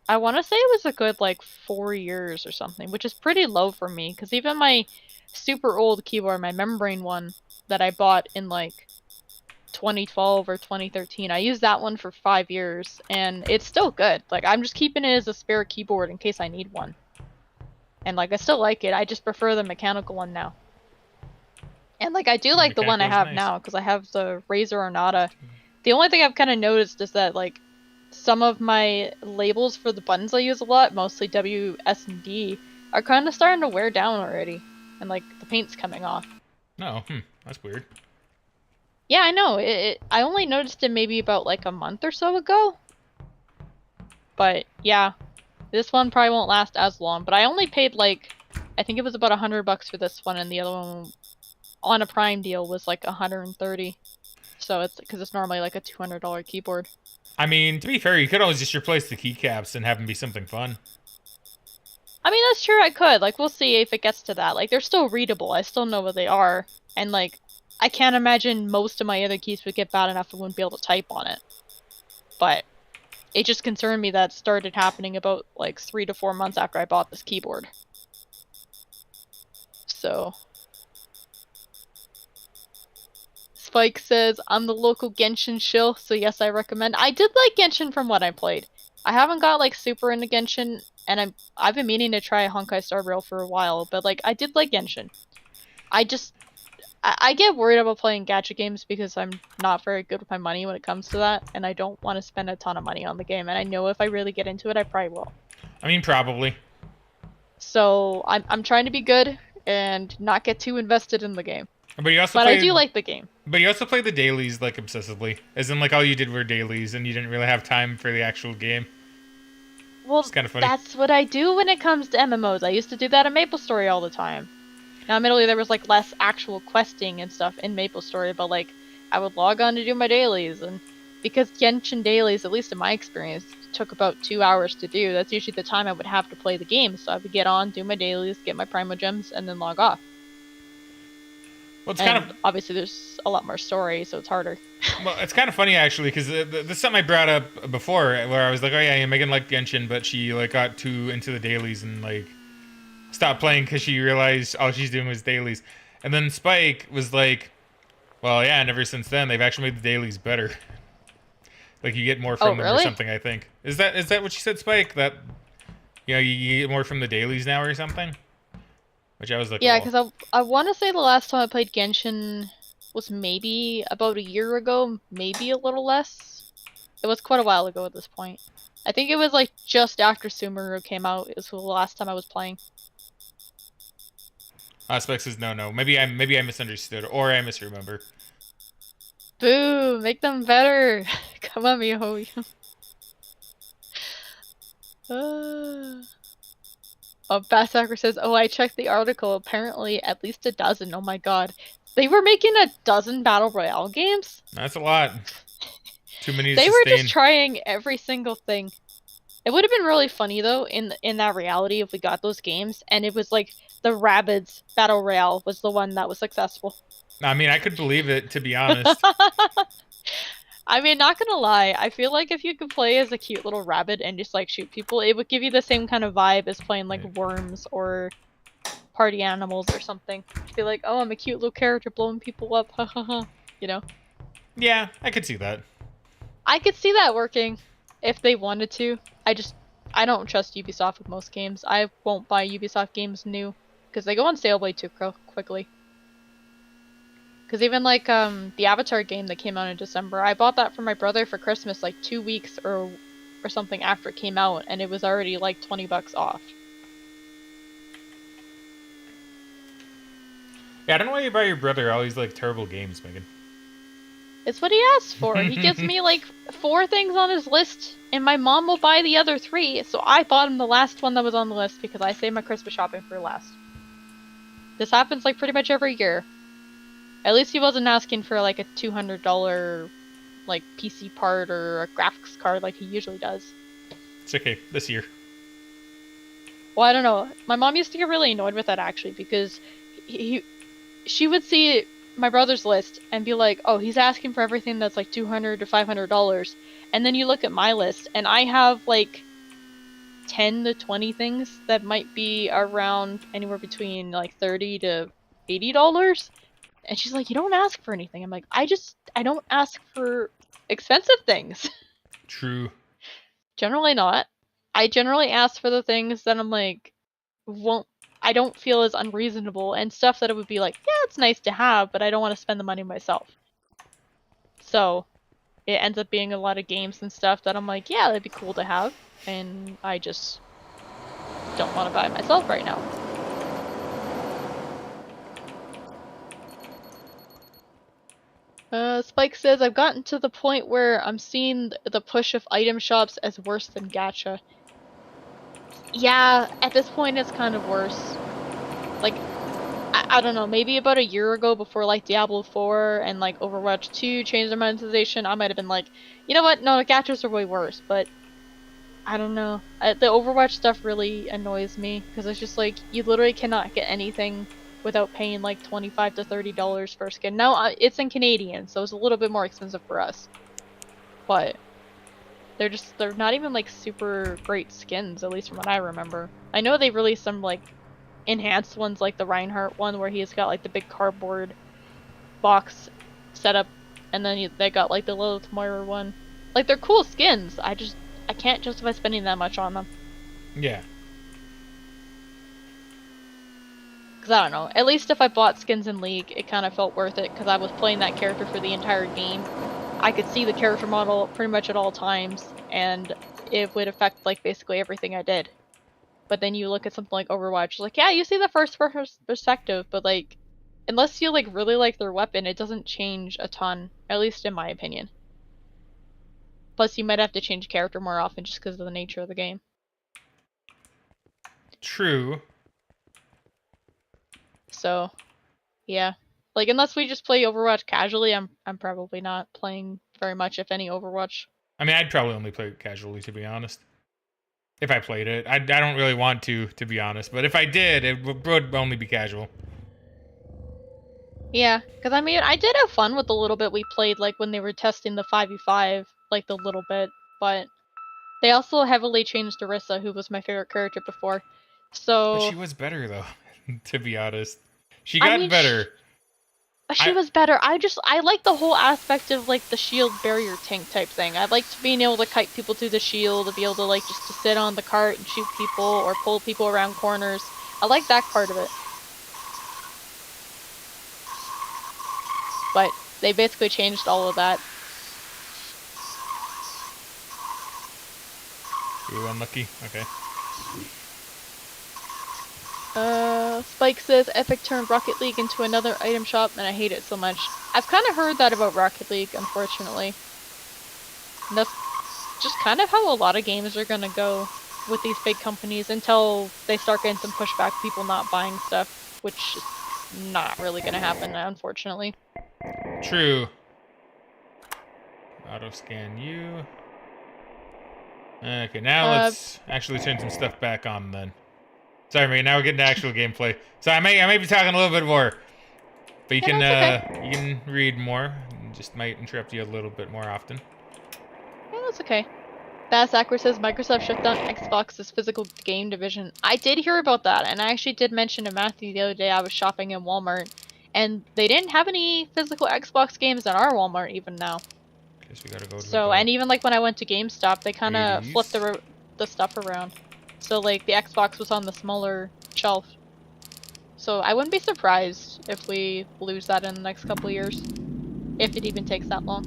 Speaker 2: I want to say it was a good, like, 4 years or something, which is pretty low for me. Because even my super old keyboard, my membrane one that I bought in, like, 2012 or 2013, I used that one for 5 years, and it's still good. Like, I'm just keeping it as a spare keyboard in case I need one. And, like, I still like it, I just prefer the mechanical one now. And, like, I do like the one I have now, because I have the Razer Arnata. The only thing I've kind of noticed is that, like, some of my labels for the buttons I use a lot, mostly W, S, and D, are kind of starting to wear down already. And, like, the paint's coming off.
Speaker 1: No, that's weird.
Speaker 2: Yeah, I know. I only noticed it maybe about, like, a month or so ago. But, yeah. This one probably won't last as long. But I only paid, like, I think it was about $100 for this one, and the other one on a Prime deal was, like, 130. So it's, because it's normally, like, a $200 keyboard.
Speaker 1: I mean, to be fair, you could always just replace the keycaps and have them be something fun.
Speaker 2: I mean, that's true, I could. Like, we'll see if it gets to that. Like, they're still readable. I still know what they are. And, like, I can't imagine most of my other keys would get bad enough I wouldn't be able to type on it. But, it just concerned me that started happening about like 3 to 4 months after I bought this keyboard. So Spike says, I'm the local Genshin shill, so yes, I recommend. I did like Genshin from what I played. I haven't got like super into Genshin, and I've been meaning to try Honkai Star Rail for a while, but like I did like Genshin. I get worried about playing gacha games because I'm not very good with my money when it comes to that, and I don't want to spend a ton of money on the game, and I know if I really get into it, I probably will.
Speaker 1: I mean, probably.
Speaker 2: So I'm trying to be good and not get too invested in the game.
Speaker 1: But you also
Speaker 2: But
Speaker 1: played,
Speaker 2: I do like the game.
Speaker 1: But you also played the dailies like obsessively, as in like all you did were dailies, and you didn't really have time for the actual game.
Speaker 2: Well,
Speaker 1: It's kind of funny.
Speaker 2: that's what I do when it comes to MMOs. I used to do that in MapleStory all the time. Now, admittedly, there was like less actual questing and stuff in MapleStory, but like I would log on to do my dailies, and because Genshin dailies, at least in my experience, took about 2 hours to do. That's usually the time I would have to play the game. So I would get on, do my dailies, get my Primo Gems, and then log off.
Speaker 1: Well, it's
Speaker 2: and
Speaker 1: kind of
Speaker 2: obviously there's a lot more story, so it's harder.
Speaker 1: well, it's kind of funny actually, because this is something I brought up before, where I was like, oh yeah, Megan liked Genshin, but she like got too into the dailies and like stopped playing because she realized all she's doing was dailies. And then Spike was like, well, yeah, and ever since then they've actually made the dailies better. Like you get more from them or
Speaker 2: Really?
Speaker 1: something. I think is that what she said, Spike? That you get more from the dailies now or something. Which I was like,
Speaker 2: Yeah,
Speaker 1: oh.
Speaker 2: because I want to say the last time I played Genshin was maybe about a year ago, maybe a little less. It was quite a while ago at this point. I think it was like just after Sumeru came out. It was the last time I was playing.
Speaker 1: Spike says no. Maybe I misunderstood or I misremember.
Speaker 2: Boo! Make them better. Come on, Miho. Basshacker says, oh, I checked the article. Apparently, at least a dozen. Oh my god. They were making a dozen Battle Royale games?
Speaker 1: That's a lot. Too many to
Speaker 2: They
Speaker 1: sustain.
Speaker 2: were just trying every single thing. It would have been really funny, though, in that reality if we got those games, and it was like the Rabbids Battle Royale was the one that was successful.
Speaker 1: I mean, I could believe it, to be honest.
Speaker 2: I mean, not gonna lie, I feel like if you could play as a cute little rabbit and just like shoot people, it would give you the same kind of vibe as playing like Worms or Party Animals or something. You'd be like, oh, I'm a cute little character blowing people up, ha ha ha, you know?
Speaker 1: Yeah, I could see that.
Speaker 2: I could see that working if they wanted to. I don't trust Ubisoft with most games. I won't buy Ubisoft games new because they go on sale way too quickly. Because even like the Avatar game that came out in December, I bought that for my brother for Christmas like 2 weeks or something after it came out, and it was already like $20 off.
Speaker 1: Yeah, I don't know why you buy your brother all these like terrible games, Megan.
Speaker 2: It's what he asks for. He gives me like 4 things on his list, and my mom will buy the other 3, so I bought him the last one that was on the list because I saved my Christmas shopping for last. This happens like pretty much every year. At least he wasn't asking for like a $200 like PC part or a graphics card like he usually does.
Speaker 1: It's okay, this year.
Speaker 2: Well, I don't know. My mom used to get really annoyed with that actually because she would see my brother's list and be like, oh, he's asking for everything that's like $200 to $500. And then you look at my list and I have like 10 to 20 things that might be around anywhere between like $30 to $80. And she's like, you don't ask for anything. I'm like, I don't ask for expensive things.
Speaker 1: True.
Speaker 2: Generally not. I generally ask for the things that I'm like, I don't feel as unreasonable, and stuff that it would be like, yeah, it's nice to have, but I don't want to spend the money myself. So it ends up being a lot of games and stuff that I'm like, yeah, that'd be cool to have, and I just don't want to buy it myself right now. Spike says, I've gotten to the point where I'm seeing the push of item shops as worse than gacha. Yeah, at this point it's kind of worse. Like, I don't know, maybe about a year ago before like Diablo 4 and like Overwatch 2 changed their monetization, I might have been like, you know what, no, the gachas are way worse, but I don't know. The Overwatch stuff really annoys me, because it's just like, you literally cannot get anything without paying like $25 to $30 for a skin. Now, it's in Canadian, so it's a little bit more expensive for us. But they're not even like super great skins, at least from what I remember. I know they released some like enhanced ones, like the Reinhardt one where he's got like the big cardboard box setup, and then they got like the Lilith Moira one. Like they're cool skins. I can't justify spending that much on them.
Speaker 1: Yeah.
Speaker 2: Because I don't know. At least if I bought skins in League, it kind of felt worth it because I was playing that character for the entire game. I could see the character model pretty much at all times, and it would affect like basically everything I did. But then you look at something like Overwatch, like yeah, you see the first perspective, but like unless you like really like their weapon, it doesn't change a ton, at least in my opinion. Plus, you might have to change character more often just because of the nature of the game.
Speaker 1: True.
Speaker 2: So, yeah. Like, unless we just play Overwatch casually, I'm probably not playing very much, if any, Overwatch.
Speaker 1: I mean, I'd probably only play it casually, to be honest. If I played it. I don't really want to be honest. But if I did, it would only be casual.
Speaker 2: Yeah, because I mean, I did have fun with the little bit we played, like, when they were testing the 5v5, like, the little bit. But they also heavily changed Orisa, who was my favorite character before. So...
Speaker 1: But she was better, though, to be honest. She got better.
Speaker 2: She was better. I like the whole aspect of like the shield barrier tank type thing. I liked being able to kite people through the shield, to be able to like just to sit on the cart and shoot people or pull people around corners. I like that part of it. But they basically changed all of that.
Speaker 1: Ooh, unlucky. Okay.
Speaker 2: Spike says Epic turned Rocket League into another item shop, and I hate it so much. I've kind of heard that about Rocket League, unfortunately. And that's just kind of how a lot of games are gonna go with these big companies until they start getting some pushback, people not buying stuff, which is not really gonna happen, unfortunately.
Speaker 1: True. Auto scan you. Okay, now let's actually turn some stuff back on then. Sorry, mate. Now we're getting to actual gameplay. So I may be talking a little bit more, but you can you can read more. Just might interrupt you a little bit more often.
Speaker 2: Yeah, that's okay. Bass Aqua says Microsoft shut down Xbox's physical game division. I did hear about that, and I actually did mention to Matthew the other day I was shopping in Walmart, and they didn't have any physical Xbox games in our Walmart even now.
Speaker 1: Guess we gotta go to
Speaker 2: So, and even like when I went to GameStop, they kind of flipped the stuff around. So like the Xbox was on the smaller shelf. So I wouldn't be surprised if we lose that in the next couple of years. If it even takes that long.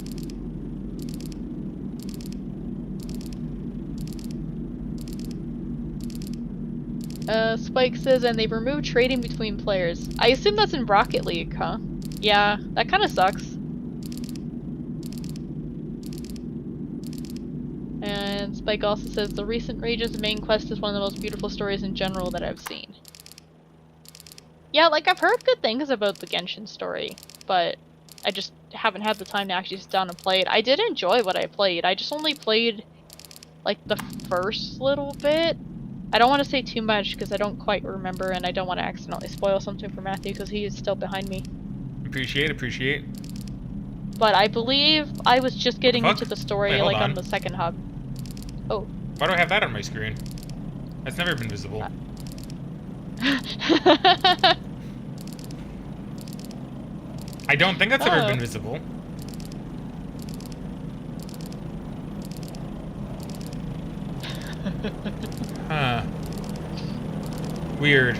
Speaker 2: Spike says, and they've removed trading between players. I assume that's in Rocket League, huh? Yeah, that kind of sucks. And Spike also says, the recent Rage's main quest is one of the most beautiful stories in general that I've seen. Yeah, like, I've heard good things about the Genshin story, but I just haven't had the time to actually sit down and play it. I did enjoy what I played. I just only played, like, the first little bit. I don't want to say too much because I don't quite remember, and I don't want to accidentally spoil something for Matthew because he is still behind me.
Speaker 1: Appreciate.
Speaker 2: But I believe I was just getting into the story, like, on the second hub. Oh.
Speaker 1: Why do I have that on my screen? That's never been visible. I don't think that's ever been visible. Huh. Weird.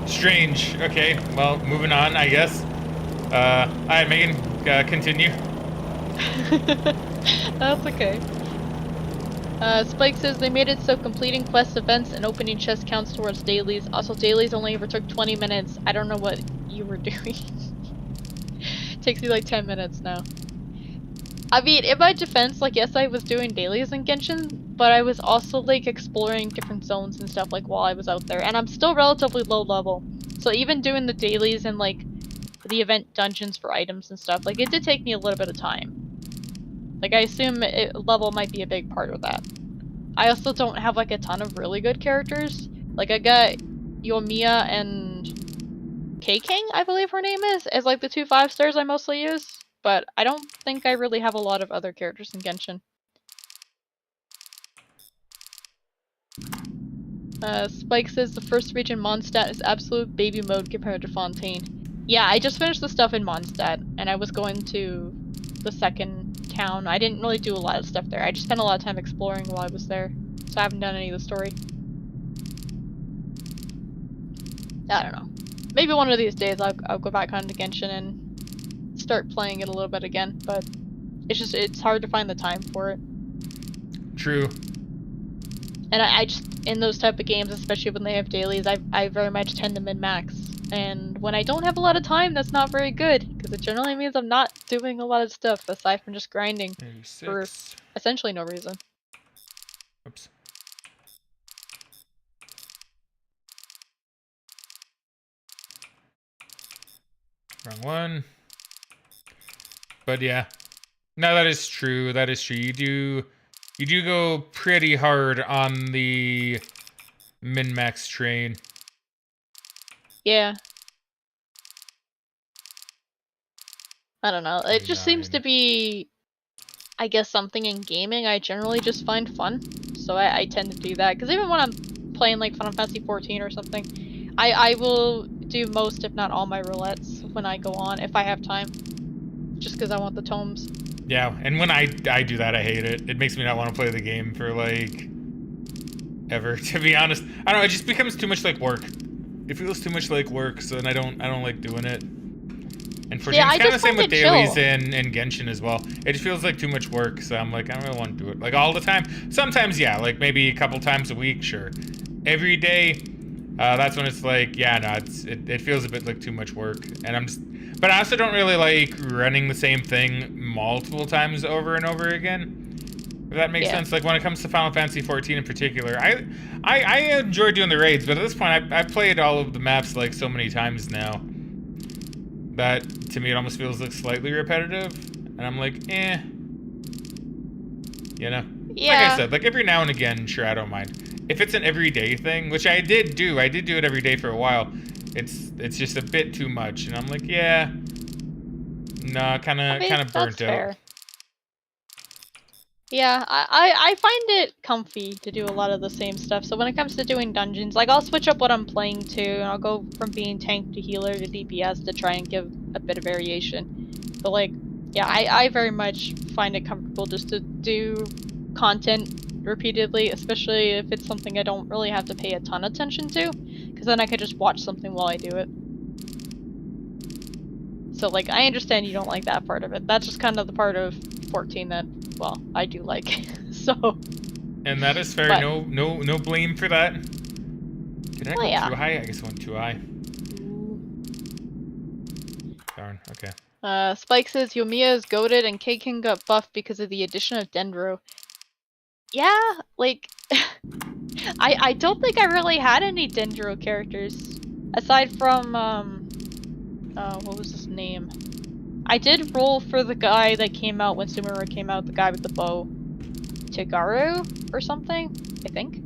Speaker 1: Strange. Okay, well, moving on, I guess. Alright, Megan, continue.
Speaker 2: That's okay. Spike says they made it so completing quest events and opening chest counts towards dailies. Also, dailies only ever took 20 minutes. I don't know what you were doing. Takes you like 10 minutes now. I mean, in my defense, like, yes, I was doing dailies in Genshin, but I was also, like, exploring different zones and stuff, like, while I was out there. And I'm still relatively low level. So even doing the dailies and, like, the event dungeons for items and stuff, like, it did take me a little bit of time. Like, I assume level might be a big part of that. I also don't have, like, a ton of really good characters. Like, I got Yoimiya and K-King, I believe her name is like the 2 5-stars I mostly use. But I don't think I really have a lot of other characters in Genshin. Spike says the first region Mondstadt is absolute baby mode compared to Fontaine. Yeah, I just finished the stuff in Mondstadt, and I was going to the second town. I didn't really do a lot of stuff there. I just spent a lot of time exploring while I was there, so I haven't done any of the story. I don't know. Maybe one of these days I'll go back onto Genshin and start playing it a little bit again, but it's hard to find the time for it.
Speaker 1: True.
Speaker 2: And I just, in those type of games, especially when they have dailies, I very much tend to min-max. And when I don't have a lot of time, that's not very good, because it generally means I'm not doing a lot of stuff aside from just grinding
Speaker 1: 86.
Speaker 2: for essentially no reason.
Speaker 1: Oops. Wrong one. But yeah. No, that is true. That is true. You do go pretty hard on the min-max train.
Speaker 2: Yeah. I don't know. It just seems to be, I guess, something in gaming I generally just find fun. So I tend to do that. Because even when I'm playing like Final Fantasy 14 or something, I will do most, if not all, my roulettes when I go on, if I have time. Just because I want the tomes.
Speaker 1: Yeah, and when I do that, I hate it. It makes me not want to play the game for, like, ever, to be honest. I don't know, it just becomes too much like work. It feels too much like work, so then I don't like doing it. And for it's kind of the same with dailies and Genshin as well. It just feels like too much work, so I'm like, I don't really want to do it. Like, all the time. Sometimes, yeah, like, maybe a couple times a week, sure. Every day, that's when it's like, yeah, no, it feels a bit like too much work. And I'm just... But I also don't really like running the same thing multiple times over and over again. If that makes sense. Like when it comes to Final Fantasy 14 in particular, I enjoy doing the raids, but at this point I've played all of the maps like so many times now that to me it almost feels like slightly repetitive. And I'm like, eh. You know?
Speaker 2: Yeah.
Speaker 1: Like I said, like every now and again, sure, I don't mind. If it's an everyday thing, which I did do it every day for a while. It's just a bit too much, and I'm like, yeah, no, kind of burnt out.
Speaker 2: Yeah, I find it comfy to do a lot of the same stuff. So when it comes to doing dungeons, like I'll switch up what I'm playing to, and I'll go from being tank to healer to DPS to try and give a bit of variation. But like, yeah, I very much find it comfortable just to do content repeatedly, especially if it's something I don't really have to pay a ton of attention to. Because then I could just watch something while I do it. So, like, I understand you don't like that part of it. That's just kind of the part of 14 that, well, I do like. So.
Speaker 1: And that is fair. But, no blame for that. Did I go too high? I guess I went too high. Darn. Okay.
Speaker 2: Spike says Yoimiya is goated and K-King got buffed because of the addition of Dendro. Yeah, like. I don't think I really had any Dendro characters. Aside from, what was his name? I did roll for the guy that came out when Sumeru came out, the guy with the bow. Tigaru? Or something? I think.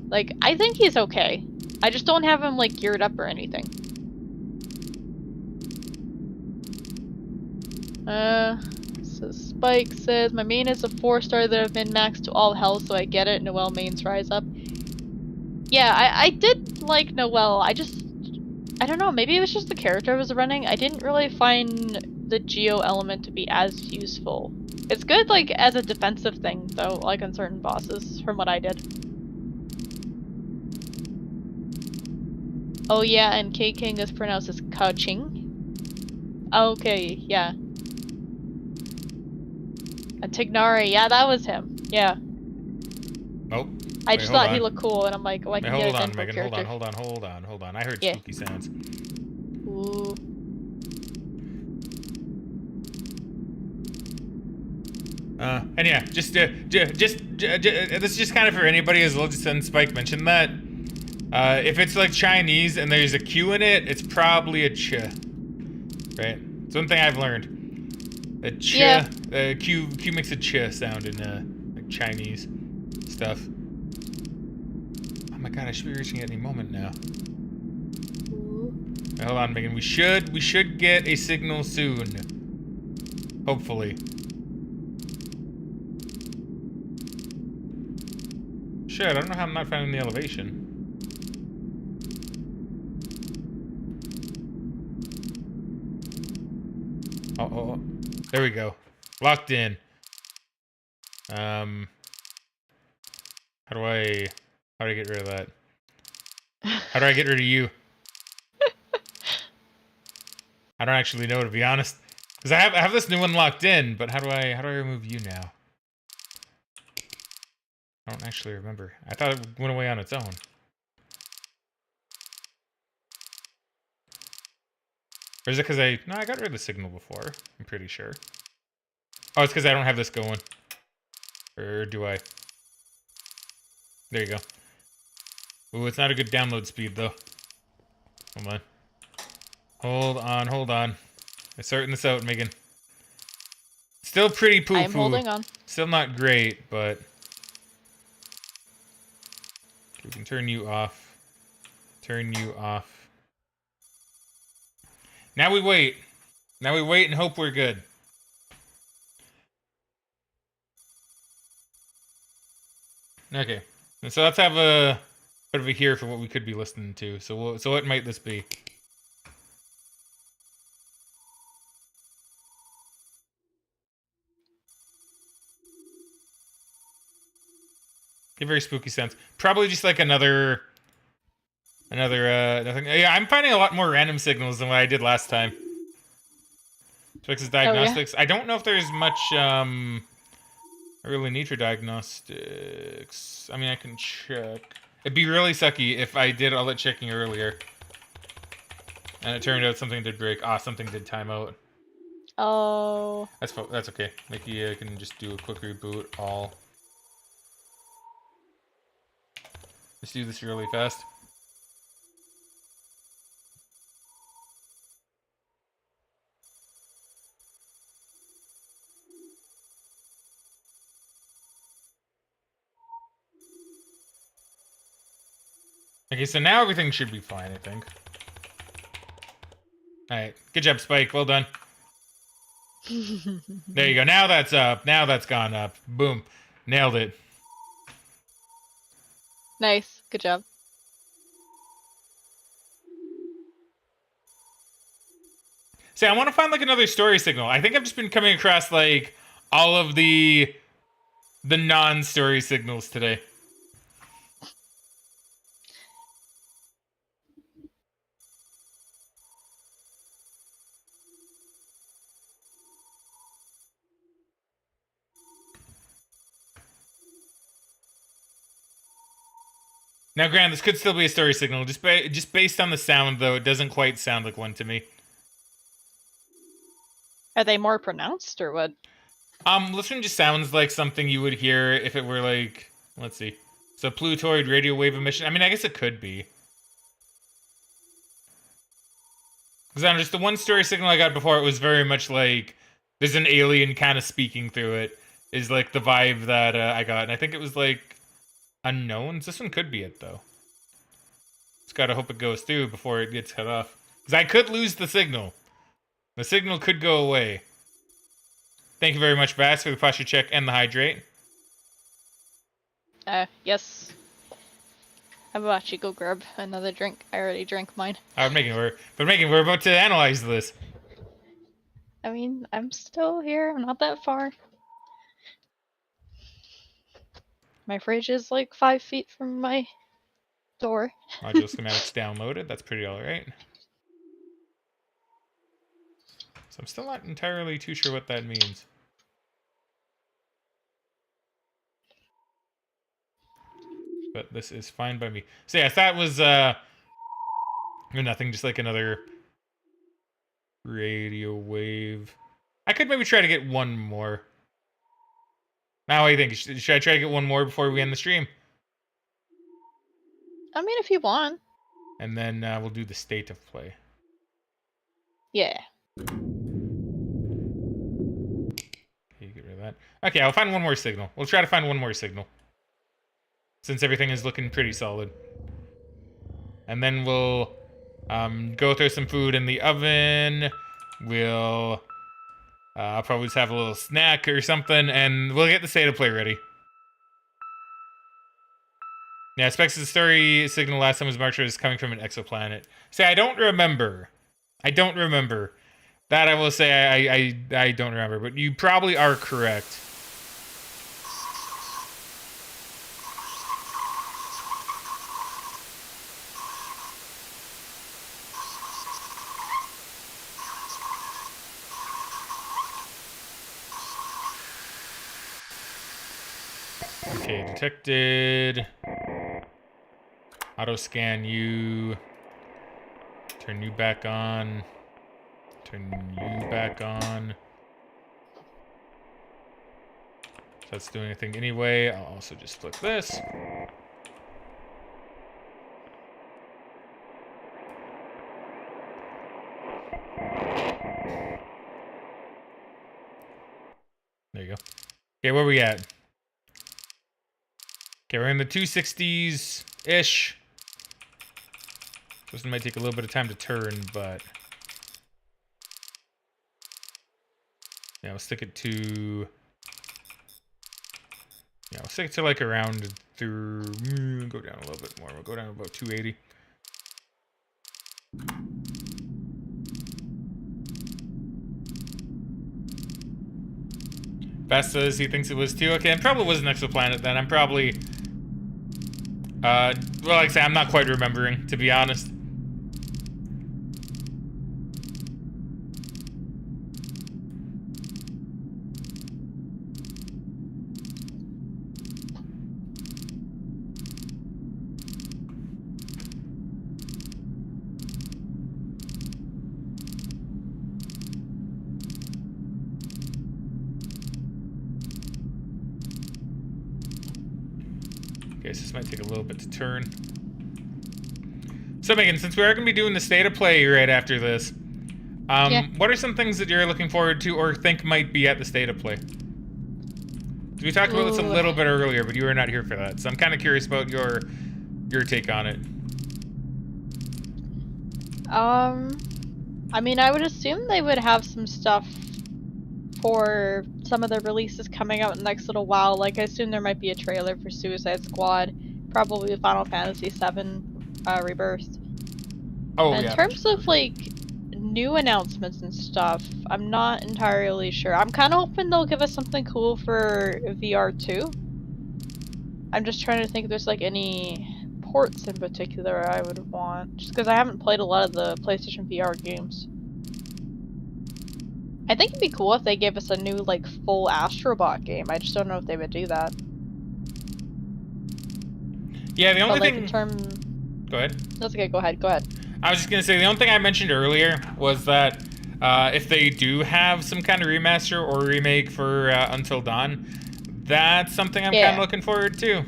Speaker 2: Like, I think he's okay. I just don't have him, like, geared up or anything. So Spike says, my main is a 4-star that I've been maxed to all hell, so I get it. Noelle mains rise up. Yeah, I did like Noelle. I don't know, maybe it was just the character I was running. I didn't really find the Geo element to be as useful. It's good, like, as a defensive thing, though, like on certain bosses, from what I did. Oh yeah, and K-King is pronounced as Ka-Ching. Okay, yeah. And Tignari, yeah, that was him. Yeah.
Speaker 1: Oh.
Speaker 2: I just thought he looked cool, and I'm like, oh, I can get a Dendro
Speaker 1: Megan,
Speaker 2: character.
Speaker 1: Hold on. I heard spooky sounds.
Speaker 2: Ooh.
Speaker 1: And yeah, just this is just kind of for anybody as well. Just since Spike mentioned that, if it's like Chinese and there's a Q in it, it's probably a ch. Right? It's one thing I've learned. A ch, Q makes a ch sound in like Chinese stuff. Oh my god, I should be reaching at any moment now. Hold on, Megan. We should get a signal soon. Hopefully. Shit, I don't know how I'm not finding the elevation. Oh. There we go. Locked in. How do I get rid of that? How do I get rid of you? I don't actually know, to be honest. Because I have this new one locked in, but how do I remove you now? I don't actually remember. I thought it went away on its own. Or is it because no, I got rid of the signal before. I'm pretty sure. Oh, it's because I don't have this going. Or do I? There you go. Ooh, it's not a good download speed, though. Hold on. I'm sorting this out, Megan. Still pretty poo-poo.
Speaker 2: I'm holding on.
Speaker 1: Still not great, but... we can turn you off. Turn you off. Now we wait. Now we wait and hope we're good. Okay. And so let's have a bit of a hear for what we could be listening to. So what might this be? A very spooky sense. Probably just like another nothing. Yeah, I'm finding a lot more random signals than what I did last time. Fixes diagnostics. Oh, yeah? I don't know if there's much I really need for diagnostics. I mean, I can check. It'd be really sucky if I did all that checking earlier. And it turned out something did break. Ah, something did time out.
Speaker 2: Oh.
Speaker 1: That's okay. Mickey can just do a quick reboot. All. Let's do this really fast. Okay, so now everything should be fine, I think. Alright, good job, Spike. Well done. There you go. Now that's up. Now that's gone up. Boom. Nailed it.
Speaker 2: Nice. Good job.
Speaker 1: See, I want to find like another story signal. I think I've just been coming across like all of the non-story signals today. Now, granted, this could still be a story signal. Just based on the sound, though, it doesn't quite sound like one to me.
Speaker 2: Are they more pronounced, or what?
Speaker 1: This one just sounds like something you would hear if it were like, let's see. So, Plutoid radio wave emission. I mean, I guess it could be. Because I don't know, just the one story signal I got before, it was very much like there's an alien kind of speaking through it, is like the vibe that I got. And I think it was like unknowns. This one could be it, though. Just gotta hope it goes through before it gets cut off. Because I could lose the signal. The signal could go away. Thank you very much, Bass, for the posture check and the hydrate.
Speaker 2: Yes. How about you go grab another drink? I already drank mine.
Speaker 1: We're about to analyze this.
Speaker 2: I mean, I'm still here. I'm not that far. My fridge is like 5 feet from my door.
Speaker 1: Module schematics downloaded. That's pretty alright. So I'm still not entirely too sure what that means. But this is fine by me. So yeah, that was nothing, just like another radio wave. I could maybe try to get one more. Now, what do you think? Should I try to get one more before we end the stream?
Speaker 2: I mean, if you want.
Speaker 1: And then we'll do the state of play.
Speaker 2: Yeah.
Speaker 1: Okay, get rid of that. Okay, I'll find one more signal. We'll try to find one more signal. Since everything is looking pretty solid. And then we'll Go throw some food in the oven. We'll I'll probably just have a little snack or something, and we'll get the state of play ready. Yeah, specs of the story signal last time was Marcher is coming from an exoplanet. See, I don't remember. I don't remember. That I will say I don't remember, but you probably are correct. Okay, detected. Auto scan you. Turn you back on. Turn you back on. If that's doing anything anyway, I'll also just flip this. There you go. Okay, where we at? Okay, we're in the 260s-ish. This might take a little bit of time to turn, but... yeah, we'll stick it to... yeah, we'll stick it to like around through... go down a little bit more. We'll go down to about 280. Best says he thinks it was too. Okay, it probably was an exoplanet then. I'm probably... well, like I say, I'm not quite remembering, to be honest. Okay, so this might take a little bit to turn. So Megan, since we are going to be doing the state of play right after this,
Speaker 2: Yeah.
Speaker 1: what are some things that you're looking forward to or think might be at the state of play? We talked about this a little bit earlier, but you were not here for that, so I'm kind of curious about your take on it.
Speaker 2: I mean, I would assume they would have some stuff for some of the releases coming out in the next little while. Like, I assume there might be a trailer for Suicide Squad, probably Final Fantasy VII Rebirth.
Speaker 1: Oh,
Speaker 2: In
Speaker 1: yeah.
Speaker 2: terms of, like, new announcements and stuff, I'm not entirely sure. I'm kind of hoping they'll give us something cool for VR too. I'm just trying to think if there's, like, any ports in particular I would want, just because I haven't played a lot of the PlayStation VR games. I think it'd be cool if they gave us a new, like, full Astrobot game. I just don't know if they would do that.
Speaker 1: Yeah, the only
Speaker 2: But, like,
Speaker 1: thing...
Speaker 2: in term...
Speaker 1: Go ahead.
Speaker 2: That's okay, go ahead, go ahead.
Speaker 1: I was just going to say, the only thing I mentioned earlier was that if they do have some kind of remaster or remake for Until Dawn, that's something I'm kind of looking forward to.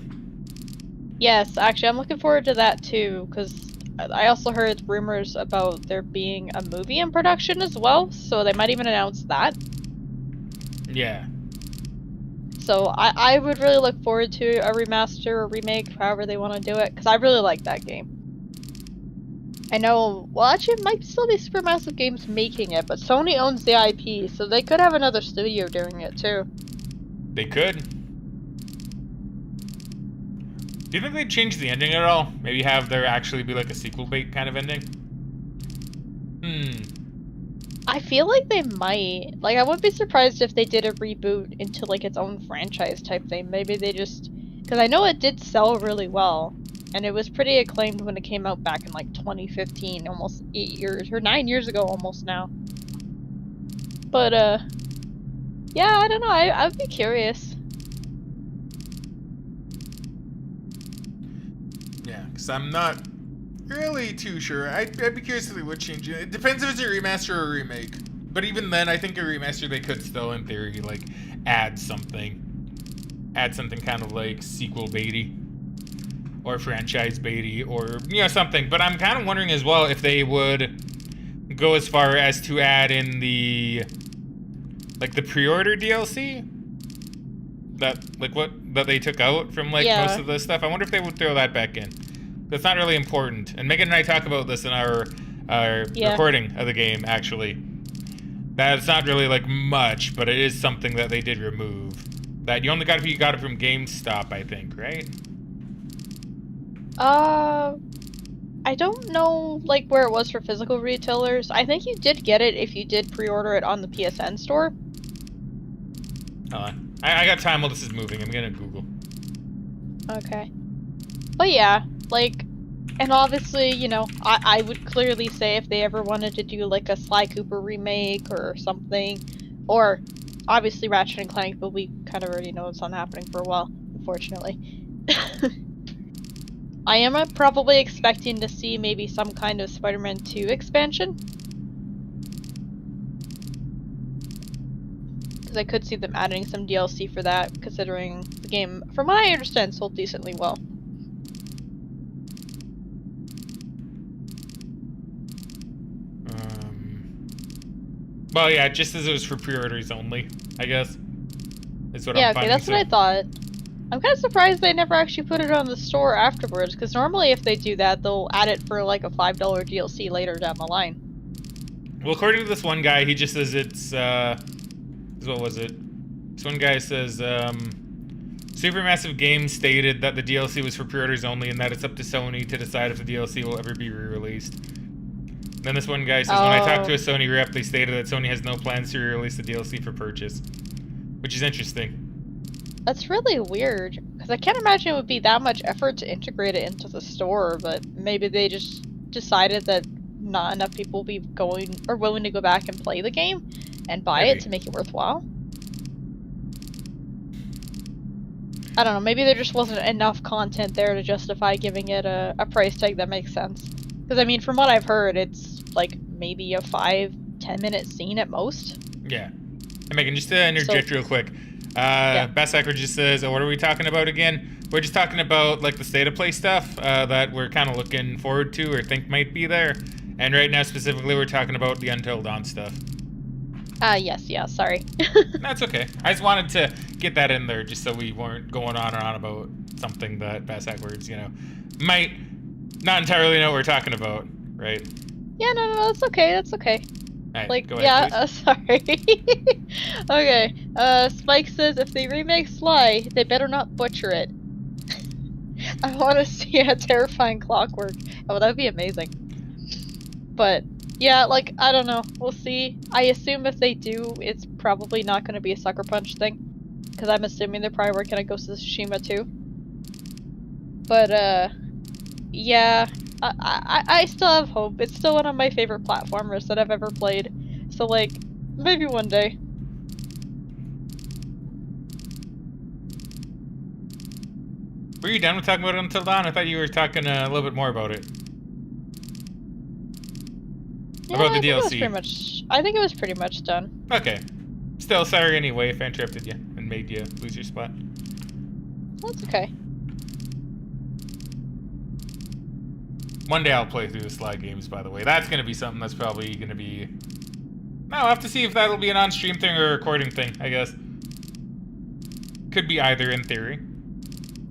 Speaker 2: Yes, actually, I'm looking forward to that too, because I also heard rumors about there being a movie in production as well, so they might even announce that.
Speaker 1: Yeah.
Speaker 2: So I would really look forward to a remaster or remake, however they want to do it, because I really like that game. I know, well, actually, it might still be Supermassive Games making it, but Sony owns the IP, so they could have another studio doing it too.
Speaker 1: They could. Do you think they'd change the ending at all? Maybe have there actually be like a sequel bait kind of ending?
Speaker 2: I feel like they might. Like, I wouldn't be surprised if they did a reboot into, like, its own franchise type thing. Maybe they just... because I know it did sell really well, and it was pretty acclaimed when it came out back in, like, 2015, almost 8 years, or 9 years ago almost now. But, yeah, I don't know, I'd be curious.
Speaker 1: Yeah, because I'm not really too sure. I'd be curious if they would change it. It depends if it's a remaster or a remake. But even then, I think a remaster, they could still, in theory, like, add something. Add something kind of like sequel baity. Or franchise baity, or, you know, something. But I'm kind of wondering as well if they would go as far as to add in the, like, the pre-order DLC? That, like, that they took out from, like, most of the stuff. I wonder if they would throw that back in. That's not really important. And Megan and I talk about this in our
Speaker 2: Yeah.
Speaker 1: recording of the game, actually. That's not really like much, but it is something that they did remove. That you only got it from GameStop, I think, right?
Speaker 2: I don't know like where it was for physical retailers. I think you did get it if you did pre-order it on the PSN store.
Speaker 1: Hold on. I got time while this is moving. I'm gonna Google.
Speaker 2: Okay. But yeah, like, and obviously, you know, I would clearly say if they ever wanted to do like a Sly Cooper remake or something, or obviously Ratchet and Clank, but we kind of already know it's not happening for a while, unfortunately. I am probably expecting to see maybe some kind of Spider-Man 2 expansion. Because I could see them adding some DLC for that, considering the game, from what I understand, sold decently well.
Speaker 1: Well, yeah, just as it was for pre-orders only, I guess. Is what I'm
Speaker 2: Yeah,
Speaker 1: finding.
Speaker 2: okay, that's what I thought. I'm kind of surprised they never actually put it on the store afterwards, because normally if they do that, they'll add it for like a $5 DLC later down the line.
Speaker 1: Well, according to this one guy, he just says it's, what was it? This one guy says, Supermassive Games stated that the DLC was for pre-orders only and that it's up to Sony to decide if the DLC will ever be re-released. Then this one guy says, when I talked to a Sony rep, they stated that Sony has no plans to re-release the DLC for purchase. Which is interesting.
Speaker 2: That's really weird, because I can't imagine it would be that much effort to integrate it into the store, but maybe they just decided that not enough people will be going or willing to go back and play the game and buy it to make it worthwhile. I don't know, maybe there just wasn't enough content there to justify giving it a price tag that makes sense. Because, I mean, from what I've heard, it's like maybe a 5-10 minute scene at most.
Speaker 1: Yeah. Hey, Megan, just to interject real quick. Bassacre just says, what are we talking about again? We're just talking about like the state of play stuff that we're kind of looking forward to or think might be there. And right now specifically we're talking about the Until Dawn stuff.
Speaker 2: Yes, yeah, sorry.
Speaker 1: That's okay. I just wanted to get that in there just so we weren't going on and on about something that Bassacre, you know, might not entirely know what we're talking about, right?
Speaker 2: Yeah, no, that's okay, that's okay.
Speaker 1: Right,
Speaker 2: like,
Speaker 1: go ahead,
Speaker 2: sorry. Okay, Spike says if they remake Sly, they better not butcher it. I want to see a terrifying clockwork. Oh, that would be amazing. But, yeah, like, I don't know. We'll see. I assume if they do, it's probably not going to be a Sucker Punch thing. Because I'm assuming they're probably working on Ghost of Tsushima too. But, yeah. I still have hope. It's still one of my favorite platformers that I've ever played. So, like, maybe one day.
Speaker 1: Were you done with talking about it Until Dawn? I thought you were talking a little bit more about it.
Speaker 2: Yeah,
Speaker 1: about the
Speaker 2: DLC. I think it was pretty much done.
Speaker 1: Okay. Still, sorry anyway if I interrupted you and made you lose your spot.
Speaker 2: That's okay.
Speaker 1: One day I'll play through the Sly games, by the way. That's going to be something that's probably going to be... No, I'll have to see if that'll be an on-stream thing or a recording thing, I guess. Could be either, in theory.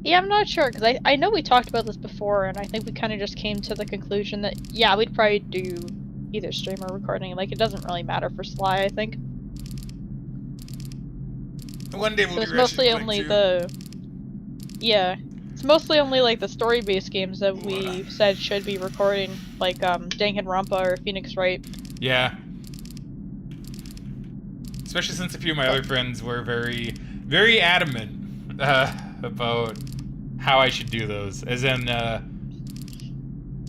Speaker 2: Yeah, I'm not sure, because I know we talked about this before, and I think we kind of just came to the conclusion that, yeah, we'd probably do either stream or recording. Like, it doesn't really matter for Sly, I think.
Speaker 1: One day we'll
Speaker 2: do it's mostly only the... Yeah. It's mostly only, like, the story-based games that we said should be recording, like, Danganronpa or Phoenix Wright.
Speaker 1: Yeah. Especially since a few of my other friends were very, very adamant about how I should do those. As in,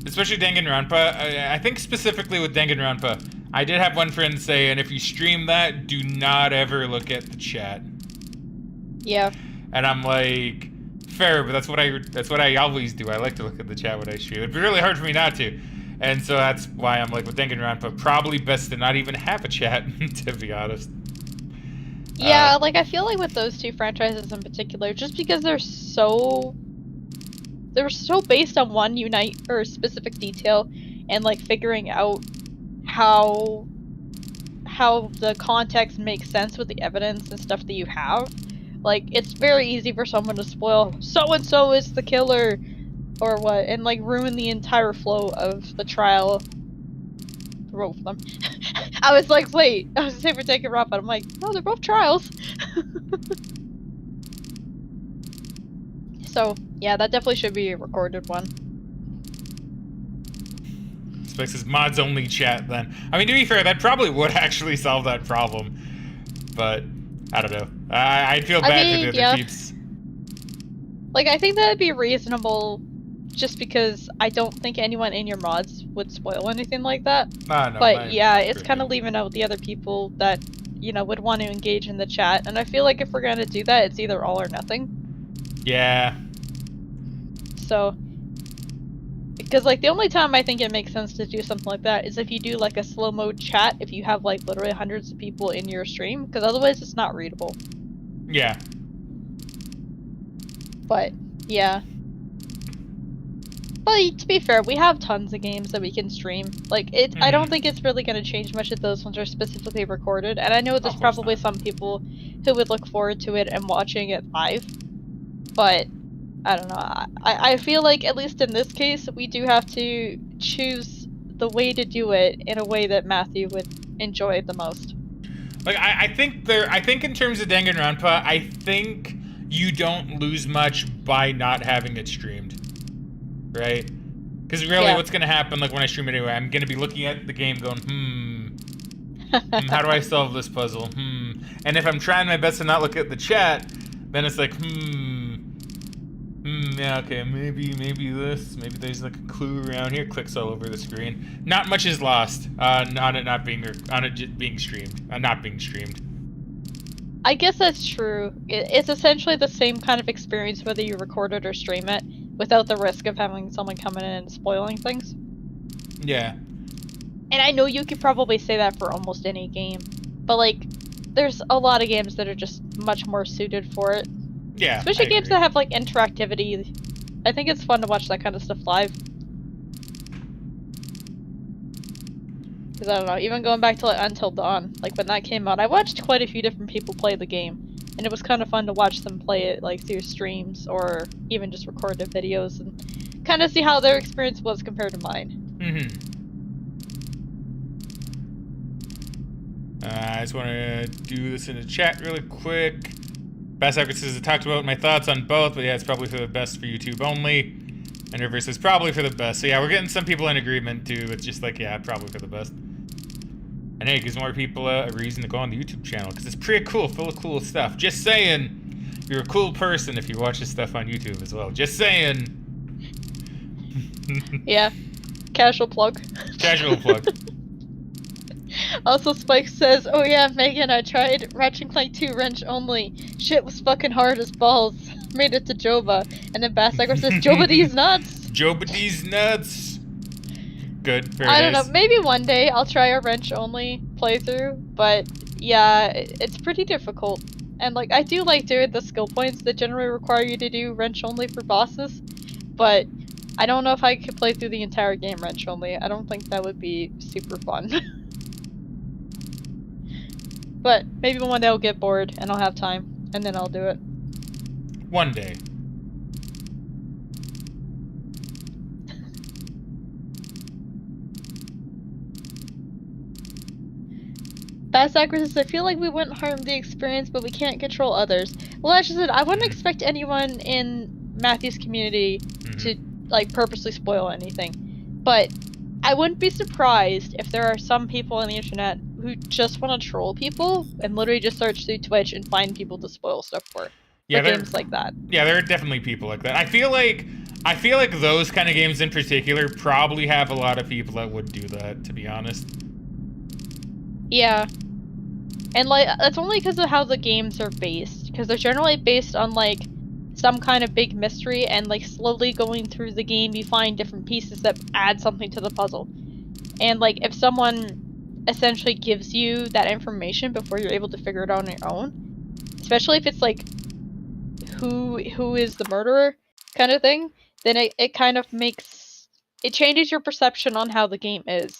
Speaker 1: especially Danganronpa. I think specifically with Danganronpa, I did have one friend say, and if you stream that, do not ever look at the chat.
Speaker 2: Yeah.
Speaker 1: And I'm like... Fair, but that's what I always do. I like to look at the chat when I stream. It'd be really hard for me not to. And so that's why I'm like with Danganronpa, probably best to not even have a chat, to be honest.
Speaker 2: Yeah, like I feel like with those two franchises in particular, just because they're so based on one specific detail and like figuring out how the context makes sense with the evidence and stuff that you have. Like, it's very easy for someone to spoil, so-and-so is the killer, or what, and, like, ruin the entire flow of the trial for both of them. I was like, wait, I was saying for taking Rough, but I'm like, no, they're both trials. So, yeah, that definitely should be a recorded one.
Speaker 1: Specs is mods only chat then. I mean, to be fair, that probably would actually solve that problem. But, I don't know. I'd feel bad for the other peeps.
Speaker 2: Like, I think that'd be reasonable just because I don't think anyone in your mods would spoil anything like that.
Speaker 1: No,
Speaker 2: but yeah, it's kind of leaving out the other people that, you know, would want to engage in the chat. And I feel like if we're going to do that, it's either all or nothing.
Speaker 1: Yeah.
Speaker 2: So, because, like, the only time I think it makes sense to do something like that is if you do, like, a slow mode chat, if you have, like, literally hundreds of people in your stream, because otherwise it's not readable.
Speaker 1: Yeah.
Speaker 2: But, yeah. But to be fair, we have tons of games that we can stream. Like, I don't think it's really going to change much if those ones are specifically recorded. And I know there's probably some people who would look forward to it and watching it live. But, I don't know. I feel like, at least in this case, we do have to choose the way to do it in a way that Matthew would enjoy the most.
Speaker 1: Like, I think in terms of Danganronpa, I think you don't lose much by not having it streamed. Right? Because really, what's gonna happen, like, when I stream it anyway, I'm gonna be looking at the game going, how do I solve this puzzle? And if I'm trying my best to not look at the chat, then it's like, yeah, okay, maybe this, maybe there's like a clue around here. Clicks all over the screen. Not much is lost on it just being streamed, not being streamed.
Speaker 2: I guess that's true. It's essentially the same kind of experience whether you record it or stream it, without the risk of having someone coming in and spoiling things.
Speaker 1: Yeah.
Speaker 2: And I know you could probably say that for almost any game, but, like, there's a lot of games that are just much more suited for it.
Speaker 1: Yeah.
Speaker 2: Especially games that have, like, interactivity. I think it's fun to watch that kind of stuff live. Because, I don't know, even going back to, like, Until Dawn, like, when that came out, I watched quite a few different people play the game. And it was kind of fun to watch them play it, like, through streams, or even just recorded videos, and kind of see how their experience was compared to mine.
Speaker 1: I just want to do this in the chat really quick. Bass Actor says, I talked about my thoughts on both, but yeah, it's probably for the best for YouTube only. And Reverse is probably for the best. So yeah, we're getting some people in agreement too. It's just like, yeah, probably for the best. And hey, it gives more people a reason to go on the YouTube channel, because it's pretty cool, full of cool stuff. Just saying, you're a cool person if you watch this stuff on YouTube as well. Just saying.
Speaker 2: Yeah. Casual plug.
Speaker 1: Casual plug.
Speaker 2: Also, Spike says, oh yeah, Megan, I tried Ratchet & Clank 2 wrench only. Shit was fucking hard as balls. Made it to Joba. And then Bassagor says, Joba these nuts!
Speaker 1: Joba these nuts! Good, very nice.
Speaker 2: I don't know, maybe one day I'll try a wrench only playthrough, but yeah, it's pretty difficult. And, like, I do like doing the skill points that generally require you to do wrench only for bosses, but I don't know if I could play through the entire game wrench only. I don't think that would be super fun. But maybe one day I'll get bored and I'll have time, and then I'll do it.
Speaker 1: One day.
Speaker 2: Bass says, I feel like we wouldn't harm the experience, but we can't control others. Well, as I said, I wouldn't expect anyone in Matthew's community to, like, purposely spoil anything. But I wouldn't be surprised if there are some people on the internet who just want to troll people and literally just search through Twitch and find people to spoil stuff for. Yeah, games like that.
Speaker 1: Yeah, there are definitely people like that. I feel like those kind of games in particular probably have a lot of people that would do that, to be honest.
Speaker 2: Yeah. And, like, that's only because of how the games are based. Because they're generally based on, like, some kind of big mystery, and, like, slowly going through the game, you find different pieces that add something to the puzzle. And, like, if someone essentially gives you that information before you're able to figure it out on your own, especially if it's, like, who is the murderer kind of thing, then it kind of makes... It changes your perception on how the game is.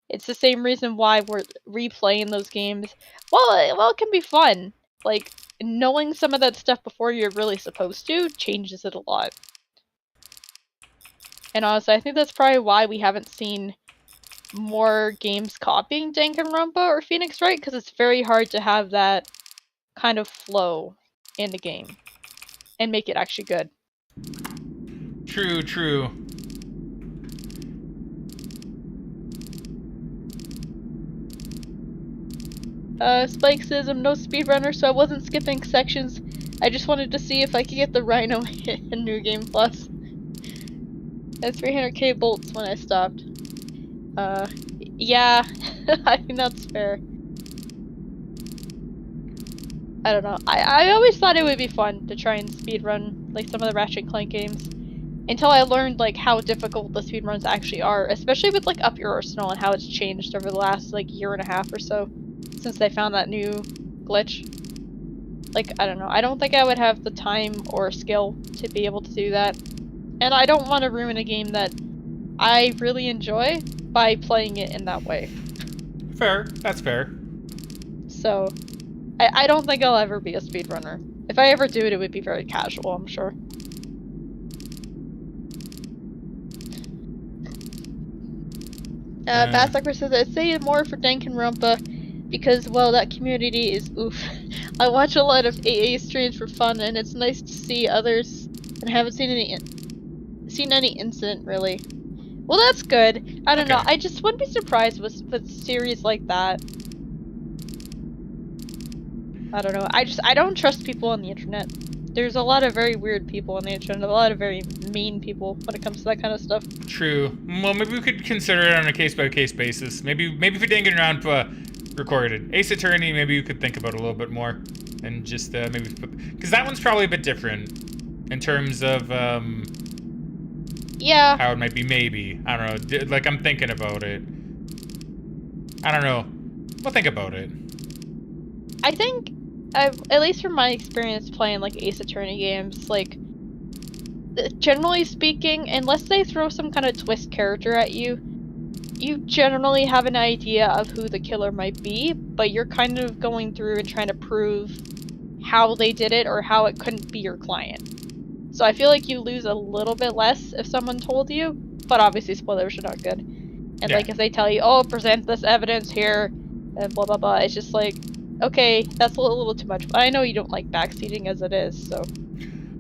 Speaker 2: It's the same reason why we're replaying those games. Well, it can be fun. Like, knowing some of that stuff before you're really supposed to changes it a lot. And honestly, I think that's probably why we haven't seen more games copying Danganronpa or Phoenix Wright, because it's very hard to have that kind of flow in the game and make it actually good.
Speaker 1: True, true.
Speaker 2: Spike says I'm no speedrunner, so I wasn't skipping sections. I just wanted to see if I could get the Rhino in New Game Plus. At 300k bolts when I stopped. Yeah, I think that's fair. I don't know. I always thought it would be fun to try and speedrun like some of the Ratchet & Clank games. Until I learned like how difficult the speedruns actually are, especially with like Up Your Arsenal and how it's changed over the last like year and a half or so since they found that new glitch. Like, I don't know. I don't think I would have the time or skill to be able to do that. And I don't want to ruin a game that I really enjoy by playing it in that way.
Speaker 1: Fair. That's fair.
Speaker 2: So, I don't think I'll ever be a speedrunner. If I ever do it, it would be very casual, I'm sure. Bassacre says, I'd say more for Danganronpa because, well, that community is oof. I watch a lot of AA streams for fun, and it's nice to see others, and haven't seen any incident, really. Well, that's good. I don't know. I just wouldn't be surprised with series like that. I don't know. I don't trust people on the internet. There's a lot of very weird people on the internet, a lot of very mean people when it comes to that kind of stuff.
Speaker 1: True. Well, maybe we could consider it on a case-by-case basis. Maybe if we didn't get around recorded Ace Attorney, maybe you could think about it a little bit more, and just maybe because that one's probably a bit different in terms of
Speaker 2: yeah,
Speaker 1: how it might be. Maybe I don't know. Like I'm thinking about it. I don't know. We'll think about it.
Speaker 2: I think, at least from my experience playing like Ace Attorney games, like generally speaking, unless they throw some kind of twist character at you, you generally have an idea of who the killer might be, but you're kind of going through and trying to prove how they did it or how it couldn't be your client. So I feel like you lose a little bit less if someone told you, but obviously spoilers are not good. And yeah, like if they tell you, oh, present this evidence here, and blah blah blah, it's just like, okay, that's a little too much. But I know you don't like backseating as it is, so.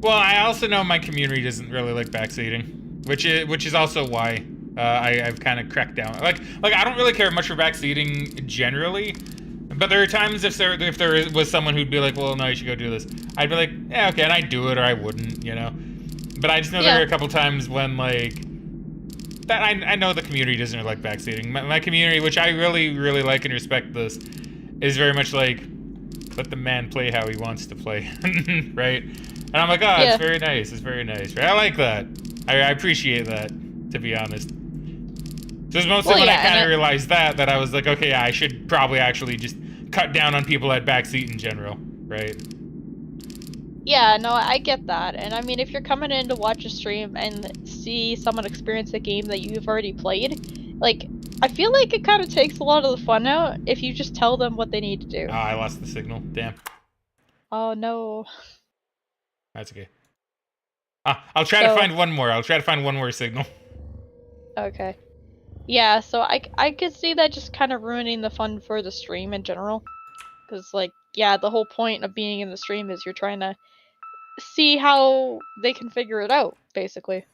Speaker 1: Well, I also know my community doesn't really like backseating, which is also why I've kind of cracked down. Like I don't really care much for backseating generally, but there are times if there was someone who'd be like, well, no, you should go do this, I'd be like, yeah, okay, and I'd do it or I wouldn't, you know. But I just know there are a couple times when like that I know the community doesn't really like backseating. My community, which I really like and respect this, is very much like, let the man play how he wants to play, right? And I'm like, oh, yeah, it's very nice. It's very nice. Right? I like that. I appreciate that, to be honest. So it's mostly when I kind of realized that I was like, okay, yeah, I should probably actually just cut down on people at backseat in general, right?
Speaker 2: Yeah, no, I get that. And I mean, if you're coming in to watch a stream and see someone experience a game that you've already played, like, I feel like it kind of takes a lot of the fun out if you just tell them what they need to do.
Speaker 1: Oh, I lost the signal. Damn.
Speaker 2: Oh, no.
Speaker 1: That's okay. I'll try to find one more. I'll try to find one more signal.
Speaker 2: Okay. Yeah, so I could see that just kind of ruining the fun for the stream in general. Because, like, yeah, the whole point of being in the stream is you're trying to see how they can figure it out, basically.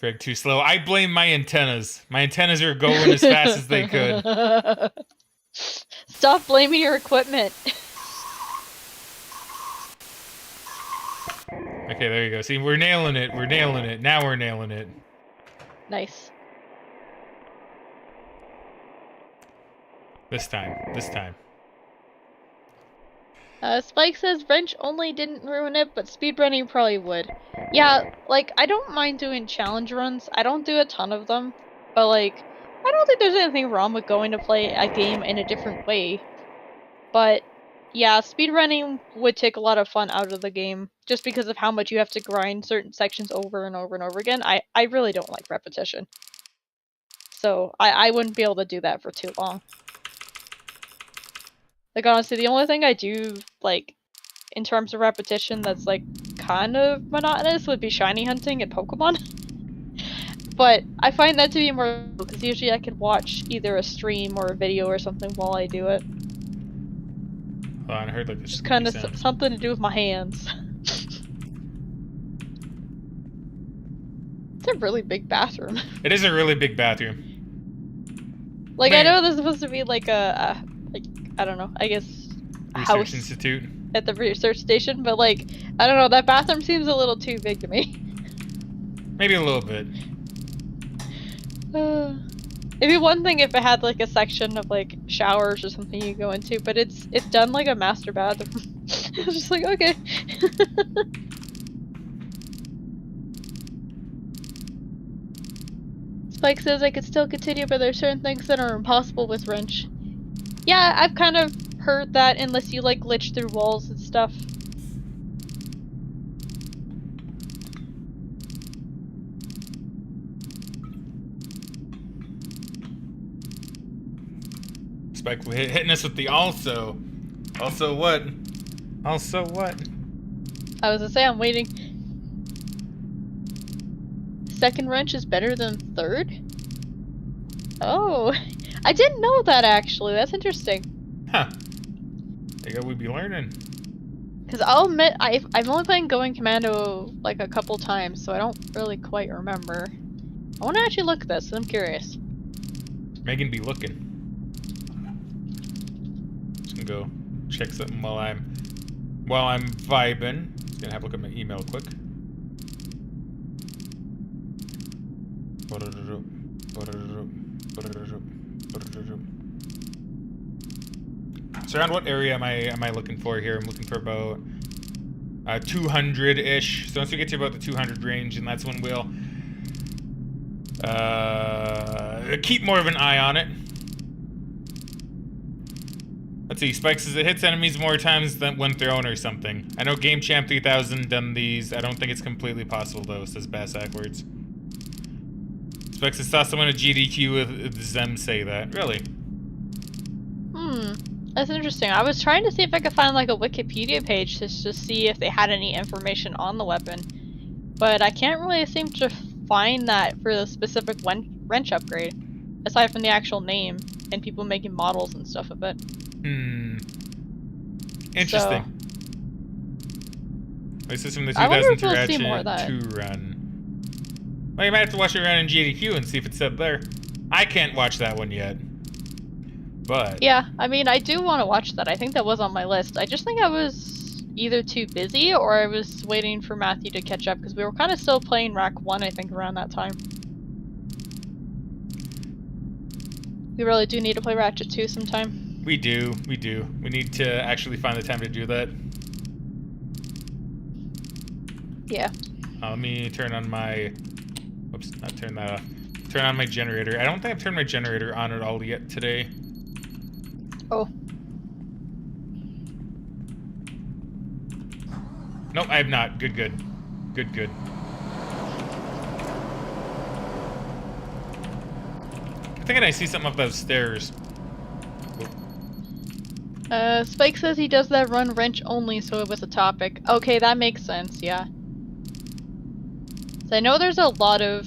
Speaker 1: Greg, too slow. I blame my antennas. My antennas are going as fast as they could.
Speaker 2: Stop blaming your equipment.
Speaker 1: Okay, there you go. See, we're nailing it. We're nailing it. Now we're nailing it.
Speaker 2: Nice.
Speaker 1: This time.
Speaker 2: Spike says wrench only didn't ruin it, but speedrunning probably would. Yeah, like, I don't mind doing challenge runs. I don't do a ton of them, but like, I don't think there's anything wrong with going to play a game in a different way. But yeah, speedrunning would take a lot of fun out of the game, just because of how much you have to grind certain sections over and over and over again. I really don't like repetition. So I wouldn't be able to do that for too long. Like, honestly, the only thing I do, like, in terms of repetition that's, like, kind of monotonous would be shiny hunting and Pokemon. but I find that to be more because usually I can watch either a stream or a video or something while I do it.
Speaker 1: Oh, and I heard like a
Speaker 2: Just
Speaker 1: squeaky
Speaker 2: kind of
Speaker 1: sound.
Speaker 2: something to do with my hands. It's a really big bathroom.
Speaker 1: It is a really big bathroom.
Speaker 2: Like, I
Speaker 1: Man.
Speaker 2: know this is supposed to be like like, I don't know, I guess a
Speaker 1: Research
Speaker 2: house
Speaker 1: Institute.
Speaker 2: at the research station, but like, I don't know, that bathroom seems a little too big to me.
Speaker 1: Maybe a little bit.
Speaker 2: It'd be one thing if it had like a section of like showers or something you go into, but it's done like a master bathroom. It's just like, okay. Spike says I could still continue, but there's certain things that are impossible with wrench. Yeah, I've kind of heard that unless you like glitch through walls and stuff.
Speaker 1: Spike hitting us with the also. Also what? Also what?
Speaker 2: I was gonna say, I'm waiting. Second wrench is better than third? Oh, I didn't know that actually. That's interesting.
Speaker 1: Huh. There you go, we'd be learning.
Speaker 2: Because I'll admit, I've only played Going Commando like a couple times, so I don't really quite remember. I want to actually look at this, I'm curious.
Speaker 1: Megan be looking. Just gonna go check something while I'm vibing. Just gonna have a look at my email quick. So around what area am I looking for here? I'm looking for about 200-ish. So once we get to about the 200 range, and that's when we'll keep more of an eye on it. Let's see, Spike says it hits enemies more times than when thrown or something. I know Game Champ 3000 done these. I don't think it's completely possible though, says Bass Backwards. Spike says saw someone at GDQ with Zem say that. Really?
Speaker 2: That's interesting. I was trying to see if I could find like a Wikipedia page to see if they had any information on the weapon, but I can't really seem to find that for the specific wrench upgrade, aside from the actual name and people making models and stuff of it.
Speaker 1: Interesting. This is from the
Speaker 2: I wonder if
Speaker 1: 2002
Speaker 2: we'll see more of that.
Speaker 1: 2 run. Well, you might have to watch it around in GDQ and see if it's up there. I can't watch that one yet. But
Speaker 2: yeah, I mean, I do want to watch that. I think that was on my list. I just think I was either too busy or I was waiting for Matthew to catch up because we were kind of still playing Rack 1, I think, around that time. We really do need to play Ratchet 2 sometime.
Speaker 1: we do. We need to actually find the time to do that.
Speaker 2: Yeah.
Speaker 1: Let me turn on my... Whoops, not turn that off. Turn on my generator. I don't think I've turned my generator on at all yet today.
Speaker 2: Oh.
Speaker 1: Nope, I have not. Good. I think I see something up those stairs.
Speaker 2: Spike says he does that run wrench only, so it was a topic. Okay, that makes sense, yeah. So I know there's a lot of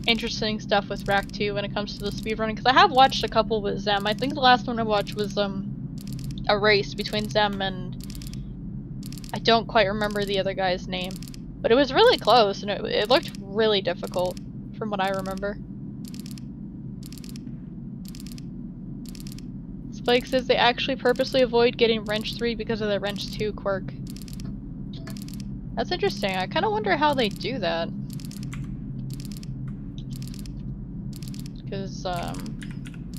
Speaker 2: interesting stuff with Rack 2 when it comes to the speedrunning, because I have watched a couple with Zem. I think the last one I watched was, a race between Zem and... I don't quite remember the other guy's name. But it was really close, and it looked really difficult, from what I remember. Spike says they actually purposely avoid getting Wrench 3 because of the Wrench 2 quirk. That's interesting. I kind of wonder how they do that. Because, I'm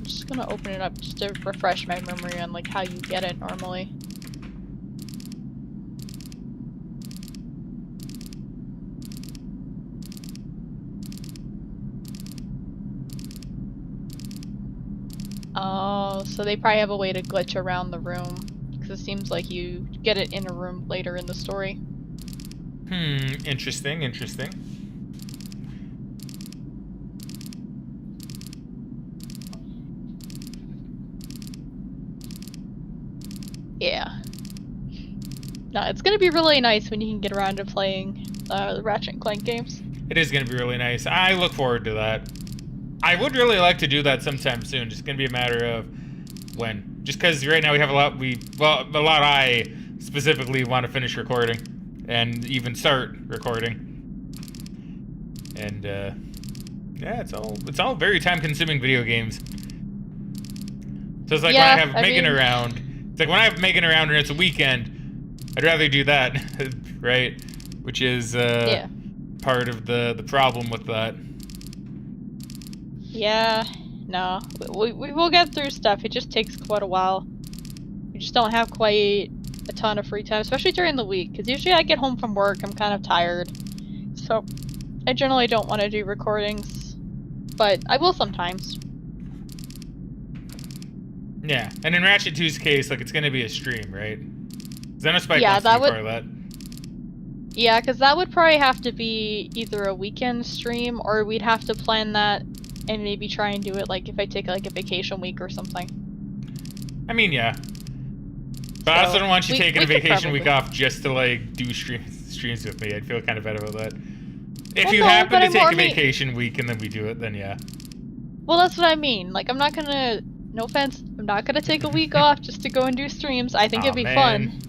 Speaker 2: just gonna open it up just to refresh my memory on, like, how you get it normally. Oh, so they probably have a way to glitch around the room. Because it seems like you get it in a room later in the story.
Speaker 1: Interesting.
Speaker 2: Yeah. No, it's gonna be really nice when you can get around to playing the Ratchet & Clank games.
Speaker 1: It is going to be really nice. I look forward to that. I would really like to do that sometime soon. Just going to be a matter of when. Just because right now we have a lot. I specifically want to finish recording and even start recording. And yeah, it's all very time-consuming video games. So it's like when I have Megan around. It's like when I have Megan around and it's a weekend, I'd rather do that, right? Which is part of the problem with that.
Speaker 2: Yeah, no, we will get through stuff. It just takes quite a while. We just don't have quite a ton of free time, especially during the week, because usually I get home from work, I'm kind of tired, so I generally don't want to do recordings, but I will sometimes.
Speaker 1: Yeah, and in Ratchet 2's case, like, it's gonna be a stream, right? Xenospike wants to be part of that.
Speaker 2: Yeah, because that would probably have to be either a weekend stream, or we'd have to plan that and maybe try and do it, like, if I take, like, a vacation week or something.
Speaker 1: I mean, yeah. But I also don't want you taking a vacation week off just to, like, do streams with me. I'd feel kind of bad about that. If you happen to take a vacation week and then we do it, then yeah.
Speaker 2: Well, that's what I mean. Like, I'm not gonna... No offense, I'm not gonna take a week off just to go and do streams. I think it'd be fun.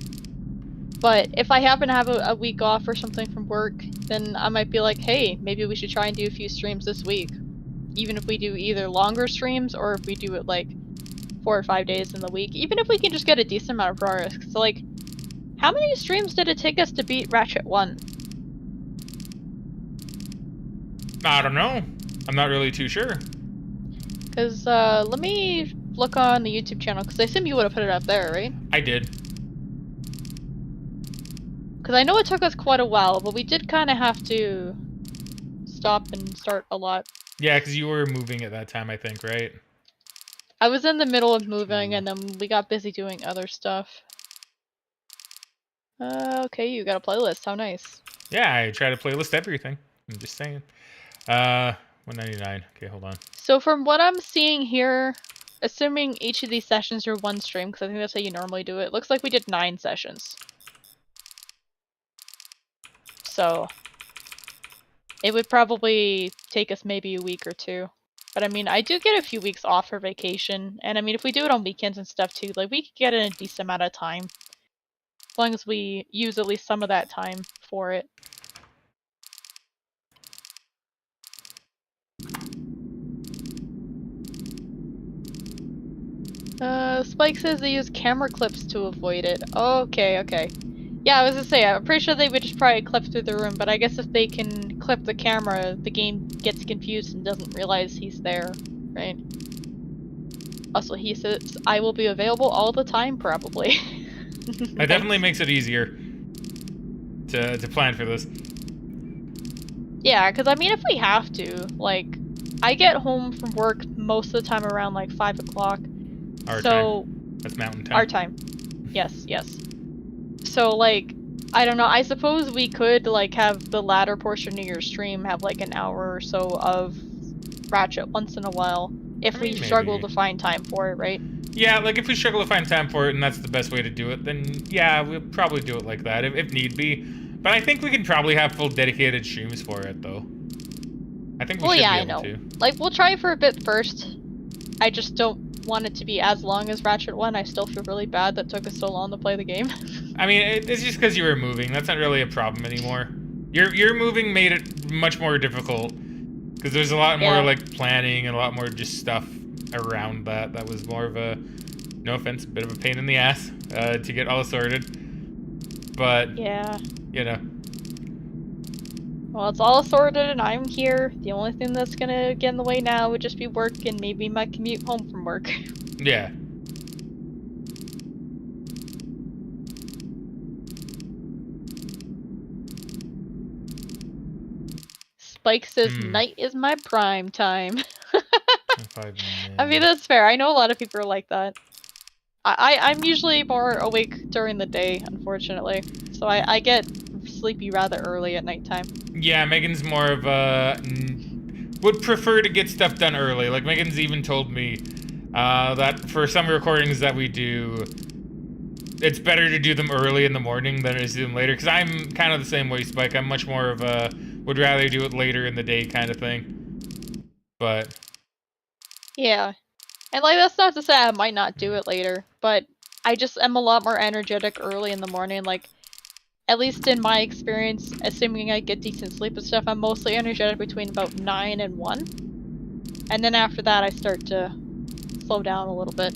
Speaker 2: But if I happen to have a week off or something from work, then I might be like, hey, maybe we should try and do a few streams this week. Even if we do either longer streams, or if we do it, like, 4 or 5 days in the week. Even if we can just get a decent amount of progress. So, like, how many streams did it take us to beat Ratchet 1?
Speaker 1: I don't know. I'm not really too sure.
Speaker 2: Because, let me look on the YouTube channel, because I assume you would have put it up there, right?
Speaker 1: I did.
Speaker 2: Because I know it took us quite a while, but we did kind of have to stop and start a lot.
Speaker 1: Yeah, because you were moving at that time, I think, right?
Speaker 2: I was in the middle of moving, and then we got busy doing other stuff. Okay, you got a playlist. How nice.
Speaker 1: Yeah, I try to playlist everything. I'm just saying. 199. Okay, hold on.
Speaker 2: So from what I'm seeing here, assuming each of these sessions are one stream, because I think that's how you normally do it, looks like we did 9 sessions. So it would probably take us maybe a week or 2. But I mean, I do get a few weeks off for vacation, and I mean, if we do it on weekends and stuff too, like, we could get in a decent amount of time. As long as we use at least some of that time for it. Spike says they use camera clips to avoid it. Okay, okay. Yeah, I was gonna say, I'm pretty sure they would just probably clip through the room, but I guess if they can clip the camera, the game gets confused and doesn't realize he's there, right? Also, he says, I will be available all the time, probably.
Speaker 1: That definitely makes it easier to plan for this.
Speaker 2: Yeah, because I mean, if we have to, like, I get home from work most of the time around, like, 5 o'clock.
Speaker 1: Our time. That's mountain time.
Speaker 2: Our time. Yes, yes. So, like, I don't know, I suppose we could, like, have the latter portion of your stream have, like, an hour or so of Ratchet once in a while, if we struggle to find time for it, right?
Speaker 1: Yeah, like, if we struggle to find time for it and that's the best way to do it, then yeah, we'll probably do it like that, if need be. But I think we can probably have full dedicated streams for it, though. I think we should be able to.
Speaker 2: Like, we'll try for a bit first. I just don't want it to be as long as Ratchet 1. I still feel really bad that took us so long to play the game.
Speaker 1: I mean, it's just because you were moving. That's not really a problem anymore. Your moving made it much more difficult. Because there's a lot more, like, planning and a lot more just stuff around that. That was more of a, no offense, a bit of a pain in the ass to get all sorted. But,
Speaker 2: yeah,
Speaker 1: you know.
Speaker 2: Well, it's all sorted and I'm here. The only thing that's gonna get in the way now would just be work and maybe my commute home from work.
Speaker 1: Yeah.
Speaker 2: Spike says night is my prime time. I mean, that's fair. I know a lot of people are like that. I'm usually more awake during the day, unfortunately. So I get sleepy rather early at nighttime.
Speaker 1: Yeah, Megan's more of a... would prefer to get stuff done early. Like, Megan's even told me that for some recordings that we do, it's better to do them early in the morning than it is to do them later. Because I'm kind of the same way, Spike. I'm much more of a would rather do it later in the day kind of thing. But
Speaker 2: Yeah. And like that's not to say I might not do it later, but I just am a lot more energetic early in the morning. Like, at least in my experience, assuming I get decent sleep and stuff, I'm mostly energetic between about 9 and 1. And then after that I start to slow down a little bit.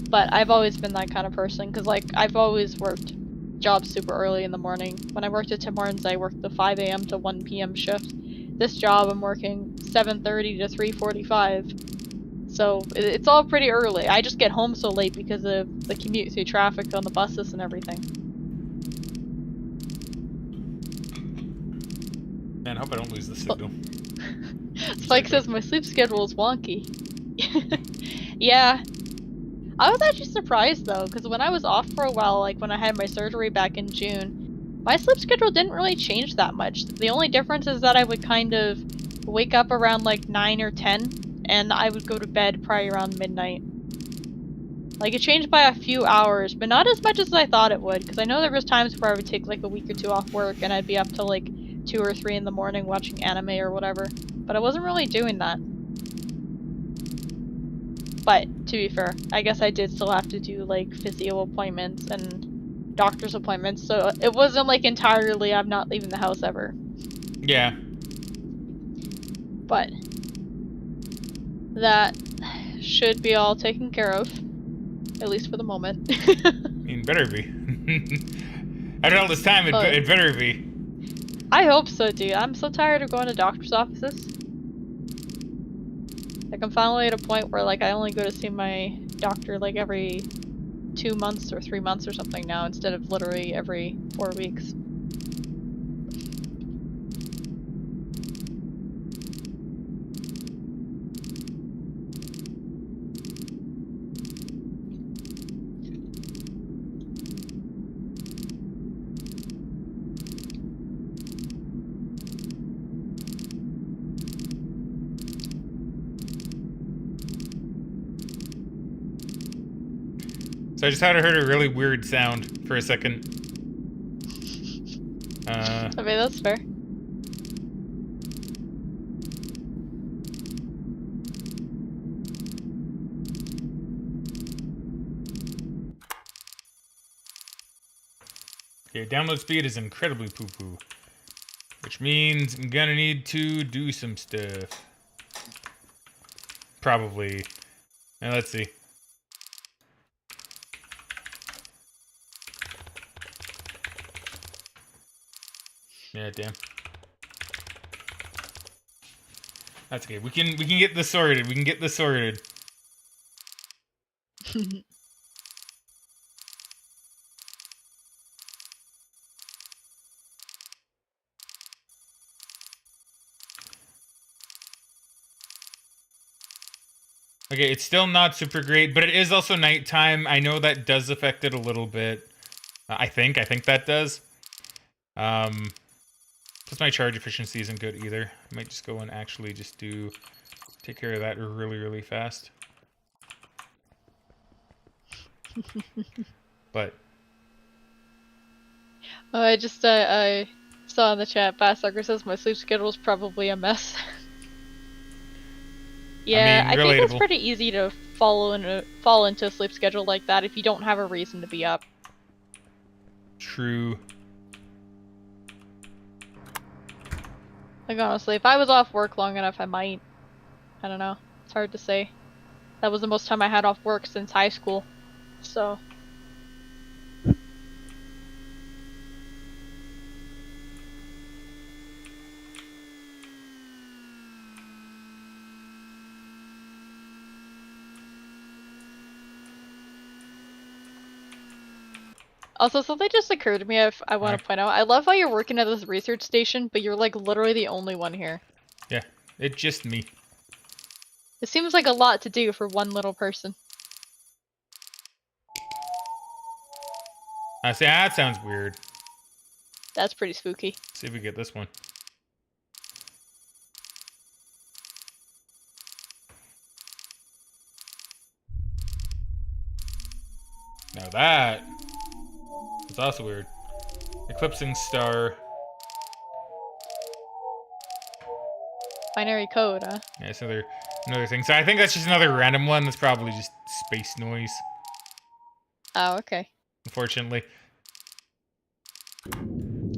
Speaker 2: But I've always been that kind of person, because like I've always worked jobs super early in the morning. When I worked at Tim Hortons, I worked the 5 a.m. to 1 p.m. shift. This job I'm working 7:30 to 3:45. So it's all pretty early. I just get home so late because of the commute through traffic on the buses and everything.
Speaker 1: man, I hope I don't lose the signal.
Speaker 2: Spike says my sleep schedule is wonky. Yeah. I was actually surprised though, because when I was off for a while, like when I had my surgery back in June, my sleep schedule didn't really change that much. The only difference is that I would kind of wake up around like 9 or 10, and I would go to bed probably around midnight. Like, it changed by a few hours, but not as much as I thought it would, because I know there was times where I would take like a week or two off work, and I'd be up till like 2 or 3 in the morning watching anime or whatever. But I wasn't really doing that. But, to be fair, I guess I did still have to do like physio appointments and doctor's appointments, so it wasn't like entirely I'm not leaving the house ever.
Speaker 1: Yeah.
Speaker 2: But that should be all taken care of, at least for the moment.
Speaker 1: I mean, better be. After all this time, it better be.
Speaker 2: I hope so, dude. I'm so tired of going to doctor's offices. Like, I'm finally at a point where, like, I only go to see my doctor, like, every 2 months or 3 months or something now, instead of literally every 4 weeks.
Speaker 1: So I just had heard a really weird sound for a second.
Speaker 2: I mean, that's fair.
Speaker 1: Okay, download speed is incredibly poo-poo. Which means I'm gonna need to do some stuff. Probably. Now let's see. Yeah, damn. That's okay. We can get this sorted. We can get this sorted. Okay, it's still not super great, but it is also nighttime. I know that does affect it a little bit. I think that does. Plus my charge efficiency isn't good either. I might just go and actually just take care of that really fast. But
Speaker 2: I just I saw in the chat, Basssucker says my sleep schedule is probably a mess. Yeah, I think it's pretty easy to fall into a sleep schedule like that if you don't have a reason to be up.
Speaker 1: True.
Speaker 2: Like, honestly, if I was off work long enough, I might. I don't know. It's hard to say. That was the most time I had off work since high school. So. Also, something just occurred to me I want to point out. I love how you're working at this research station, but you're like literally the only one here.
Speaker 1: Yeah, it's just me.
Speaker 2: It seems like a lot to do for one little person.
Speaker 1: I say that sounds weird.
Speaker 2: That's pretty spooky.
Speaker 1: See if we get this one. Now that is also weird. Eclipsing star.
Speaker 2: Binary code, huh?
Speaker 1: Yeah, it's another thing. So I think that's just another random one. That's probably just space noise,
Speaker 2: Oh, okay.
Speaker 1: unfortunately.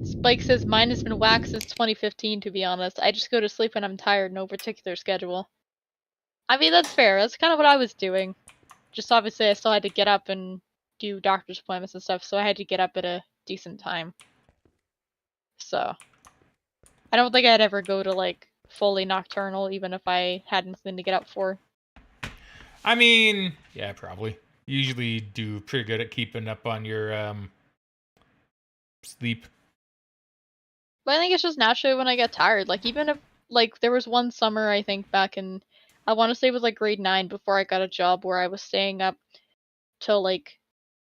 Speaker 2: Spike says mine has been whacked since 2015, to be honest. I just go to sleep when I'm tired, no particular schedule. I mean, that's fair. That's kind of what I was doing. Just obviously I still had to get up and do doctor's appointments and stuff, so I had to get up at a decent time. So, I don't think I'd ever go to, like, fully nocturnal, even if I had nothing to get up for.
Speaker 1: I mean, yeah, probably. You usually do pretty good at keeping up on your sleep.
Speaker 2: But I think it's just naturally when I get tired. Like, even if, like, there was one summer, I think, back in, I want to say it was, like, grade 9 before I got a job where I was staying up till, like,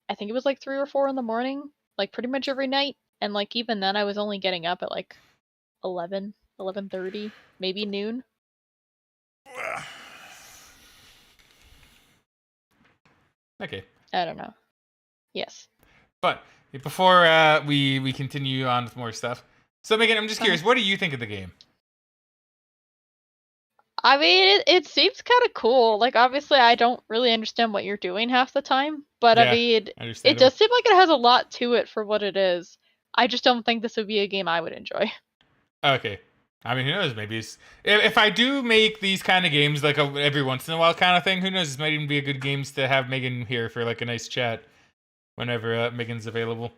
Speaker 2: I think it was, like, 3 or 4 in the morning, like, pretty much every night. And, like, even then I was only getting up at, like, 11, 11:30, maybe noon.
Speaker 1: Okay.
Speaker 2: I don't know. Yes.
Speaker 1: But before we continue on with more stuff, so Megan, I'm just curious, what do you think of the game?
Speaker 2: I mean, it seems kind of cool. Like, obviously, I don't really understand what you're doing half the time, but I
Speaker 1: Yeah,
Speaker 2: mean, it
Speaker 1: understandable.
Speaker 2: does seem like it has a lot to it for what it is. I just don't think this would be a game I would enjoy.
Speaker 1: Okay. I mean, who knows? Maybe if I do make these kind of games like every once in a while kind of thing, who knows? This might even be a good games to have Megan here for like a nice chat whenever Megan's available.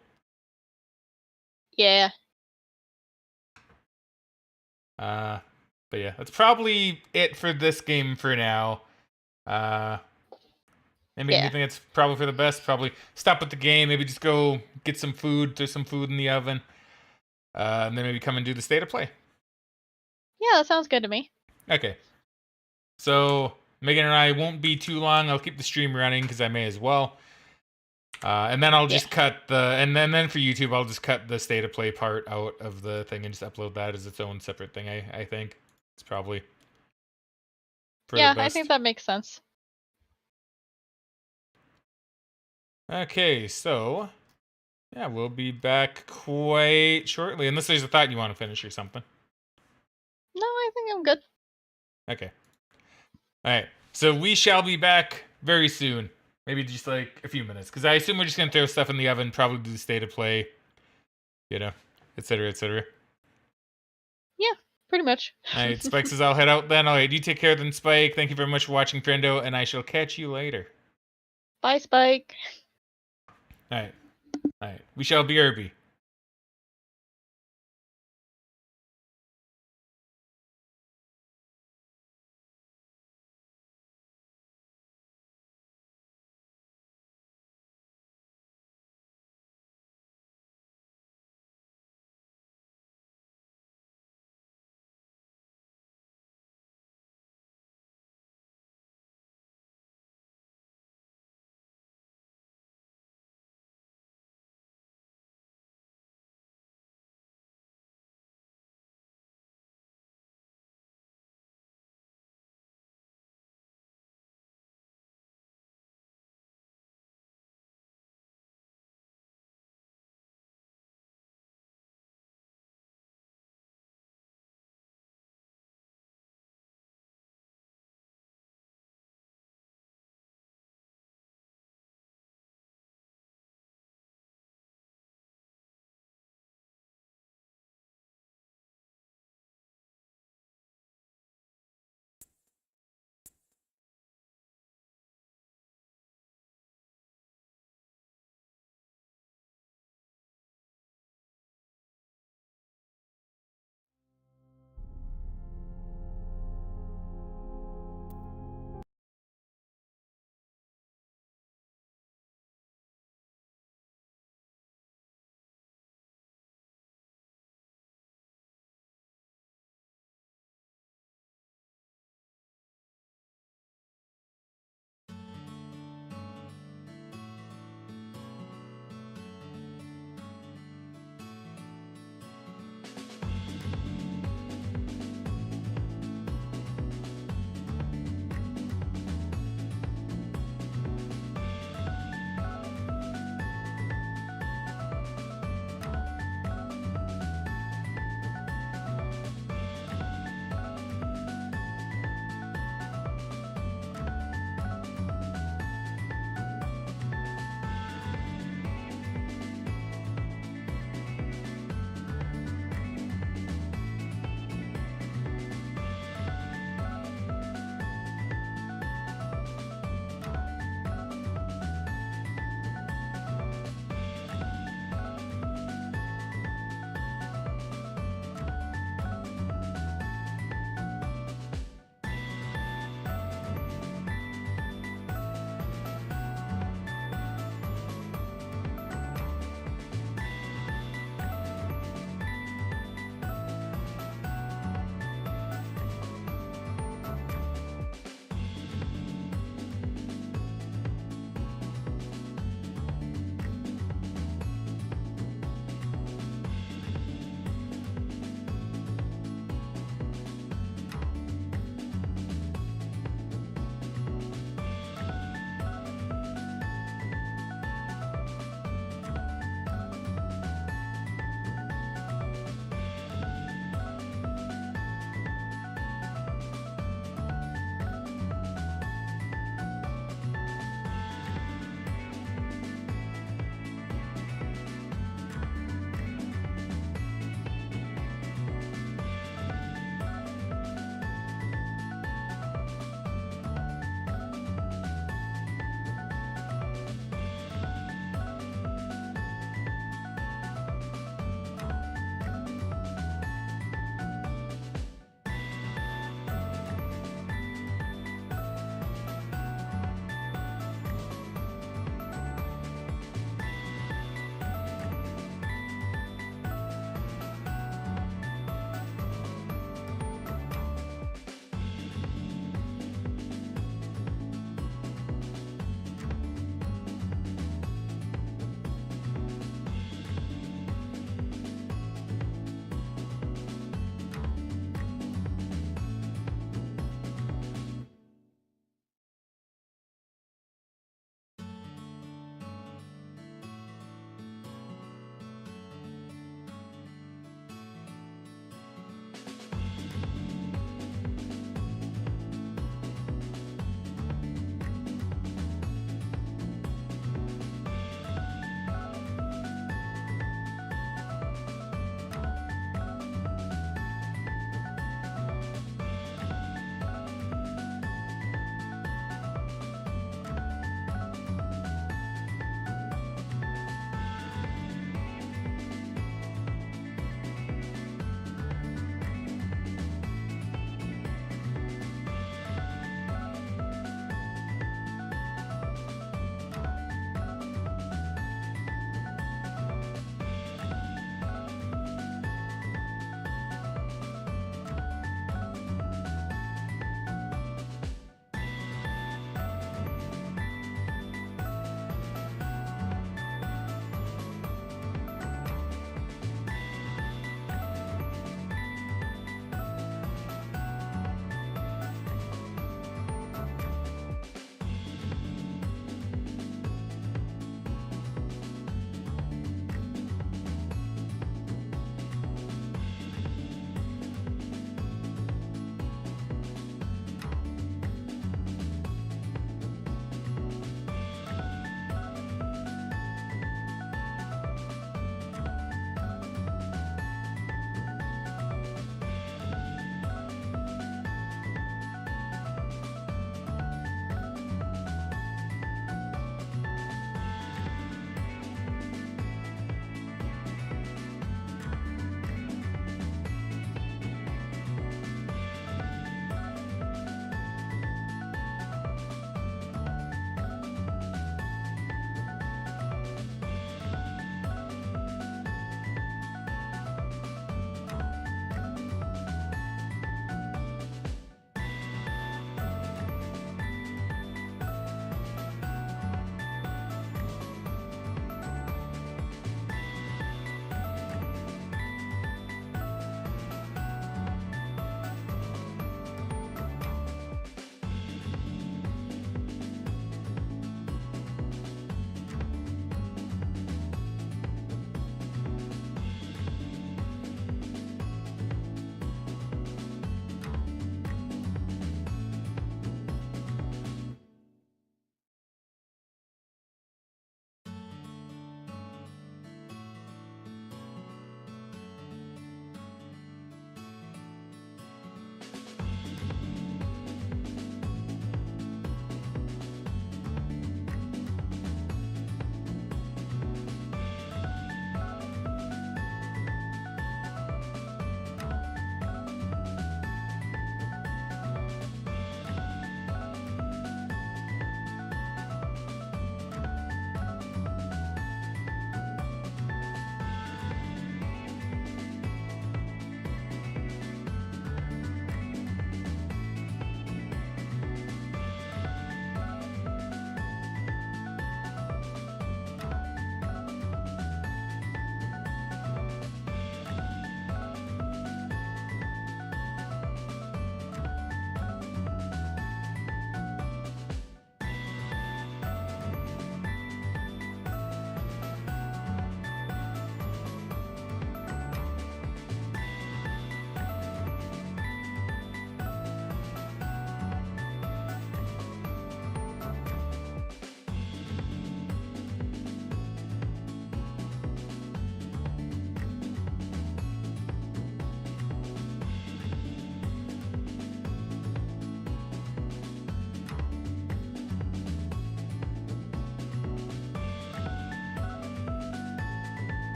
Speaker 2: Yeah.
Speaker 1: Uh, but yeah, that's probably it for this game for now. Uh, and Megan, you
Speaker 2: Yeah.
Speaker 1: think it's probably for the best? Probably stop with the game. Maybe just go get some food. There's some food in the oven. And then maybe come and do the state of play.
Speaker 2: Yeah, that sounds good to me.
Speaker 1: Okay. So Megan and I won't be too long. I'll keep the stream running because I may as well. And then I'll just cut then for YouTube I'll just cut the state of play part out of the thing and just upload that as its own separate thing. I think it's probably for the
Speaker 2: Yeah, I think
Speaker 1: best.
Speaker 2: that makes sense.
Speaker 1: Okay, so yeah, we'll be back quite shortly, unless there's a thought you want to finish or something.
Speaker 2: No, I think I'm good.
Speaker 1: Okay. All right. So we shall be back very soon. Maybe just like a few minutes, because I assume we're just gonna throw stuff in the oven, probably do the state of play, you know, etc., etc.
Speaker 2: Yeah, pretty much.
Speaker 1: All right, Spike says I'll head out then. All right, you take care then, Spike. Thank you very much for watching, friendo, and I shall catch you later.
Speaker 2: Bye, Spike.
Speaker 1: All right, all right. We shall be Irby.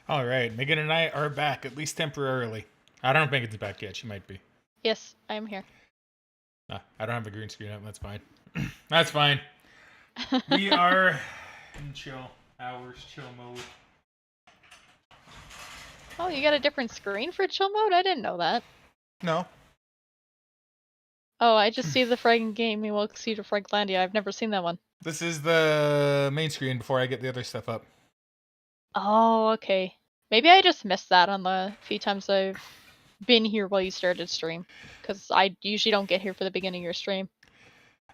Speaker 1: All right, Megan and I are back, at least temporarily. I don't know if Megan's back yet. She might be.
Speaker 2: Yes, I'm here.
Speaker 1: Nah, I don't have a green screen up. That's fine. That's fine. We are in chill hours, chill mode.
Speaker 2: Oh, you got a different screen for chill mode? I didn't know that.
Speaker 1: No.
Speaker 2: Oh, I just see the Fraggin Gaming welcomes you to Franklandia. I've never seen that one.
Speaker 1: This is the main screen before I get the other stuff up.
Speaker 2: Oh, okay. Maybe I just missed that on the few times I've been here while you started stream. Because I usually don't get here for the beginning of your stream.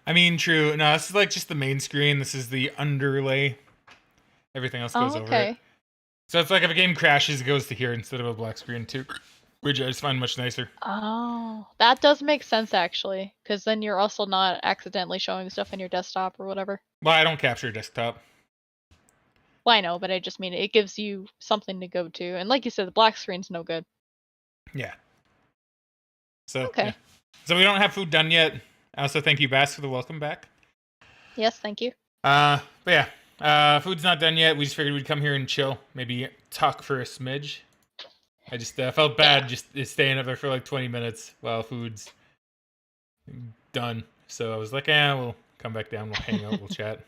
Speaker 1: I mean, true. No, this is like just the main screen. This is the underlay. Everything else goes over it. So it's like if a game crashes, it goes to here instead of a black screen too, which I just find much nicer.
Speaker 2: Oh, that does make sense actually. Because then you're also not accidentally showing stuff on your desktop or whatever.
Speaker 1: Well, I don't capture desktop.
Speaker 2: Well, I know, but I just mean it gives you something to go to. And like you said, the black screen's no good.
Speaker 1: Yeah. So,
Speaker 2: okay.
Speaker 1: Yeah. So we don't have food done yet. Also, thank you, Bass, for the welcome back.
Speaker 2: Yes, thank you.
Speaker 1: But yeah, food's not done yet. We just figured we'd come here and chill, maybe talk for a smidge. I just felt bad just staying up there for like 20 minutes while food's done. So I was like, we'll come back down, we'll hang out, we'll chat.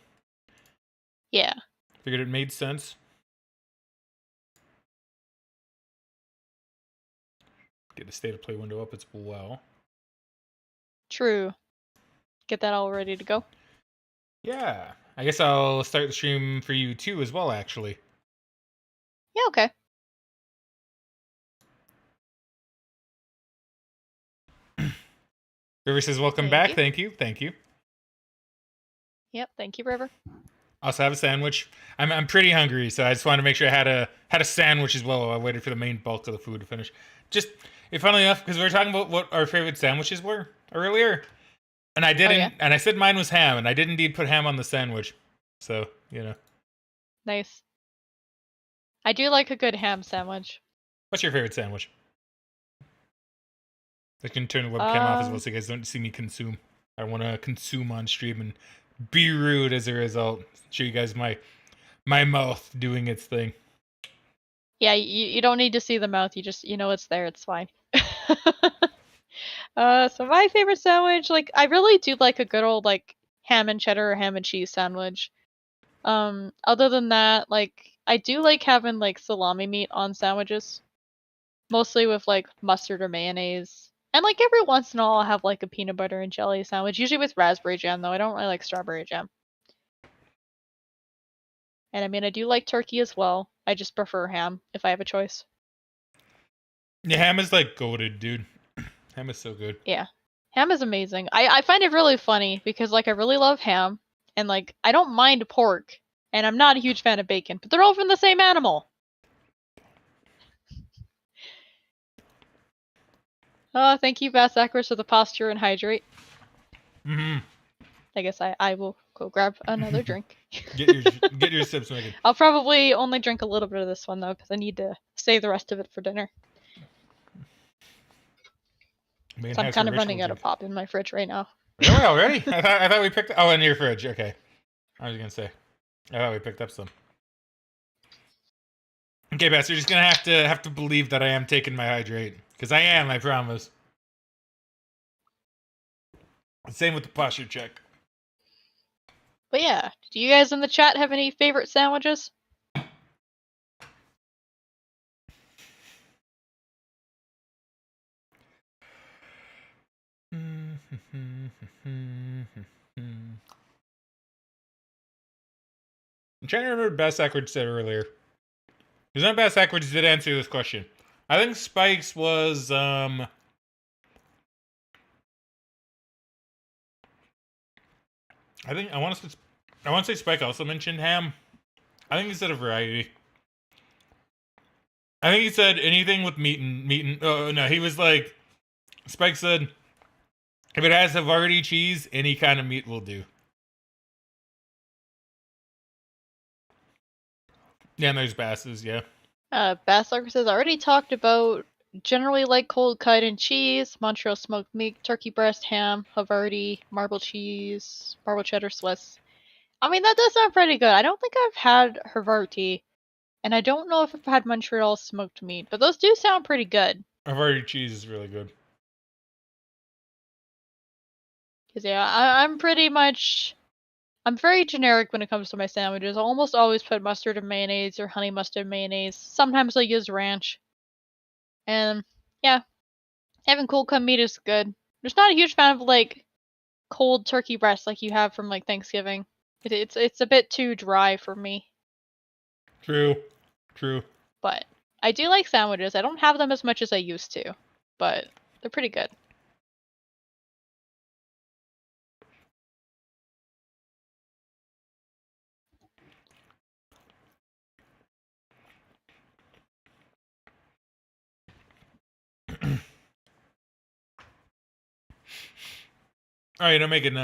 Speaker 2: Yeah.
Speaker 1: Figured it made sense. Get the state of play window up as well.
Speaker 2: True. Get that all ready to go.
Speaker 1: Yeah. I guess I'll start the stream for you too as well, actually.
Speaker 2: Yeah, okay.
Speaker 1: River says, welcome back. Thank you. Thank you.
Speaker 2: Yep, thank you, River.
Speaker 1: Also have a sandwich. I'm pretty hungry, so I just wanted to make sure I had a sandwich as well while I waited for the main bulk of the food to finish. Just, funnily enough, because we were talking about what our favorite sandwiches were earlier, and I didn't, and I said mine was ham, and I did indeed put ham on the sandwich. So,
Speaker 2: Nice. I do like a good ham sandwich.
Speaker 1: What's your favorite sandwich? I can turn the webcam off as well so you guys don't see me consume. I want to consume on stream and be rude as a result. Show you guys my mouth doing its thing.
Speaker 2: Yeah, you don't need to see the mouth. You just, it's there. It's fine. So my favorite sandwich, like, I really do like a good old, like, ham and cheddar or ham and cheese sandwich. Other than that, like, I do like having, like, salami meat on sandwiches. Mostly with, like, mustard or mayonnaise. And, like, every once in a while I'll have, like, a peanut butter and jelly sandwich. Usually with raspberry jam, though. I don't really like strawberry jam. And, I mean, I do like turkey as well. I just prefer ham, if I have a choice.
Speaker 1: Yeah, ham is, like, goated, dude. Ham is so good.
Speaker 2: Yeah. Ham is amazing. I find it really funny, because, like, I really love ham. And, like, I don't mind pork. And I'm not a huge fan of bacon. But they're all from the same animal. Thank you, Bass Akros, for the posture and hydrate.
Speaker 1: Mm-hmm.
Speaker 2: I guess I will go grab another drink.
Speaker 1: get your sips, Megan.
Speaker 2: I'll probably only drink a little bit of this one, though, because I need to save the rest of it for dinner. So I'm kind of running out of pop in my fridge right now.
Speaker 1: Really? Already? I thought we picked... Oh, in your fridge. Okay. I was going to say. I thought we picked up some. Okay, Bass, you're just going to have to believe that I am taking my hydrate. Because I am, I promise. Same with the posture check.
Speaker 2: But yeah, do you guys in the chat have any favorite sandwiches?
Speaker 1: I'm trying to remember what Bass Ackwards said earlier. Because not Bass Ackwards did answer this question. I think Spike's was, I want to say Spike also mentioned ham. I think he said a variety. I think he said anything with meat and oh no, he was like, Spike said, if it has Havarti cheese, any kind of meat will do. Yeah, and there's Bass's, yeah.
Speaker 2: Bass has already talked about generally like cold cut and cheese, Montreal smoked meat, turkey breast, ham, Havarti, marble cheese, marble cheddar Swiss. I mean, that does sound pretty good. I don't think I've had Havarti, And I don't know if I've had Montreal smoked meat, but those do sound pretty good.
Speaker 1: Havarti cheese is really good.
Speaker 2: Because yeah, I'm pretty much... I'm very generic when it comes to my sandwiches. I almost always put mustard and mayonnaise or honey mustard mayonnaise. Sometimes I use ranch. And yeah, having cold cut meat is good. Just not a huge fan of like cold turkey breast like you have from like Thanksgiving. It's a bit too dry for me.
Speaker 1: True.
Speaker 2: But I do like sandwiches. I don't have them as much as I used to, but they're pretty good.
Speaker 1: All right, I'm making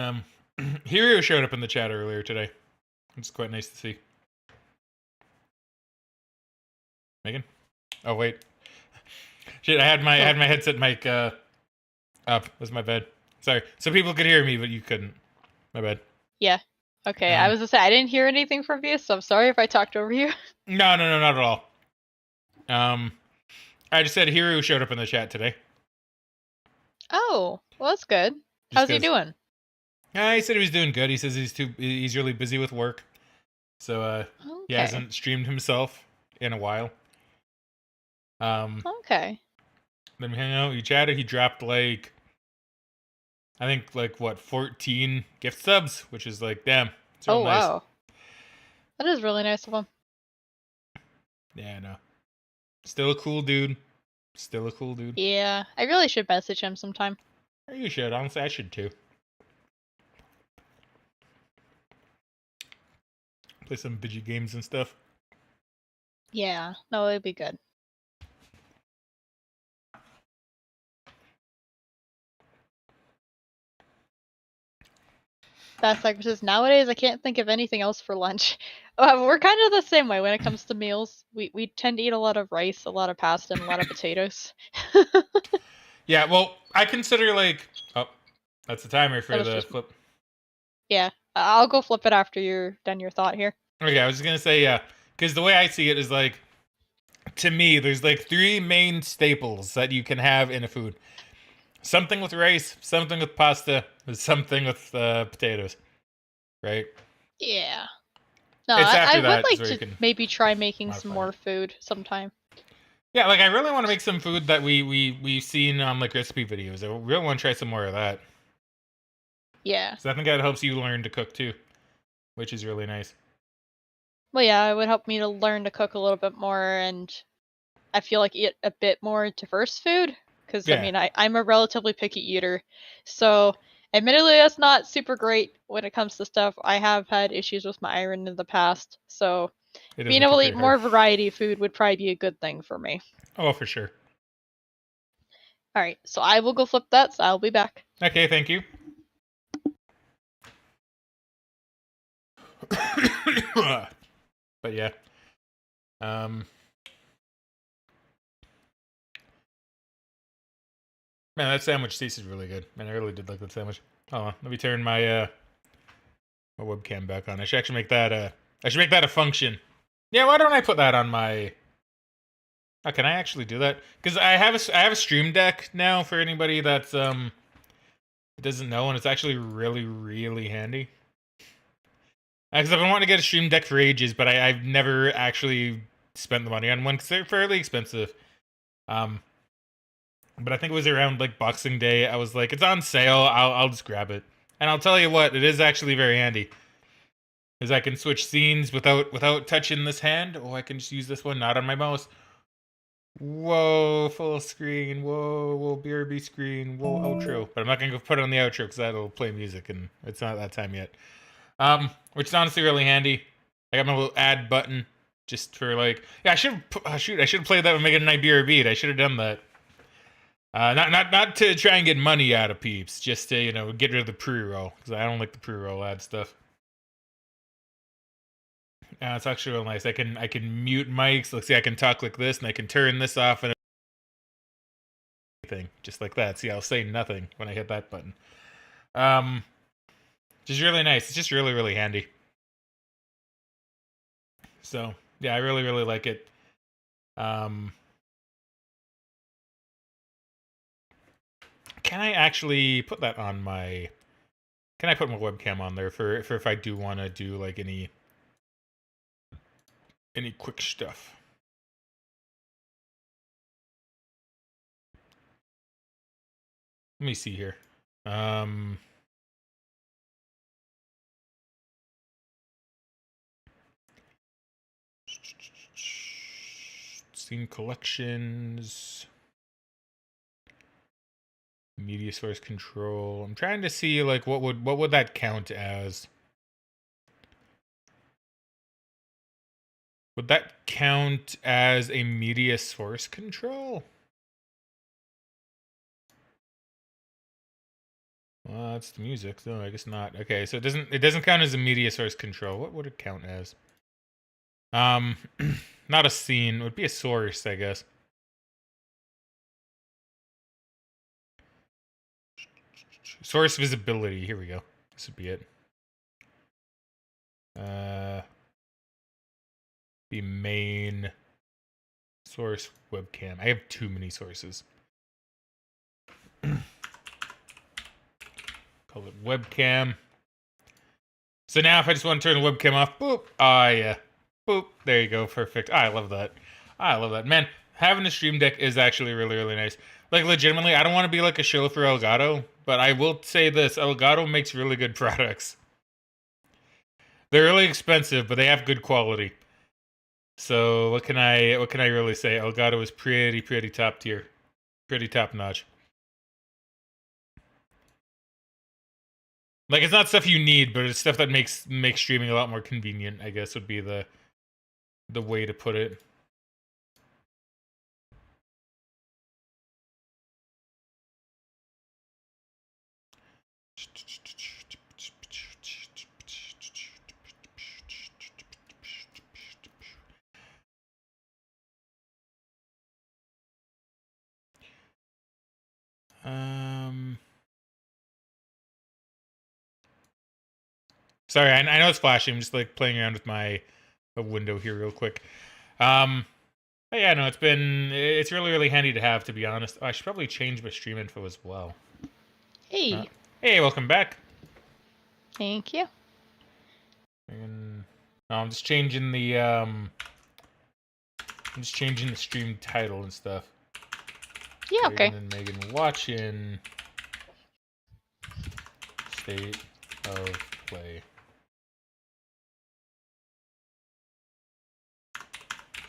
Speaker 1: Hero showed up in the chat earlier today. It's quite nice to see. Megan? Oh wait. Shit, I had my headset mic up. That's my bad. Sorry. So people could hear me, but you couldn't. My bad.
Speaker 2: Yeah. Okay, I was gonna say I didn't hear anything from you, so I'm sorry if I talked over you.
Speaker 1: No, not at all. I just said Hero showed up in the chat today.
Speaker 2: Oh, well that's good. How's he doing?
Speaker 1: He said he was doing good. He says he's really busy with work. So he hasn't streamed himself in a while.
Speaker 2: Okay.
Speaker 1: Then we hang out, he chatted, he dropped like I think like what 14 gift subs, which is like damn. It's real nice.
Speaker 2: Wow. That is really nice of him.
Speaker 1: Yeah, I know. Still a cool dude.
Speaker 2: Yeah, I really should message him sometime.
Speaker 1: You should. Honestly, I should too. Play some video games and stuff.
Speaker 2: Yeah, no, it'd be good. That's like says nowadays I can't think of anything else for lunch. We're kind of the same way when it comes to meals. We tend to eat a lot of rice, a lot of pasta, and a lot of potatoes.
Speaker 1: Yeah, well, I consider like that's the timer for the flip.
Speaker 2: Yeah, I'll go flip it after you're done your thought here.
Speaker 1: Okay, I was just gonna say yeah, because the way I see it is like, to me, there's like 3 main staples that you can have in a food. Something with rice, something with pasta, and something with potatoes. Right?
Speaker 2: Yeah. No, I would like to maybe try making some more
Speaker 1: it.
Speaker 2: food sometime.
Speaker 1: Yeah, like I really want to make some food that we've seen on like recipe videos. I really want to try some more of that.
Speaker 2: Yeah.
Speaker 1: So I think that helps you learn to cook too, which is really nice.
Speaker 2: Well, yeah, it would help me to learn to cook a little bit more, and I feel like eat a bit more diverse food. Because, I mean, I'm a relatively picky eater. So, admittedly, that's not super great when it comes to stuff. I have had issues with my iron in the past. So, being able to eat more variety of food would probably be a good thing for me.
Speaker 1: Oh, for sure.
Speaker 2: Alright, so I will go flip that, so I'll be back.
Speaker 1: Okay, thank you. But yeah. Man, that sandwich tasted really good. Man, I really did like that sandwich. Oh, let me turn my my webcam back on. I should actually make that a function. Yeah, why don't I put that on my... Oh, can I actually do that? Because I have a Stream Deck now for anybody that's doesn't know, and it's actually really handy. Because I've been wanting to get a Stream Deck for ages, but I've never actually spent the money on one because they're fairly expensive. But I think it was around like Boxing Day. I was like, it's on sale. I'll just grab it. And I'll tell you what, it is actually very handy. Because I can switch scenes without touching this hand. Oh, I can just use this one, not on my mouse. Whoa, full screen. Whoa, BRB screen. Whoa, outro. But I'm not gonna go put it on the outro because that'll play music, and it's not that time yet. Which is honestly really handy. I got my little add button just for like, yeah. I should have played that with Megan and I BRB'd. I should have done that. Not to try and get money out of peeps, just to get rid of the pre-roll because I don't like the pre-roll ad stuff. It's actually real nice. I can mute mics. Let's see, I can talk like this, and I can turn this off and everything just like that. See, I'll say nothing when I hit that button. Just really nice. It's just really handy. So Yeah, I really, really like it. Can I actually put that on my... Can I put my webcam on there for if I do want to do like any quick stuff? Let me see here. Scene collections, media source control. I'm trying to see like what would that count as? Would that count as a media source control? Well, that's the music. No, I guess not. Okay, so it doesn't count as a media source control. What would it count as? Not a scene. It would be a source, I guess. Source visibility. Here we go. This would be it. The main source webcam. I have too many sources. Call it webcam. So now if I just want to turn the webcam off, boop. Ah, yeah. Boop. There you go. Perfect. I love that. I love that. Man, having a stream deck is actually really, really nice. Like, legitimately, I don't want to be like a shill for Elgato, but I will say this. Elgato makes really good products. They're really expensive, but they have good quality. So what can I really say? Elgato is pretty top tier. Pretty top notch. Like, it's not stuff you need, but it's stuff that makes streaming a lot more convenient, I guess would be the way to put it. Sorry, I know it's flashing. I'm just like playing around with my window here real quick. But yeah, no, it's really, really handy to have, to be honest. Oh, I should probably change my stream info as well.
Speaker 2: Hey.
Speaker 1: Hey, welcome back.
Speaker 2: Thank you.
Speaker 1: No, I'm just changing the stream title and stuff.
Speaker 2: Yeah, okay.
Speaker 1: And Megan watching State of Play.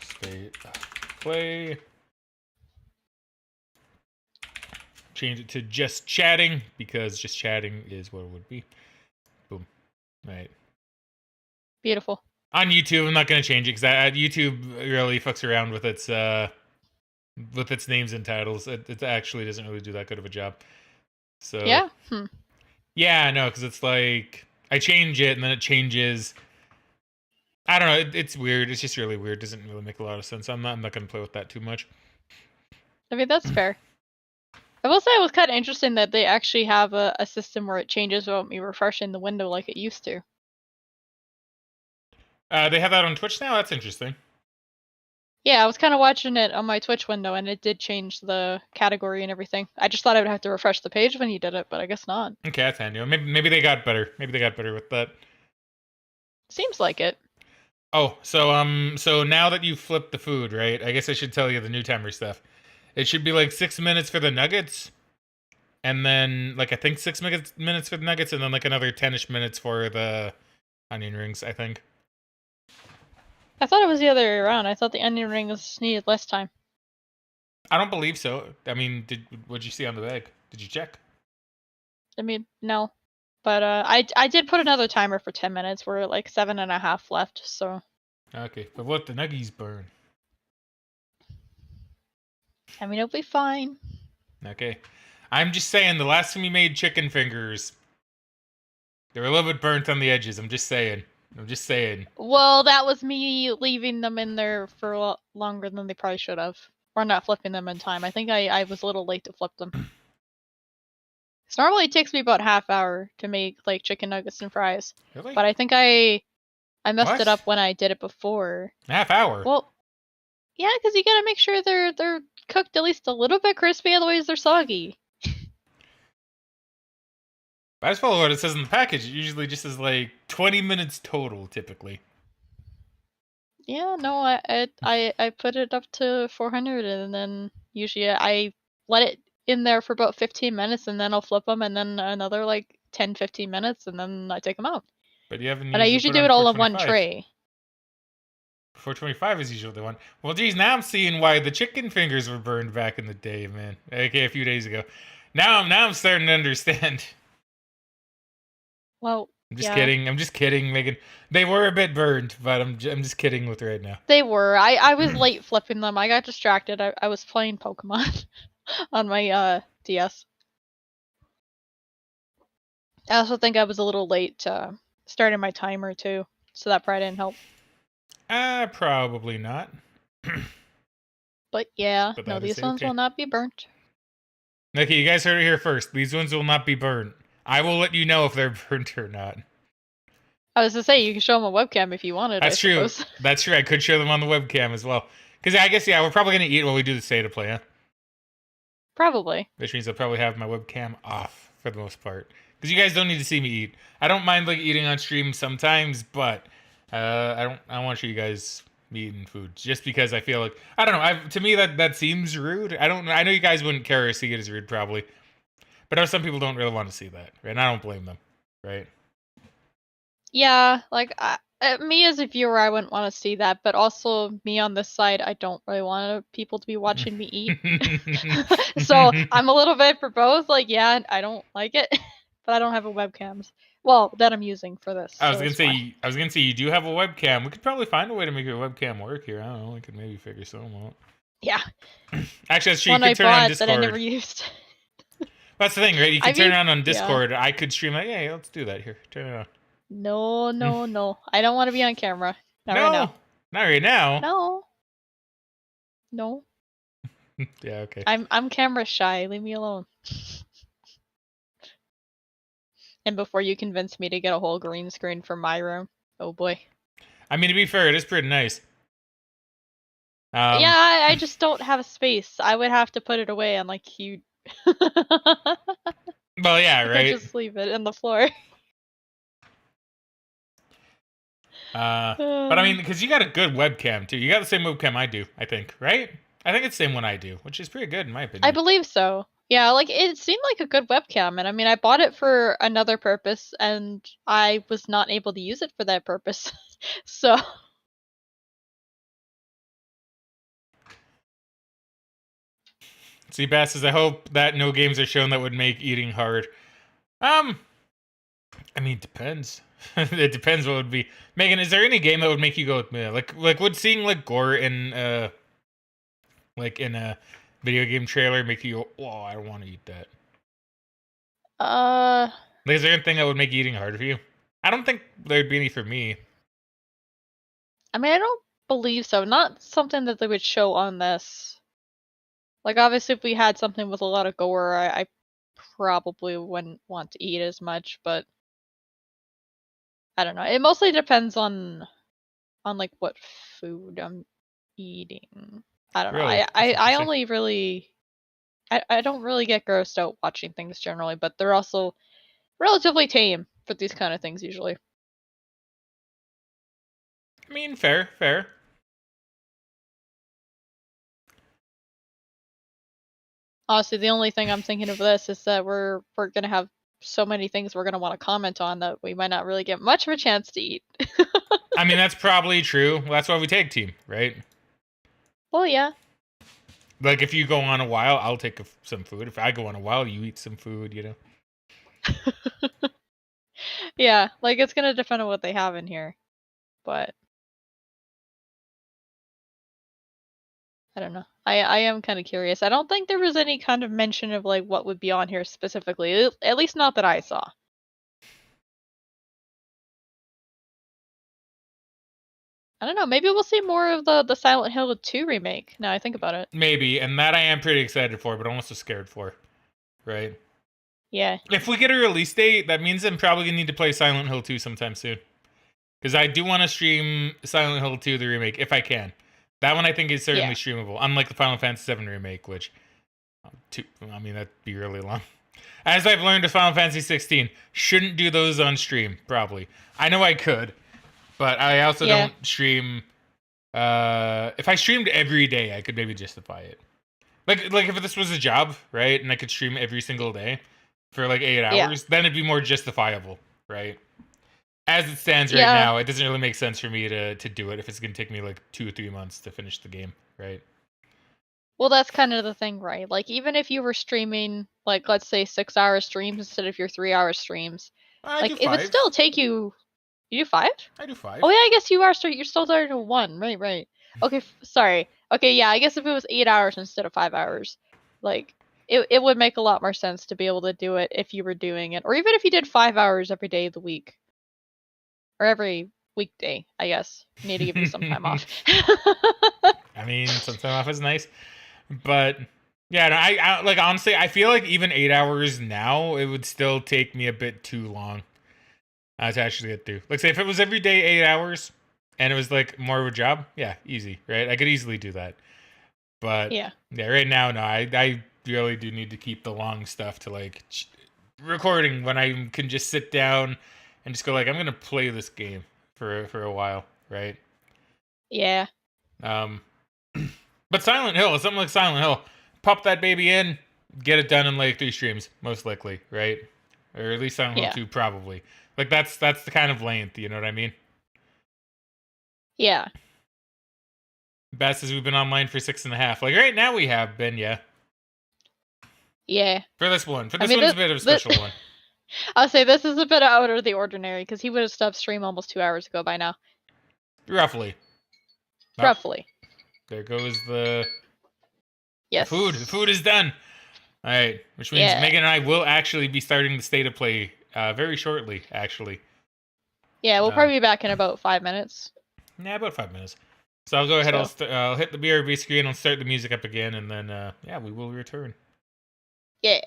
Speaker 1: State of Play. Change it to just chatting, because just chatting is what it would be. Boom. Right.
Speaker 2: Beautiful.
Speaker 1: On YouTube, I'm not going to change it because YouTube really fucks around with its names and titles. It actually doesn't really do that good of a job. So
Speaker 2: yeah,
Speaker 1: yeah, no, because it's like I change it and then it changes. I don't know. It's weird. It's just really weird. It doesn't really make a lot of sense. I'm not going to play with that too much.
Speaker 2: I mean, that's fair. I will say it was kind of interesting that they actually have a system where it changes without me refreshing the window like it used to.
Speaker 1: They have that on Twitch now? That's interesting.
Speaker 2: Yeah, I was kind of watching it on my Twitch window, and it did change the category and everything. I just thought I would have to refresh the page when he did it, but I guess not.
Speaker 1: Okay, that's handy. Maybe they got better. Maybe they got better with that.
Speaker 2: Seems like it.
Speaker 1: Oh, so now that you've flipped the food, right? I guess I should tell you the new timer stuff. It should be like 6 minutes for the nuggets, and then like I think 6 minutes for the nuggets, and then like another 10ish minutes for the onion rings, I think.
Speaker 2: I thought it was the other way around. I thought the onion rings needed less time.
Speaker 1: I don't believe so. I mean, what'd you see on the bag? Did you check?
Speaker 2: I mean, no. But I did put another timer for 10 minutes. We're at like 7.5 left, so.
Speaker 1: Okay, but let the nuggies burn.
Speaker 2: I mean, it'll be fine.
Speaker 1: Okay. I'm just saying, the last time we made chicken fingers, they were a little bit burnt on the edges. I'm just saying.
Speaker 2: Well, that was me leaving them in there for longer than they probably should have. Or not flipping them in time. I think I was a little late to flip them. So normally it takes me about half hour to make like chicken nuggets and fries.
Speaker 1: Really?
Speaker 2: But I think I I messed
Speaker 1: What?
Speaker 2: it up when I did it before.
Speaker 1: Half hour.
Speaker 2: Well, yeah, because you gotta make sure they're cooked at least a little bit crispy, otherwise they're soggy.
Speaker 1: I just follow what it says in the package. It usually just says like 20 minutes total, typically.
Speaker 2: Yeah, no, I put it up to 400, and then usually I let it in there for about 15 minutes, and then I'll flip them, and then another like 10-15 minutes, and then I take them out.
Speaker 1: But you haven't
Speaker 2: And I
Speaker 1: usually
Speaker 2: usually
Speaker 1: put
Speaker 2: do
Speaker 1: on
Speaker 2: it all in one
Speaker 1: 425.
Speaker 2: tray.
Speaker 1: 425 is usually the one. Well, geez, now I'm seeing why the chicken fingers were burned back in the day, man. Okay, a few days ago. Now I'm starting to understand.
Speaker 2: Well,
Speaker 1: I'm just
Speaker 2: yeah,
Speaker 1: kidding. I'm just kidding, Megan. They were a bit burned, but I'm just kidding with right now.
Speaker 2: they were. I was late flipping them. I got distracted. I was playing Pokemon on my DS. I also think I was a little late starting my timer too, so that probably didn't help.
Speaker 1: Probably not.
Speaker 2: But yeah,
Speaker 1: But
Speaker 2: no,
Speaker 1: that is
Speaker 2: these ones
Speaker 1: okay.
Speaker 2: will not be burnt.
Speaker 1: Okay, you guys heard it here first. These ones will not be burned. I will let you know if they're burnt or not.
Speaker 2: I was to say, you can show them a webcam if you wanted.
Speaker 1: That's
Speaker 2: I
Speaker 1: true.
Speaker 2: suppose.
Speaker 1: That's true. I could show them on the webcam as well. Because I guess, yeah, we're probably going to eat while we do the state of play, huh?
Speaker 2: Probably.
Speaker 1: Which means I'll probably have my webcam off for the most part. Because you guys don't need to see me eat. I don't mind like eating on stream sometimes, but I want to show you guys me eating food. Just because I feel like I don't know. To me that seems rude. I know you guys wouldn't care or see it as rude probably, but I know some people don't really want to see that, right? And I don't blame them, right?
Speaker 2: Yeah, like me as a viewer, I wouldn't want to see that, but also me on this side, I don't really want people to be watching me eat. So I'm a little bit for both. Like, yeah, I don't like it, but I don't have a webcam. Well, that I'm using for this.
Speaker 1: I was
Speaker 2: So
Speaker 1: gonna
Speaker 2: it's fine.
Speaker 1: say you do have a webcam. We could probably find a way to make your webcam work here. I don't know. We could maybe figure something out.
Speaker 2: Yeah,
Speaker 1: Actually, that's true. You
Speaker 2: one I
Speaker 1: could turn on
Speaker 2: bought that I never
Speaker 1: Discord.
Speaker 2: used.
Speaker 1: That's the thing, right? You can
Speaker 2: I
Speaker 1: turn
Speaker 2: mean,
Speaker 1: it on
Speaker 2: yeah.
Speaker 1: Discord. I could stream like, yeah, let's do that here. Turn it on.
Speaker 2: No, no, no. I don't want to be on camera. Not
Speaker 1: No,
Speaker 2: right now.
Speaker 1: not right now.
Speaker 2: No. No.
Speaker 1: Yeah, okay.
Speaker 2: I'm camera shy. Leave me alone. And before you convince me to get a whole green screen for my room, oh boy.
Speaker 1: I mean, to be fair, it is pretty nice.
Speaker 2: Yeah, I just don't have a space. I would have to put it away on like huge.
Speaker 1: Well, yeah, right.
Speaker 2: Just leave it in the floor.
Speaker 1: But I mean, because you got a good webcam too. You got the same webcam I do, I think, right? I think it's the same one I do, which is pretty good in my opinion.
Speaker 2: I believe so. Yeah, like it seemed like a good webcam, and I mean, I bought it for another purpose, and I was not able to use it for that purpose. So.
Speaker 1: Seabass says, I hope that no games are shown that would make eating hard. I mean, it depends. It depends what would be. Megan, is there any game that would make you go with me? Like would seeing like gore in like in a video game trailer make you go, oh, I don't want to eat that? Like, is there anything that would make eating hard for you? I don't think there'd be any for me.
Speaker 2: I mean, I don't believe so. Not something that they would show on this. Like, obviously, if we had something with a lot of gore, I probably wouldn't want to eat as much, but I don't know. It mostly depends on like what food I'm eating. I don't
Speaker 1: Really?
Speaker 2: know. I only really I don't really get grossed out watching things generally, but they're also relatively tame for these kind of things usually.
Speaker 1: I mean, fair.
Speaker 2: Honestly, the only thing I'm thinking of this is that we're gonna have so many things we're gonna want to comment on that we might not really get much of a chance to eat.
Speaker 1: I mean, that's probably true. Well, that's why we tag team, right?
Speaker 2: Well, yeah.
Speaker 1: Like, if you go on a while, I'll take some food. If I go on a while, you eat some food, you know?
Speaker 2: Yeah, like, it's gonna depend on what they have in here. But I don't know. I am kind of curious. I don't think there was any kind of mention of, like, what would be on here specifically. At least not that I saw. I don't know. Maybe we'll see more of the Silent Hill 2 remake, now I think about it.
Speaker 1: Maybe, and that I am pretty excited for, but I'm also scared for. Right?
Speaker 2: Yeah.
Speaker 1: If we get a release date, that means I'm probably going to need to play Silent Hill 2 sometime soon. Because I do want to stream Silent Hill 2, the remake, if I can. That one I think is certainly streamable, unlike the Final Fantasy VII remake, which, I mean, that'd be really long. As I've learned with Final Fantasy 16, shouldn't do those on stream, probably. I know I could, but I also don't stream. If I streamed every day, I could maybe justify it. Like if this was a job, right, and I could stream every single day for like 8 hours, then it'd be more justifiable, right? As it stands right now, it doesn't really make sense for me to do it if it's gonna take me like 2 or 3 months to finish the game, right?
Speaker 2: Well, that's kind of the thing, right? Like, even if you were streaming, like, let's say 6-hour streams instead of your 3-hour streams, like, it would still take you. You do 5?
Speaker 1: I do 5.
Speaker 2: Oh yeah, I guess you are. You're still starting to 1, right? Okay, sorry. Okay, yeah, I guess if it was 8 hours instead of 5 hours, like, it would make a lot more sense to be able to do it if you were doing it, or even if you did 5 hours every day of the week, or every weekday. I guess you need to give you some time off.
Speaker 1: I mean, some time off is nice. But yeah, no, I like honestly, I feel like even 8 hours now, it would still take me a bit too long to actually get through. Like, say if it was every day 8 hours, and it was like more of a job, yeah, easy, right? I could easily do that. But yeah, right now, no, I really do need to keep the long stuff to like recording when I can just sit down and just go like, I'm gonna play this game for a while, right?
Speaker 2: Yeah.
Speaker 1: But Silent Hill, something like Silent Hill, pop that baby in, get it done in like 3 streams, most likely, right? Or at least Silent Hill 2, probably. Like that's the kind of length, you know what I mean?
Speaker 2: Yeah.
Speaker 1: Best is we've been online for 6.5. Like right now we have been, yeah.
Speaker 2: Yeah.
Speaker 1: For this one, one's a bit of a special one.
Speaker 2: I'll say this is a bit out of the ordinary because he would have stopped stream almost 2 hours ago by now.
Speaker 1: Roughly.
Speaker 2: Roughly.
Speaker 1: There goes the
Speaker 2: yes.
Speaker 1: food. The food is done. All right, which means Megan and I will actually be starting the state of play very shortly, actually.
Speaker 2: Yeah, we'll probably be back in about 5 minutes.
Speaker 1: Yeah, about 5 minutes. So I'll go ahead. I'll hit the BRB screen. I'll start the music up again, and then yeah, we will return.
Speaker 2: Yeah.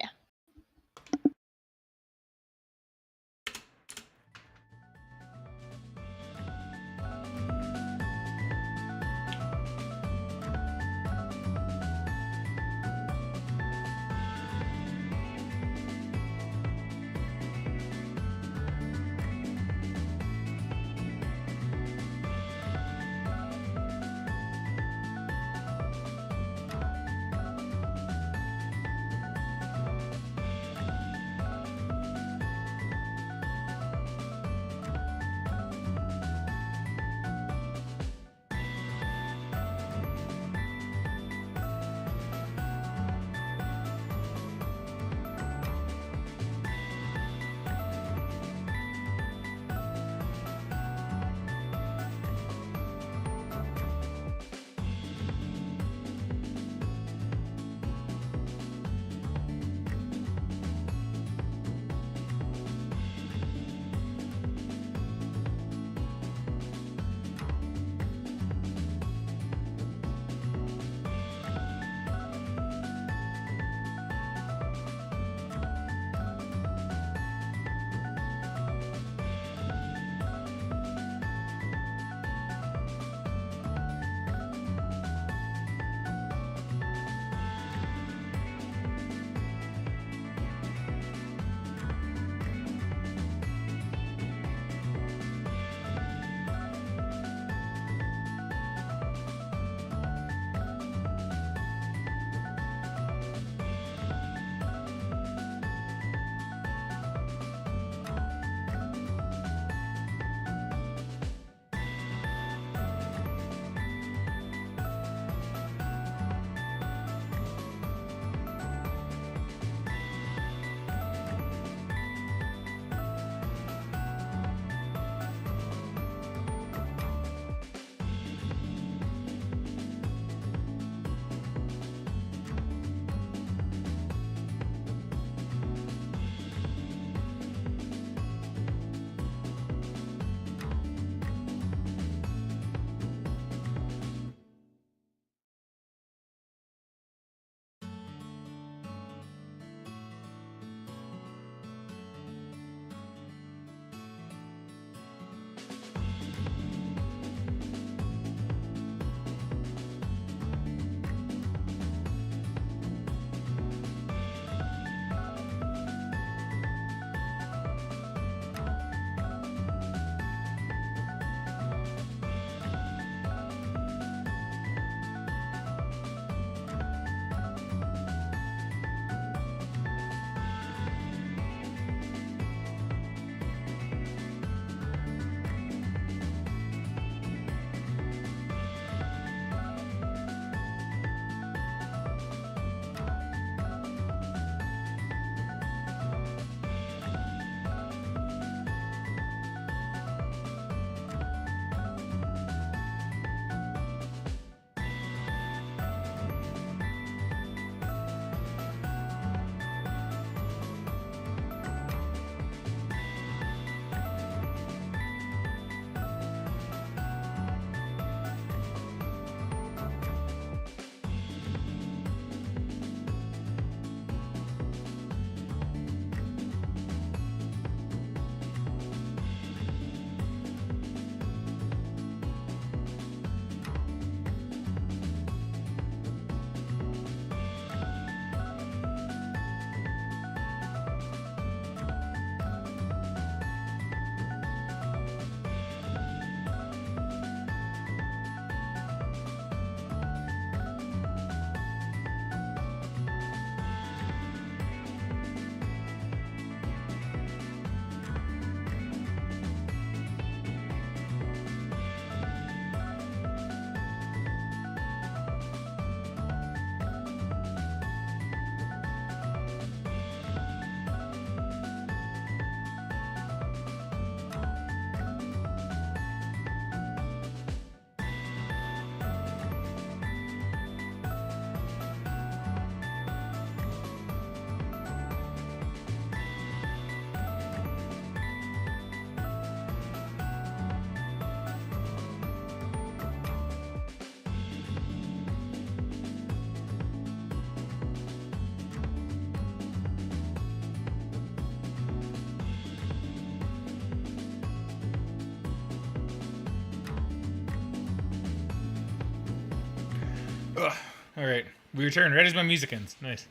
Speaker 1: Ugh. All right, we return right as my music ends. Nice.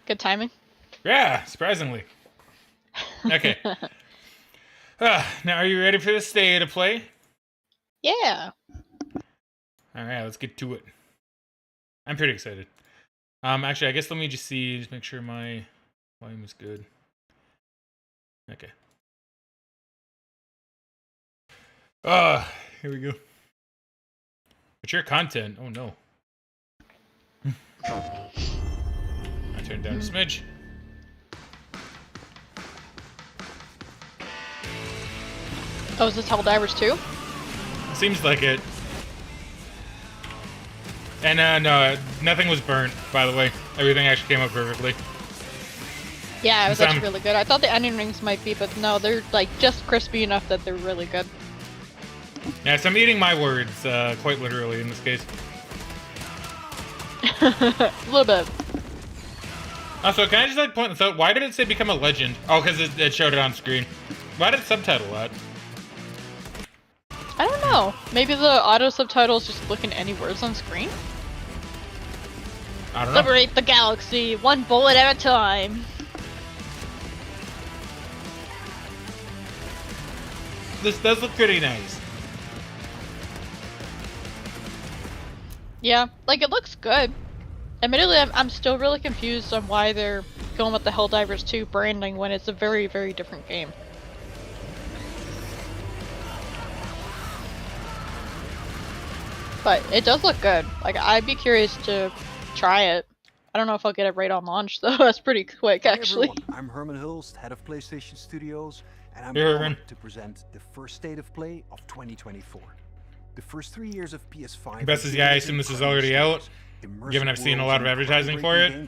Speaker 2: Good timing.
Speaker 1: Yeah, surprisingly. Okay. Now, are you ready for the state of play?
Speaker 2: Yeah.
Speaker 1: All right, let's get to it. I'm pretty excited. Actually, I guess let me just make sure my volume is good. Okay. Here we go. Mature content. Oh no. I turned down a smidge.
Speaker 2: Oh, is this Helldivers 2?
Speaker 1: Seems like it. And no, nothing was burnt, by the way. Everything actually came out perfectly.
Speaker 2: Yeah, it was actually really good. I thought the onion rings might be, but no, they're like just crispy enough that they're really good.
Speaker 1: Yeah, so I'm eating my words, quite literally in this case.
Speaker 2: A little bit.
Speaker 1: Also, can I just point this out? Why did it say become a legend? Oh, because it showed it on screen. Why did it subtitle that?
Speaker 2: I don't know. Maybe the auto subtitles just looking any words on screen?
Speaker 1: I don't know.
Speaker 2: Liberate the galaxy, one bullet at a time.
Speaker 1: This does look pretty nice.
Speaker 2: Yeah, like it looks good. Admittedly, I'm still really confused on why they're going with the Helldivers 2 branding when it's a very, very different game. But it does look good. Like, I'd be curious to try it. I don't know if I'll get it right on launch, though. That's pretty quick, actually.
Speaker 3: Hi everyone, I'm Herman Hulst, head of PlayStation Studios, and I'm
Speaker 1: Hey, Herman.
Speaker 3: honored to present the first state of play of 2024. The first 3 years of PS5.
Speaker 1: Best is, yeah, I assume this is already out, given I've seen a lot of advertising for it.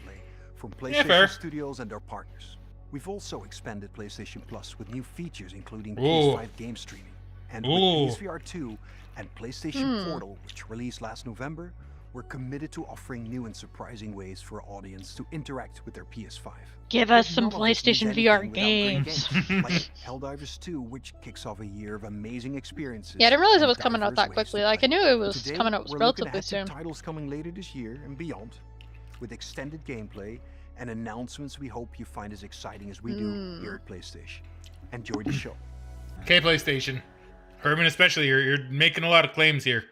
Speaker 3: From
Speaker 1: Yeah,
Speaker 3: PlayStation
Speaker 1: fair.
Speaker 3: Studios and their partners. We've also expanded PlayStation Plus with new features including
Speaker 1: Ooh.
Speaker 3: PS5 game streaming. And
Speaker 1: Ooh.
Speaker 3: with PSVR 2 and PlayStation Portal, which released last November, we're committed to offering new and surprising ways for our audience to interact with their PS5.
Speaker 2: Give us
Speaker 3: But
Speaker 2: some
Speaker 3: none of this means
Speaker 2: PlayStation
Speaker 3: anything
Speaker 2: VR
Speaker 3: without great
Speaker 2: games.
Speaker 3: like Helldivers 2, which kicks off a year of amazing experiences.
Speaker 2: Yeah, I didn't realize it
Speaker 3: and
Speaker 2: was coming out
Speaker 3: diverse
Speaker 2: that
Speaker 3: ways to
Speaker 2: quickly. Like, I
Speaker 3: play.
Speaker 2: knew it was
Speaker 3: Today,
Speaker 2: coming out
Speaker 3: we're looking
Speaker 2: relatively
Speaker 3: ahead to
Speaker 2: soon.
Speaker 3: titles coming later this year and beyond, with extended gameplay and announcements we hope you find as exciting as we do here at PlayStation. Enjoy the show.
Speaker 1: Okay, PlayStation. Herman especially, you're making a lot of claims here.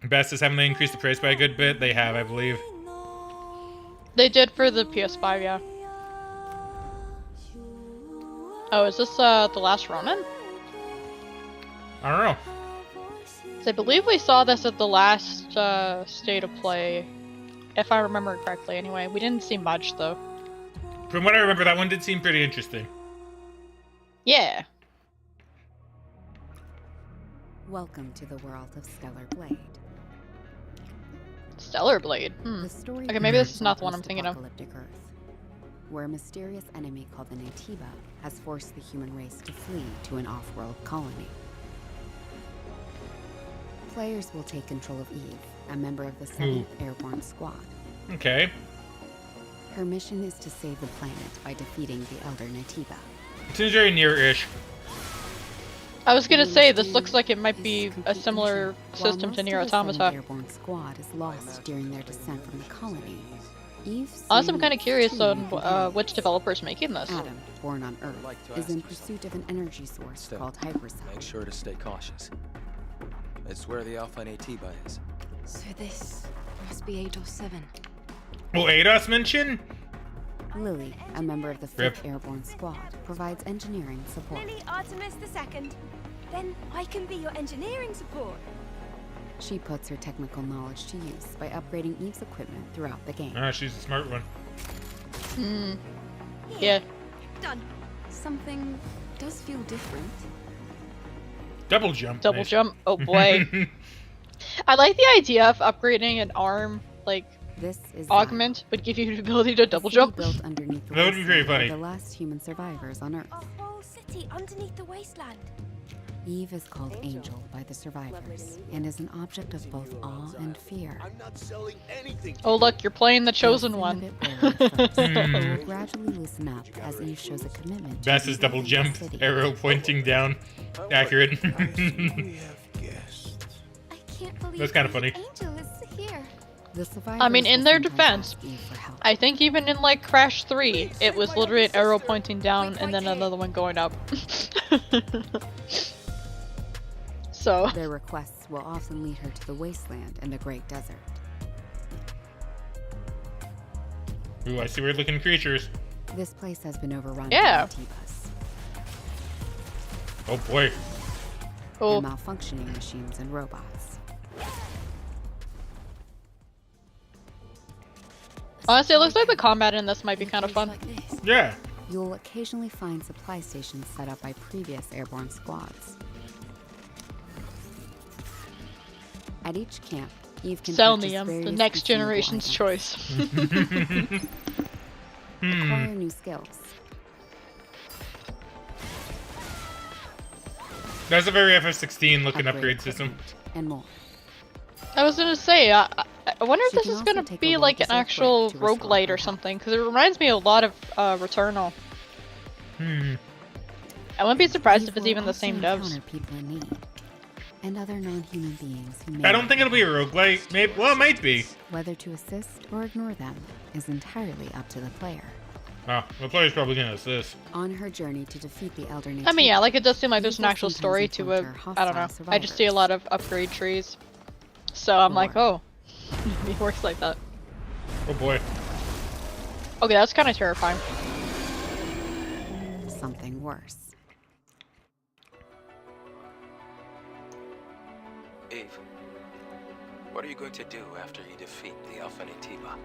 Speaker 1: Best is having they increased the price by a good bit. They have, I believe.
Speaker 2: They did for the PS5, yeah. Oh, is this The Last Ronin?
Speaker 1: I don't know.
Speaker 2: So I believe we saw this at the last state of play, if I remember correctly anyway. We didn't see much, though.
Speaker 1: From what I remember, that one did seem pretty interesting.
Speaker 2: Yeah.
Speaker 4: Welcome to the world of Stellar Blade.
Speaker 2: Stellar Blade.
Speaker 4: The story
Speaker 2: Okay, maybe this is
Speaker 4: begins
Speaker 2: not
Speaker 4: on
Speaker 2: the one I'm thinking of.
Speaker 4: post-apocalyptic Earth, where a mysterious enemy called the Natiba has forced the human race to flee to an off-world colony. Players will take control of Eve, a member of the 7th Airborne Squad.
Speaker 1: Okay.
Speaker 4: Her mission is to save the planet by defeating the Elder Natiba.
Speaker 1: Seems very near-ish.
Speaker 2: I was gonna say, this looks like it might be a similar system to Nier
Speaker 4: The
Speaker 2: Automata.
Speaker 4: Airborne Squad is lost during their descent from the colony. Eve,
Speaker 2: Honestly, I'm kind of
Speaker 4: sees
Speaker 2: curious
Speaker 4: two
Speaker 2: on
Speaker 4: new companions.
Speaker 2: which developer's making this.
Speaker 4: Adam, born on Earth, is in pursuit of an energy source
Speaker 5: Still,
Speaker 4: called hypercell.
Speaker 5: Make sure to stay cautious. It's where the Alpha Natiba is.
Speaker 6: So this must be 8 or 7.
Speaker 1: Oh, ADOS mention?
Speaker 4: Lily, a member of the 5th
Speaker 1: Rip.
Speaker 4: Airborne Squad, provides engineering support.
Speaker 7: Lily Artemis II. Then I can be your engineering support.
Speaker 4: She puts her technical knowledge to use by upgrading Eve's equipment throughout the game.
Speaker 1: Ah, she's a smart one.
Speaker 2: Yeah.
Speaker 7: Done.
Speaker 6: Something does feel different.
Speaker 1: Double jump.
Speaker 2: Double
Speaker 1: Nice.
Speaker 2: jump. Oh boy. I like the idea of upgrading an arm, like,
Speaker 4: This is
Speaker 2: augment would give you the ability to double
Speaker 4: Zion, a
Speaker 2: jump.
Speaker 4: city built underneath the
Speaker 1: That would be pretty
Speaker 4: wasteland by
Speaker 1: funny.
Speaker 4: the last human survivors on Earth.
Speaker 7: A whole city underneath the wasteland.
Speaker 4: Eve is called Angel by the survivors and is an object of both awe and fear.
Speaker 2: Oh look, you're playing the chosen
Speaker 4: Seem a
Speaker 2: one.
Speaker 4: bit wary at first, but will gradually loosen up as Eve shows a commitment to
Speaker 1: Best is double
Speaker 4: rebuilding the
Speaker 1: jump,
Speaker 4: city.
Speaker 1: arrow pointing down. Accurate.
Speaker 7: I
Speaker 6: can't believe
Speaker 1: That's kind of funny.
Speaker 6: Angel is here.
Speaker 4: The survivors
Speaker 2: I mean, in
Speaker 4: will
Speaker 2: their
Speaker 4: sometimes
Speaker 2: defense,
Speaker 4: ask you for help.
Speaker 2: I think even in like Crash 3, it was literally an arrow pointing down and then another one going up. So.
Speaker 4: Their requests will often lead her to the wasteland and the Great Desert.
Speaker 1: Ooh, I see weird looking creatures.
Speaker 4: This place has been overrun
Speaker 2: Yeah.
Speaker 4: by Antibas.
Speaker 1: Oh boy.
Speaker 2: Cool.
Speaker 4: And malfunctioning machines and robots.
Speaker 2: Honestly, it looks like the combat in this might be kind of fun.
Speaker 1: Yeah.
Speaker 4: You'll occasionally find supply stations set up by previous airborne squads. At each camp, Eve can purchase
Speaker 2: Selnium, the
Speaker 4: various
Speaker 2: next
Speaker 4: consumable
Speaker 2: generation's
Speaker 4: items,
Speaker 2: choice.
Speaker 4: acquire new skills.
Speaker 1: That's a very FF16 looking upgrade
Speaker 4: equipment,
Speaker 1: system.
Speaker 4: and more.
Speaker 2: I was gonna say, I wonder if
Speaker 4: She
Speaker 2: this
Speaker 4: can
Speaker 2: is
Speaker 4: also
Speaker 2: gonna
Speaker 4: take a
Speaker 2: be like an
Speaker 4: well-deserved
Speaker 2: actual
Speaker 4: break to restore
Speaker 2: roguelite
Speaker 4: her
Speaker 2: or
Speaker 4: health.
Speaker 2: something, because it reminds me a lot of Returnal. I wouldn't be surprised
Speaker 4: Eve
Speaker 2: if it's
Speaker 4: will
Speaker 2: even the
Speaker 4: also
Speaker 2: same devs.
Speaker 4: encounter people in need, and other non-human beings who may
Speaker 1: I don't think it'll be a roguelite. Maybe, well, it might be.
Speaker 4: Whether to assist or ignore them is entirely up to the player.
Speaker 1: Oh, the player's probably gonna assist.
Speaker 4: On her journey to defeat the Elder
Speaker 2: I mean, yeah, like it does seem like
Speaker 4: Eve
Speaker 2: there's an
Speaker 4: will
Speaker 2: actual
Speaker 4: sometimes
Speaker 2: story to it.
Speaker 4: encounter
Speaker 2: I don't know.
Speaker 4: hostile
Speaker 2: I just see a lot of upgrade trees. So I'm like,
Speaker 4: Or-
Speaker 2: oh, it works like that.
Speaker 1: Oh boy.
Speaker 2: Okay, that's kind of terrifying.
Speaker 4: something worse.
Speaker 5: Eve, what are you going to do after you defeat the Alpha Natiba?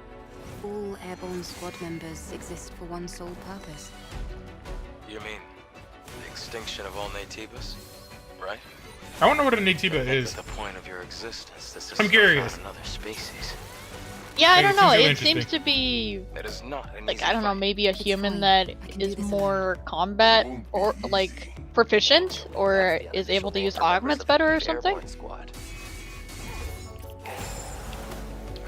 Speaker 6: All airborne squad members exist for one sole purpose.
Speaker 5: You mean the extinction of all Natibas, right?
Speaker 1: I wonder what a Natiba is.
Speaker 5: The point of your existence is to
Speaker 1: I'm
Speaker 5: snuff
Speaker 1: curious.
Speaker 5: out another species.
Speaker 2: Yeah, I
Speaker 1: Like,
Speaker 2: don't
Speaker 1: it
Speaker 2: know.
Speaker 1: seems really
Speaker 2: It seems
Speaker 1: interesting.
Speaker 2: to be
Speaker 5: It is not an
Speaker 2: like
Speaker 5: easy
Speaker 2: I don't know,
Speaker 5: fight.
Speaker 2: maybe a
Speaker 4: It's
Speaker 2: human
Speaker 4: fine.
Speaker 2: that
Speaker 4: I can
Speaker 2: is
Speaker 4: do this
Speaker 2: more combat or like proficient or is able to use augments better or something.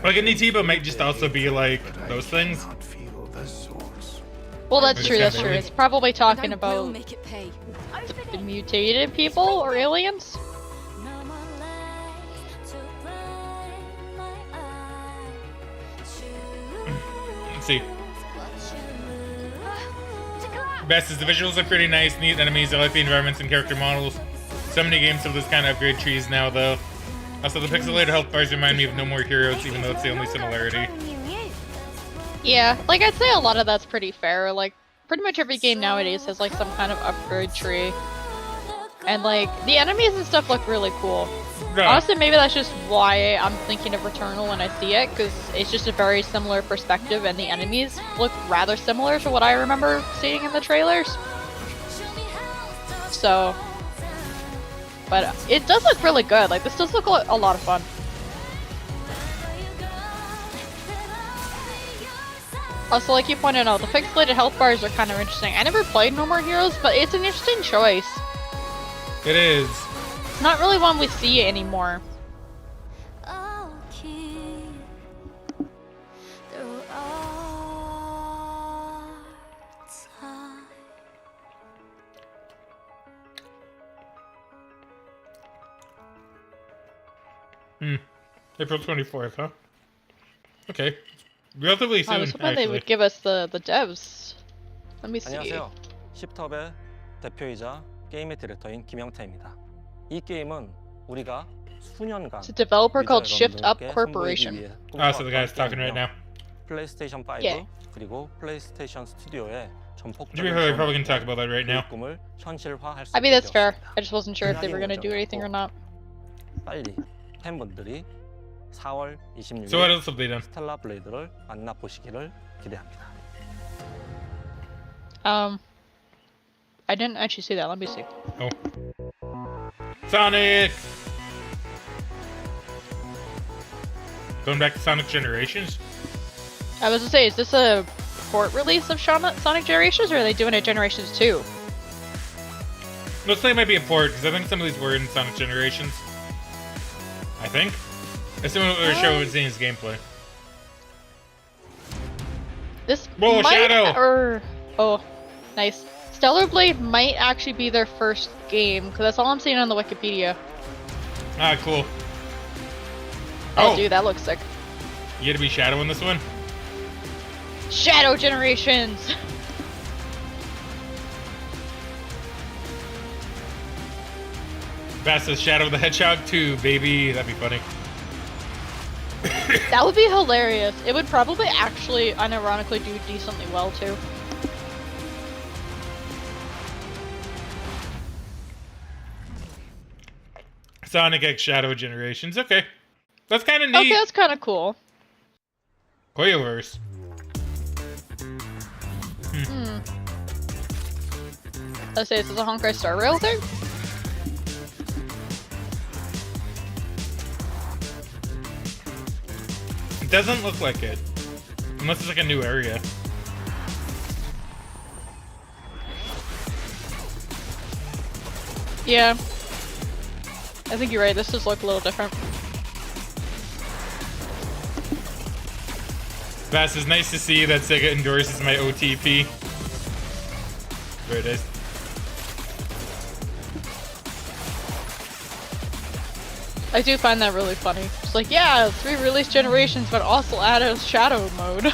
Speaker 1: Like a Natiba might just also be like those things.
Speaker 2: Well, that's
Speaker 1: Or
Speaker 2: true. That's true.
Speaker 1: something.
Speaker 2: It's probably talking
Speaker 6: And I will
Speaker 2: about
Speaker 6: make it pay.
Speaker 2: the mutated people or aliens.
Speaker 1: Let's see. Best is the visuals are pretty nice, neat enemies. I like the environments and character models. So many games have this kind of upgrade trees now, though. Also, the pixelated health bars remind me of No More Heroes, even though it's the only similarity.
Speaker 2: Yeah, like I'd say a lot of that's pretty fair. Like pretty much every game nowadays has like some kind of upgrade tree. And like the enemies and stuff look really cool.
Speaker 1: Yeah.
Speaker 2: Honestly, maybe that's just why I'm thinking of Returnal when I see it, because it's just a very similar perspective and the enemies look rather similar to what I remember seeing in the trailers. So, but it does look really good. Like this does look a lot of fun. Also, like you pointed out, the pixelated health bars are kind of interesting. I never played No More Heroes, but it's an interesting choice.
Speaker 1: It is.
Speaker 2: It's not really one we see anymore.
Speaker 1: April 24th, huh? Okay. Relatively soon,
Speaker 2: I was hoping they
Speaker 1: actually.
Speaker 2: would give us the devs. Let me see.
Speaker 8: 안녕하세요. 십텁의 대표이자 게임의 디렉터인 김영태입니다. 이 게임은 우리가 수년간
Speaker 2: It's a developer called Shift Up
Speaker 8: 여러분들께
Speaker 2: Corporation.
Speaker 8: 선보이기 위해
Speaker 1: Oh, so the guy's talking right now.
Speaker 8: 플레이스테이션 5
Speaker 2: Yeah.
Speaker 8: 그리고 플레이스테이션 스튜디오의
Speaker 1: To be
Speaker 8: 전폭적인
Speaker 1: fair, they're probably gonna talk about that right now.
Speaker 8: 꿈을 현실화할 수
Speaker 2: I mean, that's fair.
Speaker 8: 되었습니다.
Speaker 2: I just wasn't sure if they were gonna do anything or not.
Speaker 8: 빨리 팬분들이 4월 26일
Speaker 1: So what else have they done?
Speaker 8: 스텔라 블레이드를 만나보시기를 기대합니다.
Speaker 2: I didn't actually see that. Let me see.
Speaker 1: Oh. Sonic! Going back to Sonic Generations?
Speaker 2: I was gonna say, is this a port release of Sonic Generations, or are they doing it Generations 2?
Speaker 1: Looks like it might be a port, because I think some of these were in Sonic Generations. I think. Assuming what we were showing seeing his gameplay.
Speaker 2: This
Speaker 1: Whoa,
Speaker 2: might,
Speaker 1: Shadow!
Speaker 2: or oh, nice. Stellar Blade might actually be their first game, because that's all I'm seeing on the Wikipedia.
Speaker 1: Ah, cool.
Speaker 2: Oh, dude, that looks sick.
Speaker 1: You get to be Shadow in this one?
Speaker 2: Shadow Generations!
Speaker 1: Best is Shadow the Hedgehog 2, baby. That'd be funny.
Speaker 2: That would be hilarious. It would probably actually, unironically, do decently well, too.
Speaker 1: Sonic X Shadow Generations. Okay. That's kind of neat.
Speaker 2: Okay, that's kind of cool.
Speaker 1: Koyoverse.
Speaker 2: Let's say this is a Honkai Star Rail thing?
Speaker 1: It doesn't look like it. Unless it's like a new area.
Speaker 2: Yeah. I think you're right, this does look a little different.
Speaker 1: Bass, is nice to see that Sega endorses my OTP. There it is.
Speaker 2: I do find that really funny. It's like, yeah, 3 release generations, but also add a shadow mode.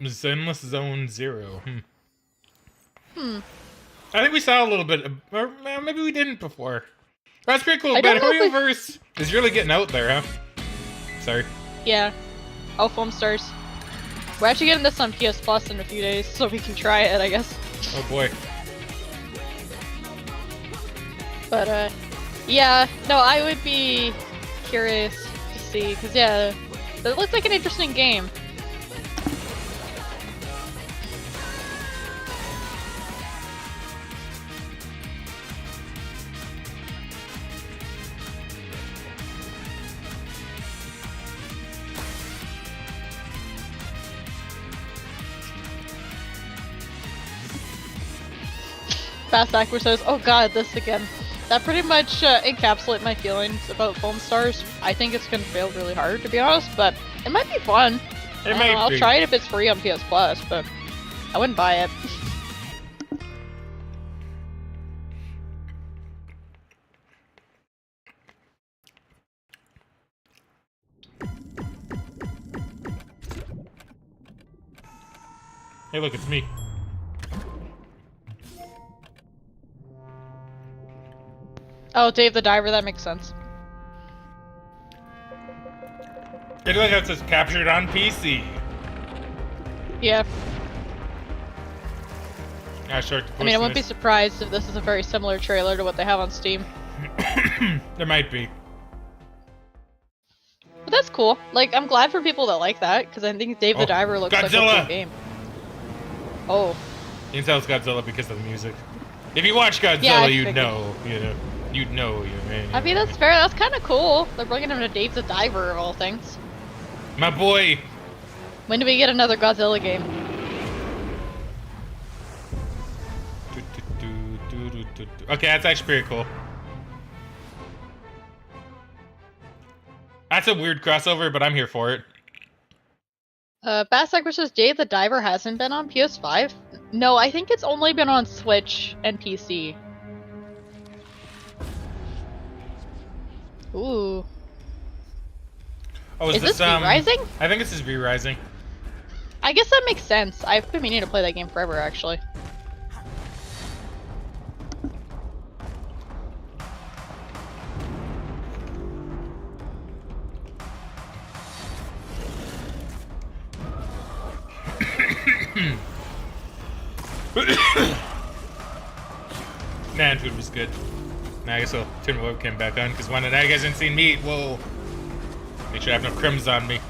Speaker 1: Zenless Zone 0. I think we saw a little bit, or maybe we didn't before. That's pretty cool, but Hoyoverse is really getting out there, huh? Sorry.
Speaker 2: Yeah. Oh, Foam Stars. We're actually getting this on PS Plus in a few days, so we can try it, I guess.
Speaker 1: Oh boy.
Speaker 2: But, yeah, no, I would be curious to see, because, yeah, it looks like an interesting game. Fast Aqua says, oh god, this again. That pretty much encapsulates my feelings about Foam Stars. I think it's gonna fail really hard, to be honest, but it might be fun. I'll try it if it's free on PS Plus, but I wouldn't buy it.
Speaker 1: Hey, look, it's me.
Speaker 2: Oh, Dave the Diver, that makes sense.
Speaker 1: It looks like it's captured on PC.
Speaker 2: Yeah.
Speaker 1: Short
Speaker 2: I mean, I wouldn't be surprised if this is a very similar trailer to what they have on Steam.
Speaker 1: There might be.
Speaker 2: But that's cool. Like, I'm glad for people that like that, because I think Dave the Diver looks like a cool game. Oh.
Speaker 1: You can tell it's Godzilla because of the music. If you watch Godzilla, you'd know, You'd know, man.
Speaker 2: I mean, that's fair. That's kind of cool. They're bringing him to Dave the Diver, of all things.
Speaker 1: My boy.
Speaker 2: When do we get another Godzilla game?
Speaker 1: Okay, that's actually pretty cool. That's a weird crossover, but I'm here for it.
Speaker 2: Basak says Dave the Diver hasn't been on PS5? No, I think it's only been on Switch and PC. Ooh.
Speaker 1: Oh,
Speaker 2: is this V-Rising?
Speaker 1: I think this is V-Rising.
Speaker 2: I guess that makes sense. I've been meaning to play that game forever, actually.
Speaker 1: Man, food was good. Now I guess I'll turn my webcam back on, because one of that guys hasn't seen me eat. Whoa. Make sure I have no crumbs on me.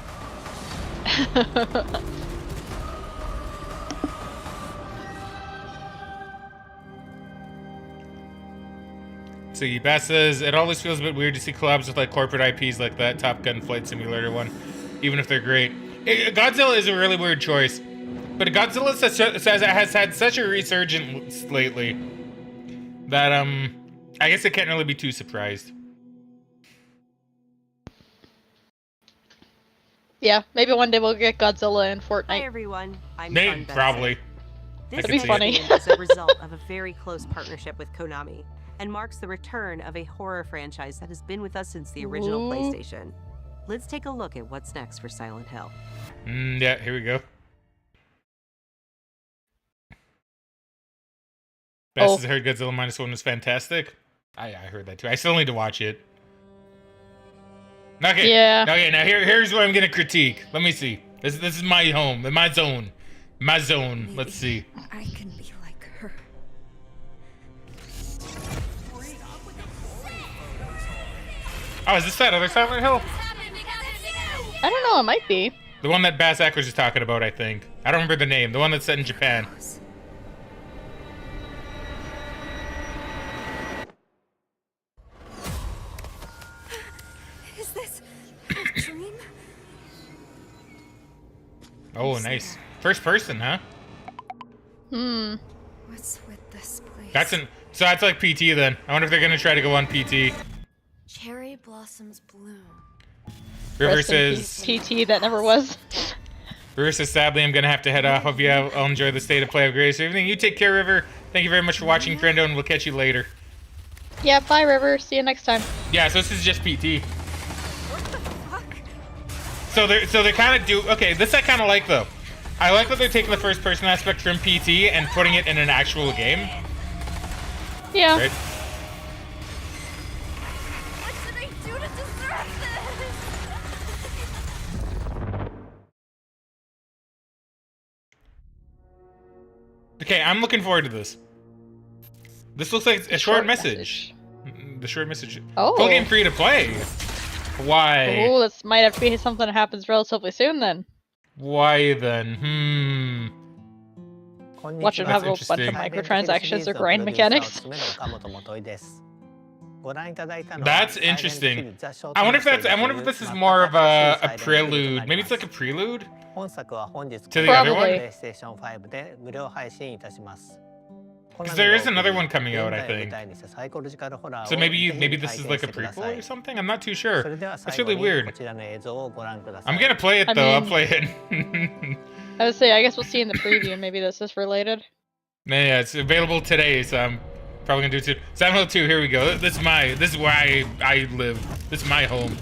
Speaker 1: See, Bass says, it always feels a bit weird to see collabs with like corporate IPs like that Top Gun Flight Simulator one, even if they're great. Godzilla is a really weird choice, but Godzilla has had such a resurgence lately that I guess I can't really be too surprised.
Speaker 2: Yeah, maybe one day we'll get Godzilla in Fortnite.
Speaker 9: Hi everyone, I'm
Speaker 1: Probably.
Speaker 9: This
Speaker 2: That'd be funny.
Speaker 9: is a result of a very close partnership with Konami. and marks the return of a horror franchise that has been with us since the original PlayStation. Let's take a look at what's next for Silent Hill.
Speaker 1: Yeah, here we go. Best as I heard Godzilla -1 was fantastic. I heard that too. I still need to watch it. Okay.
Speaker 2: Yeah.
Speaker 1: Okay, now here's what I'm gonna critique. Let me see. This is my home, my zone. My zone.
Speaker 6: Maybe
Speaker 1: Let's see.
Speaker 6: I can be like her.
Speaker 1: Oh, is this that other Silent Hill?
Speaker 2: I don't know, it might be.
Speaker 1: The one that Bass Ackers is talking about, I think. I don't remember the name. The one that's set in Japan.
Speaker 6: Is this a dream?
Speaker 1: Oh, nice. First person, huh?
Speaker 6: What's with this place?
Speaker 1: So that's like PT then. I wonder if they're gonna try to go on PT.
Speaker 6: Cherry blossoms bloom.
Speaker 1: River
Speaker 2: Rest in
Speaker 1: says,
Speaker 2: peace, PT that never was.
Speaker 1: River says, sadly, I'm gonna have to head off. Hope you I'll enjoy the state of play of grace evening. You take care, River. Thank you very much for watching, friendo, and we'll catch you later.
Speaker 2: Yeah, bye, River. See you next time.
Speaker 1: Yeah, so this is just PT.
Speaker 6: What the fuck?
Speaker 1: So they're kind of okay. This I kind of like though. I like that they're taking the first person aspect from PT and putting it in an actual game.
Speaker 2: Yeah.
Speaker 1: Right?
Speaker 6: What did I do to deserve this?
Speaker 1: Okay, I'm looking forward to this. This looks like a short message. The short message.
Speaker 2: Oh.
Speaker 1: Full game free to play. Why?
Speaker 2: Oh, this might have to be something that happens relatively soon then.
Speaker 1: Why then?
Speaker 2: Watch it have a bunch of
Speaker 1: interesting.
Speaker 2: microtransactions or grind mechanics.
Speaker 1: That's interesting. I wonder if this is more of a prelude. Maybe it's like a prelude to the other one. Because there is another one coming out, I think. So maybe this is like a prequel or something? I'm not too sure. That's really weird. I'm gonna play it though. I'll play it.
Speaker 2: I would say, I guess we'll see in the preview. Maybe this is related.
Speaker 1: Yeah, it's available today, so I'm probably gonna do it too. Silent Hill 2, here we go. This is where I live. This is my home.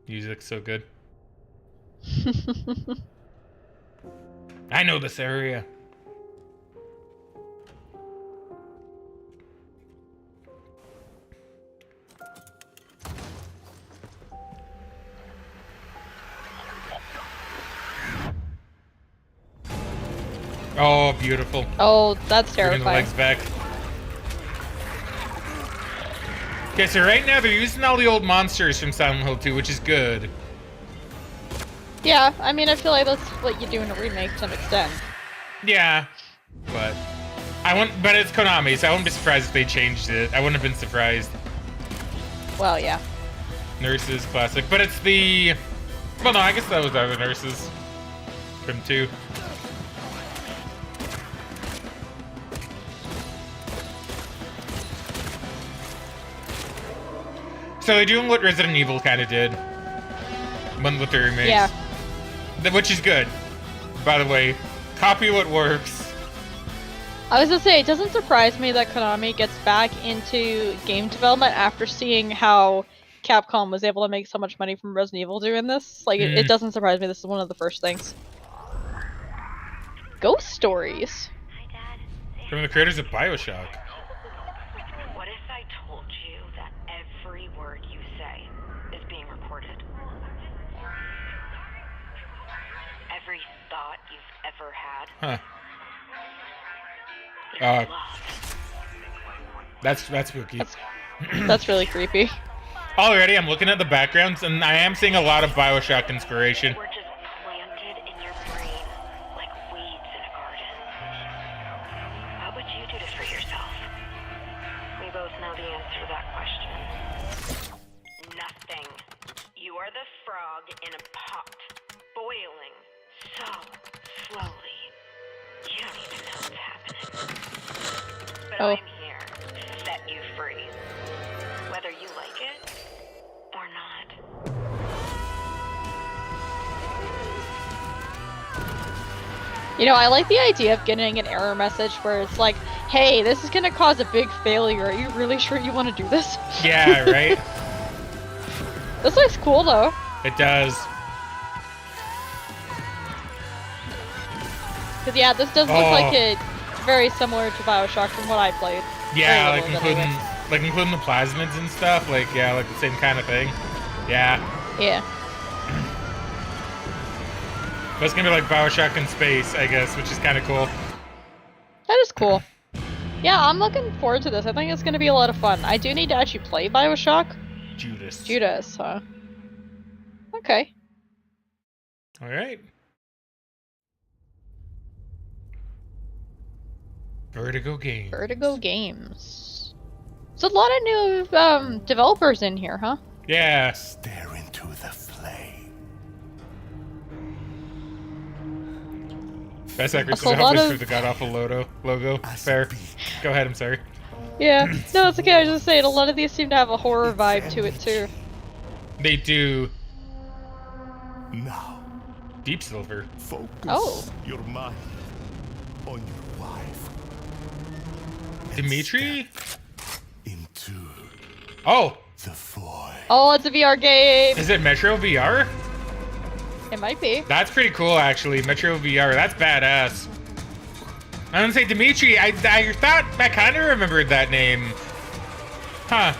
Speaker 1: Music's so good. I know this area. Oh, beautiful.
Speaker 2: Oh, that's
Speaker 1: Bringing
Speaker 2: terrifying.
Speaker 1: the legs back. Okay, so right now they're using all the old monsters from Silent Hill 2, which is good.
Speaker 2: Yeah, I mean, I feel like that's what you do in a remake to some extent.
Speaker 1: Yeah, but but it's Konami, so I wouldn't be surprised if they changed it. I wouldn't have been surprised.
Speaker 2: Well, yeah.
Speaker 1: Nurses, classic, but it's the. Well, no, I guess that was other nurses from 2. So they're doing what Resident Evil kind of did with the remakes.
Speaker 2: Yeah.
Speaker 1: Which is good. By the way, copy what works.
Speaker 2: I was gonna say, it doesn't surprise me that Konami gets back into game development after seeing how Capcom was able to make so much money from Resident Evil doing this. Like, it doesn't surprise me. This is one of the first things. Ghost stories.
Speaker 1: From the creators of BioShock.
Speaker 10: What if I told you that every word you say is being recorded? Every thought you've ever had.
Speaker 1: Huh. That's spooky.
Speaker 2: That's really creepy.
Speaker 1: Already, I'm looking at the backgrounds, and I am seeing a lot of BioShock inspiration.
Speaker 10: We're just planted in your brain like weeds in a garden. What would you do to free yourself? We both know the answer to that question. Nothing. You are the frog in a pot, boiling so slowly. You don't even know what's happening. But I'm here to set you free. Whether you like it or not.
Speaker 2: You know, I like the idea of getting an error message where it's like, hey, this is gonna cause a big failure. Are you really sure you want to do this?
Speaker 1: Yeah, right?
Speaker 2: This looks cool, though.
Speaker 1: It does.
Speaker 2: Because, yeah, this does look like it's very similar to Bioshock from what I played.
Speaker 1: Yeah, like including the plasmids and stuff. Like, yeah, like the same kind of thing. Yeah.
Speaker 2: Yeah.
Speaker 1: That's gonna be like Bioshock in space, I guess, which is kind of cool.
Speaker 2: That is cool. Yeah, I'm looking forward to this. I think it's gonna be a lot of fun. I do need to actually play Bioshock. Judas, huh? Okay.
Speaker 1: Alright. Vertigo Games.
Speaker 2: Vertigo Games. There's a lot of new developers in here, huh?
Speaker 1: Yeah.
Speaker 11: Stare into the flame.
Speaker 1: Best actress is halfway through the god-awful logo. Fair. Go ahead, I'm sorry.
Speaker 2: Yeah. No, it's okay. I was just saying, a lot of these seem to have a horror vibe to it, too.
Speaker 1: They do.
Speaker 11: Now.
Speaker 1: Deep Silver.
Speaker 11: Focus your mind on your wife.
Speaker 1: Dimitri?
Speaker 11: Into
Speaker 1: the
Speaker 11: void.
Speaker 2: Oh, it's a VR game!
Speaker 1: Is it Metro VR?
Speaker 2: It might be.
Speaker 1: That's pretty cool, actually. Metro VR. That's badass. I was gonna say Dimitri. I thought I kind of remembered that name. Huh.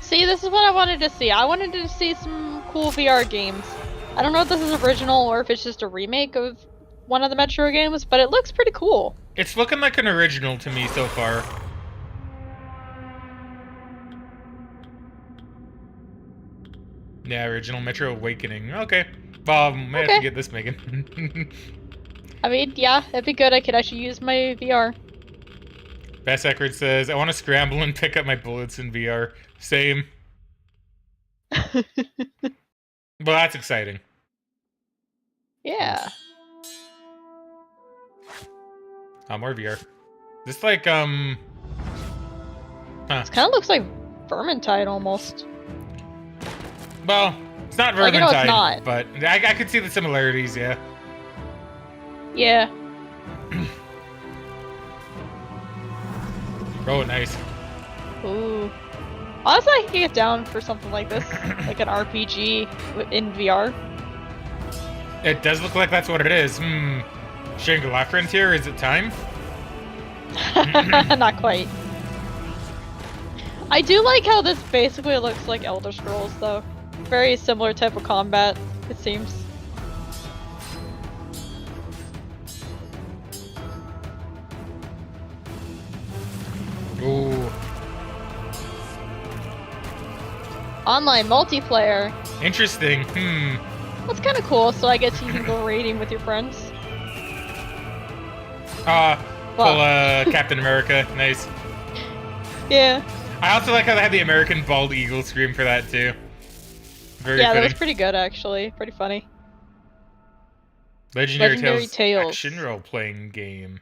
Speaker 2: See, this is what I wanted to see. I wanted to see some cool VR games. I don't know if this is original or if it's just a remake of one of the Metro games, but it looks pretty cool.
Speaker 1: It's looking like an original to me so far. Yeah, original Metro Awakening. Okay. Well, I might have to get this, Megan.
Speaker 2: I mean, yeah, that'd be good. I could actually use my VR.
Speaker 1: Best Eckert says, I want to scramble and pick up my bullets in VR. Same. Well, that's exciting.
Speaker 2: Yeah.
Speaker 1: More VR. This like, Huh.
Speaker 2: This kind of looks like Vermintide almost.
Speaker 1: Well, it's not Vermintide,
Speaker 2: like, you know, it's not.
Speaker 1: But I could see the similarities, yeah.
Speaker 2: Yeah.
Speaker 1: Oh, nice.
Speaker 2: Ooh. Honestly, I could get down for something like this. Like an RPG in VR.
Speaker 1: It does look like that's what it is. Shangri-La Frontier, is it time?
Speaker 2: Not quite. I do like how this basically looks like Elder Scrolls, though. Very similar type of combat, it seems.
Speaker 1: Ooh.
Speaker 2: Online multiplayer.
Speaker 1: Interesting.
Speaker 2: That's kind of cool, so I guess you can go raiding with your friends.
Speaker 1: Captain America. Nice.
Speaker 2: Yeah.
Speaker 1: I also like how they had the American Bald Eagle scream for that, too. Very
Speaker 2: yeah,
Speaker 1: fitting.
Speaker 2: that was pretty good, actually. Pretty funny.
Speaker 1: Legendary Tales action role-playing game.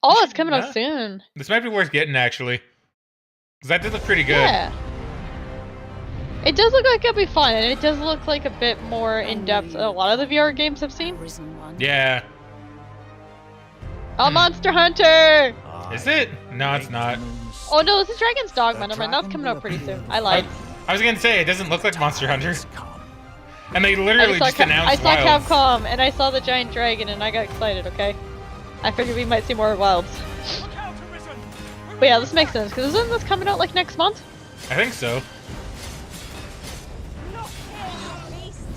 Speaker 2: Oh, it's coming out soon.
Speaker 1: This might be worth getting, actually. Because that did look pretty good.
Speaker 2: Yeah. It does look like it'll be fun, and it does look like a bit more in-depth than a lot of the VR games I've seen.
Speaker 1: Yeah.
Speaker 2: Oh, Monster Hunter!
Speaker 1: Is it? No, it's not.
Speaker 2: Oh no, this is Dragon's Dogma. Never mind, that's coming out pretty soon. I lied.
Speaker 1: I was gonna say, it doesn't look like Monster Hunter. And they literally just announced
Speaker 2: I saw
Speaker 1: Wilds.
Speaker 2: Capcom, and I saw the giant dragon, and I got excited, okay? I figured we might see more Wilds. But yeah, this makes sense, because isn't this coming out like next month?
Speaker 1: I think so.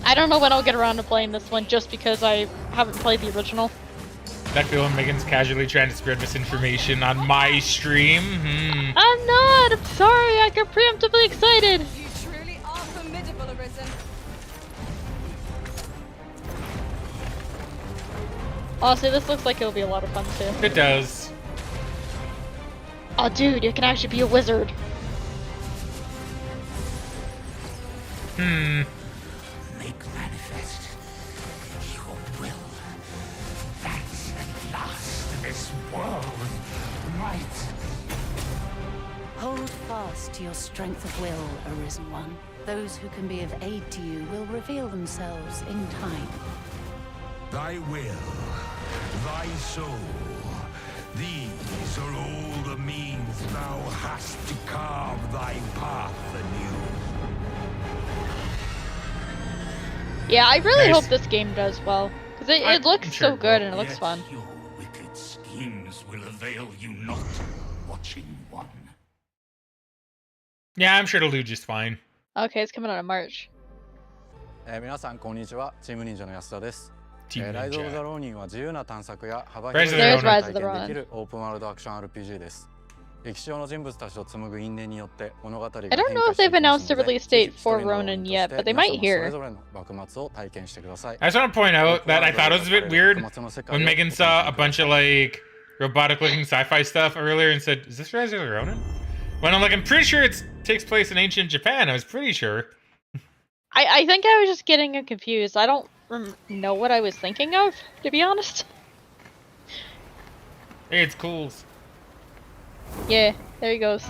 Speaker 2: I don't know when I'll get around to playing this one, just because I haven't played the original.
Speaker 1: That feeling Megan's casually trying to spread misinformation on my stream.
Speaker 2: I'm not! I'm sorry, I got preemptively excited!
Speaker 7: You truly are formidable, Arisen.
Speaker 2: Honestly, this looks like it'll be a lot of fun too.
Speaker 1: It does.
Speaker 2: Oh dude, you can actually be a wizard.
Speaker 11: Make manifest your will. That's at last this world might.
Speaker 6: Hold fast to your strength of will, Arisen One. Those who can be of aid to you will reveal themselves in time.
Speaker 11: Thy will, thy soul, these are all the means thou hast to carve thy path anew.
Speaker 2: Yeah, I really
Speaker 1: Nice.
Speaker 2: hope this game does well. Because it looks
Speaker 1: sure
Speaker 2: so
Speaker 1: it
Speaker 2: good
Speaker 1: will.
Speaker 2: and it looks
Speaker 11: Yet
Speaker 2: fun.
Speaker 11: your wicked schemes will avail you not, watching one.
Speaker 1: Yeah, I'm sure it'll do just fine.
Speaker 2: Okay, it's coming out in March.
Speaker 12: 皆さんこんにちは。チーム忍者の安田です。
Speaker 1: Team
Speaker 12: ライズ・オブ・ザ・
Speaker 1: Ninja.
Speaker 12: ローニンは自由な探索や幅
Speaker 1: Rise
Speaker 12: 広
Speaker 1: of
Speaker 12: い
Speaker 1: the
Speaker 12: 世
Speaker 1: Ronin.
Speaker 12: 界を
Speaker 2: Rise of the
Speaker 12: 体験
Speaker 2: Ronin.
Speaker 12: できるオープンワールドアクション RPG です。歴史上の人物たちと紡ぐ因縁によって物語が
Speaker 2: I
Speaker 12: 変
Speaker 2: don't know
Speaker 12: 化
Speaker 2: if
Speaker 12: してい
Speaker 2: they've
Speaker 12: きま
Speaker 2: announced
Speaker 12: す
Speaker 2: the
Speaker 12: ので、
Speaker 2: release
Speaker 12: ぜ
Speaker 2: date
Speaker 12: ひ一
Speaker 2: for
Speaker 12: 人のロー
Speaker 2: Ronin
Speaker 12: ニンと
Speaker 2: yet,
Speaker 12: して
Speaker 2: but they
Speaker 12: 皆
Speaker 2: might
Speaker 12: 様それ
Speaker 2: hear.
Speaker 12: ぞれの幕末を体験してください。
Speaker 1: I just want to point out that I thought it was a bit weird when Megan saw a bunch of like robotic-looking sci-fi stuff earlier and said, "Is this Rise of the Ronin?" When I'm like, I'm pretty sure it takes place in ancient Japan. I was pretty sure.
Speaker 2: I think I was just getting confused. I don't know what I was thinking of, to be honest.
Speaker 1: Hey, it's cool.
Speaker 2: Yeah, there he goes.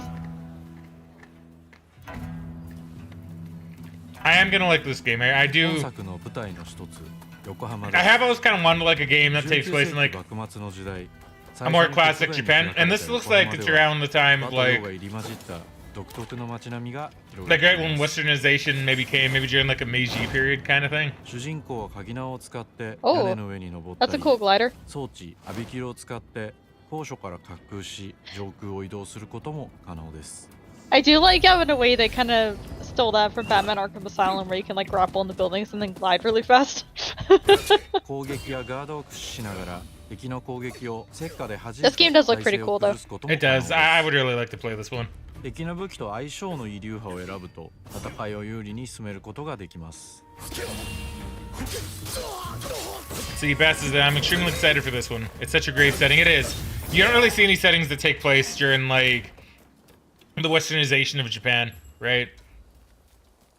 Speaker 1: I am gonna like this game. I do.
Speaker 13: 本作の舞台の一つ、横浜で
Speaker 1: I have always kind of wanted like a game that takes place in like
Speaker 13: 幕末の時代
Speaker 1: a more classic Japan, and this looks like it's around the time of like
Speaker 13: 入り混じった独特の街並みが広が
Speaker 1: like
Speaker 13: ってい
Speaker 1: right
Speaker 13: ます
Speaker 1: when Westernization maybe came, maybe during like a Meiji period kind of thing.
Speaker 13: 主人公は鍵縄を使って屋
Speaker 2: Oh,
Speaker 13: 根の上に登った
Speaker 2: that's a
Speaker 13: り
Speaker 2: cool glider.
Speaker 13: 装置アビキルを使って高所から滑空し上空を移動することも可能です
Speaker 2: I do like how in a way they kind of stole that from Batman Arkham Asylum where you can like grapple into buildings and then glide really fast.
Speaker 13: 攻撃やガードを駆使しながら敵の攻撃を石化で弾い
Speaker 2: This
Speaker 13: て
Speaker 2: game does look
Speaker 13: 体
Speaker 2: pretty
Speaker 13: 勢
Speaker 2: cool
Speaker 13: を
Speaker 2: though.
Speaker 13: 崩すことも
Speaker 1: It
Speaker 13: 可能
Speaker 1: does.
Speaker 13: で
Speaker 1: I
Speaker 13: す
Speaker 1: would really like to play this one.
Speaker 13: 敵の武器と相性のいい流派を選ぶと戦いを有利に進めることができます
Speaker 1: See, best is that I'm extremely excited for this one. It's such a great setting. It is. You don't really see any settings that take place during like the Westernization of Japan, right?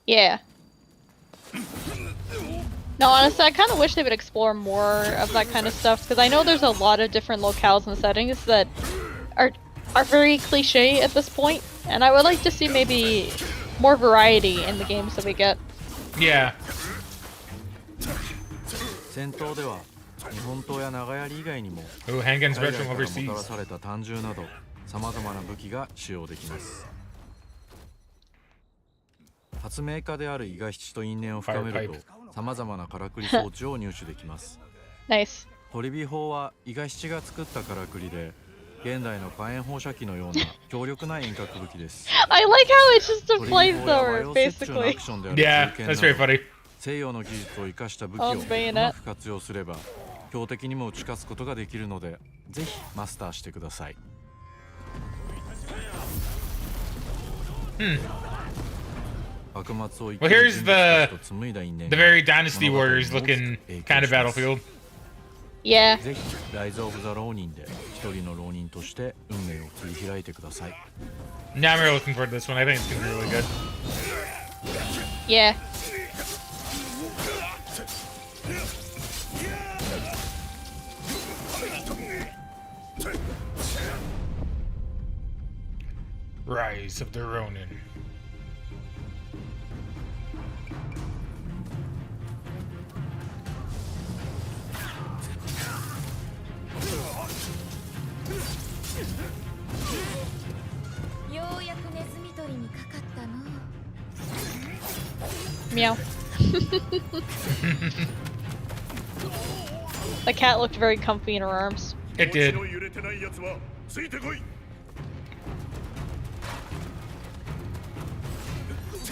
Speaker 2: Yeah. No, honestly, I kind of wish they would explore more of that kind of stuff because I know there's a lot of different locales and settings that are very cliche at this point, and I would like to see maybe more variety in the games that we get.
Speaker 1: Yeah.
Speaker 13: 戦闘では日本刀や長槍以外にも
Speaker 1: Ooh,
Speaker 13: 海
Speaker 1: handguns
Speaker 13: 外
Speaker 1: bred
Speaker 13: か
Speaker 1: from
Speaker 13: らもたら
Speaker 1: overseas.
Speaker 13: された単銃などさまざまな武器が使用できます発明家である伊賀七と因縁を深めるとさまざまなからくり装置を入手できます
Speaker 2: Nice.
Speaker 13: トリビ砲は伊賀七が作ったからくりで現代の火炎放射器のような強力な遠隔武器です
Speaker 2: I like how it's just a
Speaker 13: トリビ砲や和
Speaker 2: flamethrower,
Speaker 13: 洋折衷のア
Speaker 2: basically.
Speaker 13: クションである
Speaker 1: Yeah,
Speaker 13: 銃剣
Speaker 1: that's very
Speaker 13: など
Speaker 1: funny.
Speaker 13: 西洋の技術を生かした武器
Speaker 2: Oh,
Speaker 13: を
Speaker 2: bayonet.
Speaker 13: うまく活用すれば標的にも打ち勝つことができるのでぜひマスターしてください 幕末を生き
Speaker 1: Well,
Speaker 13: る
Speaker 1: here's
Speaker 13: 人
Speaker 1: the
Speaker 13: 物たちと紡いだ因縁
Speaker 1: the
Speaker 13: が
Speaker 1: very Dynasty
Speaker 13: 物語に
Speaker 1: Warriors
Speaker 13: 大きく
Speaker 1: looking
Speaker 13: 影響
Speaker 1: kind of
Speaker 13: します
Speaker 1: battlefield.
Speaker 2: Yeah.
Speaker 13: ぜひライズ・オブ・ザ・ローニンで一人の浪人として運命を切り開いてください
Speaker 1: Now I'm really looking forward to this one. I think it's gonna be really good.
Speaker 2: Yeah.
Speaker 1: Rise of the Ronin.
Speaker 2: Meow. The cat looked very comfy in her arms.
Speaker 1: It did.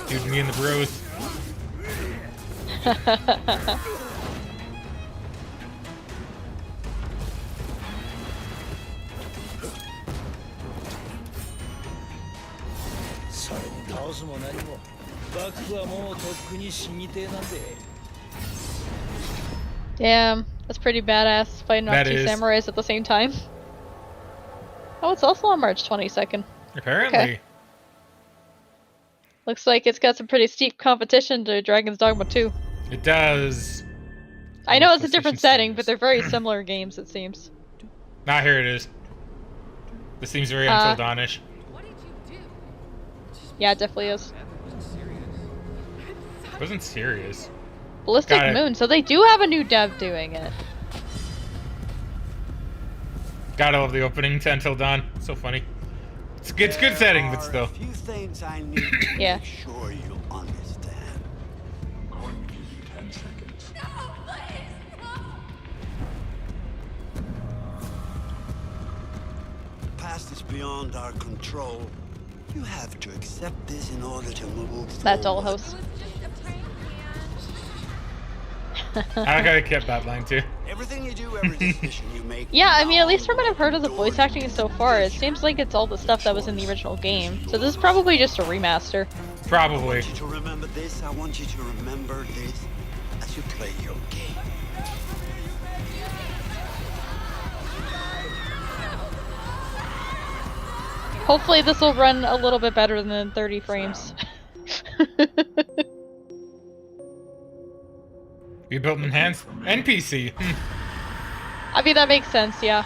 Speaker 1: Dude, me and the bros.
Speaker 2: Damn, that's pretty badass fighting off
Speaker 1: That
Speaker 2: two
Speaker 1: is.
Speaker 2: samurais at the same time. Oh, it's also on March 22nd.
Speaker 1: Apparently.
Speaker 2: Okay. Looks like it's got some pretty steep competition to Dragon's Dogma 2.
Speaker 1: It does.
Speaker 2: I know it's a different
Speaker 1: PlayStation
Speaker 2: setting, but they're very similar games, it seems.
Speaker 1: Ah, here it is. This seems very Until Dawnish.
Speaker 2: Yeah, it definitely is.
Speaker 1: Wasn't serious.
Speaker 2: Ballistic
Speaker 1: Got it.
Speaker 2: Moon, so they do have a new dev doing it.
Speaker 1: Gotta love the opening to Until Dawn. So funny. It's good setting, but still.
Speaker 14: A few things I need to
Speaker 2: Yeah.
Speaker 14: make sure you'll understand.
Speaker 11: Going to give you 10 seconds.
Speaker 14: The past is beyond our control. You have to accept this in order to move
Speaker 2: That
Speaker 14: forward.
Speaker 2: dollhouse.
Speaker 1: I gotta keep that line too.
Speaker 14: Everything you do, every decision you make.
Speaker 2: Yeah, I mean, at least from what I've heard of the voice acting so far, it seems like it's all the stuff that was in the original game. So this is probably just a remaster.
Speaker 14: I
Speaker 1: Probably.
Speaker 14: want you to remember this. I want you to remember this as you play your game.
Speaker 2: Hopefully this will run a little bit better than 30 frames.
Speaker 1: You built an enhanced NPC.
Speaker 2: I mean, that makes sense, yeah.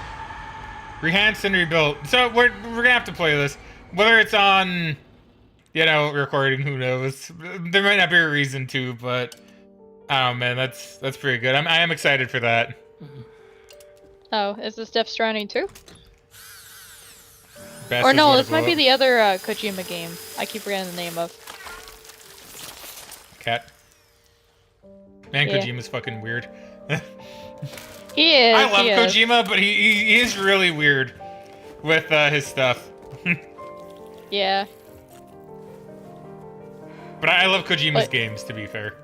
Speaker 1: Rehanced and rebuilt. So we're gonna have to play this. Whether it's on, recording, who knows? There might not be a reason to, but oh man, that's pretty good. I am excited for that.
Speaker 2: Oh, is this Death Stranding 2?
Speaker 1: Best
Speaker 2: Or
Speaker 1: is
Speaker 2: no,
Speaker 1: what
Speaker 2: this
Speaker 1: it
Speaker 2: might be
Speaker 1: will.
Speaker 2: the other Kojima game. I keep forgetting the name of.
Speaker 1: Cat. Man,
Speaker 2: Yeah.
Speaker 1: Kojima's fucking weird.
Speaker 2: He is.
Speaker 1: I love
Speaker 2: he is.
Speaker 1: Kojima, but he is really weird with his stuff.
Speaker 2: Yeah.
Speaker 1: But I love Kojima's
Speaker 2: But-
Speaker 1: games, to be fair.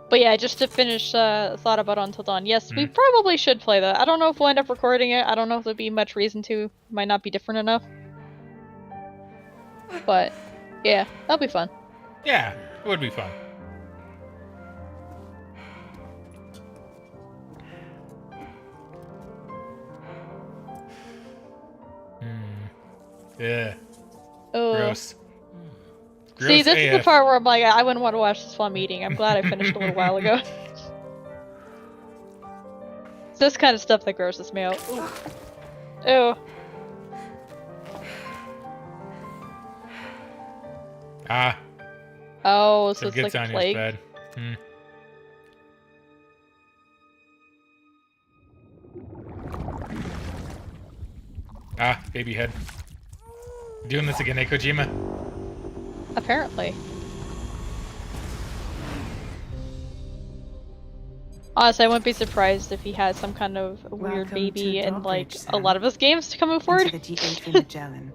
Speaker 2: But yeah, just to finish thought about Until Dawn. Yes, we probably should play that. I don't know if we'll end up recording it. I don't know if there'll be much reason to. Might not be different enough. But yeah, that'll be fun.
Speaker 1: Yeah, it would be fun. Yeah.
Speaker 2: Oh.
Speaker 1: Gross.
Speaker 2: See,
Speaker 1: Gross
Speaker 2: this is the
Speaker 1: AF.
Speaker 2: part where I'm like, I wouldn't want to watch this while I'm eating. I'm glad I finished a little while ago. It's this kind of stuff that grosses me out. Ooh. Ew.
Speaker 1: Ah,
Speaker 2: Oh, so
Speaker 1: so
Speaker 2: it's
Speaker 1: gets
Speaker 2: like a
Speaker 1: on
Speaker 2: plague.
Speaker 1: your bed. Hmm. Ah, baby head. Doing this again, eh, Kojima?
Speaker 2: Apparently. Honestly, I wouldn't be surprised if he has some kind of weird
Speaker 15: Welcome
Speaker 2: baby
Speaker 15: to
Speaker 2: in like
Speaker 15: Drawbridge,
Speaker 2: a
Speaker 15: Sam.
Speaker 2: lot of his games coming forward.
Speaker 15: Into the G8 Magellan,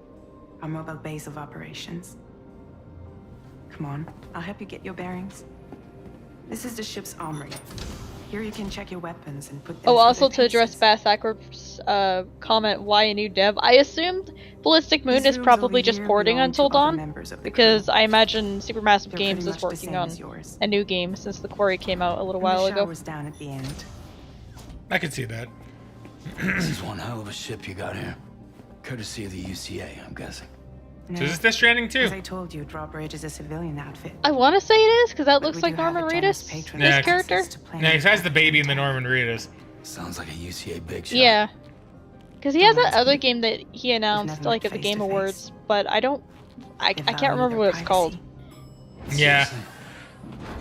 Speaker 15: our mobile base of operations. Come on, I'll help you get your bearings. This is the ship's armory. Here you can check your weapons and put them
Speaker 2: Oh,
Speaker 15: through
Speaker 2: also
Speaker 15: their
Speaker 2: to address
Speaker 15: paces.
Speaker 2: Bass Ackwards' comment, why a new dev? I assumed Ballistic Moon
Speaker 15: These
Speaker 2: is
Speaker 15: rooms
Speaker 2: probably
Speaker 15: over
Speaker 2: just
Speaker 15: here
Speaker 2: porting
Speaker 15: belong
Speaker 2: Until
Speaker 15: to other
Speaker 2: Dawn,
Speaker 15: members of the
Speaker 2: because
Speaker 15: crew.
Speaker 2: I imagine Supermassive
Speaker 15: They're
Speaker 2: Games
Speaker 15: pretty
Speaker 2: is
Speaker 15: much the
Speaker 2: working
Speaker 15: same
Speaker 2: on
Speaker 15: as yours.
Speaker 2: a new game since the Quarry came out a little
Speaker 15: And
Speaker 2: while
Speaker 15: the
Speaker 2: ago.
Speaker 15: shower's down at the end.
Speaker 1: I can see that.
Speaker 16: This is one hell of a ship you got here. Courtesy of the UCA, I'm guessing.
Speaker 1: So is this Death Stranding too?
Speaker 15: As I told you, Drawbridge is a civilian outfit.
Speaker 2: I want to say it is, because that
Speaker 15: But
Speaker 2: looks
Speaker 15: we
Speaker 2: like
Speaker 15: do have
Speaker 2: Norman
Speaker 15: a generous
Speaker 2: Reedus,
Speaker 15: patron
Speaker 2: this
Speaker 1: Yeah,
Speaker 2: character.
Speaker 15: access to Playin.
Speaker 1: Yeah, he has the baby in the Norman Reedus.
Speaker 16: Sounds like a UCA big shot.
Speaker 2: Yeah. Because he has that
Speaker 15: Honest,
Speaker 2: other game that he announced
Speaker 15: never
Speaker 2: like
Speaker 15: met
Speaker 2: at the
Speaker 15: face
Speaker 2: Game
Speaker 15: to face.
Speaker 2: Awards, but I can't
Speaker 15: value
Speaker 2: remember
Speaker 15: their
Speaker 2: what it's called.
Speaker 1: Yeah.
Speaker 16: Seriously?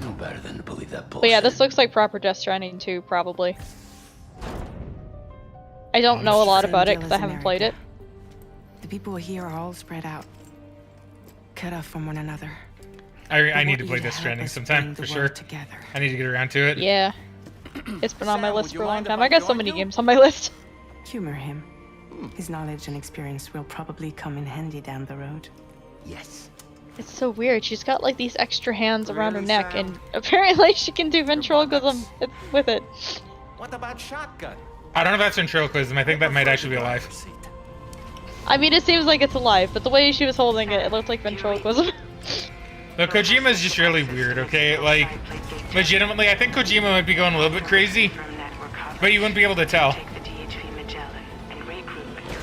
Speaker 16: No better than to believe that bullshit.
Speaker 2: But yeah, this looks like proper Death Stranding 2, probably. I don't know a lot about it because I haven't played it.
Speaker 15: The people here are all spread out, cut off from one another.
Speaker 1: I need
Speaker 15: want
Speaker 1: to
Speaker 15: you
Speaker 1: play
Speaker 15: to
Speaker 1: Death
Speaker 15: help
Speaker 1: Stranding
Speaker 15: us
Speaker 1: sometime,
Speaker 15: bring
Speaker 1: for
Speaker 15: the
Speaker 1: sure.
Speaker 15: world together.
Speaker 1: I need to get around to it.
Speaker 2: Yeah. It's been on my
Speaker 3: Sam,
Speaker 2: list
Speaker 3: would you
Speaker 2: for a long
Speaker 3: mind if
Speaker 2: time.
Speaker 3: I
Speaker 2: I got so
Speaker 3: join
Speaker 2: many
Speaker 3: you?
Speaker 2: games on my list.
Speaker 15: Humor him. His knowledge and experience will probably come in handy down the road.
Speaker 14: Yes.
Speaker 2: It's so weird. She's got like these extra hands around her
Speaker 3: Really,
Speaker 2: neck,
Speaker 3: Sam?
Speaker 2: and apparently she can do ventriloquism with it.
Speaker 3: What about shotgun?
Speaker 1: I don't know if that's ventriloquism. I think that might actually be alive.
Speaker 2: I mean, it seems like it's alive, but the way she was holding it, it looked like ventriloquism.
Speaker 1: But Kojima's just really weird, okay? Like, legitimately, I think Kojima might be going a little bit crazy, but you wouldn't be able to tell.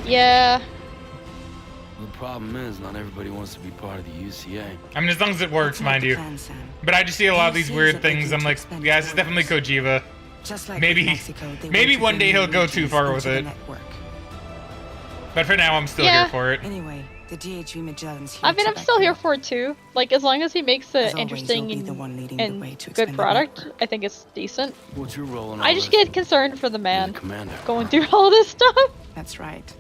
Speaker 2: Yeah.
Speaker 16: The problem is, not everybody wants to be part of the UCA.
Speaker 1: I mean, as long as it works,
Speaker 15: That's not
Speaker 1: mind
Speaker 15: the
Speaker 1: you.
Speaker 15: plan, Sam.
Speaker 1: But I just see a lot of these
Speaker 15: He
Speaker 1: weird
Speaker 15: sees that they
Speaker 1: things.
Speaker 15: can
Speaker 1: I'm like,
Speaker 15: expend
Speaker 1: yeah, this is definitely Kojima.
Speaker 15: Just like
Speaker 1: Maybe,
Speaker 15: with Mexico, they
Speaker 1: maybe
Speaker 15: want to
Speaker 1: one day
Speaker 15: bring
Speaker 1: he'll
Speaker 15: new
Speaker 1: go too
Speaker 15: regions
Speaker 1: far
Speaker 15: into
Speaker 1: with
Speaker 15: the
Speaker 1: it.
Speaker 15: network.
Speaker 1: But for now, I'm still
Speaker 2: Yeah.
Speaker 1: here for it.
Speaker 15: Anyway, the DHV Magellan's here.
Speaker 2: I mean,
Speaker 15: to
Speaker 2: I'm
Speaker 15: back
Speaker 2: still
Speaker 15: you
Speaker 2: here
Speaker 15: up.
Speaker 2: for it too. Like, as long as he makes
Speaker 15: As
Speaker 2: an
Speaker 15: always,
Speaker 2: interesting
Speaker 15: you'll be the one leading the
Speaker 2: and
Speaker 15: way to
Speaker 2: good
Speaker 15: expanded
Speaker 2: product,
Speaker 15: network.
Speaker 2: I think it's decent.
Speaker 16: What's your role in all
Speaker 2: I just
Speaker 16: this?
Speaker 2: get concerned for the man
Speaker 16: commander.
Speaker 2: going through all this stuff.
Speaker 15: That's right.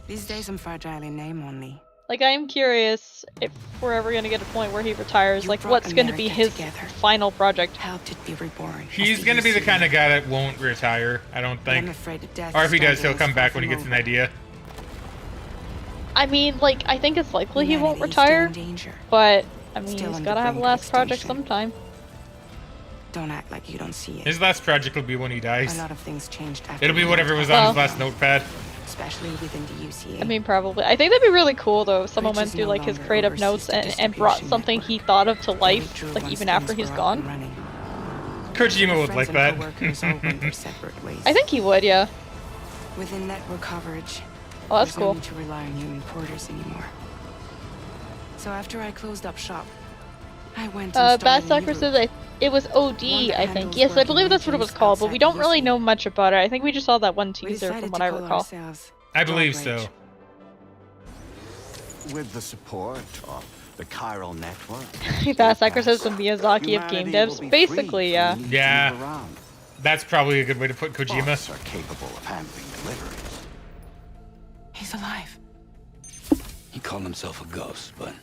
Speaker 15: These days I'm fragile in name only.
Speaker 2: Like, I am curious if we're ever gonna get a point where he retires.
Speaker 15: You
Speaker 2: Like,
Speaker 15: brought
Speaker 2: what's gonna be
Speaker 15: America
Speaker 2: his
Speaker 15: together.
Speaker 2: final project?
Speaker 15: Helped it be reborn.
Speaker 1: He's gonna be the kind of guy that won't retire, I don't
Speaker 15: But I'm
Speaker 1: think.
Speaker 15: afraid that death
Speaker 1: Or if he does, he'll
Speaker 15: standing
Speaker 1: come
Speaker 15: is
Speaker 1: back
Speaker 15: far
Speaker 1: when he
Speaker 15: from
Speaker 1: gets an
Speaker 15: over.
Speaker 1: idea.
Speaker 2: I mean, like, I think it's likely he won't
Speaker 15: Humanity is still
Speaker 2: retire,
Speaker 15: in danger.
Speaker 2: but I mean,
Speaker 15: Still
Speaker 2: he's
Speaker 15: under
Speaker 2: gotta have a
Speaker 15: brink of
Speaker 2: last project
Speaker 15: extinction.
Speaker 2: sometime.
Speaker 15: Don't act like you don't see it.
Speaker 1: His last project will be when he
Speaker 15: A
Speaker 1: dies.
Speaker 15: lot of things changed after.
Speaker 1: It'll be
Speaker 15: the
Speaker 1: whatever
Speaker 15: war.
Speaker 1: was on his
Speaker 2: Well-
Speaker 1: last notepad.
Speaker 15: Especially within the UCA.
Speaker 2: I mean, probably. I think that'd be really cool, though, if someone
Speaker 15: Which
Speaker 2: went
Speaker 15: is
Speaker 2: through,
Speaker 15: no
Speaker 2: like, his
Speaker 15: longer
Speaker 2: creative
Speaker 15: oversees
Speaker 2: notes
Speaker 15: the
Speaker 2: and brought
Speaker 15: distribution
Speaker 2: something he thought of to life,
Speaker 15: Withdrew
Speaker 2: like,
Speaker 15: once
Speaker 2: even after
Speaker 15: things
Speaker 2: he's
Speaker 15: were up and
Speaker 2: gone.
Speaker 15: running.
Speaker 1: Kojima would like
Speaker 15: Friends and
Speaker 1: that.
Speaker 15: coworkers all went their separate ways.
Speaker 2: I think he would, yeah.
Speaker 15: Within network coverage,
Speaker 2: Oh, that's
Speaker 15: there's
Speaker 2: cool.
Speaker 15: no need to rely on human porters anymore. So after I closed up shop, I went and
Speaker 2: Bad
Speaker 15: started a
Speaker 2: Sucker
Speaker 15: new
Speaker 2: says
Speaker 15: group.
Speaker 2: it was OD,
Speaker 15: One that
Speaker 2: I think.
Speaker 15: handles
Speaker 2: Yes, I
Speaker 15: working
Speaker 2: believe that's what it was
Speaker 15: regions
Speaker 2: called, but we
Speaker 15: outside
Speaker 2: don't
Speaker 15: the
Speaker 2: really
Speaker 15: UC.
Speaker 2: know much about it. I think we just saw that one
Speaker 15: We
Speaker 2: teaser
Speaker 15: decided
Speaker 2: from what
Speaker 15: to
Speaker 2: I
Speaker 15: call
Speaker 2: recall.
Speaker 15: ourselves
Speaker 1: I believe
Speaker 15: Dog
Speaker 1: so.
Speaker 15: Rage.
Speaker 14: With the support of the chiral network,
Speaker 2: Bad Sucker says the Miyazaki of game
Speaker 14: humanity will
Speaker 2: devs.
Speaker 14: be
Speaker 2: Basically,
Speaker 14: free
Speaker 2: yeah.
Speaker 14: from the need to
Speaker 1: Yeah.
Speaker 14: move around.
Speaker 1: That's probably a good way to put Kojima.
Speaker 14: Bots are capable of handling deliveries.
Speaker 15: He's alive.
Speaker 16: He called himself a ghost, but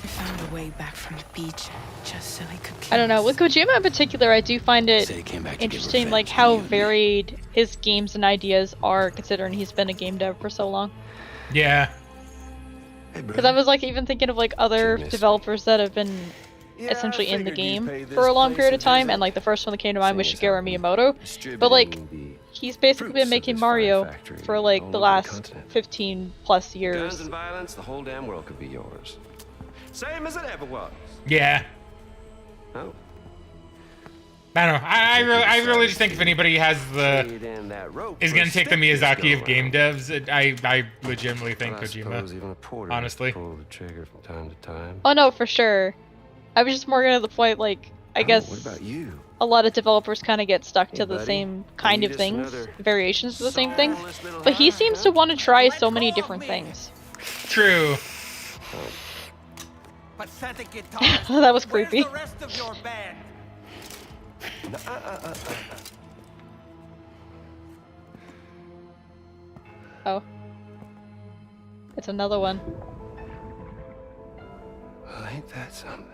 Speaker 15: We found a way back from the beach just so he could kill
Speaker 2: I don't know.
Speaker 15: us.
Speaker 2: With Kojima in particular, I do find it
Speaker 16: Said he came back to get
Speaker 2: interesting, like,
Speaker 16: revenge on
Speaker 2: how
Speaker 16: you and me.
Speaker 2: varied his games and ideas are, considering he's been a game dev for so long.
Speaker 1: Yeah.
Speaker 2: Because I was, like, even thinking of, like, other developers that have been essentially in the game for a long period of time, and, like, the first one that came to mind was Shigeru Miyamoto. But, like, he's basically been making Mario for, like, the last 15 plus
Speaker 17: Guns
Speaker 2: years.
Speaker 17: and violence, the whole damn world could be yours. Same as it ever was.
Speaker 1: Yeah.
Speaker 17: Oh.
Speaker 1: I don't know. I really just think if anybody has
Speaker 17: Stayed in that rope
Speaker 1: is
Speaker 17: for
Speaker 1: gonna
Speaker 17: a
Speaker 1: take the
Speaker 17: stick this
Speaker 1: Miyazaki
Speaker 17: go
Speaker 1: of game
Speaker 17: round.
Speaker 1: devs, I legitimately think
Speaker 17: But I suppose even a
Speaker 1: Kojima.
Speaker 17: porter
Speaker 1: Honestly.
Speaker 17: pull the trigger from time to time.
Speaker 2: Oh, no, for sure. I was just more getting to the point, like, I guess
Speaker 17: What about you?
Speaker 2: a lot of developers kind of get stuck to
Speaker 17: Hey,
Speaker 2: the
Speaker 17: buddy.
Speaker 2: same kind
Speaker 17: Need
Speaker 2: of
Speaker 17: us
Speaker 2: things,
Speaker 17: another
Speaker 2: variations of the same thing.
Speaker 17: soulless little
Speaker 2: But he
Speaker 17: high,
Speaker 2: seems
Speaker 17: huh?
Speaker 2: to want to try so many different things.
Speaker 1: True.
Speaker 18: Pathetic guitar.
Speaker 2: That was creepy.
Speaker 18: Where's the rest of your band?
Speaker 2: Oh. It's another one.
Speaker 17: Well, ain't that something?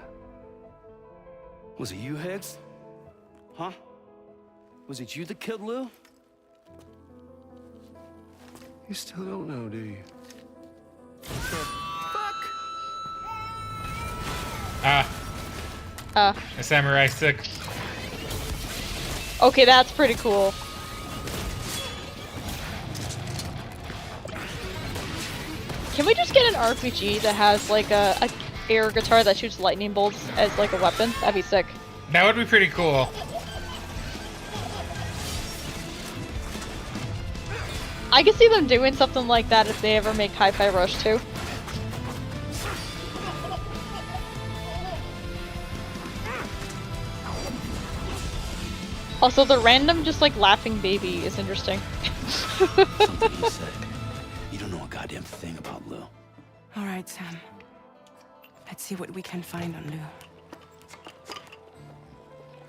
Speaker 17: Was it you, Higgs? Huh? Was it you that killed Lou? You still don't know, do you?
Speaker 1: A samurai stick.
Speaker 2: Okay, that's pretty cool. Can we just get an RPG that has like a air guitar that shoots lightning bolts as like a weapon? That'd be sick.
Speaker 1: That would be pretty cool.
Speaker 2: I could see them doing something like that if they ever make Hi-Fi Rush 2. Also, the random just like laughing baby is interesting.
Speaker 16: Something he said. You don't know a goddamn thing about Lou.
Speaker 15: All right, Sam. Let's see what we can find on Lou.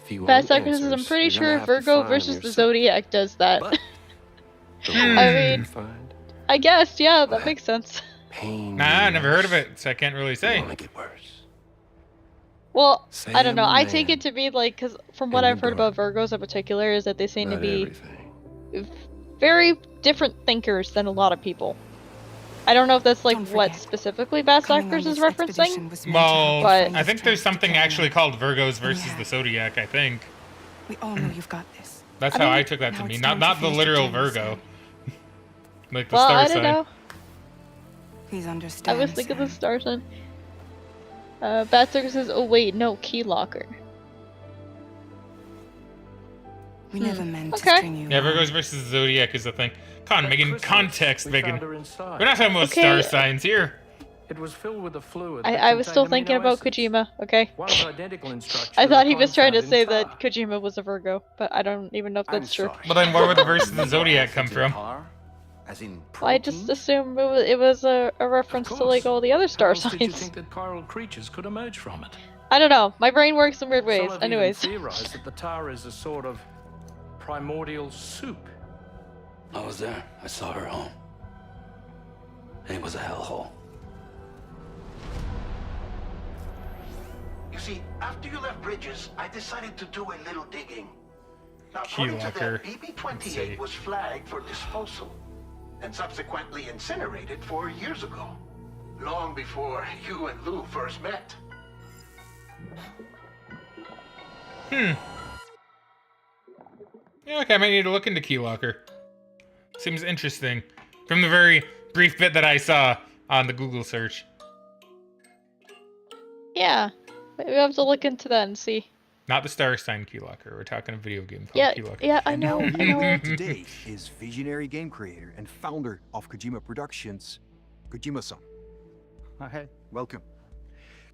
Speaker 17: If you
Speaker 2: Bad
Speaker 17: want
Speaker 2: Suckers is I'm
Speaker 17: answers,
Speaker 2: pretty
Speaker 17: you're
Speaker 2: sure
Speaker 17: gonna have to
Speaker 2: Virgo
Speaker 17: find
Speaker 2: versus
Speaker 17: them
Speaker 2: the
Speaker 17: yourself.
Speaker 2: Zodiac does that.
Speaker 17: But the
Speaker 2: I
Speaker 17: more
Speaker 2: mean,
Speaker 17: you find,
Speaker 2: I guess, yeah, that makes sense.
Speaker 17: pain
Speaker 1: Nah, I never heard of it, so I can't really say.
Speaker 17: will get worse.
Speaker 2: Well, I don't know.
Speaker 17: Sam
Speaker 2: I take
Speaker 17: Man
Speaker 2: it to be like, because from what
Speaker 17: in
Speaker 2: I've
Speaker 17: the
Speaker 2: heard about Virgos in particular, is that they seem to
Speaker 17: Not
Speaker 2: be
Speaker 17: everything.
Speaker 2: very different thinkers than a lot of people. I don't know if that's like what specifically Bad Suckers is referencing.
Speaker 1: Well,
Speaker 2: but
Speaker 1: I think there's something actually called Virgos versus the Zodiac, I think.
Speaker 15: We all know you've got this.
Speaker 1: That's
Speaker 2: I
Speaker 1: how
Speaker 2: mean,
Speaker 1: I took that to
Speaker 15: now
Speaker 1: mean.
Speaker 15: it's
Speaker 1: Not
Speaker 15: time to
Speaker 1: not the
Speaker 15: finish the
Speaker 1: literal
Speaker 15: genocide.
Speaker 1: Virgo. Like the
Speaker 2: well,
Speaker 1: star
Speaker 2: I don't
Speaker 1: sign.
Speaker 2: know.
Speaker 15: Please
Speaker 2: I
Speaker 15: understand.
Speaker 2: was thinking the star sign. Bad Suckers says, oh wait, no, Key Locker.
Speaker 15: We never meant to
Speaker 2: Okay.
Speaker 15: string you
Speaker 1: Yeah,
Speaker 15: along.
Speaker 1: Virgos versus Zodiac is the thing. Come on, Megan, context, Megan.
Speaker 19: her inside.
Speaker 1: We're not talking about
Speaker 2: Okay.
Speaker 1: star signs here.
Speaker 19: It was filled with a fluid.
Speaker 2: I was still thinking about Kojima, okay?
Speaker 19: One's identical in structure.
Speaker 2: I thought he
Speaker 19: to the
Speaker 2: was trying to
Speaker 19: kind
Speaker 2: say
Speaker 19: found in
Speaker 2: that Kojima was a Virgo, but I don't even know if that's true.
Speaker 1: Well, then where would the versus the Zodiac come from?
Speaker 18: As in
Speaker 2: Well, I just assumed it was a reference to like all the other
Speaker 19: How
Speaker 2: star
Speaker 19: else did you
Speaker 2: signs.
Speaker 19: think that chiral creatures could emerge from it?
Speaker 2: I don't know. My brain works in weird ways.
Speaker 19: Some have
Speaker 2: Anyways.
Speaker 19: even theorized that the tower is a sort of primordial soup.
Speaker 16: I was there. I saw her home. And it was a hellhole.
Speaker 20: You see, after you left Bridges, I decided to do a little digging. Now,
Speaker 1: Key
Speaker 20: according to
Speaker 1: locker.
Speaker 20: that, BB-28 was flagged for disposal and subsequently incinerated 4 years ago, long before you and Lou first met.
Speaker 1: Yeah, okay, I might need to look into Key Locker. Seems interesting. From the very brief bit that I saw on the Google search.
Speaker 2: Yeah. Maybe we have to look into that and see.
Speaker 1: Not the Star Sign Key Locker. We're talking a video game called
Speaker 2: Yeah,
Speaker 1: Key Locker.
Speaker 2: yeah, I
Speaker 3: And
Speaker 2: know.
Speaker 3: now
Speaker 2: I
Speaker 3: here
Speaker 2: know.
Speaker 3: with me today is visionary game creator and founder of Kojima Productions, Kojima-san. Hi, welcome.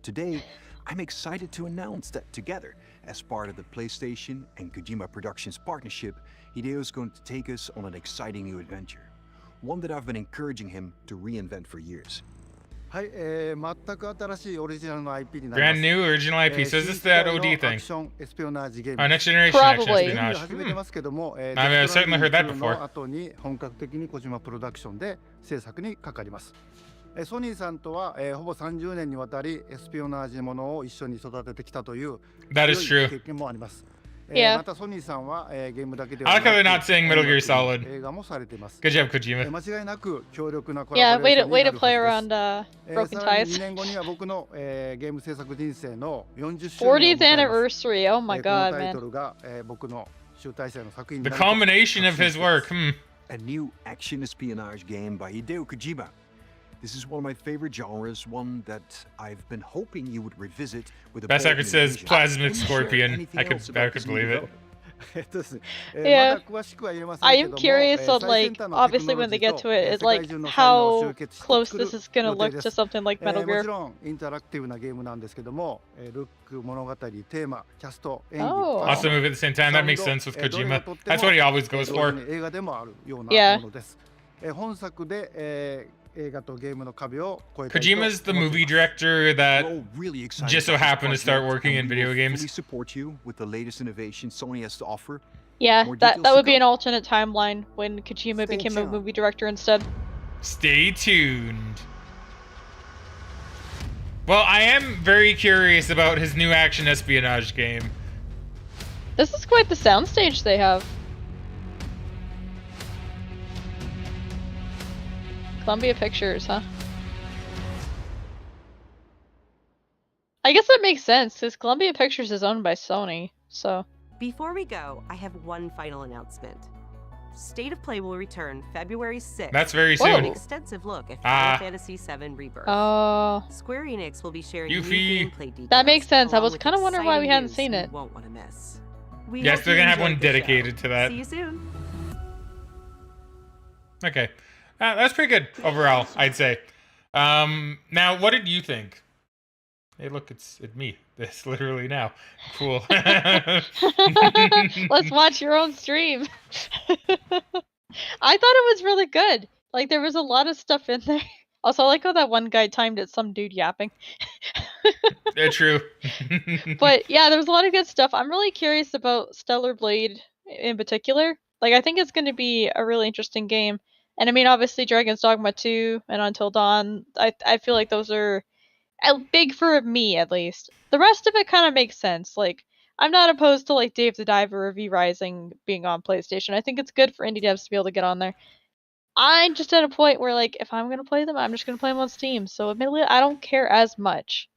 Speaker 3: Today, I'm excited to announce that together, as part of the PlayStation and Kojima Productions partnership, Hideo is going to take us on an exciting new adventure. One that I've been encouraging him to reinvent for years.
Speaker 21: はい、全く新しいオリジナルの IP になります。
Speaker 1: Brand new original IP. So is this that OD
Speaker 21: ア
Speaker 1: thing?
Speaker 21: クションエスピオナージゲーム
Speaker 1: Oh,
Speaker 21: で
Speaker 1: next
Speaker 21: す。
Speaker 1: generation action
Speaker 2: Probably.
Speaker 1: espionage.
Speaker 21: 始めてますけども、
Speaker 1: I mean, I've certainly heard that
Speaker 21: の
Speaker 1: before.
Speaker 21: 後に本格的に小島プロダクションで制作にかかります。ソニーさんとは、ほぼ30年にわたりエスピオナージものを一緒に育ててきたという
Speaker 1: That is
Speaker 21: 強い
Speaker 1: true.
Speaker 21: 経験もあります。
Speaker 2: Yeah.
Speaker 21: またソニーさんは、ゲームだけで
Speaker 1: I
Speaker 21: は
Speaker 1: like
Speaker 21: な
Speaker 1: how
Speaker 21: く
Speaker 1: they're not saying Metal Gear Solid.
Speaker 21: 映画もされています。
Speaker 1: Good job, Kojima.
Speaker 21: 間違いなく強力なコ
Speaker 2: Yeah,
Speaker 21: ラボレー
Speaker 2: way
Speaker 21: ショ
Speaker 2: to
Speaker 21: ン
Speaker 2: way
Speaker 21: にな
Speaker 2: to
Speaker 21: る
Speaker 2: play
Speaker 21: はずです。
Speaker 2: around broken
Speaker 21: さらに
Speaker 2: ties.
Speaker 21: 2年後には僕の、ゲーム制作人生の40周年
Speaker 2: 40th
Speaker 21: を迎えます。
Speaker 2: anniversary. Oh my
Speaker 21: この
Speaker 2: god,
Speaker 21: タイト
Speaker 2: man.
Speaker 21: ルが、僕の集大成の作品に
Speaker 1: The
Speaker 21: なると
Speaker 1: culmination of his work.
Speaker 3: A new action espionage game by Hideo Kojima. This is one of my favorite genres, one that I've been hoping you would revisit with a
Speaker 1: Best
Speaker 3: bold
Speaker 1: Record
Speaker 3: new
Speaker 1: says
Speaker 3: vision.
Speaker 1: Plasmic
Speaker 3: Can you share
Speaker 1: Scorpion.
Speaker 3: anything
Speaker 1: I
Speaker 3: else
Speaker 1: could
Speaker 3: about this new
Speaker 1: believe it.
Speaker 3: development?
Speaker 21: です
Speaker 2: Yeah.
Speaker 21: まだ詳しくは言えません
Speaker 2: I
Speaker 21: け
Speaker 2: am
Speaker 21: ども、
Speaker 2: curious on
Speaker 21: 最
Speaker 2: like
Speaker 21: 先端の
Speaker 2: obviously
Speaker 21: テクノロ
Speaker 2: when
Speaker 21: ジ
Speaker 2: they
Speaker 21: ー
Speaker 2: get
Speaker 21: と
Speaker 2: to it,
Speaker 21: 世
Speaker 2: it's
Speaker 21: 界
Speaker 2: like
Speaker 21: 中の才能を集
Speaker 2: how
Speaker 21: 結して
Speaker 2: close
Speaker 21: 作る
Speaker 2: this is gonna
Speaker 21: 予定
Speaker 2: look
Speaker 21: で
Speaker 2: to
Speaker 21: す。
Speaker 2: something like Metal
Speaker 21: もち
Speaker 2: Gear.
Speaker 21: ろんインタラクティブなゲームなんですけども、ルック、物語、テーマ、キャスト、演技、
Speaker 2: Oh.
Speaker 21: ファッシ
Speaker 1: Also
Speaker 21: ョン
Speaker 1: move at the same time. That makes sense with
Speaker 21: どれを
Speaker 1: Kojima.
Speaker 21: とっても
Speaker 1: That's what he always goes
Speaker 21: 同
Speaker 1: for.
Speaker 21: 時に映画でもあるような
Speaker 2: Yeah.
Speaker 21: ものです。本作で、映画とゲームの壁を越えたいと
Speaker 1: Kojima's the
Speaker 21: 思ってい
Speaker 1: movie
Speaker 21: ます
Speaker 1: director
Speaker 3: We're
Speaker 1: that
Speaker 3: all really excited
Speaker 1: just so
Speaker 3: about this
Speaker 1: happened to start
Speaker 3: project,
Speaker 1: working
Speaker 3: and
Speaker 1: in
Speaker 3: we
Speaker 1: video
Speaker 3: will
Speaker 1: games.
Speaker 3: fully support you with the latest innovation Sony has to offer.
Speaker 2: Yeah,
Speaker 3: More
Speaker 2: that
Speaker 3: details
Speaker 2: that
Speaker 3: to
Speaker 2: would be
Speaker 3: come.
Speaker 2: an alternate timeline when Kojima
Speaker 3: Stay
Speaker 2: became a
Speaker 3: tuned.
Speaker 2: movie director instead.
Speaker 1: Stay tuned. Well, I am very curious about his new action espionage game.
Speaker 2: This is quite the soundstage they have. Columbia Pictures, huh? I guess that makes sense, because Columbia Pictures is owned by Sony, so...
Speaker 9: Before we go, I have one final announcement. State of Play will return February 6th.
Speaker 1: That's very
Speaker 9: for an
Speaker 1: soon.
Speaker 9: extensive look at
Speaker 1: Ah.
Speaker 9: Final Fantasy VII Rebirth.
Speaker 2: Oh.
Speaker 9: Square Enix will be sharing new
Speaker 1: Yuffie.
Speaker 9: gameplay details.
Speaker 2: That makes sense. I
Speaker 9: along
Speaker 2: was
Speaker 9: with
Speaker 2: kind of wondering why we
Speaker 9: exciting
Speaker 2: hadn't
Speaker 9: news
Speaker 2: seen
Speaker 9: you
Speaker 2: it.
Speaker 9: won't want to miss. We
Speaker 1: Yes,
Speaker 9: hope
Speaker 1: they're
Speaker 9: you
Speaker 1: gonna have
Speaker 9: enjoyed
Speaker 1: one
Speaker 9: the show.
Speaker 1: dedicated to that.
Speaker 9: See you soon.
Speaker 1: Okay. That's pretty good overall, I'd say. Now, what did you think? Hey, look, it's me. It's literally now. Cool.
Speaker 2: Let's watch your own stream. I thought it was really good. Like, there was a lot of stuff in there. Also, I like how that one guy timed it, some dude yapping.
Speaker 1: Yeah, true.
Speaker 2: But yeah, there was a lot of good stuff. I'm really curious about Stellar Blade in particular. Like, I think it's going to be a really interesting game. And I mean, obviously, Dragon's Dogma 2 and Until Dawn, I feel like those are big for me, at least. The rest of it kind of makes sense. Like, I'm not opposed to, like, Dave the Diver or V-Rising being on PlayStation. I think it's good for indie devs to be able to get on there. I'm just at a point where, like, if I'm going to play them, I'm just going to play them on Steam. So, admittedly, I don't care as much.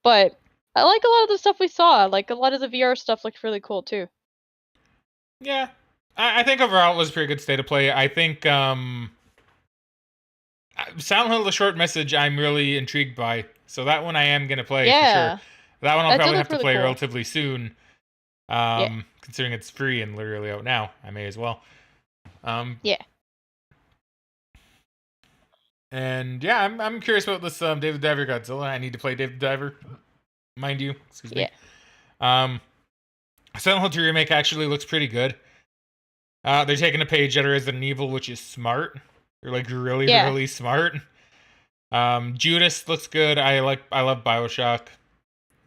Speaker 2: But I like a lot of the stuff we saw. Like, a lot of the VR stuff looked really cool, too.
Speaker 1: Yeah. I think overall it was a pretty good state of play. I think Silent Hill: The Short Message I'm really intrigued by. So that one I am going to play for
Speaker 2: Yeah.
Speaker 1: sure. That one I'll
Speaker 2: That did
Speaker 1: probably
Speaker 2: look
Speaker 1: have to
Speaker 2: really
Speaker 1: play
Speaker 2: cool.
Speaker 1: relatively soon.
Speaker 2: Yeah.
Speaker 1: Considering it's free and literally out now, I may as well.
Speaker 2: Yeah.
Speaker 1: And yeah, I'm curious about this David Diver Godzilla. I need to play David Diver, mind you. Excuse me.
Speaker 2: Yeah.
Speaker 1: Silent Hill 2 remake actually looks pretty good. They're taking a page out of Resident Evil, which is smart. They're like really,
Speaker 2: Yeah.
Speaker 1: really smart. Judas looks good. I love BioShock.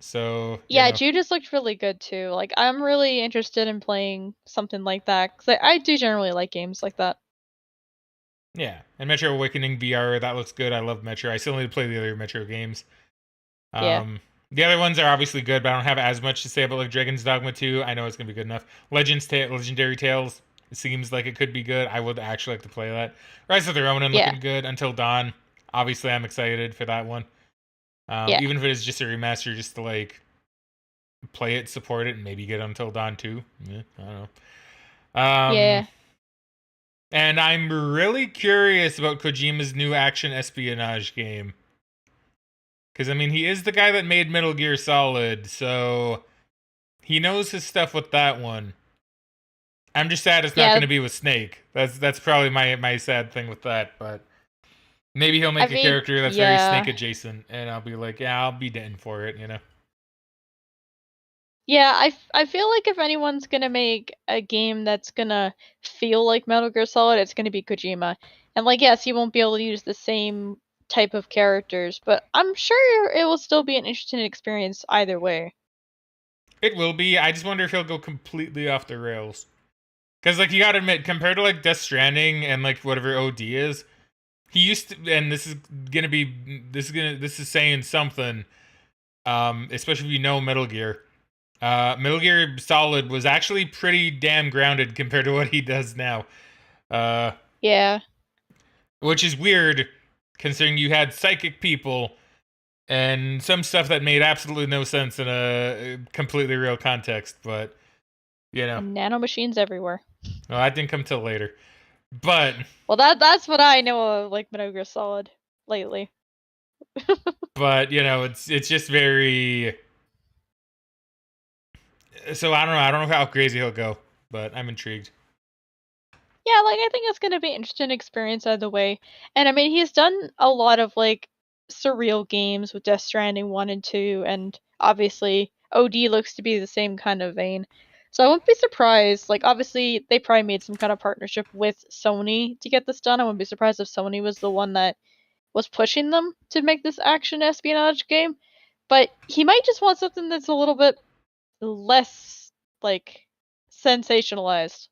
Speaker 1: So
Speaker 2: Yeah,
Speaker 1: you know.
Speaker 2: Judas looked really good too. Like, I'm really interested in playing something like that because I do generally like games like that.
Speaker 1: Yeah, and Metro Awakening VR, that looks good. I love Metro. I still need to play the other Metro games.
Speaker 2: Yeah.
Speaker 1: The other ones are obviously good, but I don't have as much to say about like Dragon's Dogma 2. I know it's gonna be good enough. Legendary Tales, it seems like it could be good. I would actually like to play that. Rise of the Ronin
Speaker 2: Yeah.
Speaker 1: looking good. Until Dawn, obviously I'm excited for that one.
Speaker 2: Yeah.
Speaker 1: Even if it is just a remaster, just to like play it, support it, and maybe get Until Dawn 2. Yeah, I don't know.
Speaker 2: Yeah.
Speaker 1: And I'm really curious about Kojima's new action espionage game. Because, I mean, he is the guy that made Metal Gear Solid, so he knows his stuff with that one. I'm just sad it's not going to be with Snake. That's probably my sad thing with that, but maybe he'll make a character that's very Snake adjacent, and I'll be like, yeah, I'll be in for it, you know?
Speaker 2: Yeah, I feel like if anyone's gonna make a game that's gonna feel like Metal Gear Solid, it's gonna be Kojima. And like, yes, he won't be able to use the same type of characters, but I'm sure it will still be an interesting experience either way.
Speaker 1: It will be. I just wonder if he'll go completely off the rails. Because, like, you gotta admit, compared to, like, Death Stranding and, like, whatever OD is, he used to, and this is saying something, especially if you know Metal Gear. Metal Gear Solid was actually pretty damn grounded compared to what he does now.
Speaker 2: Yeah.
Speaker 1: Which is weird, considering you had psychic people and some stuff that made absolutely no sense in a completely real context, but, you know.
Speaker 2: And nanomachines everywhere.
Speaker 1: Well, that didn't come till later. But...
Speaker 2: Well, that's what I know of, like, Metal Gear Solid lately.
Speaker 1: But, you know, it's just very... So, I don't know. I don't know how crazy he'll go, but I'm intrigued.
Speaker 2: Yeah, like, I think it's gonna be an interesting experience either way. And, I mean, he's done a lot of, like, surreal games with Death Stranding 1 and 2, and obviously OD looks to be the same kind of vein. So I wouldn't be surprised, like, obviously they probably made some kind of partnership with Sony to get this done. I wouldn't be surprised if Sony was the one that was pushing them to make this action espionage game. But he might just want something that's a little bit less, like, sensationalized.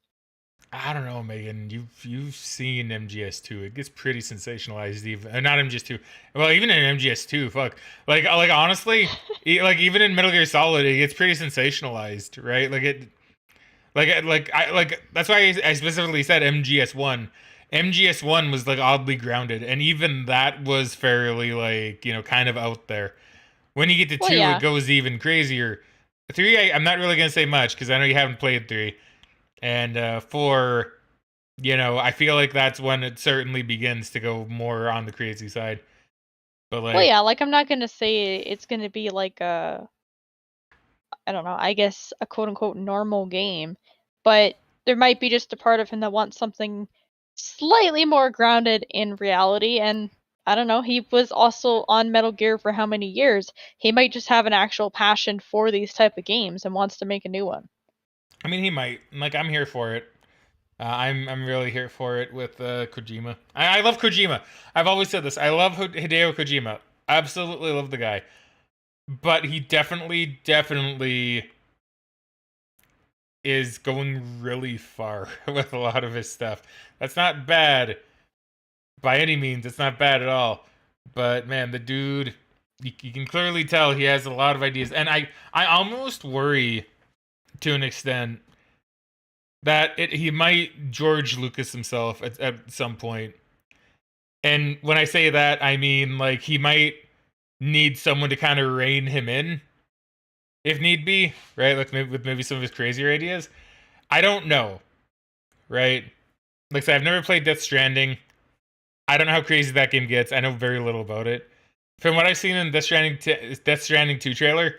Speaker 1: I don't know, Megan. You've seen MGS2. It gets pretty sensationalized, even not MGS2. Well, even in MGS2, fuck. Like honestly, like even in Metal Gear Solid, it gets pretty sensationalized, right? That's why I specifically said MGS1. MGS1 was like oddly grounded, and even that was fairly like, you know, kind of out there. When you get to 2, it goes even crazier. 3, I'm not really gonna say much because I know you haven't played 3. And 4, you know, I feel like that's when it certainly begins to go more on the crazy side. But like,
Speaker 2: well, yeah, like I'm not gonna say it's gonna be like I don't know, I guess a quote unquote normal game, but there might be just a part of him that wants something slightly more grounded in reality. And I don't know, he was also on Metal Gear for how many years? He might just have an actual passion for these type of games and wants to make a new one.
Speaker 1: I mean, he might. Like, I'm here for it. I'm really here for it with Kojima. I love Kojima. I've always said this. I love Hideo Kojima. Absolutely love the guy. But he definitely is going really far with a lot of his stuff. That's not bad by any means. It's not bad at all. But man, the dude, you can clearly tell he has a lot of ideas. And I almost worry, to an extent, that he might George Lucas himself at some point. And when I say that, I mean, like, he might need someone to kind of rein him in, if need be, right? Like, with maybe some of his crazier ideas. I don't know, right? Like I said, I've never played Death Stranding. I don't know how crazy that game gets. I know very little about it. From what I've seen in Death Stranding 2 trailer,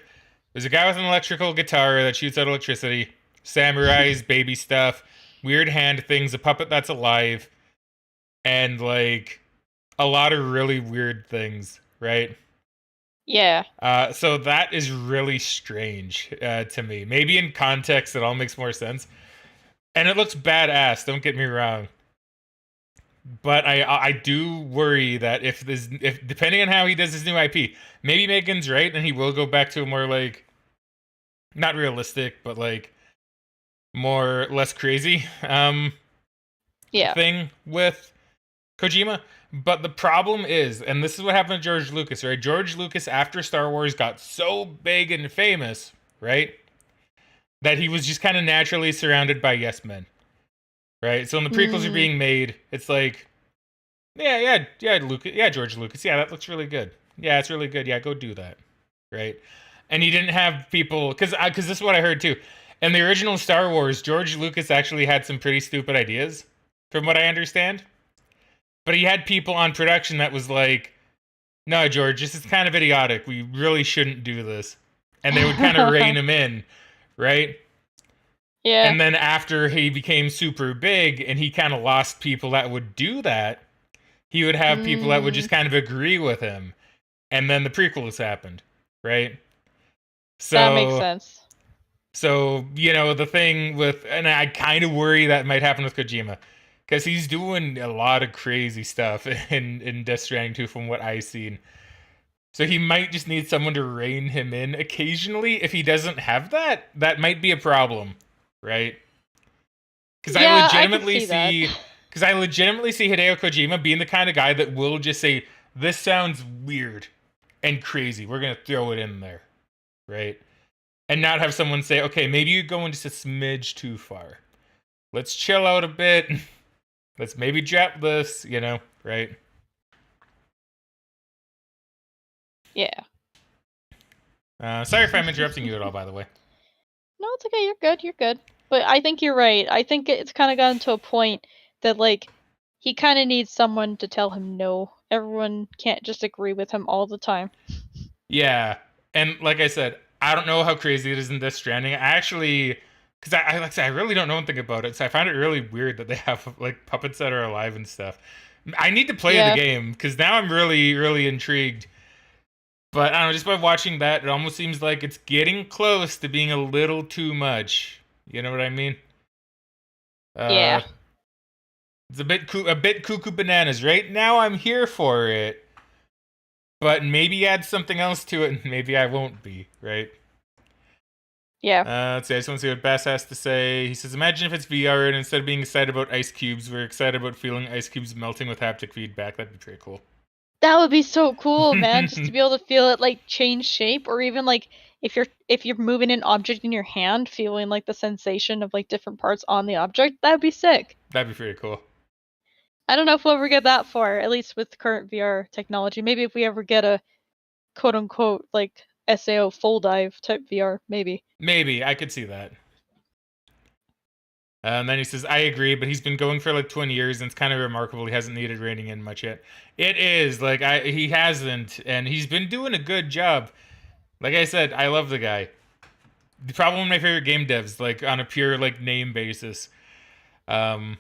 Speaker 1: there's a guy with an electrical guitar that shoots out electricity, samurais, baby stuff, weird hand things, a puppet that's alive, and like a lot of really weird things, right?
Speaker 2: Yeah.
Speaker 1: So that is really strange to me. Maybe in context it all makes more sense. And it looks badass, don't get me wrong. But I do worry that if depending on how he does his new IP, maybe Megan's right and he will go back to a more like not realistic, but like more less crazy thing with Kojima. But the problem is, and this is what happened to George Lucas, right? George Lucas, after Star Wars got so big and famous, right, that he was just kind of naturally surrounded by yes men, right? So when the prequels are being made, it's like, yeah, Lucas, yeah, George Lucas, yeah, that looks really good. Yeah, it's really good. Yeah, go do that, right? And he didn't have people, because this is what I heard too. In the original Star Wars, George Lucas actually had some pretty stupid ideas, from what I understand. But he had people on production that was like, no, George, this is kind of idiotic. We really shouldn't do this. And they would kind of rein him in, right?
Speaker 2: Yeah.
Speaker 1: And then after he became super big and he kind of lost people that would do that, he would have people that would just kind of agree with him. And then the prequels happened, right? So
Speaker 2: that makes sense.
Speaker 1: So, you know, the thing with, and I kind of worry that might happen with Kojima, because he's doing a lot of crazy stuff in Death Stranding 2 from what I've seen. So he might just need someone to rein him in occasionally. If he doesn't have that, that might be a problem, right? Because I legitimately see Hideo Kojima being the kind of guy that will just say, this sounds weird and crazy. We're going to throw it in there, right? And not have someone say, okay, maybe you're going just a smidge too far. Let's chill out a bit. Let's maybe drop this, you know, right?
Speaker 2: Yeah.
Speaker 1: Sorry if I'm interrupting you at all, by the way.
Speaker 2: No, it's okay. You're good. You're good. But I think you're right. I think it's kind of gotten to a point that, like, he kind of needs someone to tell him no. Everyone can't just agree with him all the time.
Speaker 1: Yeah. And like I said, I don't know how crazy it is in Death Stranding. I actually, because I like I said, I really don't know anything about it, so I find it really weird that they have like puppets that are alive and stuff. I need to play the game because now I'm really, really intrigued. But I don't know, just by watching that, it almost seems like it's getting close to being a little too much. You know what I mean?
Speaker 2: Yeah.
Speaker 1: It's a bit cuckoo bananas. Right now, I'm here for it. But maybe add something else to it, and maybe I won't be, right?
Speaker 2: Yeah.
Speaker 1: Let's see, I just want to see what Bass has to say. He says, imagine if it's VR, and instead of being excited about ice cubes, we're excited about feeling ice cubes melting with haptic feedback. That'd be pretty cool.
Speaker 2: That would be so cool, man, just to be able to feel it like change shape, or even like if you're moving an object in your hand, feeling like the sensation of like different parts on the object. That'd be sick.
Speaker 1: That'd be pretty cool.
Speaker 2: I don't know if we'll ever get that far, at least with current VR technology. Maybe if we ever get a quote unquote like SAO full dive type VR, maybe.
Speaker 1: Maybe, I could see that. And then he says, I agree, but he's been going for like 20 years, and it's kind of remarkable he hasn't needed reining in much yet. It is, like, he hasn't, and he's been doing a good job. Like I said, I love the guy. Probably one of my favorite game devs, like, on a pure, like, name basis. But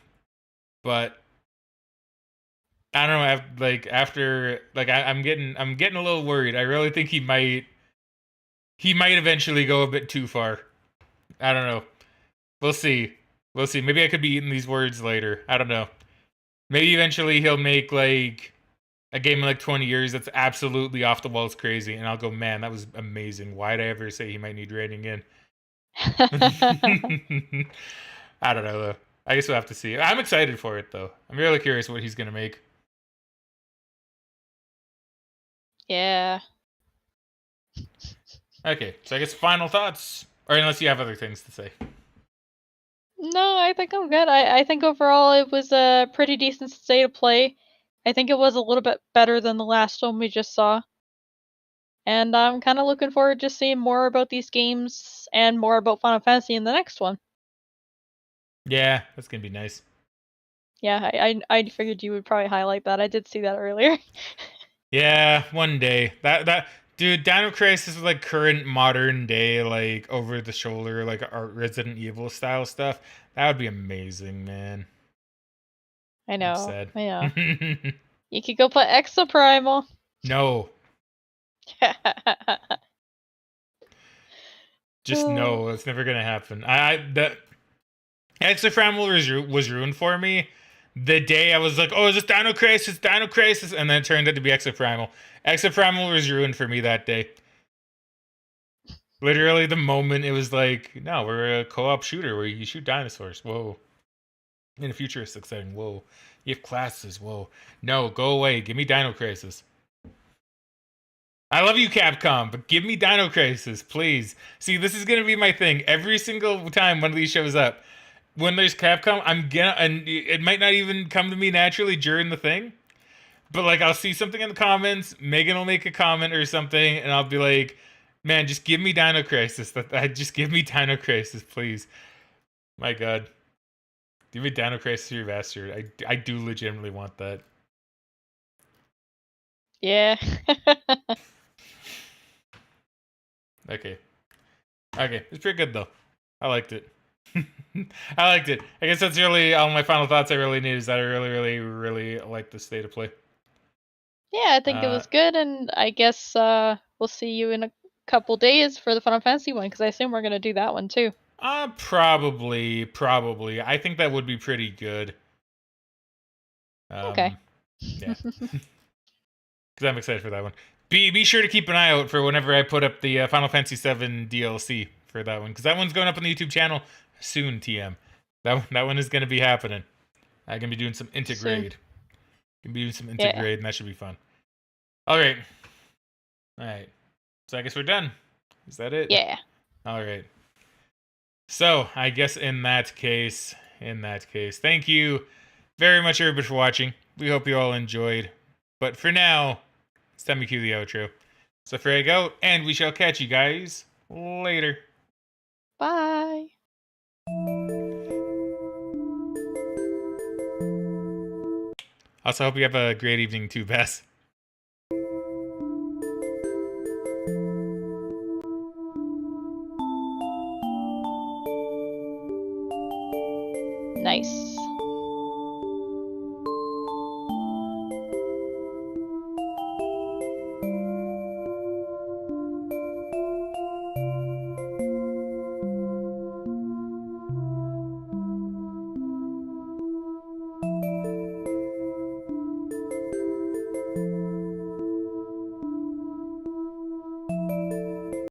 Speaker 1: I don't know, after, like, I'm getting a little worried. I really think he might eventually go a bit too far. I don't know. We'll see. We'll see. Maybe I could be eating these words later. I don't know. Maybe eventually he'll make like a game in like 20 years that's absolutely off the walls crazy, and I'll go, man, that was amazing. Why did I ever say he might need reining in? I don't know though. I guess we'll have to see. I'm excited for it though. I'm really curious what he's gonna make.
Speaker 2: Yeah.
Speaker 1: Okay, so I guess final thoughts, or unless you have other things to say.
Speaker 2: No, I think I'm good. I think overall it was a pretty decent state of play. I think it was a little bit better than the last one we just saw. And I'm kind of looking forward to seeing more about these games and more about Final Fantasy in the next one.
Speaker 1: Yeah, that's gonna be nice.
Speaker 2: Yeah, I figured you would probably highlight that. I did see that earlier.
Speaker 1: Yeah, one day. That dude, Dino Crisis is like current modern day, like over the shoulder, like Resident Evil style stuff. That would be amazing, man.
Speaker 2: I know.
Speaker 1: I'm sad.
Speaker 2: I know. You could go play Exoprimal.
Speaker 1: No. Just no, it's never gonna happen. Exoprimal was ruined for me the day I was like, oh, is this Dino Crisis? Dino Crisis? And then it turned out to be Exoprimal. Exoprimal was ruined for me that day. Literally the moment it was like, no, we're a co-op shooter where you shoot dinosaurs. Whoa. In a futuristic setting. Whoa. You have classes. Whoa. No, go away. Give me Dino Crisis. I love you, Capcom, but give me Dino Crisis, please. See, this is going to be my thing. Every single time one of these shows up, when there's Capcom, and it might not even come to me naturally during the thing, but like I'll see something in the comments, Megan will make a comment or something, and I'll be like, man, just give me Dino Crisis. Just give me Dino Crisis, please. My God. Give me Dino Crisis Remastered. I do legitimately want that.
Speaker 2: Yeah.
Speaker 1: Okay. It's pretty good though. I liked it. I liked it. I guess that's really all my final thoughts I really need is that I really like the state of play.
Speaker 2: Yeah, I think it was good, and I guess we'll see you in a couple days for the Final Fantasy one, because I assume we're gonna do that one too.
Speaker 1: Probably. I think that would be pretty good.
Speaker 2: Okay.
Speaker 1: Yeah. Because I'm excited for that one. Be sure to keep an eye out for whenever I put up the Final Fantasy VII DLC for that one, because that one's going up on the YouTube channel soon. TM. That one is going to be happening. I'm going to be doing some Intergrade. Gonna be doing some Intergrade, and that should be fun. All right. So I guess we're done. Is that it?
Speaker 2: Yeah.
Speaker 1: All right. So I guess in that case, thank you very much, everybody, for watching. We hope you all enjoyed. But for now, it's time to cue the outro. So frag out, and we shall catch you guys later.
Speaker 2: Bye.
Speaker 1: Also, hope you have a great evening too, Bess.
Speaker 2: Nice.